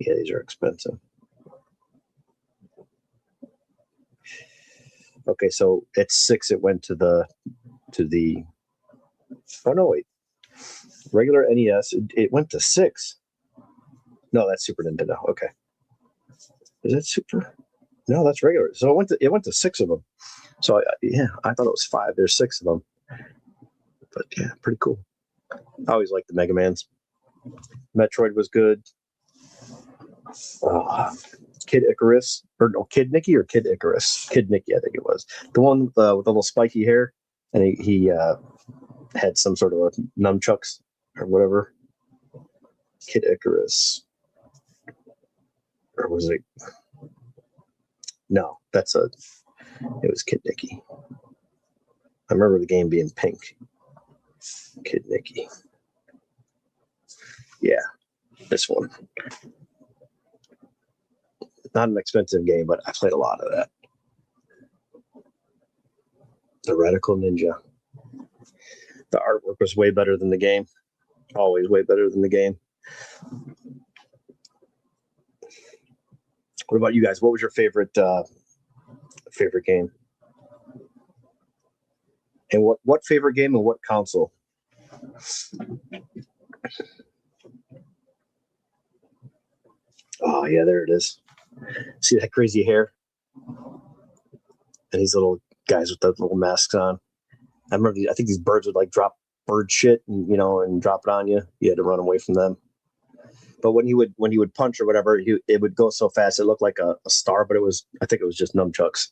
Yeah, these are expensive. Okay, so at 6 it went to the oh no, wait. Regular NES, it went to 6. No, that's Super Nintendo. Okay. Is that Super? No, that's regular. So it went to 6 of them. So I thought it was 5. There's 6 of them. But yeah, pretty cool. I always liked the Mega Mans. Metroid was good. Kid Icarus, or no, Kid Nicky or Kid Icarus? Kid Nicky, I think it was. The one with the little spiky hair, and he had some sort of a nunchucks or whatever. Kid Icarus. Or was it? No, it was Kid Nicky. I remember the game being pink. Kid Nicky. Yeah, this one. Not an expensive game, but I played a lot of that. The Radical Ninja. The artwork was way better than the game. Always way better than the game. What about you guys? What was your favorite game? And what favorite game and what console? Oh yeah, there it is. See that crazy hair? And these little guys with the little masks on. I remember I think these birds would like drop bird shit and drop it on you. You had to run away from them. But when he would punch or whatever, it would go so fast it looked like a star, but I think it was just nunchucks.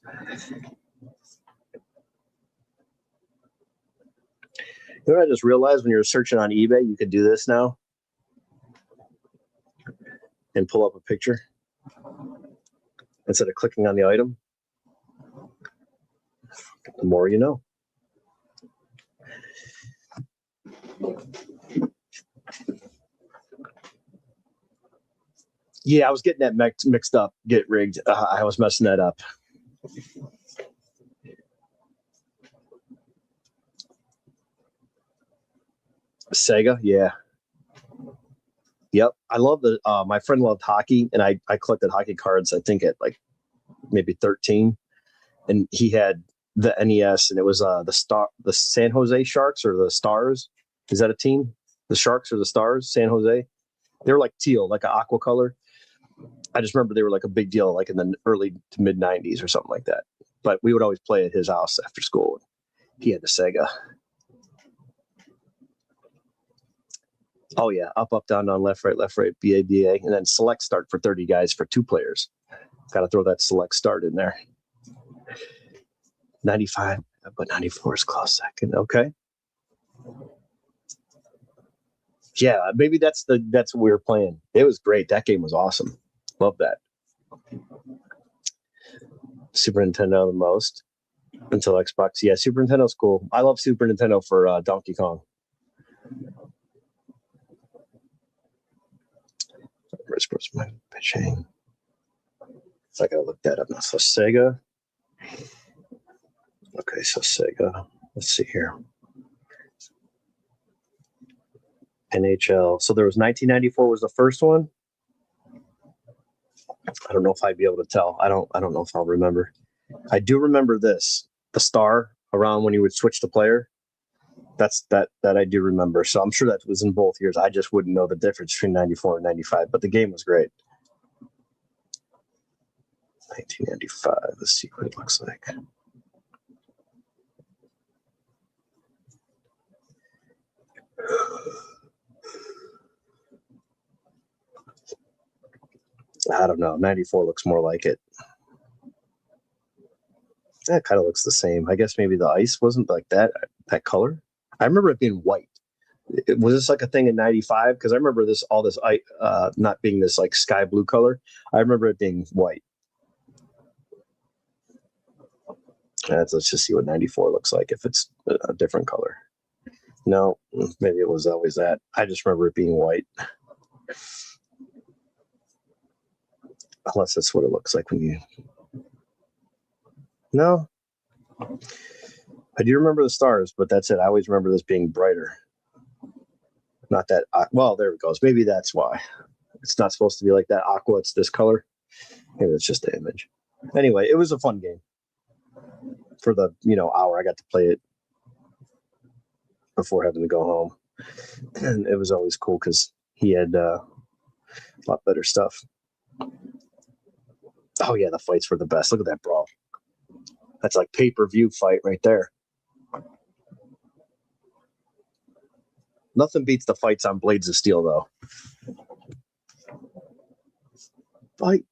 You know what I just realized when you're searching on eBay, you could do this now and pull up a picture instead of clicking on the item. The more you know. Yeah, I was getting that mixed up. Get rigged. I was messing that up. Sega, yeah. Yep. I love my friend loved hockey, and I collected hockey cards, I think at like maybe 13. And he had the NES, and it was the San Jose Sharks or the Stars. Is that a team? The Sharks or the Stars? San Jose? They were like teal, like an aqua color. I just remember they were like a big deal, like in the early to mid 90s or something like that. But we would always play at his house after school. He had the Sega. Oh yeah, up, down, left, right, BA, BA, and then select start for 30 guys for 2 players. Got to throw that select start in there. 95, but 94 is close second. Okay. Yeah, maybe that's what we were playing. It was great. That game was awesome. Love that. Super Nintendo the most until Xbox. Yeah, Super Nintendo's cool. I love Super Nintendo for Donkey Kong. Where's my pitching? So I gotta look that up now. So Sega. Okay, so Sega. Let's see here. NHL. So there was 1994 was the first one. I don't know if I'd be able to tell. I don't know if I'll remember. I do remember this. The star around when you would switch the player. That's that I do remember. So I'm sure that was in both years. I just wouldn't know the difference between 94 and 95, but the game was great. 1995. Let's see what it looks like. I don't know. 94 looks more like it. That kind of looks the same. I guess maybe the ice wasn't like that color. I remember it being white. Was this like a thing in 95? Because I remember all this not being this like sky blue color. I remember it being white. Let's just see what 94 looks like if it's a different color. No, maybe it was always that. I just remember it being white. Unless that's what it looks like when you... No. I do remember the stars, but that's it. I always remember this being brighter. Not that... well, there it goes. Maybe that's why. It's not supposed to be like that aqua. It's this color. Maybe it's just the image. Anyway, it was a fun game. For the hour I got to play it before having to go home. And it was always cool because he had a lot better stuff. Oh yeah, the fights were the best. Look at that brawl. That's like pay-per-view fight right there. Nothing beats the fights on Blades of Steel though. Fight.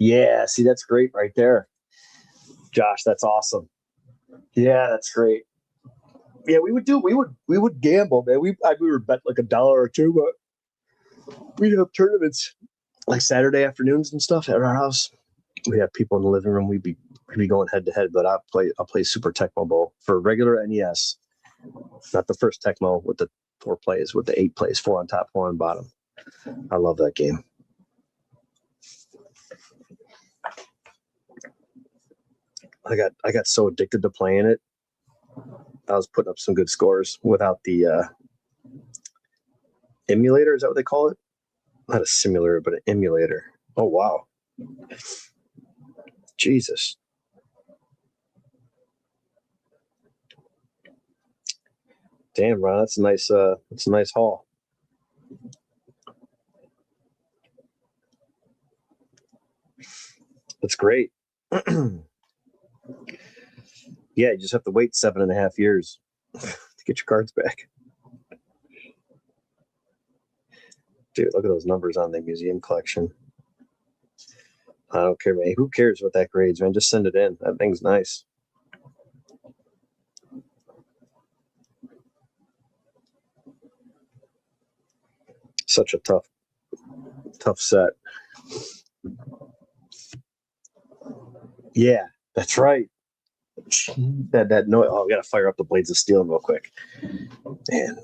Yeah, see, that's great right there. Josh, that's awesome. Yeah, that's great. Yeah, we would gamble, man. We would bet like $1 or $2, but we'd have tournaments like Saturday afternoons and stuff at our house. We have people in the living room. We'd be going head to head, but I'll play Super Tecmo Bowl for regular NES, not the first Tecmo with the 4 plays, with the 8 plays, 4 on top, 4 on bottom. I love that game. I got so addicted to playing it. I was putting up some good scores without the emulator. Is that what they call it? Not a simulator, but an emulator. Oh, wow. Jesus. Damn, Ron, that's a nice haul. That's great. Yeah, you just have to wait 7.5 years to get your cards back. Dude, look at those numbers on the museum collection. I don't care, man. Who cares what that grades, man? Just send it in. That thing's nice. Such a tough set. Yeah, that's right. That noise. Oh, we gotta fire up the Blades of Steel real quick. Man,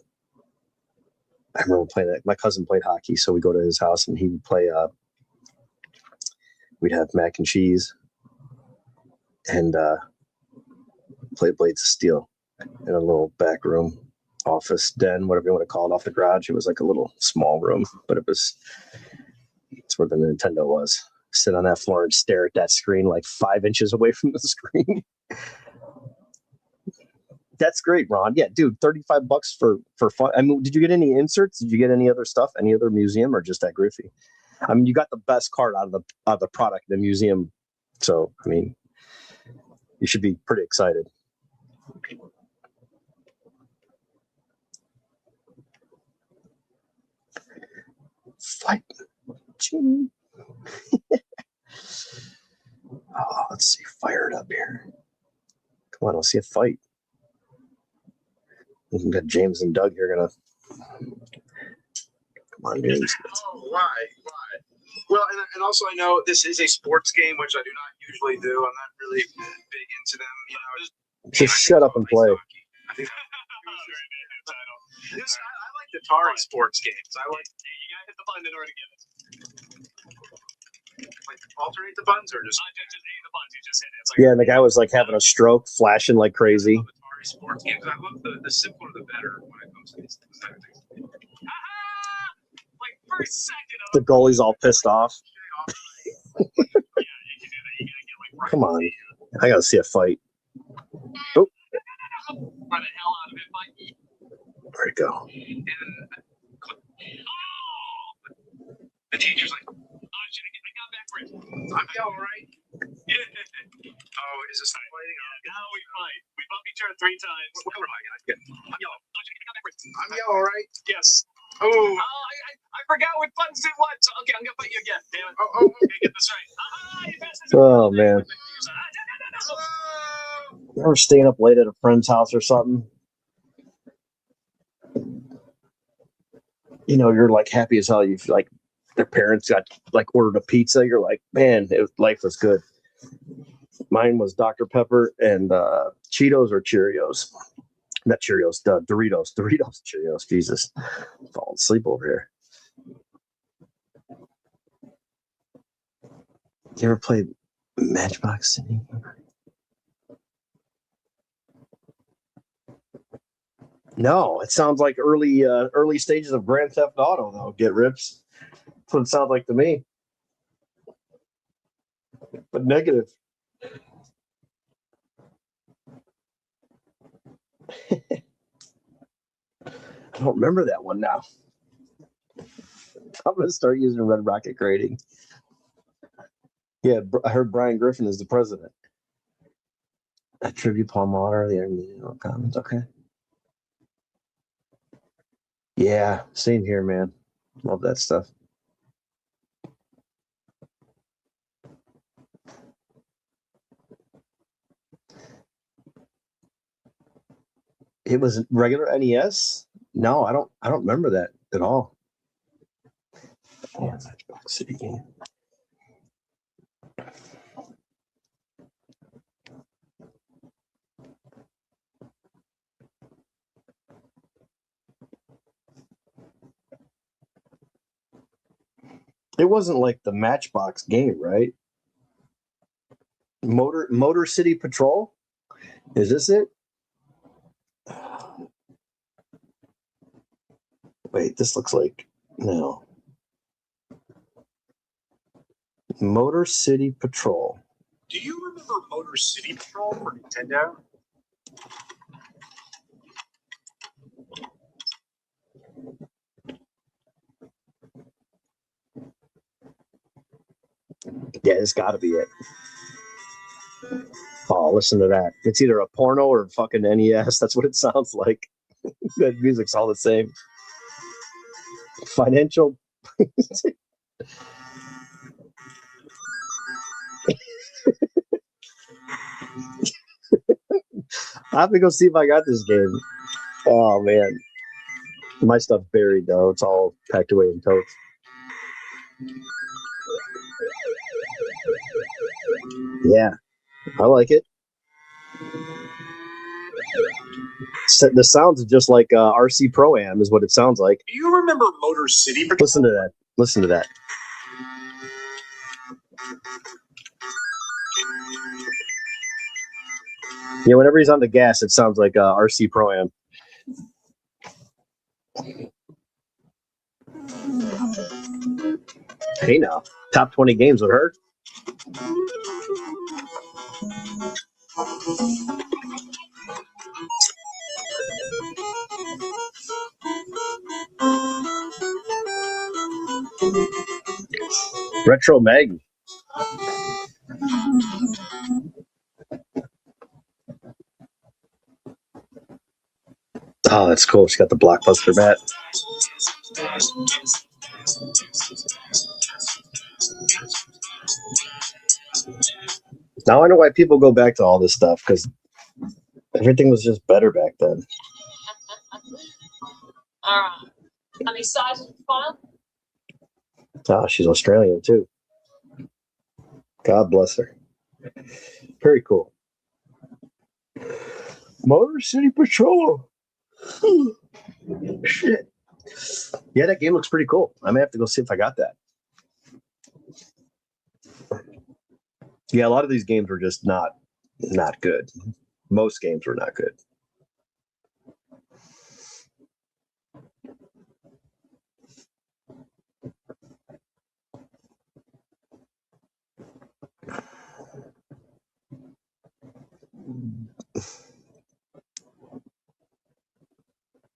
I remember playing that. My cousin played hockey, so we go to his house and he would play. We'd have mac and cheese and play Blades of Steel in a little back room, office, den, whatever you want to call it, off the garage. It was like a little small room, but it's where the Nintendo was. Sit on that floor and stare at that screen like 5 inches away from the screen. That's great, Ron. Yeah, dude, $35 for fun. I mean, did you get any inserts? Did you get any other stuff? Any other museum, or just that Griffey? I mean, you got the best card out of the product in the museum. So, I mean, you should be pretty excited. Fight. Oh, let's see. Fire it up here. Come on, let's see a fight. We got James and Doug here gonna. Come on, James. Oh, why? Well, and also I know this is a sports game, which I do not usually do. I'm not really big into them. You know, Just shut up and play. I like Atari sports games. I like. You gotta hit the button in order to get it. Like alternate the buttons or just Just hit the buttons. You just hit it. It's like, Yeah, and the guy was like having a stroke, flashing like crazy. I love Atari sports games. I love the simpler the better when it comes to these things. like for a second. The goalie's all pissed off. Yeah, you can do that. You gotta get like right. Come on, I gotta see a fight. Oh, Run the hell out of it, Mikey. where'd it go? The teacher's like, Oh shit! I got back for it. I'm yellow, right? Yeah. Oh, is this fighting? Now we fight. We bump each other 3 times. What am I gonna get? I'm yellow. Oh shit! I got back for it. I'm yellow, right? Yes. Oh, I forgot what buttons it was. Okay, I'm gonna fight you again. Damn it. oh, Okay, get this right. You passed this. Oh man, oh. you ever staying up late at a friend's house or something? You know, you're like happy as hell. You feel like their parents got like ordered a pizza. You're like, man, life was good. Mine was Dr. Pepper and Cheetos or Cheerios. Not Cheerios, Doritos, Cheerios. Jesus, I'm falling asleep over here. You ever played Matchbox City? No, it sounds like early stages of Grand Theft Auto, though. Get rips. That's what it sounds like to me. But negative. I don't remember that one now. I'm going to start using Red Rocket grading. Yeah, I heard Brian Griffin is the president. A tribute Paul Mauder, the Armenian comments. Okay. Yeah, same here, man. Love that stuff. It was regular NES? No, I don't remember that at all. Yeah, Matchbox City game. It wasn't like the Matchbox game, right? Motor City Patrol? Is this it? Wait, this looks like no. Motor City Patrol. Do you remember Motor City Patrol for Nintendo? Yeah, it's got to be it. Oh, listen to that. It's either a porno or fucking NES. That's what it sounds like. That music's all the same. Financial. I have to go see if I got this game. Oh, man. My stuff buried, though. It's all packed away in totes. Yeah, I like it. The sounds are just like RC Pro Am is what it sounds like. Do you remember Motor City? Listen to that. Listen to that. Yeah, whenever he's on the gas, it sounds like RC Pro Am. Hey, now. Top 20 games with her. Retro Mag. Oh, that's cool. She got the Blockbuster bat. Now I know why people go back to all this stuff, because everything was just better back then. All right. How many sizes of file? Oh, she's Australian, too. God bless her. Very cool. Motor City Patrol. Shit. Yeah, that game looks pretty cool. I may have to go see if I got that. Yeah, a lot of these games were just not good. Most games were not good.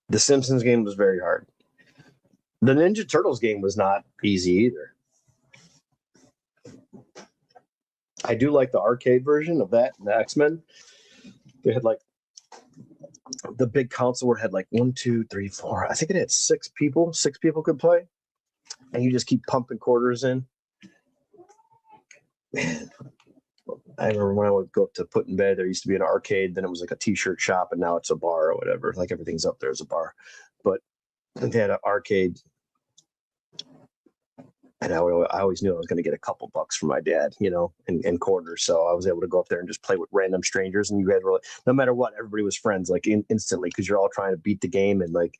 The Simpsons game was very hard. The Ninja Turtles game was not easy either. I do like the arcade version of that, the X-Men. They had like the big console where it had like 1, 2, 3, 4. I think it had 6 people. 6 people could play. And you just keep pumping quarters in. Man, I remember when I would go up to put in bed, there used to be an arcade, then it was like a t-shirt shop, and now it's a bar or whatever. Like everything's up there as a bar. But they had an arcade. And I always knew I was going to get a couple bucks from my dad, in quarters. So I was able to go up there and just play with random strangers. And you guys were, no matter what, everybody was friends, like instantly, because you're all trying to beat the game. And like,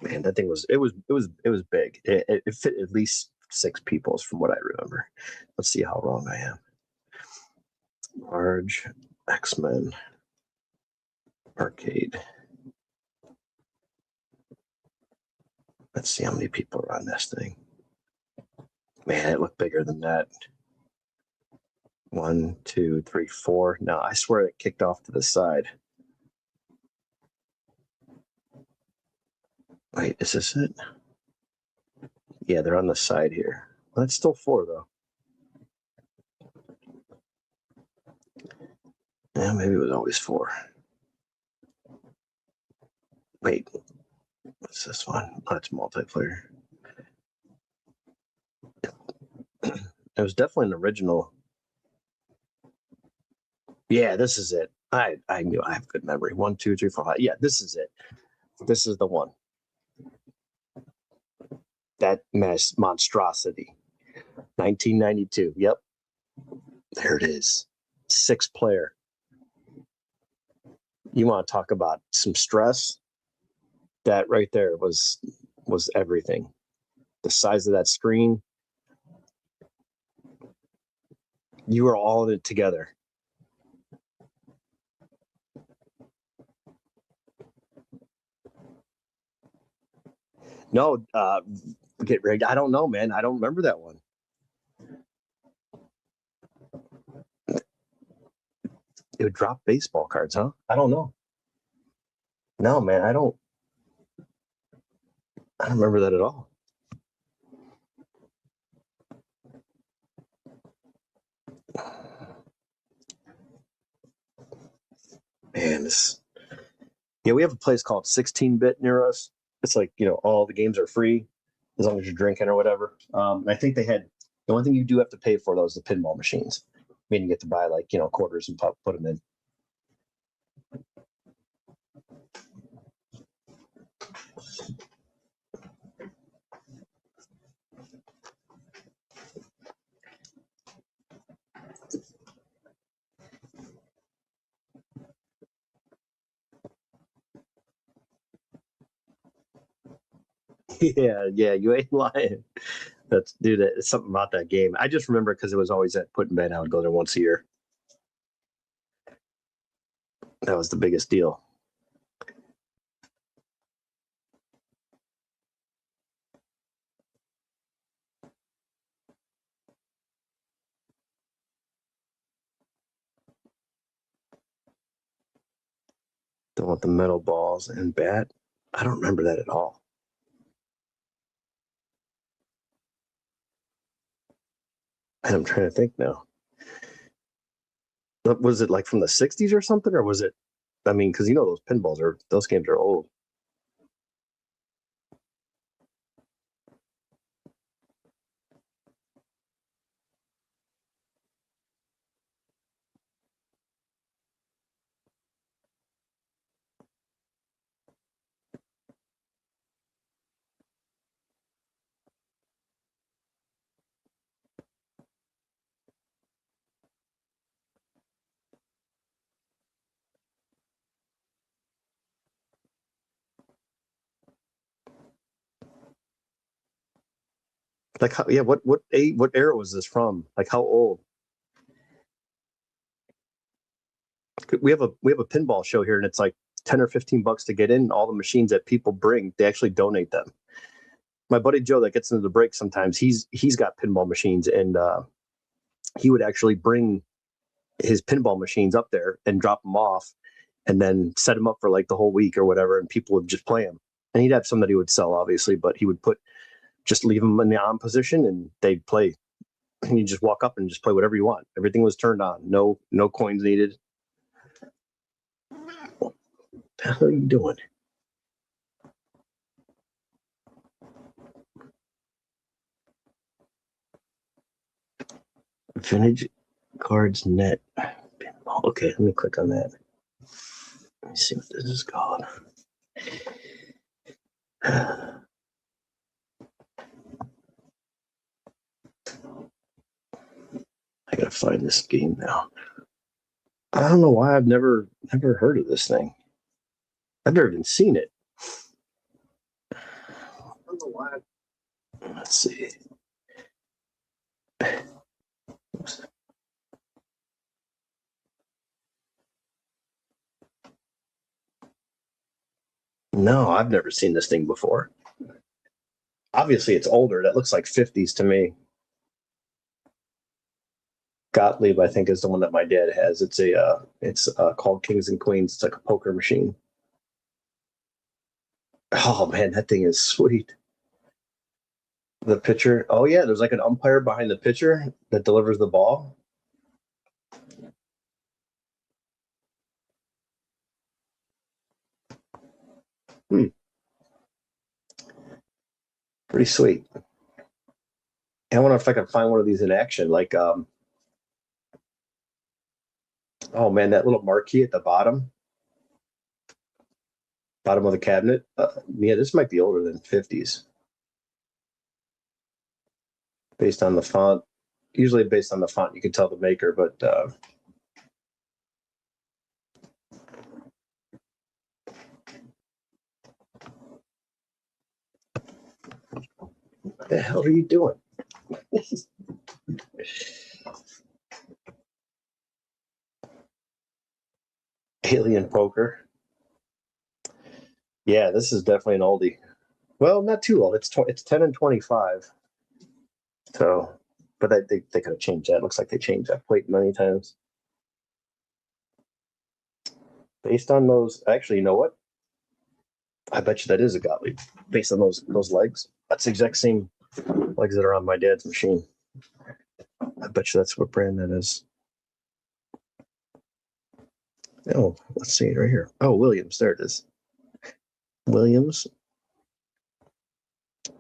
man, that thing was big. It fit at least 6 people from what I remember. Let's see how wrong I am. Large X-Men arcade. Let's see how many people are on this thing. Man, it looked bigger than that. 1, 2, 3, 4. No, I swear it kicked off to the side. Wait, is this it? Yeah, they're on the side here. Well, that's still 4, though. Yeah, maybe it was always 4. Wait, what's this one? Oh, it's multiplayer. It was definitely an original. Yeah, this is it. I knew. I have good memory. 1, 2, 3, 4, 5. Yeah, this is it. This is the one. That monstrosity. 1992. Yep. There it is. 6-player. You want to talk about some stress? That right there was everything. The size of that screen. You were all in it together. No, get rigged. I don't know, man. I don't remember that one. It would drop baseball cards, huh? I don't know. No, man, I don't remember that at all. Man, this. Yeah, we have a place called 16-bit near us. It's like, all the games are free as long as you're drinking or whatever. And I think they had the only thing you do have to pay for those the pinball machines. Meaning you get to buy like quarters and put them in. Yeah, you ain't lying. It's something about that game. I just remember because it was always at Put in Bed. I would go there once a year. That was the biggest deal. Don't want the metal balls and bat. I don't remember that at all. And I'm trying to think now. Was it like from the 60s or something? Or was it, because those games are old. Like how, yeah, what era was this from? Like how old? We have a pinball show here, and it's like $10 or $15 to get in. All the machines that people bring, they actually donate them. My buddy Joe that gets into the break sometimes, he's got pinball machines, and he would actually bring his pinball machines up there and drop them off, and then set them up for like the whole week or whatever, and people would just play them. And he'd have some that he would sell, obviously, but he would just leave them in the on position, and they'd play. And you just walk up and just play whatever you want. Everything was turned on. No coins needed. What the hell are you doing? Vintage Cards Net. Okay, let me click on that. Let me see what this is called. I gotta find this game now. I don't know why I've never heard of this thing. I've never even seen it. I don't know why. Let's see. Oops. No, I've never seen this thing before. Obviously, it's older. That looks like 50s to me. Gottlieb, I think, is the one that my dad has. It's called Kings and Queens. It's like a poker machine. Oh man, that thing is sweet. The pitcher. Oh yeah, there's like an umpire behind the pitcher that delivers the ball. Pretty sweet. I wonder if I can find one of these in action. Like, oh man, that little marquee at the bottom of the cabinet. Yeah, this might be older than 50s, based on the font. Usually, based on the font, you can tell the maker. But what the hell are you doing? Alien Poker. Yeah, this is definitely an oldie. Well, not too old. It's 10 and 25. So, but they could have changed that. Looks like they changed that plate many times. Based on those, actually, you know what? I bet you that is a Gottlieb. Based on those legs, that's the exact same legs that are on my dad's machine. I bet you that's what brand that is. Oh, let's see it right here. Oh, Williams. There it is. Williams.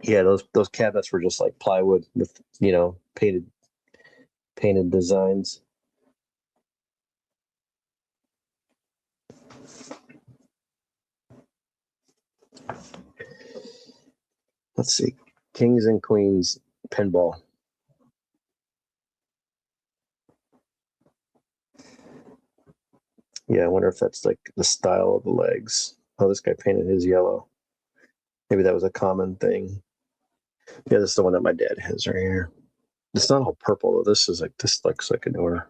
Yeah, those cabinets were just like plywood with, painted designs. Let's see. Kings and Queens pinball. Yeah, I wonder if that's like the style of the legs. Oh, this guy painted his yellow. Maybe that was a common thing. Yeah, this is the one that my dad has right here. It's not all purple though. This looks like a newer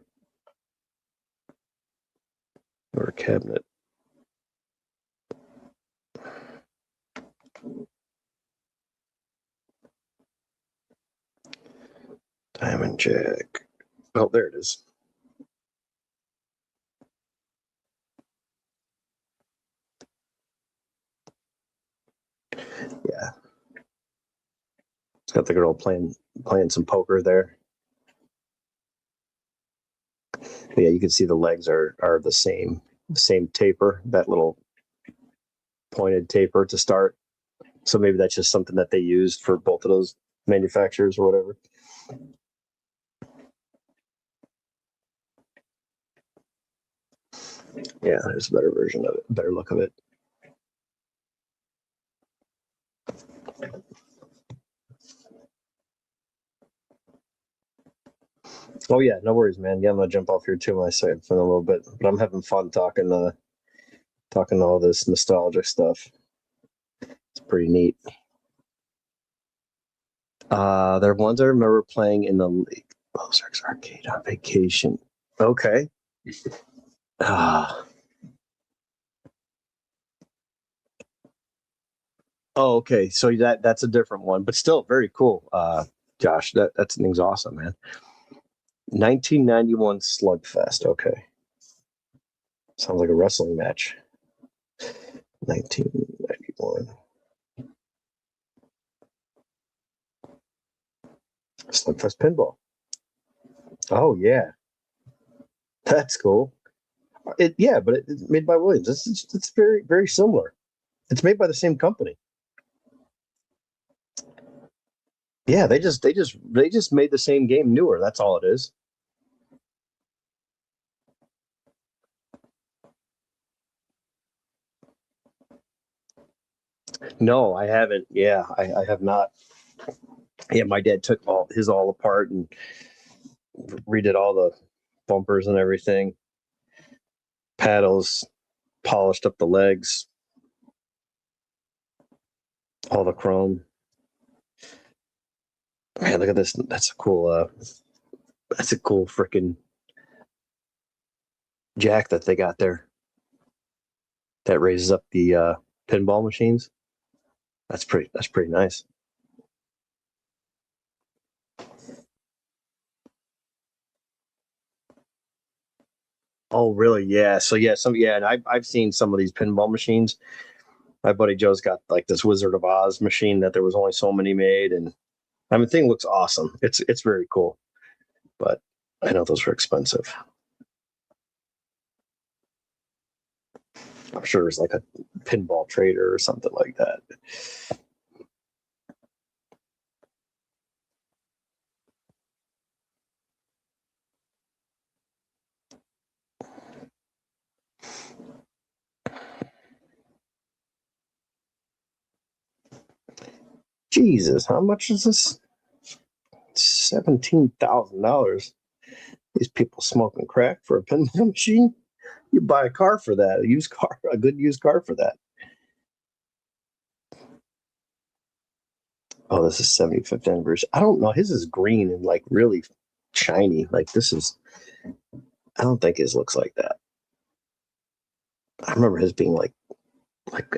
cabinet. Diamond Jack. Oh, there it is. Yeah. It's got the girl playing some poker there. But yeah, you can see the legs are the same taper, that little pointed taper to start. So maybe that's just something that they used for both of those manufacturers or whatever. Yeah, there's a better version of it, better look of it. Oh yeah, no worries, man. Yeah, I'm gonna jump off here too myself for a little bit, but I'm having fun talking all this nostalgic stuff. It's pretty neat. There are ones I remember playing in the Ozarks Arcade on vacation. Okay. Oh, okay. So that's a different one, but still very cool. Josh, that thing's awesome, man. 1991 Slugfest. Okay. Sounds like a wrestling match. 1991. Slugfest pinball. Oh yeah, that's cool. But it's made by Williams. It's very very similar. It's made by the same company. Yeah, they just made the same game newer. That's all it is. No, I haven't. Yeah, I have not. Yeah, my dad took all apart and redid all the bumpers and everything. Paddles, polished up the legs, all the chrome. Man, look at this. That's a cool freaking jack that they got there. That raises up the pinball machines. That's pretty nice. Oh, really? Yeah. So yeah, and I've seen some of these pinball machines. My buddy Joe's got like this Wizard of Oz machine that there was only so many made, and I mean, the thing looks awesome. It's very cool, but I know those are expensive. I'm sure it's like a pinball trader or something like that. Jesus, how much is this? $17,000. These people smoking crack for a pinball machine? You buy a car for that, a good used car for that. Oh, this is 75th anniversary. I don't know. His is green and like really shiny. Like this is, I don't think his looks like that. I remember his being like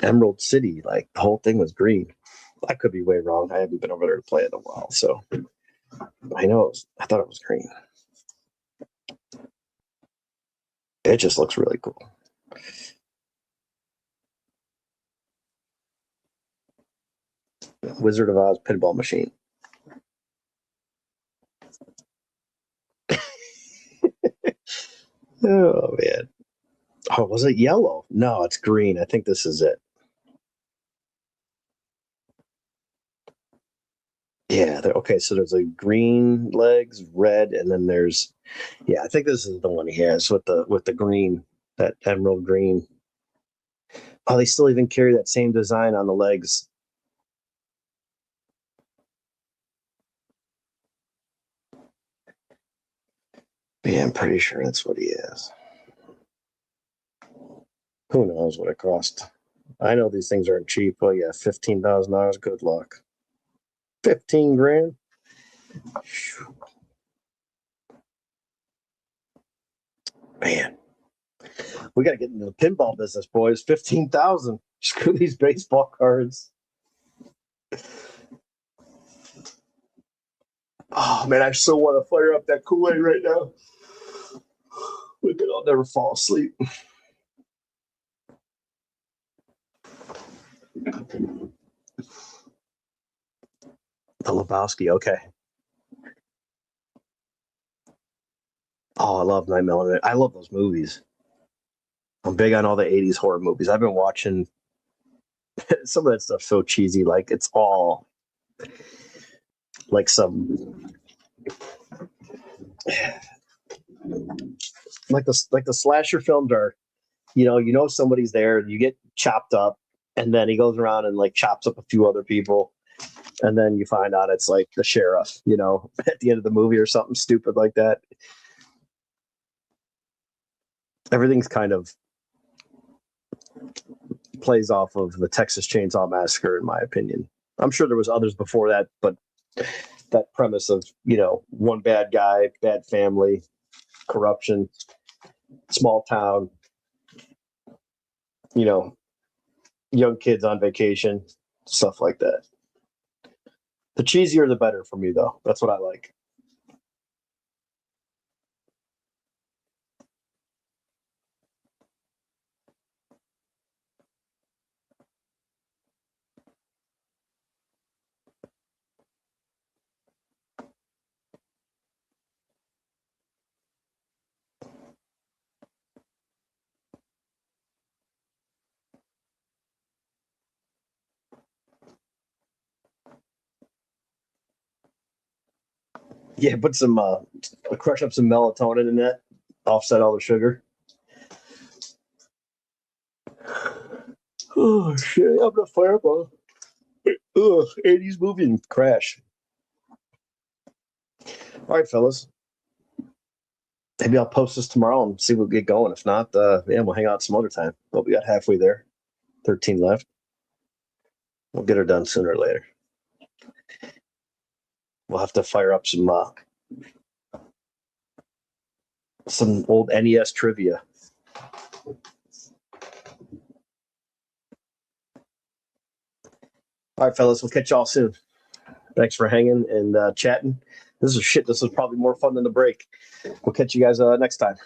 Emerald City. Like the whole thing was green. I could be way wrong. I haven't been over there to play it in a while, so I thought it was green. It just looks really cool. Wizard of Oz pinball machine. Oh man. Oh, was it yellow? No, it's green. I think this is it. Yeah. Okay. So there's a green legs, red, and then there's, yeah. I think this is the one he has with the green, that emerald green. Oh, they still even carry that same design on the legs. Yeah, I'm pretty sure that's what he has. Who knows what it cost? I know these things aren't cheap. Oh yeah, $15,000. Good luck. 15 grand. Man, we got to get into the pinball business, boys. 15,000. Screw these baseball cards. Oh man, I so want to fire up that Kool-Aid right now. I'll never fall asleep. The Lebowski, okay. Oh, I love Nightmare on Elm Street. I love those movies. I'm big on all the 80s horror movies. I've been watching some of that stuff so cheesy, like it's all like some like the slasher films are, you know somebody's there and you get chopped up and then he goes around and like chops up a few other people and then you find out it's like the sheriff, at the end of the movie or something stupid like that. Everything's kind of plays off of the Texas Chainsaw Massacre, in my opinion. I'm sure there was others before that, but that premise of, one bad guy, bad family, corruption, small town, young kids on vacation, stuff like that. The cheesier, the better for me, though. That's what I like. Yeah, put some crush up some melatonin in that, offset all the sugar. Oh shit! I'm gonna fire up a 80s movie and crash. All right, fellas. Maybe I'll post this tomorrow and see if we'll get going. If not, we'll hang out some other time. But we got halfway there. 13 left. We'll get her done sooner or later. We'll have to fire up some old NES trivia. All right, fellas, we'll catch y'all soon. Thanks for hanging and chatting. This is probably more fun than the break. We'll catch you guys next time.